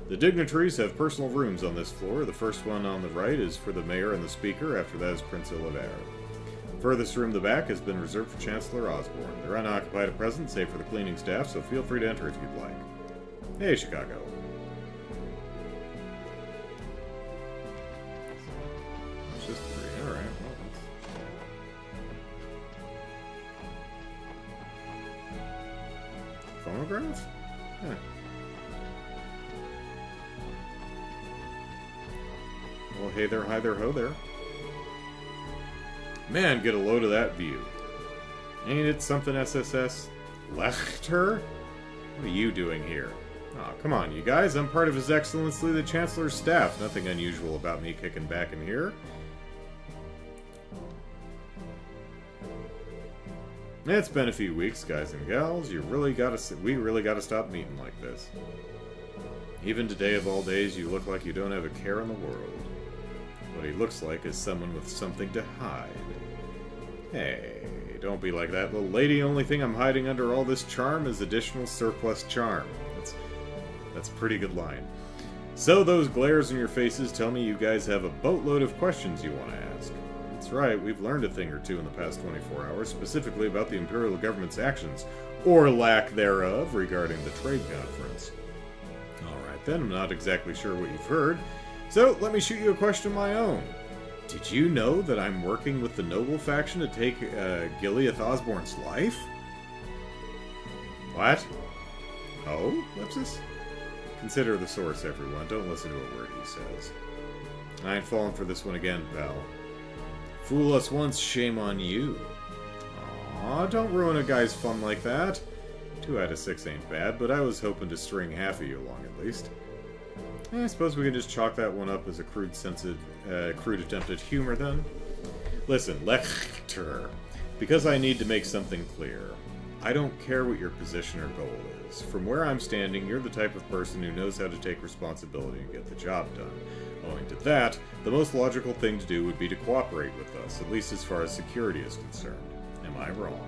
The dignitaries have personal rooms on this floor. The first one on the right is for the mayor and the speaker. After that is Prince Oliver. Furthest room to the back has been reserved for Chancellor Osborne. They're unoccupied at present, save for the cleaning staff, so feel free to enter if you'd like. Hey, Chicago. It's just 3. Alright, well, that's... Phonograph? Huh. Well, hey there, hi there, ho there. Man, get a load of that view. Ain't it something, SSS? Lechter? What are you doing here? Oh, come on, you guys. I'm part of His Excellency the Chancellor's staff. Nothing unusual about me kicking back in here. It's been a few weeks, guys and gals. We really gotta stop meeting like this. Even today of all days, you look like you don't have a care in the world. What he looks like is someone with something to hide. Hey, don't be like that, little lady. Only thing I'm hiding under all this charm is additional surplus charm. That's a pretty good line. So those glares in your faces tell me you guys have a boatload of questions you want to ask. That's right, we've learned a thing or two in the past 24 hours, specifically about the Imperial government's actions, or lack thereof, regarding the trade conference. Alright then, I'm not exactly sure what you've heard, so let me shoot you a question of my own. Did you know that I'm working with the Noble faction to take Gileath Osborne's life? What? Oh, Lipsis? Consider the source, everyone. Don't listen to a word he says. I ain't falling for this one again, pal. Fool us once, shame on you. Aw, don't ruin a guy's fun like that. 2 out of 6 ain't bad, but I was hoping to string half of you along at least. I suppose we can just chalk that one up as a crude attempt at humor, then. Listen, Lechter, because I need to make something clear. I don't care what your position or goal is. From where I'm standing, you're the type of person who knows how to take responsibility and get the job done. Owing to that, the most logical thing to do would be to cooperate with us, at least as far as security is concerned. Am I wrong?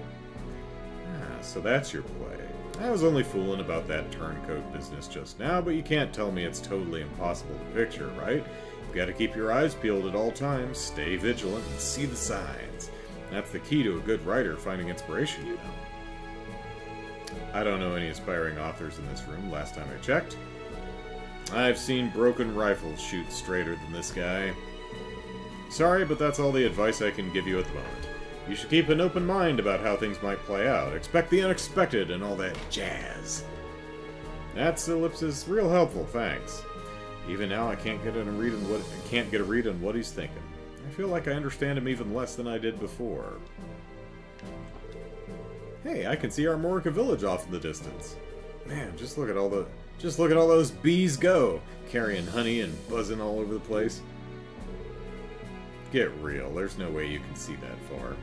Ah, so that's your play. I was only fooling about that turncoat business just now, but you can't tell me it's totally impossible to picture, right? You've got to keep your eyes peeled at all times, stay vigilant, and see the signs. That's the key to a good writer finding inspiration, you know. I don't know any aspiring authors in this room, last time I checked. I've seen broken rifles shoot straighter than this guy. Sorry, but that's all the advice I can give you at the moment. You should keep an open mind about how things might play out. Expect the unexpected and all that jazz. That's ellipsis real helpful, thanks. Even now I can't get a read on what he's thinking. I feel like I understand him even less than I did before. Hey, I can see Armorica Village off in the distance. Man, just look at all those bees go, carrying honey and buzzing all over the place. Get real, there's no way you can see that far.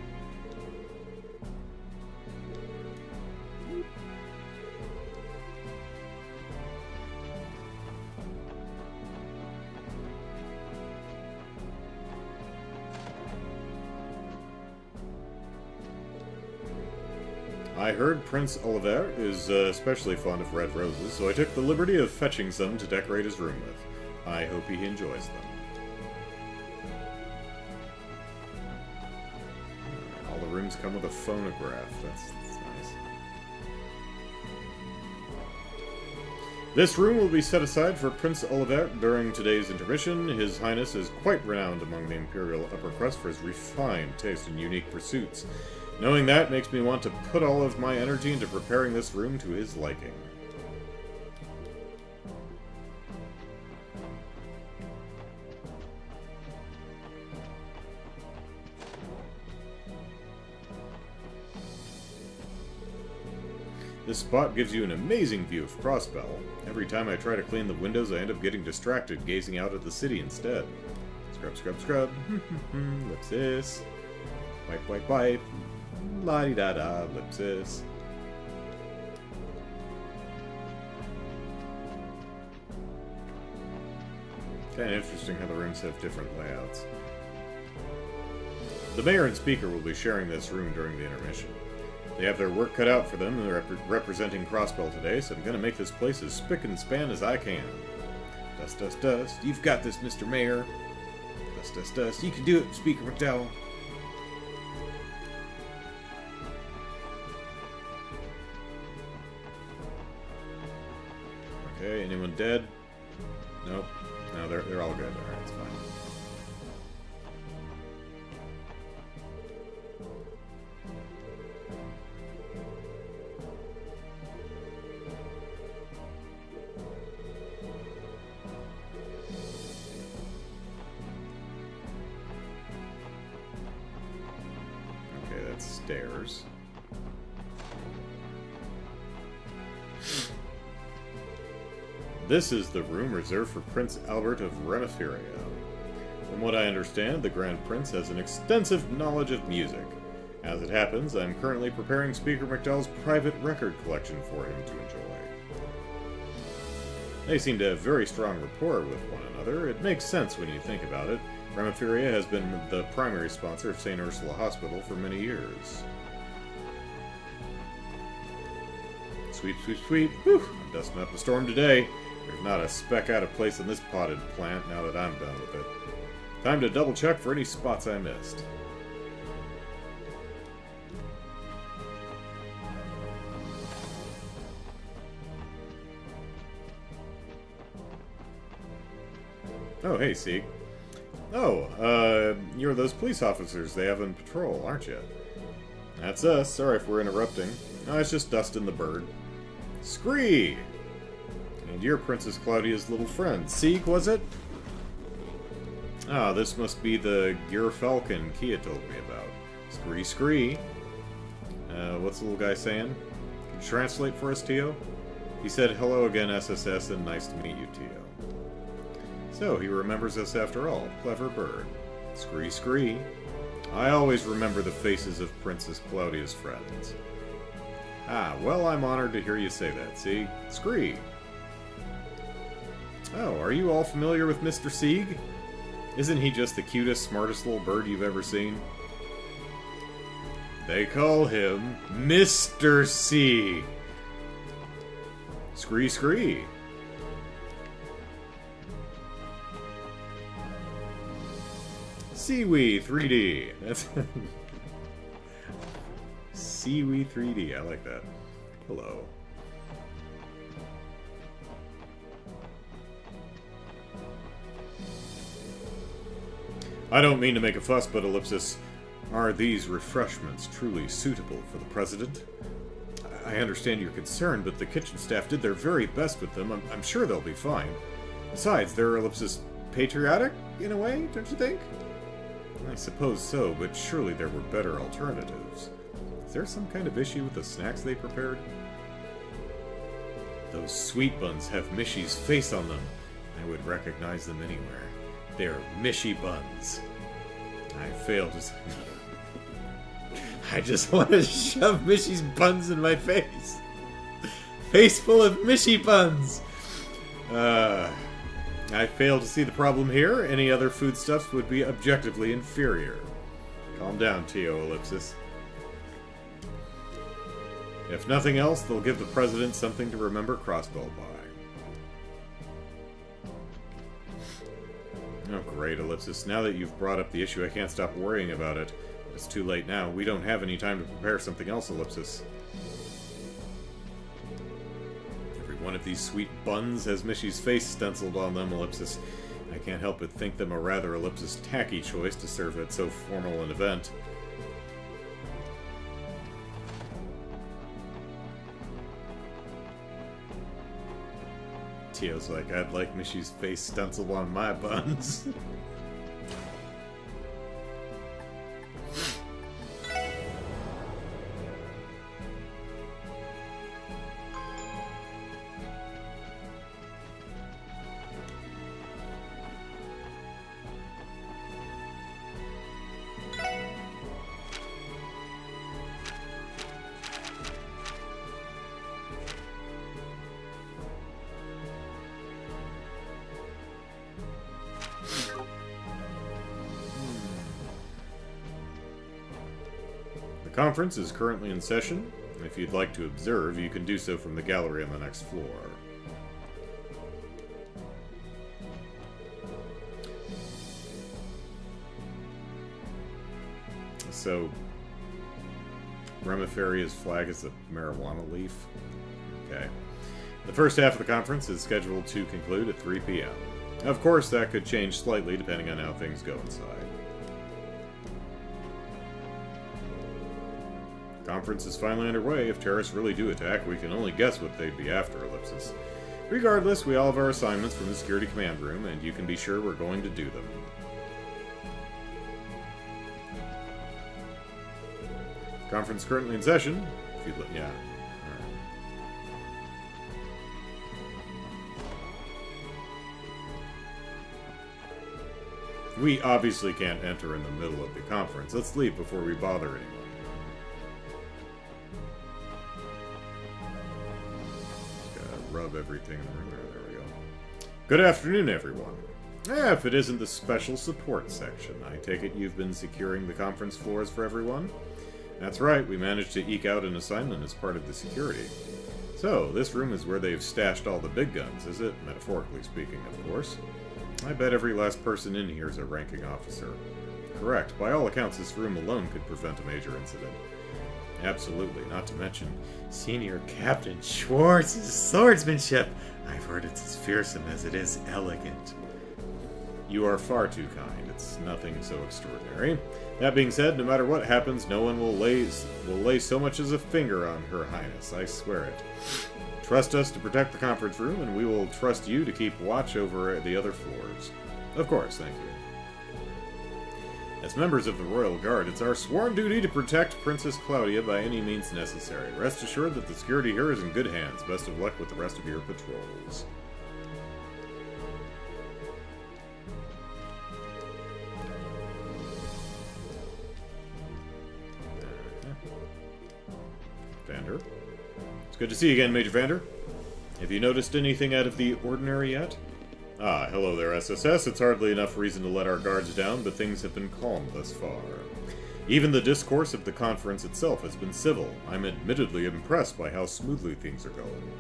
I heard Prince Oliver is especially fond of red roses, so I took the liberty of fetching some to decorate his room with. I hope he enjoys them. All the rooms come with a phonograph. That's nice. This room will be set aside for Prince Oliver during today's intermission. His Highness is quite renowned among the Imperial upper crust for his refined taste and unique pursuits. Knowing that makes me want to put all of my energy into preparing this room to his liking. This spot gives you an amazing view of Crossbell. Every time I try to clean the windows, I end up getting distracted, gazing out at the city instead. Scrub, scrub, scrub. Ellipsis. Wipe, wipe, wipe. La-di-da-da, ellipsis. Kind of interesting how the rooms have different layouts. The mayor and speaker will be sharing this room during the intermission. They have their work cut out for them, and they're representing Crossbell today, so I'm going to make this place as spick and span as I can. Dust, dust, dust. You've got this, Mr. Mayor. Dust, dust, dust. You can do it, Speaker McDowell. Okay, anyone dead? Nope. No, they're all good. Alright, it's fine. Okay, that's stairs. This is the room reserved for Prince Albert of Remiferia. From what I understand, the Grand Prince has an extensive knowledge of music. As it happens, I'm currently preparing Speaker McDowell's private record collection for him to enjoy. They seem to have very strong rapport with one another. It makes sense when you think about it. Remiferia has been the primary sponsor of St. Ursula Hospital for many years. Sweep, sweep, sweep. Whew, I'm dusting up the storm today. There's not a speck out of place in this potted plant now that I'm done with it. Time to double check for any spots I missed. Oh, hey, Sieg. Oh, you're those police officers they have on patrol, aren't you? That's us. Sorry if we're interrupting. No, it's just Dustin the bird. Scree! And you're Princess Claudia's little friend. Sieg, was it? Ah, this must be the Gear Falcon Kia told me about. Scree, scree. What's the little guy saying? Can you translate for us, Tio? He said, hello again, SSS, and nice to meet you, Tio. So, he remembers us after all. Clever bird. Scree, scree. I always remember the faces of Princess Claudia's friends. Ah, well, I'm honored to hear you say that, see? Scree! Oh, are you all familiar with Mr. Sieg? Isn't he just the cutest, smartest little bird you've ever seen? They call him Mr. Sieg! Scree, scree! Seaweed 3D! That's... Seaweed 3D, I like that. Hello. I don't mean to make a fuss, but Ellipsis, are these refreshments truly suitable for the President? I understand your concern, but the kitchen staff did their very best with them. I'm sure they'll be fine. Besides, they're Ellipsis patriotic, in a way, don't you think? I suppose so, but surely there were better alternatives. Is there some kind of issue with the snacks they prepared? Those sweet buns have Mishy's face on them. I would recognize them anywhere. They're Mishy buns. I failed to... I just want to shove Mishy's buns in my face. Face full of Mishy buns. I fail to see the problem here. Any other foodstuffs would be objectively inferior. Calm down, Tio Ellipsis. If nothing else, they'll give the President something to remember Crossbell by. Oh, great, Ellipsis. Now that you've brought up the issue, I can't stop worrying about it. But it's too late now. We don't have any time to prepare something else, Ellipsis. Every one of these sweet buns has Mishy's face stenciled on them, Ellipsis. I can't help but think them a rather Ellipsis tacky choice to serve at so formal an event. Tio's like, I'd like Mishy's face stenciled on my buns. Conference is currently in session. If you'd like to observe, you can do so from the gallery on the next floor. So, Remiferia's flag is a marijuana leaf. Okay. The first half of the conference is scheduled to conclude at 3 p.m. Of course, that could change slightly depending on how things go inside. Conference is finally underway. If terrorists really do attack, we can only guess what they'd be after, Ellipsis. Regardless, we all have our assignments from the security command room, and you can be sure we're going to do them. Conference currently in session. If you'd yeah. Alright. We obviously can't enter in the middle of the conference. Let's leave before we bother anyone. Rub everything in the room. There we go. Good afternoon, everyone. If it isn't the special support section, I take it you've been securing the conference floors for everyone? That's right, we managed to eke out an assignment as part of the security. So, this room is where they've stashed all the big guns, is it? Metaphorically speaking, of course. I bet every last person in here is a ranking officer. Correct. By all accounts, this room alone could prevent a major incident. Absolutely, not to mention Senior Captain Schwartz's swordsmanship. I've heard it's as fearsome as it is elegant. You are far too kind. It's nothing so extraordinary. That being said, no matter what happens, no one will lay so much as a finger on Her Highness. I swear it. Trust us to protect the conference room, and we will trust you to keep watch over the other floors. Of course, thank you. As members of the Royal Guard, it's our sworn duty to protect Princess Claudia by any means necessary. Rest assured that the security here is in good hands. Best of luck with the rest of your patrols. Vander. It's good to see you again, Major Vander. Have you noticed anything out of the ordinary yet? Ah, hello there, SSS. It's hardly enough reason to let our guards down, but things have been calm thus far. Even the discourse of the conference itself has been civil. I'm admittedly impressed by how smoothly things are going.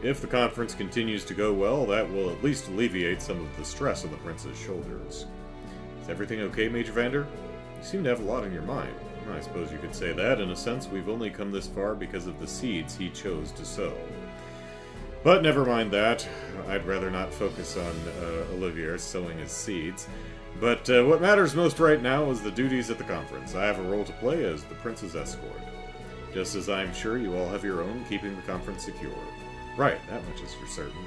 If the conference continues to go well, that will at least alleviate some of the stress on the prince's shoulders. Is everything okay, Major Vander? You seem to have a lot on your mind. I suppose you could say that. In a sense, we've only come this far because of the seeds he chose to sow. But never mind that. I'd rather not focus on Olivier sowing his seeds. But what matters most right now is the duties at the conference. I have a role to play as the prince's escort. Just as I'm sure you all have your own, keeping the conference secure. Right, that much is for certain.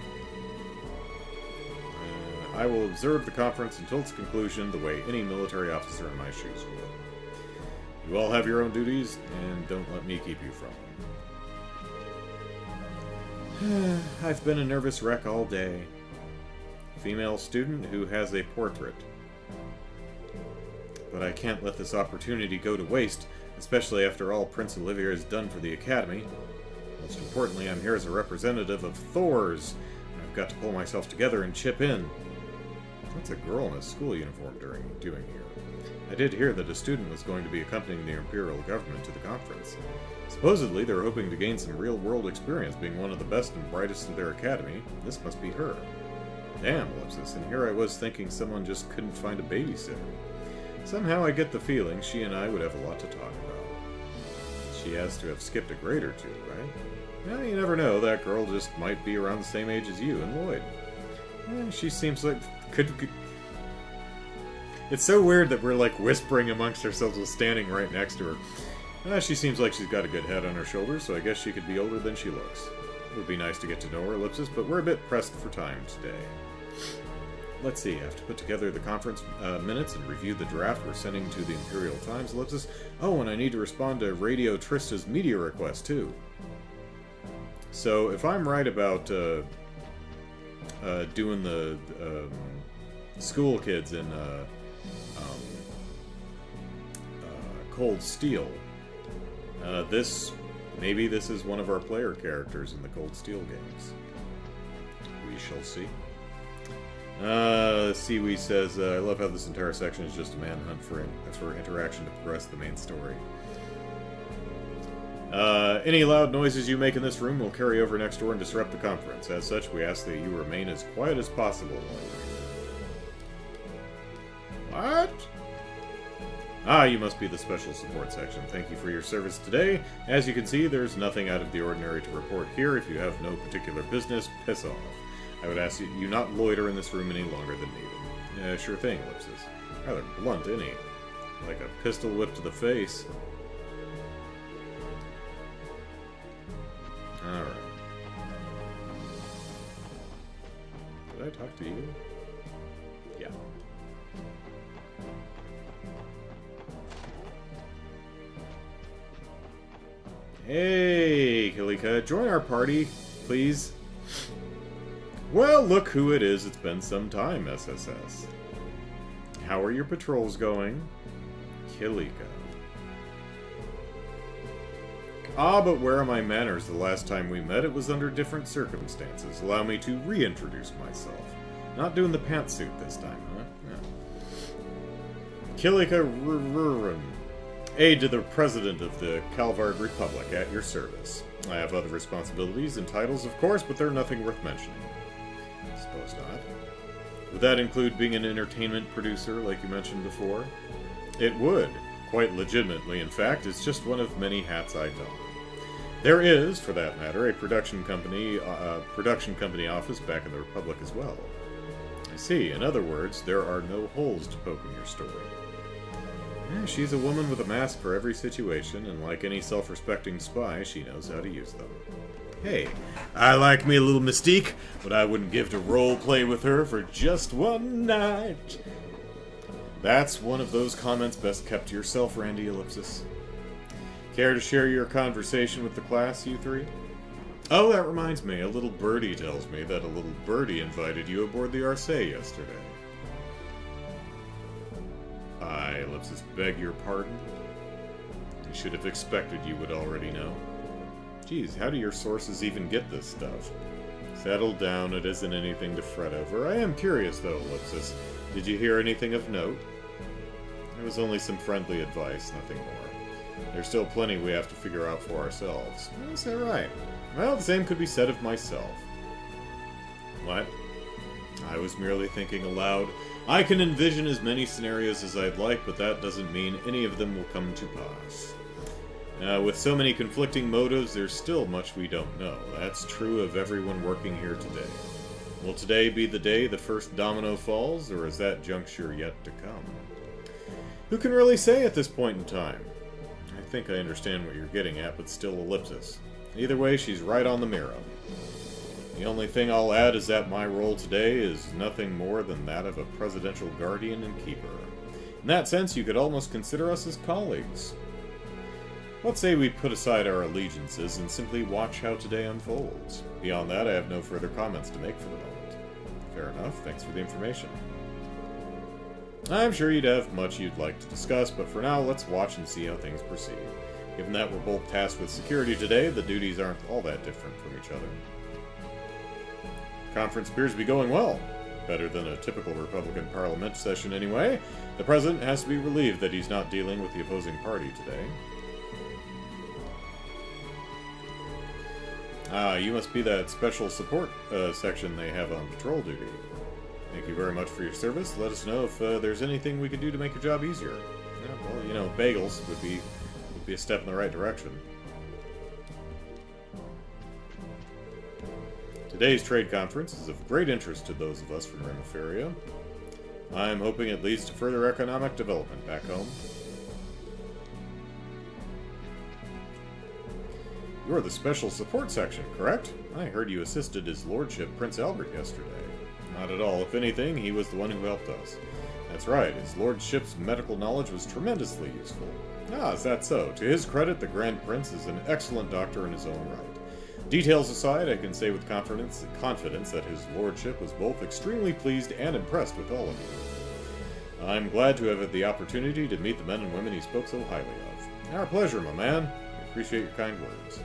I will observe the conference until its conclusion the way any military officer in my shoes would. You all have your own duties, and don't let me keep you from them. I've been a nervous wreck all day. Female student who has a portrait. But I can't let this opportunity go to waste, especially after all Prince Olivier has done for the Academy. Most importantly, I'm here as a representative of Thor's. I've got to pull myself together and chip in. What's a girl in a school uniform doing here? I did hear that a student was going to be accompanying the Imperial government to the conference. Supposedly, they're hoping to gain some real-world experience being one of the best and brightest in their academy. This must be her. Damn, Ellipsis, and here I was thinking someone just couldn't find a babysitter. Somehow I get the feeling she and I would have a lot to talk about. She has to have skipped a grade or two, right? Well, you never know, that girl just might be around the same age as you and Lloyd. She seems like... It's so weird that we're like whispering amongst ourselves while standing right next to her. She seems like she's got a good head on her shoulders, so I guess she could be older than she looks. It would be nice to get to know her, Ellipsis, but we're a bit pressed for time today. Let's see, I have to put together the conference minutes and review the draft we're sending to the Imperial Times, Ellipsis. Oh, and I need to respond to Radio Trista's media request, too. So, if I'm right about doing the school kids in Cold Steel, maybe this is one of our player characters in the Cold Steel games. We shall see. Siwi says, I love how this entire section is just a manhunt for interaction to progress the main story. Any loud noises you make in this room will carry over next door and disrupt the conference. As such, we ask that you remain as quiet as possible. What? Ah, you must be the special support section. Thank you for your service today. As you can see, there's nothing out of the ordinary to report here. If you have no particular business, piss off. I would ask you not loiter in this room any longer than needed. Sure thing, Ellipsis. Rather blunt, isn't he? Like a pistol whip to the face. Alright. Did I talk to you? Yeah. Hey, Kilika, join our party, please. Well, look who it is. It's been some time, SSS. How are your patrols going? Kilika. Ah, but where are my manners? The last time we met, it was under different circumstances. Allow me to reintroduce myself. Not doing the pantsuit this time, huh? Yeah. Kilika Rurin. Aide to the President of the Calvard Republic, at your service. I have other responsibilities and titles, of course, but they're nothing worth mentioning. I suppose not. Would that include being an entertainment producer, like you mentioned before? It would. Quite legitimately, in fact. It's just one of many hats I don. There is, for that matter, a production company office back in the Republic as well. I see. In other words, there are no holes to poke in your story. Yeah, she's a woman with a mask for every situation, and like any self-respecting spy, she knows how to use them. Hey, I like me a little Mystique, but I wouldn't give to role play with her for just one night. That's one of those comments best kept to yourself, Randy Ellipsis. Care to share your conversation with the class, you three? Oh, that reminds me. A little birdie tells me that a little birdie invited you aboard the Arce yesterday. I, Ellipsis, beg your pardon? I should have expected you would already know. Geez, how do your sources even get this stuff? Settle down, it isn't anything to fret over. I am curious, though, Ellipsis. Did you hear anything of note? It was only some friendly advice, nothing more. There's still plenty we have to figure out for ourselves. Is that right? Well, the same could be said of myself. What? I was merely thinking aloud. I can envision as many scenarios as I'd like, but that doesn't mean any of them will come to pass. With so many conflicting motives, there's still much we don't know. That's true of everyone working here today. Will today be the day the first domino falls, or is that juncture yet to come? Who can really say at this point in time? I think I understand what you're getting at, but still Ellipsis. Either way, she's right on the mirror. The only thing I'll add is that my role today is nothing more than that of a presidential guardian and keeper. In that sense, you could almost consider us as colleagues. Let's say we put aside our allegiances and simply watch how today unfolds. Beyond that, I have no further comments to make for the moment. Fair enough, thanks for the information. I'm sure you'd have much you'd like to discuss, but for now, let's watch and see how things proceed. Given that we're both tasked with security today, the duties aren't all that different from each other. Conference appears to be going well. Better than a typical Republican Parliament session anyway. The President has to be relieved that he's not dealing with the opposing party today. Ah, you must be that special support section they have on patrol duty. Thank you very much for your service. Let us know if there's anything we can do to make your job easier. Yeah, well, you know, bagels would be a step in the right direction. Today's trade conference is of great interest to those of us from Remiferia. I'm hoping it leads to further economic development back home. You're the special support section, correct? I heard you assisted His Lordship Prince Albert yesterday. Not at all. If anything, he was the one who helped us. That's right, His Lordship's medical knowledge was tremendously useful. Ah, is that so? To his credit, the Grand Prince is an excellent doctor in his own right. Details aside, I can say with confidence that His Lordship was both extremely pleased and impressed with all of you. I'm glad to have had the opportunity to meet the men and women he spoke so highly of. Our pleasure, my man. I appreciate your kind words.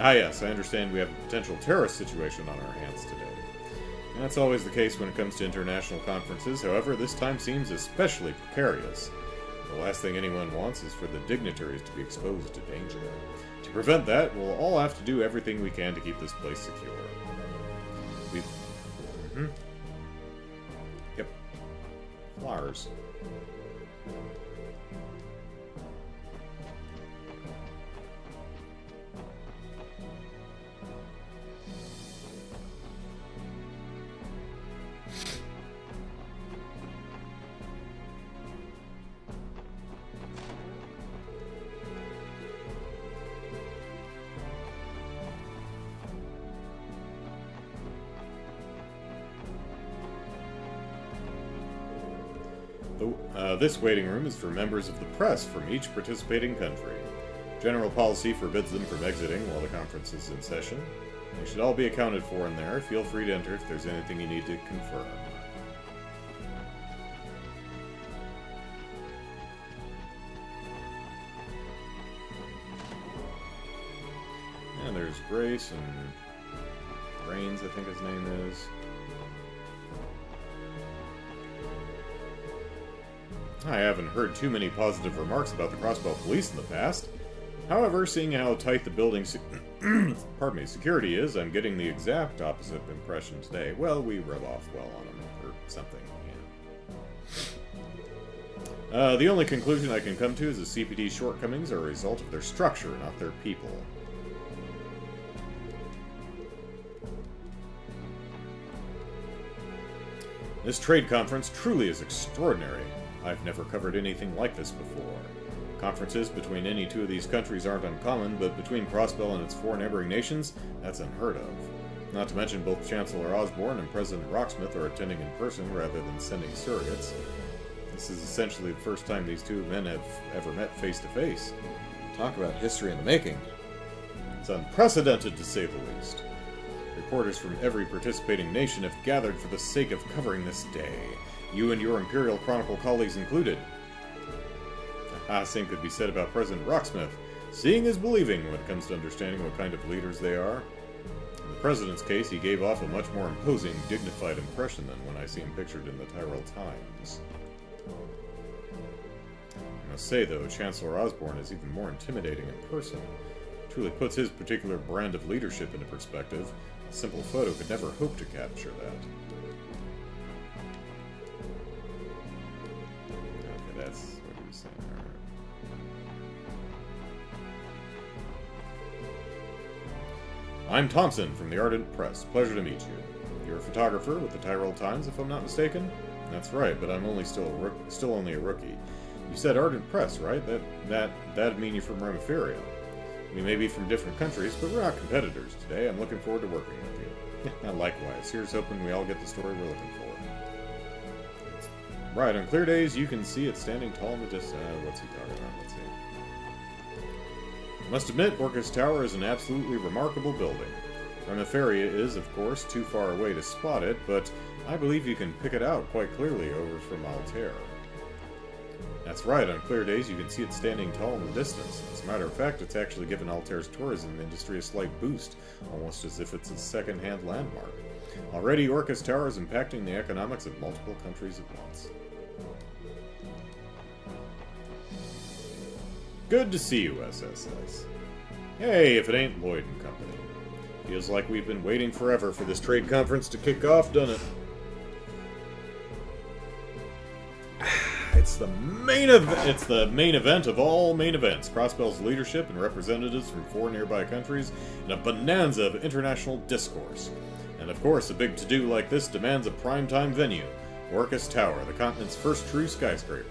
Ah yes, I understand we have a potential terrorist situation on our hands today. That's always the case when it comes to international conferences, however, this time seems especially precarious. The last thing anyone wants is for the dignitaries to be exposed to danger. To prevent that, we'll all have to do everything we can to keep this place secure. Yep. Flowers. This waiting room is for members of the press from each participating country. General policy forbids them from exiting while the conference is in session. They should all be accounted for in there. Feel free to enter if there's anything you need to confirm. And there's Grace and Rains, I think his name is. I haven't heard too many positive remarks about the Crossbell Police in the past. However, seeing how tight the building security is, I'm getting the exact opposite impression today. Well, we rub off well on them, or something, yeah. The only conclusion I can come to is the CPD's shortcomings are a result of their structure, not their people. This trade conference truly is extraordinary. I've never covered anything like this before. Conferences between any two of these countries aren't uncommon, but between Crossbell and its four neighboring nations, that's unheard of. Not to mention both Chancellor Osborne and President Rocksmith are attending in person rather than sending surrogates. This is essentially the first time these two men have ever met face to face. Talk about history in the making. It's unprecedented, to say the least. Reporters from every participating nation have gathered for the sake of covering this day. You and your Imperial Chronicle colleagues included. Same could be said about President Rocksmith. Seeing is believing when it comes to understanding what kind of leaders they are. In the President's case, he gave off a much more imposing, dignified impression than when I see him pictured in the Tyrell Times. I must say, though, Chancellor Osborne is even more intimidating in person. It truly puts his particular brand of leadership into perspective. A simple photo could never hope to capture that. That's what he was saying. Alright. I'm Thompson from the Ardent Press. Pleasure to meet you. You're a photographer with the Tyrell Times, if I'm not mistaken? That's right, but I'm still only a rookie. You said Ardent Press, right? That'd mean you're from Remiferia. We may be from different countries, but we're not competitors today. I'm looking forward to working with you. Likewise. Here's hoping we all get the story we're looking for. Right, on clear days, you can see it standing tall in the distance. What's he talking about? Let's see. I must admit, Orcus Tower is an absolutely remarkable building. Remiferia is, of course, too far away to spot it, but I believe you can pick it out quite clearly over from Altair. That's right, on clear days, you can see it standing tall in the distance. As a matter of fact, it's actually given Altair's tourism industry a slight boost, almost as if it's a second-hand landmark. Already, Orcus Tower is impacting the economics of multiple countries at once. Good to see you, SSS. Hey, if it ain't Lloyd & Company. Feels like we've been waiting forever for this trade conference to kick off, doesn't it? It's the main event of all main events. Crossbell's leadership and representatives from 4 nearby countries in a bonanza of international discourse. And of course, a big to-do like this demands a primetime venue. Orcus Tower, the continent's first true skyscraper.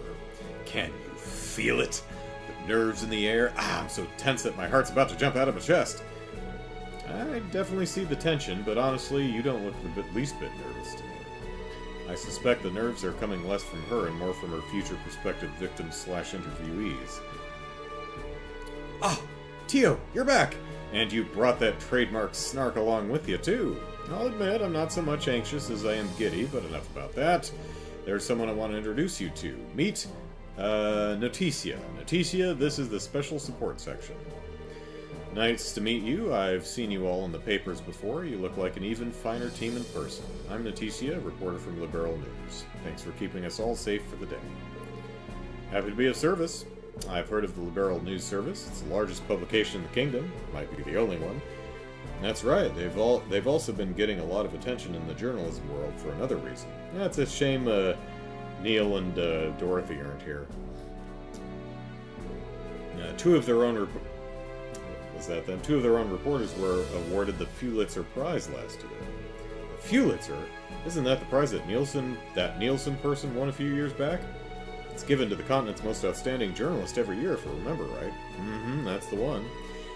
Can you feel it? The nerves in the air. I'm so tense that my heart's about to jump out of my chest. I definitely see the tension, but honestly, you don't look the least bit nervous to me. I suspect the nerves are coming less from her and more from her future prospective victims/interviewees. Oh, Tio, you're back! And you brought that trademark snark along with you, too. I'll admit, I'm not so much anxious as I am giddy, but enough about that. There's someone I want to introduce you to. Meet, Noticia. Noticia, this is the special support section. Nice to meet you. I've seen you all in the papers before. You look like an even finer team in person. I'm Noticia, reporter from Liberal News. Thanks for keeping us all safe for the day. Happy to be of service. I've heard of the Liberal News Service. It's the largest publication in the kingdom. Might be the only one. That's right. They've also been getting a lot of attention in the journalism world for another reason. Yeah, it's a shame Neil and Dorothy aren't here. Two of their own reporters were awarded the Pulitzer Prize last year. The Pulitzer? Isn't that the prize that Nielsen person won a few years back? It's given to the continent's most outstanding journalist every year, if I remember right. Mm-hmm, that's the one.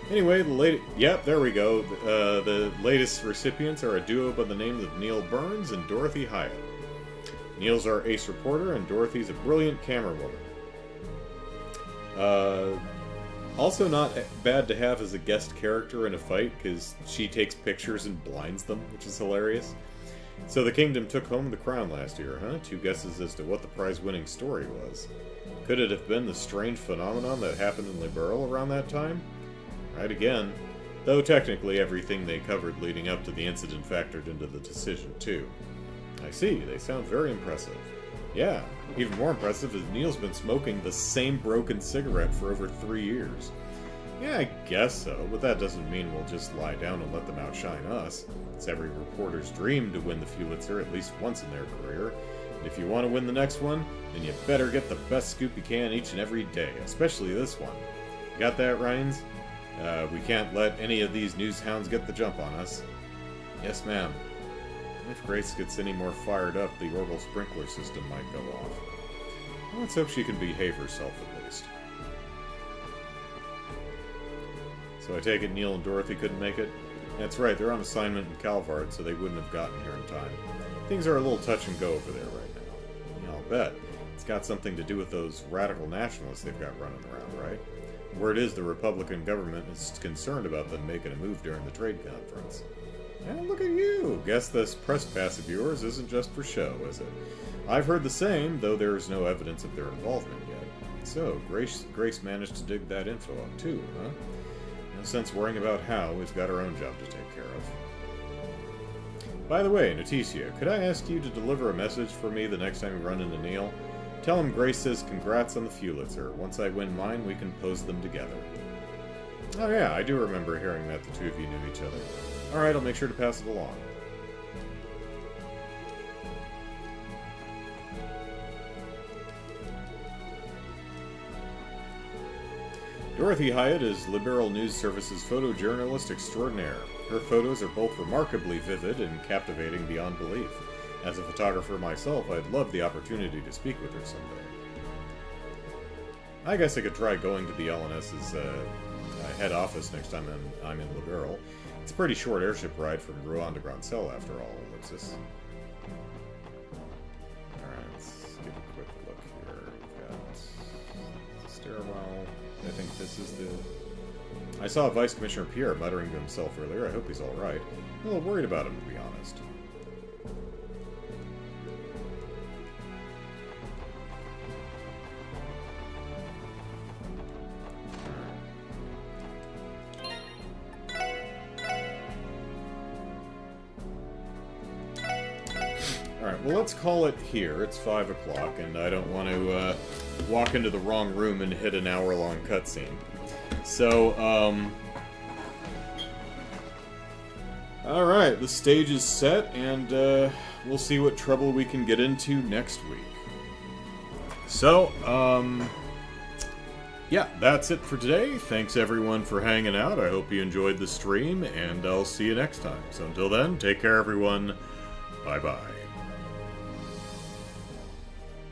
Anyway, yep, there we go. The latest recipients are a duo by the names of Neil Burns and Dorothy Hyatt. Neil's our ace reporter, and Dorothy's a brilliant camerawoman. Also not bad to have as a guest character in a fight, because she takes pictures and blinds them, which is hilarious. So the kingdom took home the crown last year, huh? 2 guesses as to what the prize-winning story was. Could it have been the strange phenomenon that happened in Liberal around that time? Right again. Though technically everything they covered leading up to the incident factored into the decision, too. I see, they sound very impressive. Yeah, even more impressive is Neil's been smoking the same broken cigarette for over 3 years. Yeah, I guess so, but that doesn't mean we'll just lie down and let them outshine us. It's every reporter's dream to win the Pulitzer at least once in their career. And if you want to win the next one, then you better get the best scoop you can each and every day, especially this one. You got that, Rhines? We can't let any of these news hounds get the jump on us. Yes, ma'am. If Grace gets any more fired up, the orbital sprinkler system might go off. Well, let's hope she can behave herself at least. So I take it Neil and Dorothy couldn't make it? That's right, they're on assignment in Calvard, so they wouldn't have gotten here in time. Things are a little touch and go over there right now. Yeah, I'll bet. It's got something to do with those radical nationalists they've got running around, right? Word is the Republican government is concerned about them making a move during the trade conference. And look at you! Guess this press pass of yours isn't just for show, is it? I've heard the same, though there is no evidence of their involvement yet. So, Grace managed to dig that info up too, huh? No sense worrying about how, we've got our own job to take care of. By the way, Noticia, could I ask you to deliver a message for me the next time we run into Neil? Tell him Grace says congrats on the Pulitzer. Once I win mine, we can pose them together. Oh yeah, I do remember hearing that the two of you knew each other. Alright, I'll make sure to pass it along. Dorothy Hyatt is Liberal News Service's photojournalist extraordinaire. Her photos are both remarkably vivid and captivating beyond belief. As a photographer myself, I'd love the opportunity to speak with her someday. I guess I could try going to the LNS's head office next time I'm in Liberal. It's a pretty short airship ride from Rouen to Grancel, after all, Alexis. Alright, let's give a quick look here. We've got the stairwell. I think this is the... I saw Vice Commissioner Pierre muttering to himself earlier. I hope he's alright. I'm a little worried about him, to be honest. Alright, well let's call it here. It's 5 o'clock, and I don't want to walk into the wrong room and hit an hour-long cutscene. So, alright, the stage is set, and we'll see what trouble we can get into next week. So, yeah, that's it for today. Thanks everyone for hanging out. I hope you enjoyed the stream, and I'll see you next time. So until then, take care everyone. Bye-bye.